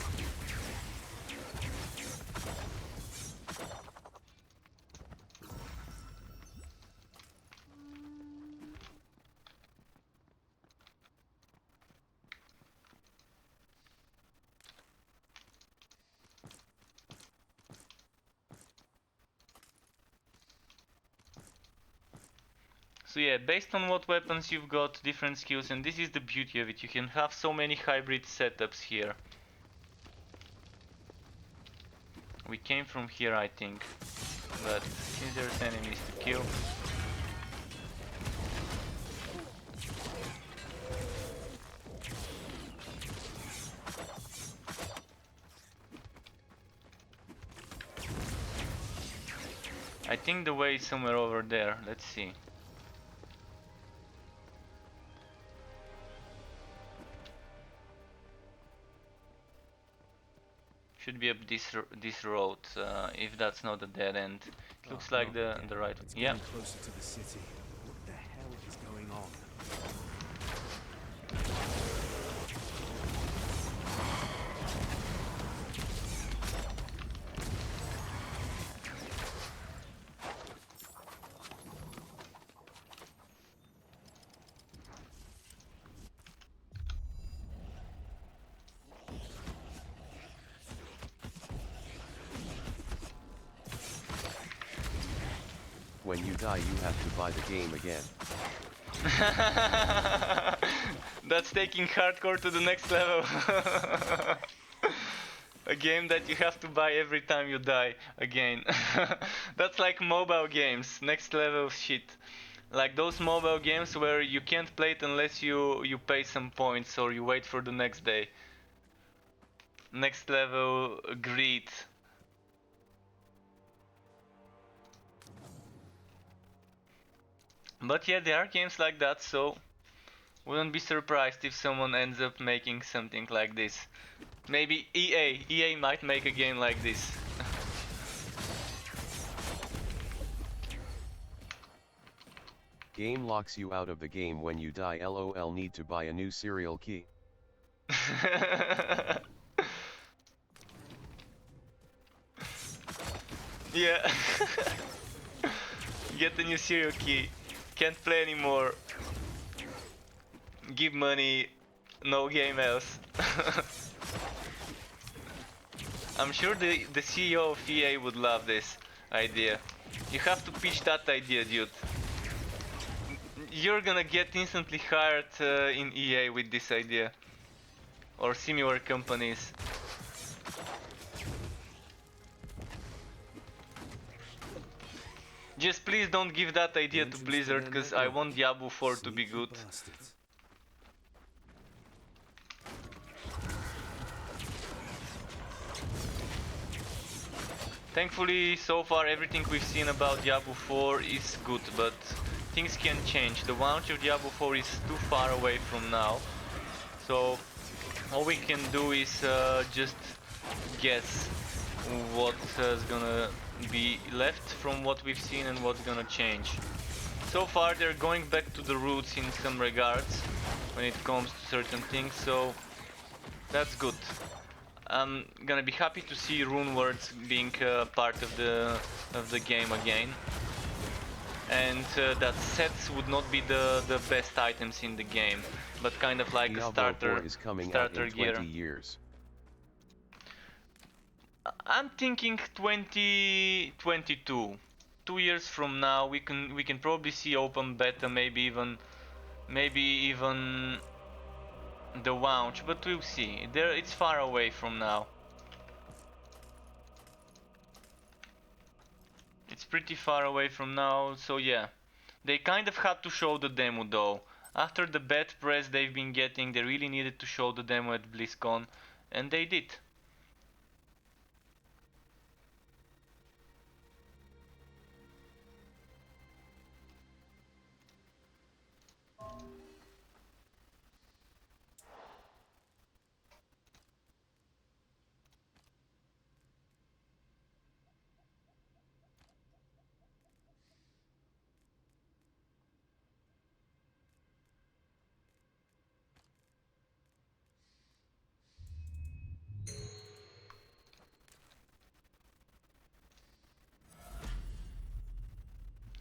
So yeah, based on what weapons you've got, different skills, and this is the beauty of it. You can have so many hybrid setups here. We came from here, I think, but since there's enemies to kill. I think the way is somewhere over there. Let's see. Should be up this road, if that's not a dead end. It looks like the right. It's yeah. Closer to the city. What the hell is going on? When you die, you have to buy the game again. That's taking hardcore to the next level. A game that you have to buy every time you die again. That's like mobile games, next level shit. Like those mobile games where you can't play it unless you pay some points or you wait for the next day. Next level greed. But yeah, there are games like that, so wouldn't be surprised if someone ends up making something like this. Maybe EA might make a game like this. Game locks you out of the game when you die. LOL, need to buy a new serial key. Yeah. Get a new serial key. Can't play anymore. Give money. No game else. I'm sure the CEO of EA would love this idea. You have to pitch that idea, dude. You're gonna get instantly hired in EA with this idea. Or similar companies. Just please don't give that idea to Blizzard, because I want Diablo 4 to be good. Thankfully, so far everything we've seen about Diablo 4 is good, but things can change. The launch of Diablo 4 is too far away from now, so all we can do is just guess what's gonna be left from what we've seen and what's gonna change. So far they're going back to the roots in some regards when it comes to certain things, so that's good. I'm gonna be happy to see rune words being part of the game again, and that sets would not be the best items in the game, but kind of like a Diablo 4 is coming out in 20 gear. years. I'm thinking 2022. 2 years from now we can probably see open beta, maybe even the launch, but we'll see. It's far away from now. It's pretty far away from now, so yeah. They kind of had to show the demo though. After the bad press they've been getting, they really needed to show the demo at BlizzCon, and they did.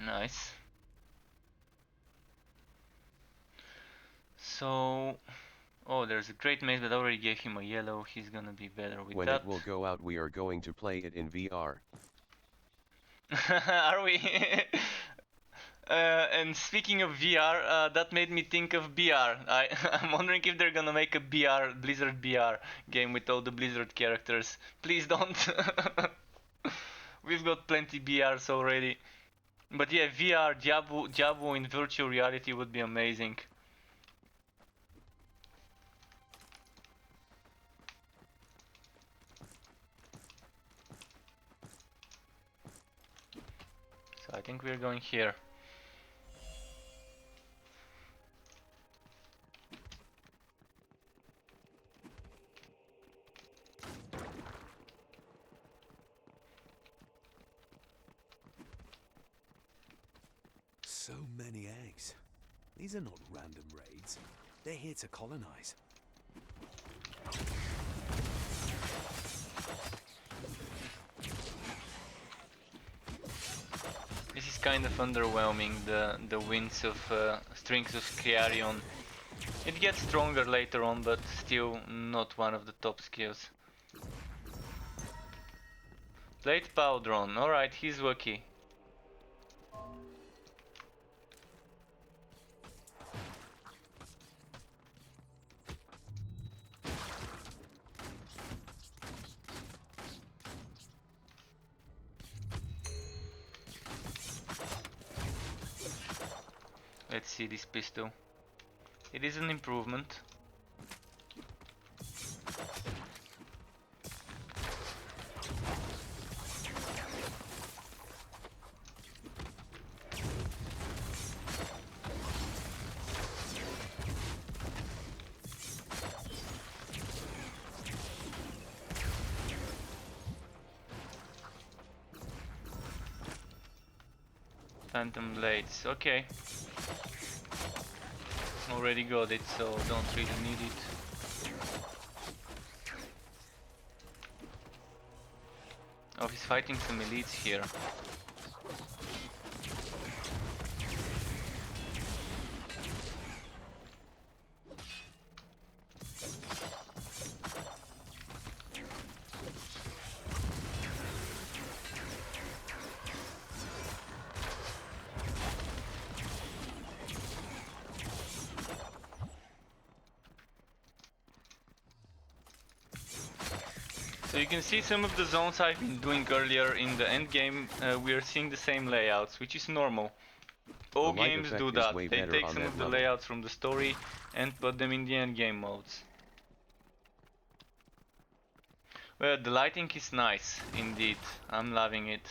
Nice. So, oh, there's a great maze, but I already gave him a yellow. He's gonna be better with When that. it will go out, we are going to play it in VR. Are we? And speaking of VR, that made me think of BR. I'm wondering if they're gonna make a BR, Blizzard BR game with all the Blizzard characters. Please don't. We've got plenty BRs already. But yeah, VR, Diablo in virtual reality would be amazing. So I think we're going here. So many eggs. These are not random raids. They're here to colonize. This is kind of underwhelming, the winds of Strings of Criarion. It gets stronger later on, but still not one of the top skills. Plate Powdron, alright, he's lucky. Let's see this pistol. It is an improvement. Phantom Blades, okay. Already got it, so don't really need it. Oh, he's fighting some elites here. So you can see some of the zones I've been doing earlier in the end game. We are seeing the same layouts, which is normal. All games do that. They take some of the layouts from the story and put them in the end game modes. Well, the lighting is nice, indeed. I'm loving it.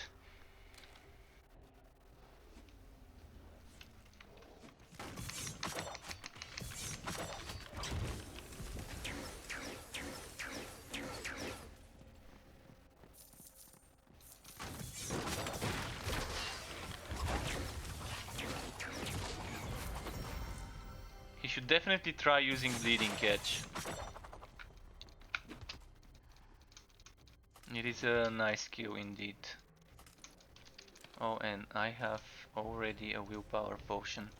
should definitely try using Bleeding Edge. It is a nice skill indeed. Oh, and I have already a willpower potion.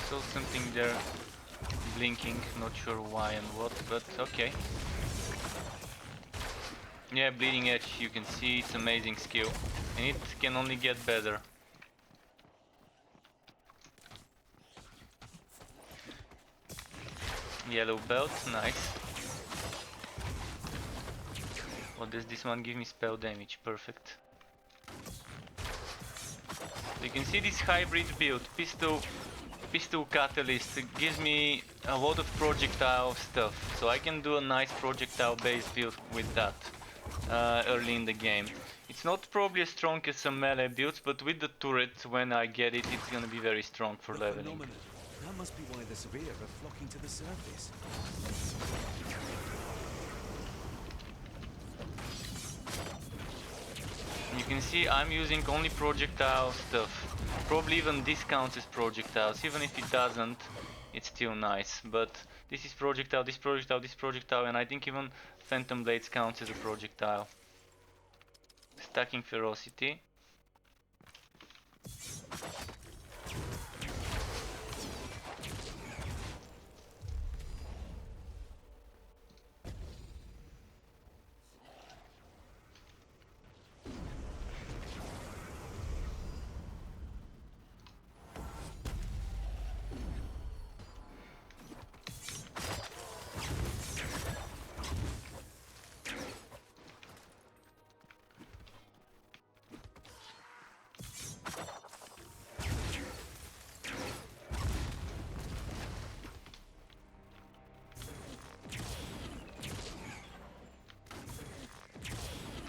Saw something there blinking, not sure why and what, but okay. Yeah, Bleeding Edge, you can see it's amazing skill, and it can only get better. Yellow belt, nice. What does this one give me? Spell damage, perfect. You can see this hybrid build, pistol catalyst, it gives me a lot of projectile stuff, so I can do a nice projectile based build with that early in the game. It's not probably as strong as some melee builds, but with the turret, when I get it, it's gonna be very strong for leveling. Phenomenon. That must be why the Severe are flocking to the surface. You can see I'm using only projectile stuff. Probably even this counts as projectiles. Even if it doesn't, it's still nice. But this is projectile, this projectile, this projectile, and I think even Phantom Blades counts as a projectile. Stacking Ferocity.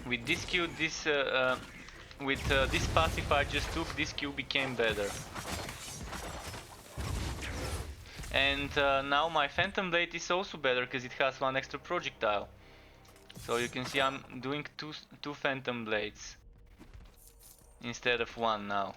With this skill, this passive I just took, this skill became better. And now my Phantom Blade is also better because it has one extra projectile. So you can see I'm doing two Phantom Blades instead of one now.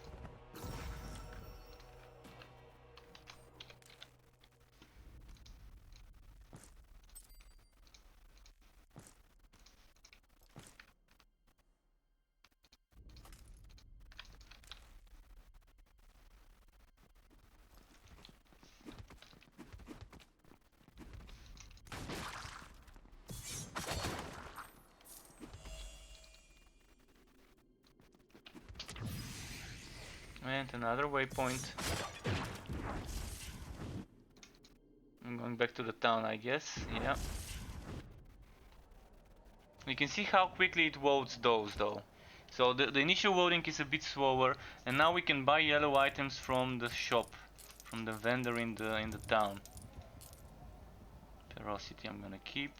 And another waypoint. I'm going back to the town, I guess. Yeah. You can see how quickly it loads those though. So the initial loading is a bit slower, and now we can buy yellow items from the shop, from the vendor in the town. Ferocity I'm gonna keep.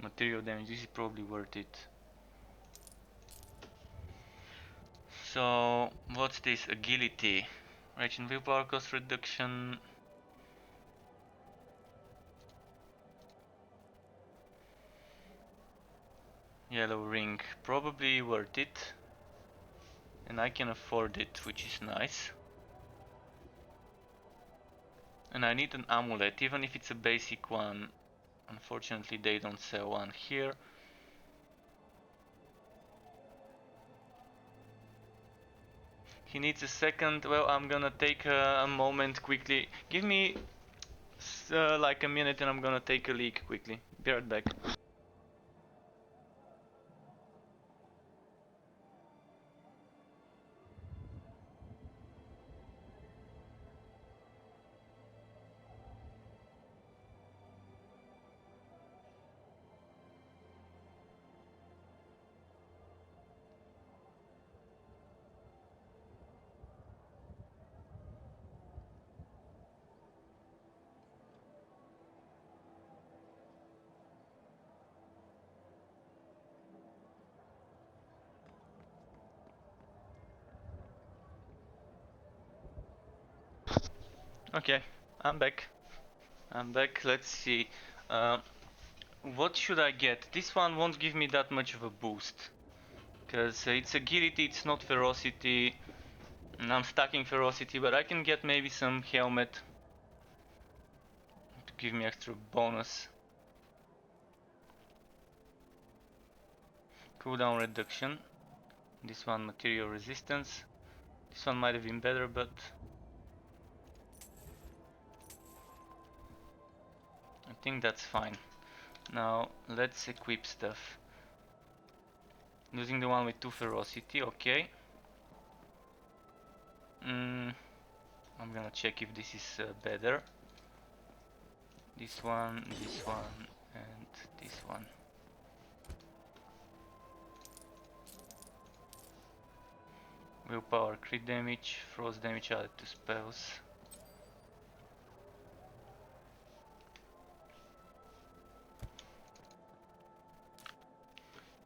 Material damage, this is probably worth it. So, what's this? Agility. Rage and willpower cost reduction. Yellow ring, probably worth it. And I can afford it, which is nice. And I need an amulet, even if it's a basic one. Unfortunately, they don't sell one here. He needs a second. Well, I'm gonna take a moment quickly. Give me like a minute and I'm gonna take a leak quickly. Be right back. Okay, I'm back. I'm back. Let's see. What should I get? This one won't give me that much of a boost. Because it's agility, it's not ferocity. And I'm stacking ferocity, but I can get maybe some helmet to give me extra bonus. Cooldown reduction. This one material resistance. This one might have been better, but I think that's fine. Now let's equip stuff. Using the one with 2 ferocity, okay. I'm gonna check if this is better. This one, and this one. Willpower, crit damage, frost damage added to spells.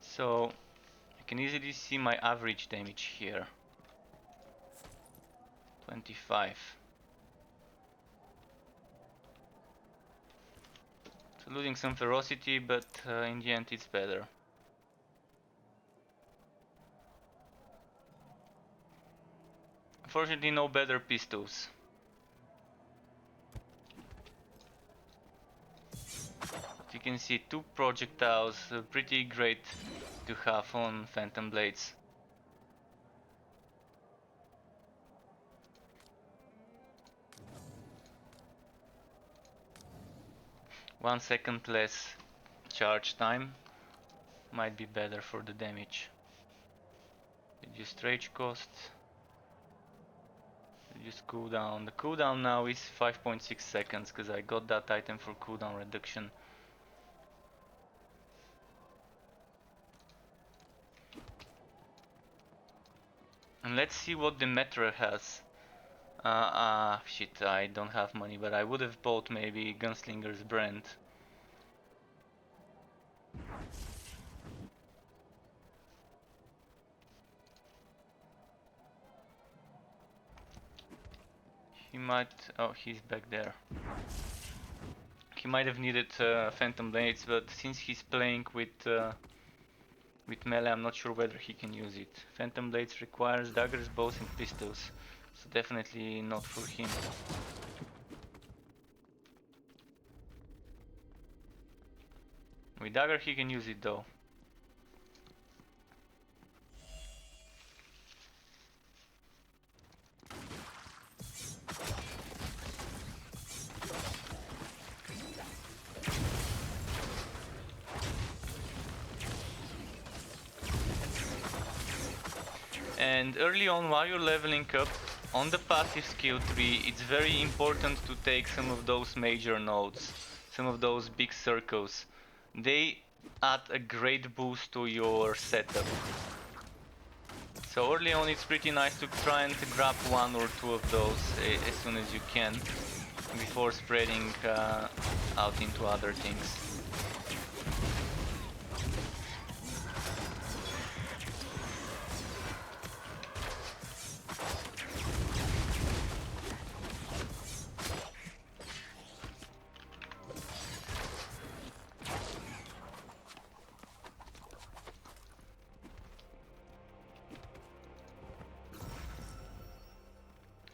So I can easily see my average damage here. 25. So losing some ferocity, but in the end it's better. Unfortunately, no better pistols. As you can see, 2 projectiles, pretty great to have on Phantom Blades. One second less charge time might be better for the damage. Reduce rage cost. Reduce cooldown. The cooldown now is 5.6 seconds because I got that item for cooldown reduction. And let's see what the Metra has. Shit, I don't have money, but I would have bought maybe Gunslinger's Brand. He might... oh, he's back there. He might have needed Phantom Blades, but since he's playing with melee, I'm not sure whether he can use it. Phantom Blades requires daggers, bows and pistols, so definitely not for him. With dagger he can use it though. And early on, while you're leveling up, on the passive skill tree, it's very important to take some of those major nodes, some of those big circles. They add a great boost to your setup. So early on it's pretty nice to try and grab 1 or 2 of those as soon as you can, before spreading out into other things.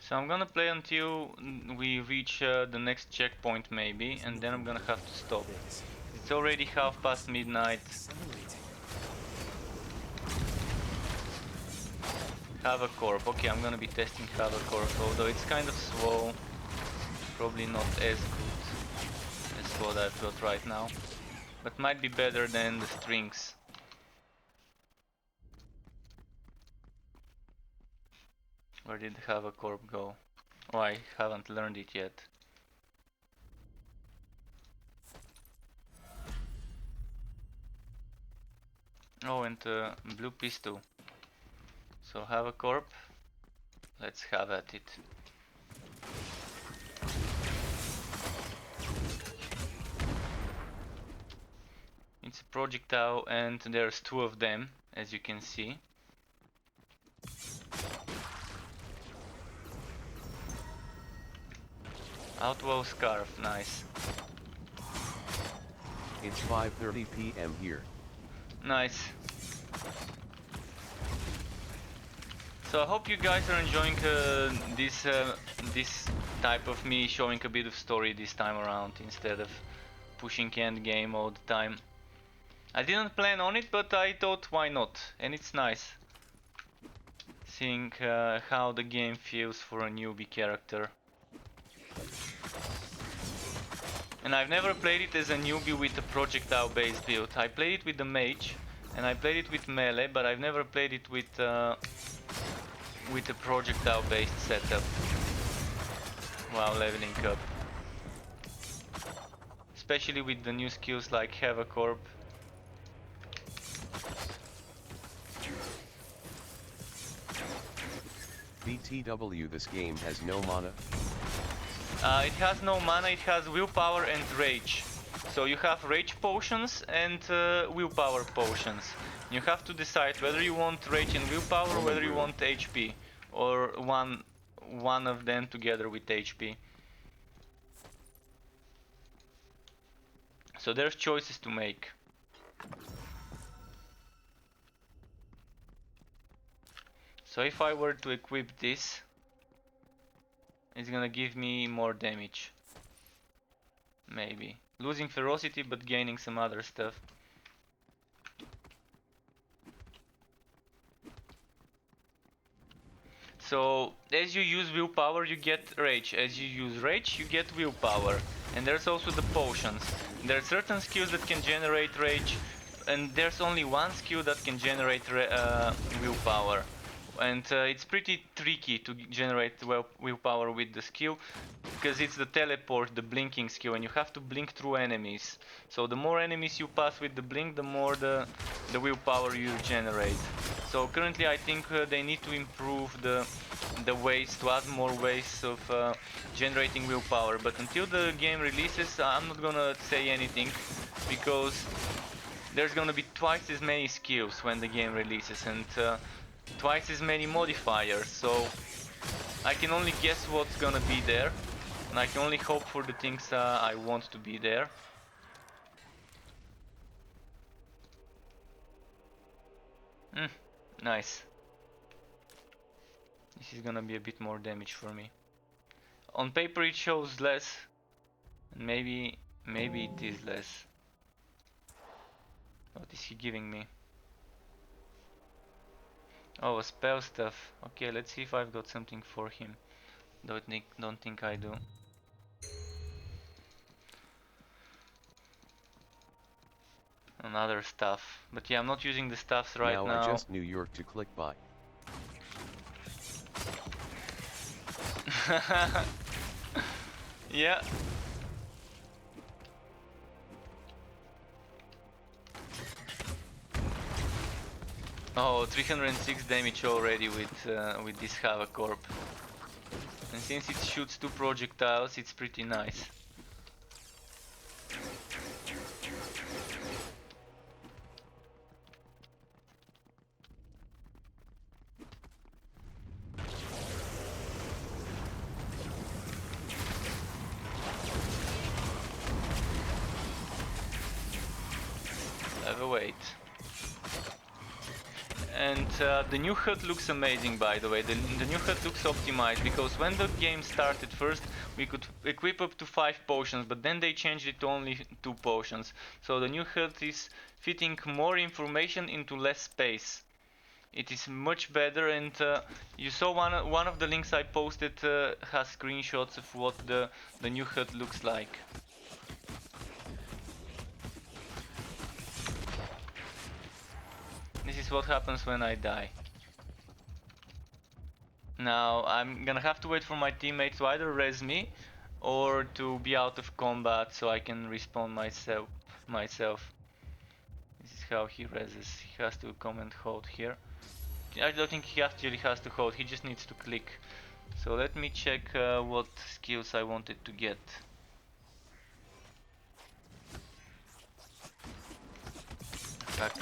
So I'm gonna play until we reach the next checkpoint maybe, and then I'm gonna have to stop. It's already midnight. Havoc Corp. Okay, I'm gonna be testing Havoc Corp, although it's kind of slow. Probably not as good. what I've got right now. But might be better than the strings. Where did Have a Corp go? Oh, I haven't learned it yet. Oh, and blue pistol. So Have a Corp. Let's have at it. It's a projectile and there's two of them, as you can see. Outlaw Scarf, nice. It's 5:30 p.m. here. Nice. So I hope you guys are enjoying this type of me showing a bit of story this time around instead of pushing end game all the time. I didn't plan on it, but I thought why not, and it's nice seeing how the game feels for a newbie character. And I've never played it as a newbie with a projectile based build. I played it with the mage and I played it with melee, but I've never played it with a projectile based setup while leveling up. Especially with the new skills like Have a Corp. BTW, this game has no mana. It has no mana, it has willpower and rage. So you have rage potions and willpower potions. You have to decide whether you want rage and willpower or whether you want HP. Or one of them together with HP. So there's choices to make. So if I were to equip this, it's gonna give me more damage. Maybe. Losing ferocity but gaining some other stuff. So as you use willpower you get rage. As you use rage you get willpower. And there's also the potions. There are certain skills that can generate rage, and there's only one skill that can generate willpower. And it's pretty tricky to generate willpower with the skill, because it's the teleport, the blinking skill, and you have to blink through enemies. So the more enemies you pass with the blink, the more the willpower you generate. So currently I think they need to improve the ways, to add more ways of generating willpower. But until the game releases, I'm not gonna say anything, because there's gonna be twice as many skills when the game releases, and twice as many modifiers, so I can only guess what's gonna be there, and I can only hope for the things I want to be there. Nice. This is gonna be a bit more damage for me. On paper it shows less, and maybe it is less. What is he giving me? Oh, a spell stuff. Okay, let's see if I've got something for him. Don't think I do. Another stuff. But yeah, I'm not using the stuffs right now. I just New York to click buy. Yeah. Oh, 306 damage already with this Have a Corp. And since it shoots 2 projectiles, it's pretty nice. Level 8. And the new HUD looks amazing, by the way. The new HUD looks optimized, because when the game started first we could equip up to 5 potions, but then they changed it to only 2 potions. So the new HUD is fitting more information into less space. It is much better, and you saw one of the links I posted has screenshots of what the new HUD looks like. is what happens when I die. Now I'm gonna have to wait for my teammates to either res me or to be out of combat so I can respawn myself. This is how he reses. He has to come and hold here. I don't think he actually has to hold, he just needs to click. So let me check what skills I wanted to get. Attack.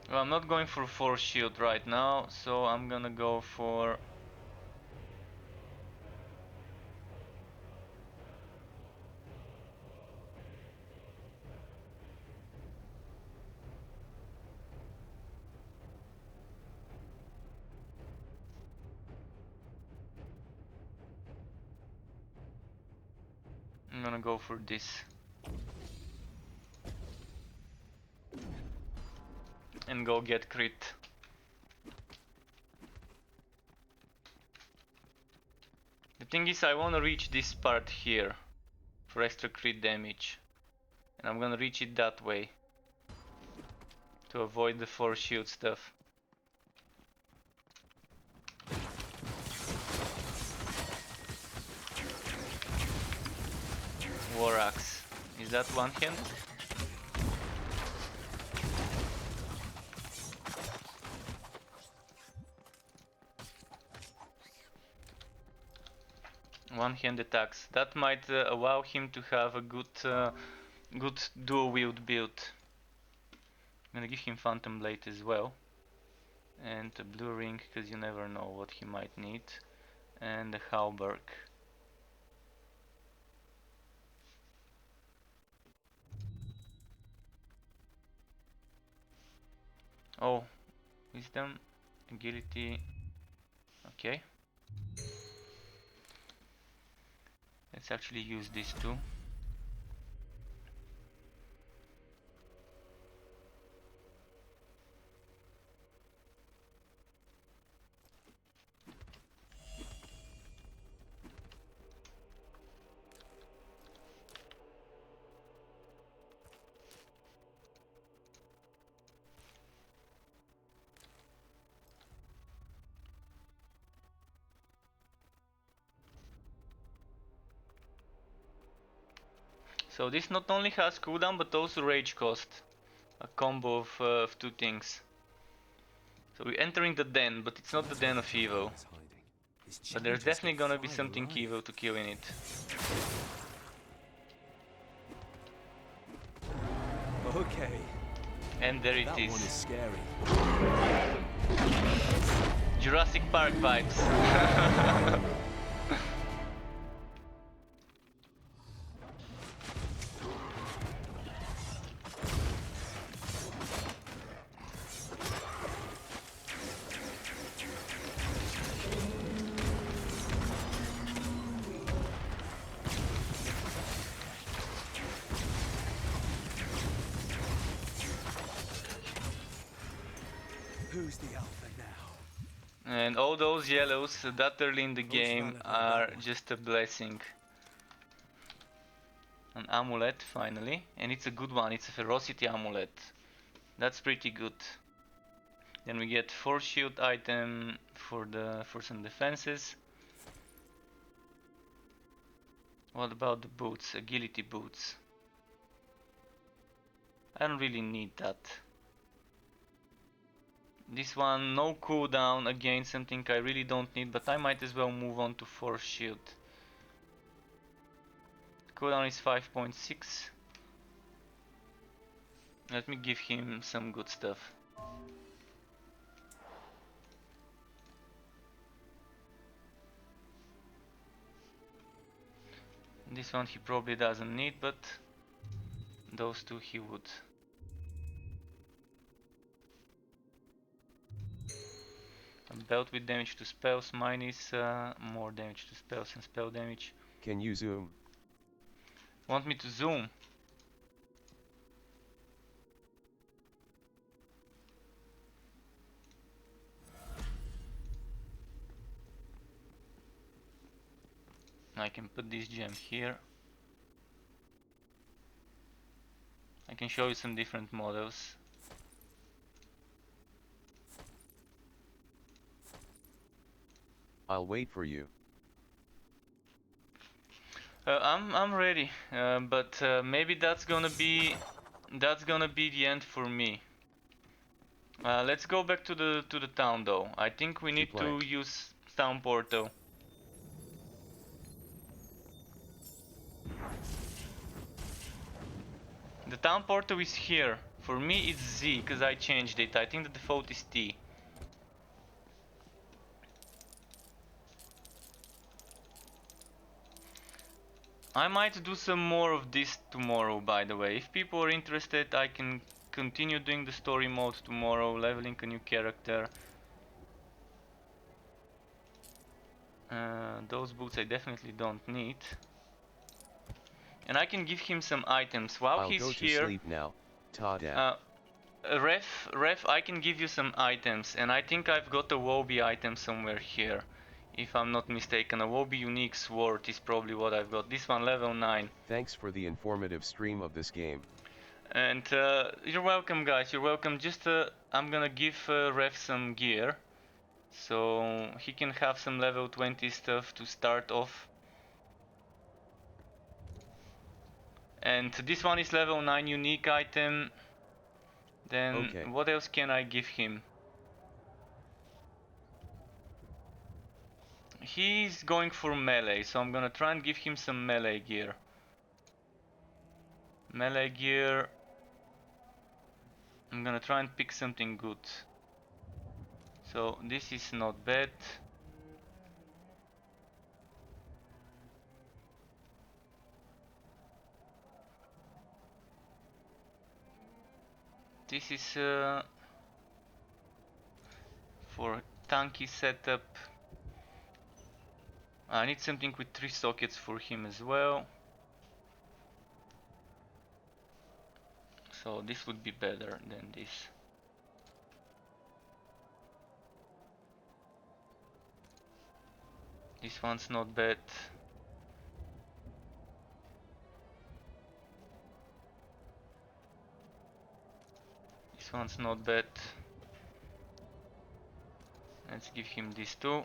Well, I'm not going for force shield right now, so I'm gonna go for this. And go get crit. The thing is, I wanna reach this part here for extra crit damage. And I'm gonna reach it that way to avoid the force shield stuff. War axe. Is that one hand? One-hand attacks. That might allow him to have a good dual wield build. I'm gonna give him Phantom Blade as well. And a blue ring, because you never know what he might need. And a halberd. Oh, wisdom, agility. Okay. Let's actually use these two. So this not only has cooldown but also rage cost. A combo of two things. So we're entering the den, but it's not the den of evil. But there's definitely gonna be something evil to kill in it. Okay. And there it That is. one is scary. Jurassic Park vibes. Who's the alpha now? And all those yellows that early in the game are just a blessing. An amulet finally, and it's a good one, it's a ferocity amulet. That's pretty good. Then we get force shield item for some defenses. What about the boots? Agility boots. I don't really need that. This one, no cooldown, again something I really don't need, but I might as well move on to force shield. Cooldown is 5.6. Let me give him some good stuff. This one he probably doesn't need, but those two he would. A belt with damage to spells, mine is more damage to spells and spell damage. Can you zoom? Want me to zoom? I can put this gem here. I can show you some different models. I'll wait for you. I'm ready, but maybe that's gonna be the end for me. Let's go back to the town though. I think we need to use town portal. The town portal is here. For me it's Z because I changed it. I think the default is T. I might do some more of this tomorrow, by the way. If people are interested, I can continue doing the story mode tomorrow, leveling a new character. Those boots I definitely don't need. And I can give him some items while he's I'll go here. to sleep now. Ta-da. Ref, I can give you some items, and I think I've got a Wobby item somewhere here. If I'm not mistaken, a Wobby unique sword is probably what I've got. This one, level 9. Thanks for the informative stream of this game. And you're welcome, guys, you're welcome. Just I'm gonna give Ref some gear, so he can have some level 20 stuff to start off. And this one is level 9 unique item. Then okay. What else can I give him? He's going for melee, so I'm gonna try and give him some melee gear. Melee gear. I'm gonna try and pick something good. So this is not bad. This is for tanky setup. I need something with 3 sockets for him as well. So this would be better than this. This one's not bad. This one's not bad. Let's give him these two.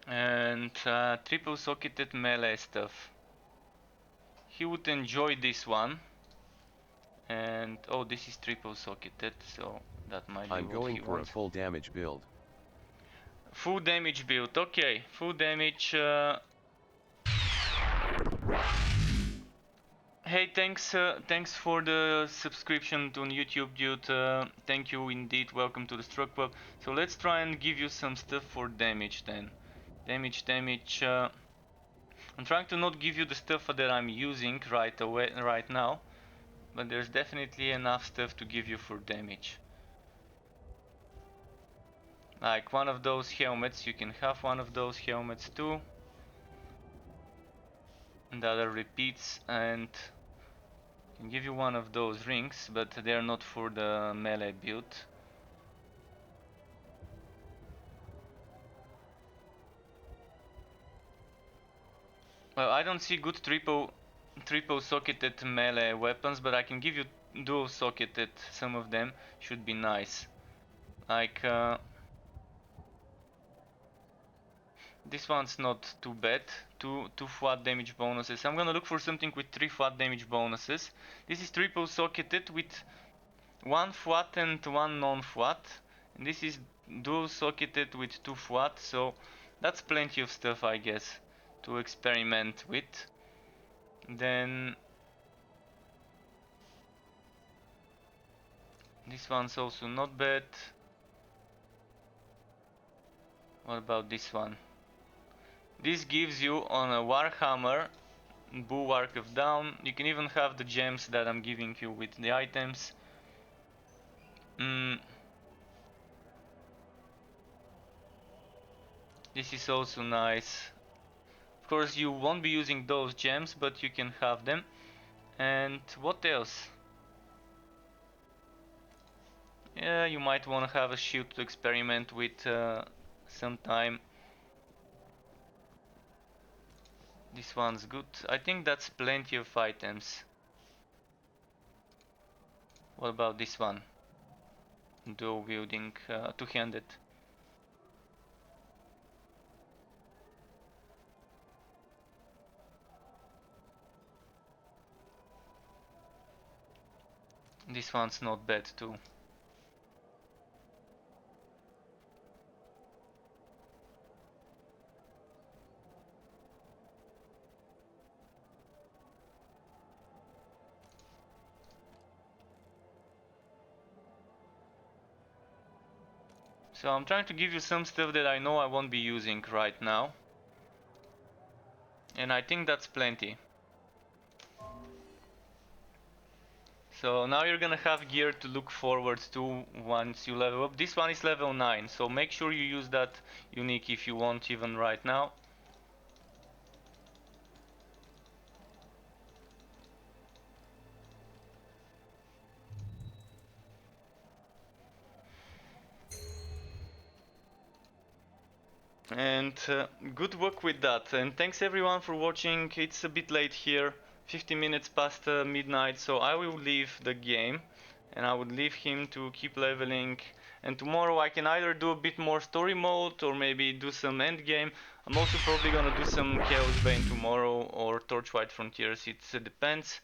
And triple socketed melee stuff. He would enjoy this one. And oh, this is triple socketed, so that might be I'm what going he for wants. a full damage build. Full damage build, okay. Full damage. Hey, thanks for the subscription on YouTube, dude. Thank you indeed. Welcome to the Struck Pub. So let's try and give you some stuff for damage then. Damage. I'm trying to not give you the stuff that I'm using right now, but there's definitely enough stuff to give you for damage. Like one of those helmets, you can have one of those helmets too. And the other repeats, and can give you one of those rings, but they're not for the melee build. Well, I don't see good triple socketed melee weapons, but I can give you dual socketed. Some of them should be nice. Like this one's not too bad. Two flat damage bonuses. I'm gonna look for something with 3 flat damage bonuses. This is triple socketed with 1 flat and 1 non-flat. And this is dual socketed with 2 flat, so that's plenty of stuff, I guess, to experiment with. Then this one's also not bad. What about this one? This gives you on a Warhammer Bulwark of Dawn. You can even have the gems that I'm giving you with the items. This is also nice. Of course you won't be using those gems, but you can have them. And what else? Yeah, you might want to have a shield to experiment with sometime. This one's good. I think that's plenty of items. What about this one? Dual wielding, two-handed. This one's not bad too. So I'm trying to give you some stuff that I know I won't be using right now. And I think that's plenty. So now you're gonna have gear to look forward to once you level up. This one is level 9, so make sure you use that unique if you want even right now. And good work with that. And thanks everyone for watching. It's a bit late here, 50 minutes past midnight, so I will leave the game and I would leave him to keep leveling. And tomorrow I can either do a bit more story mode or maybe do some end game. I'm also probably gonna do some Chaos Bane tomorrow or Torchlight Frontiers, it depends.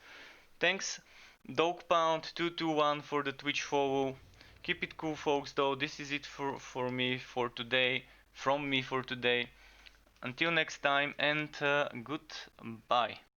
Thanks DogPound221 for the Twitch follow. Keep it cool folks though, this is it for me for today, from me for today. Until next time and goodbye.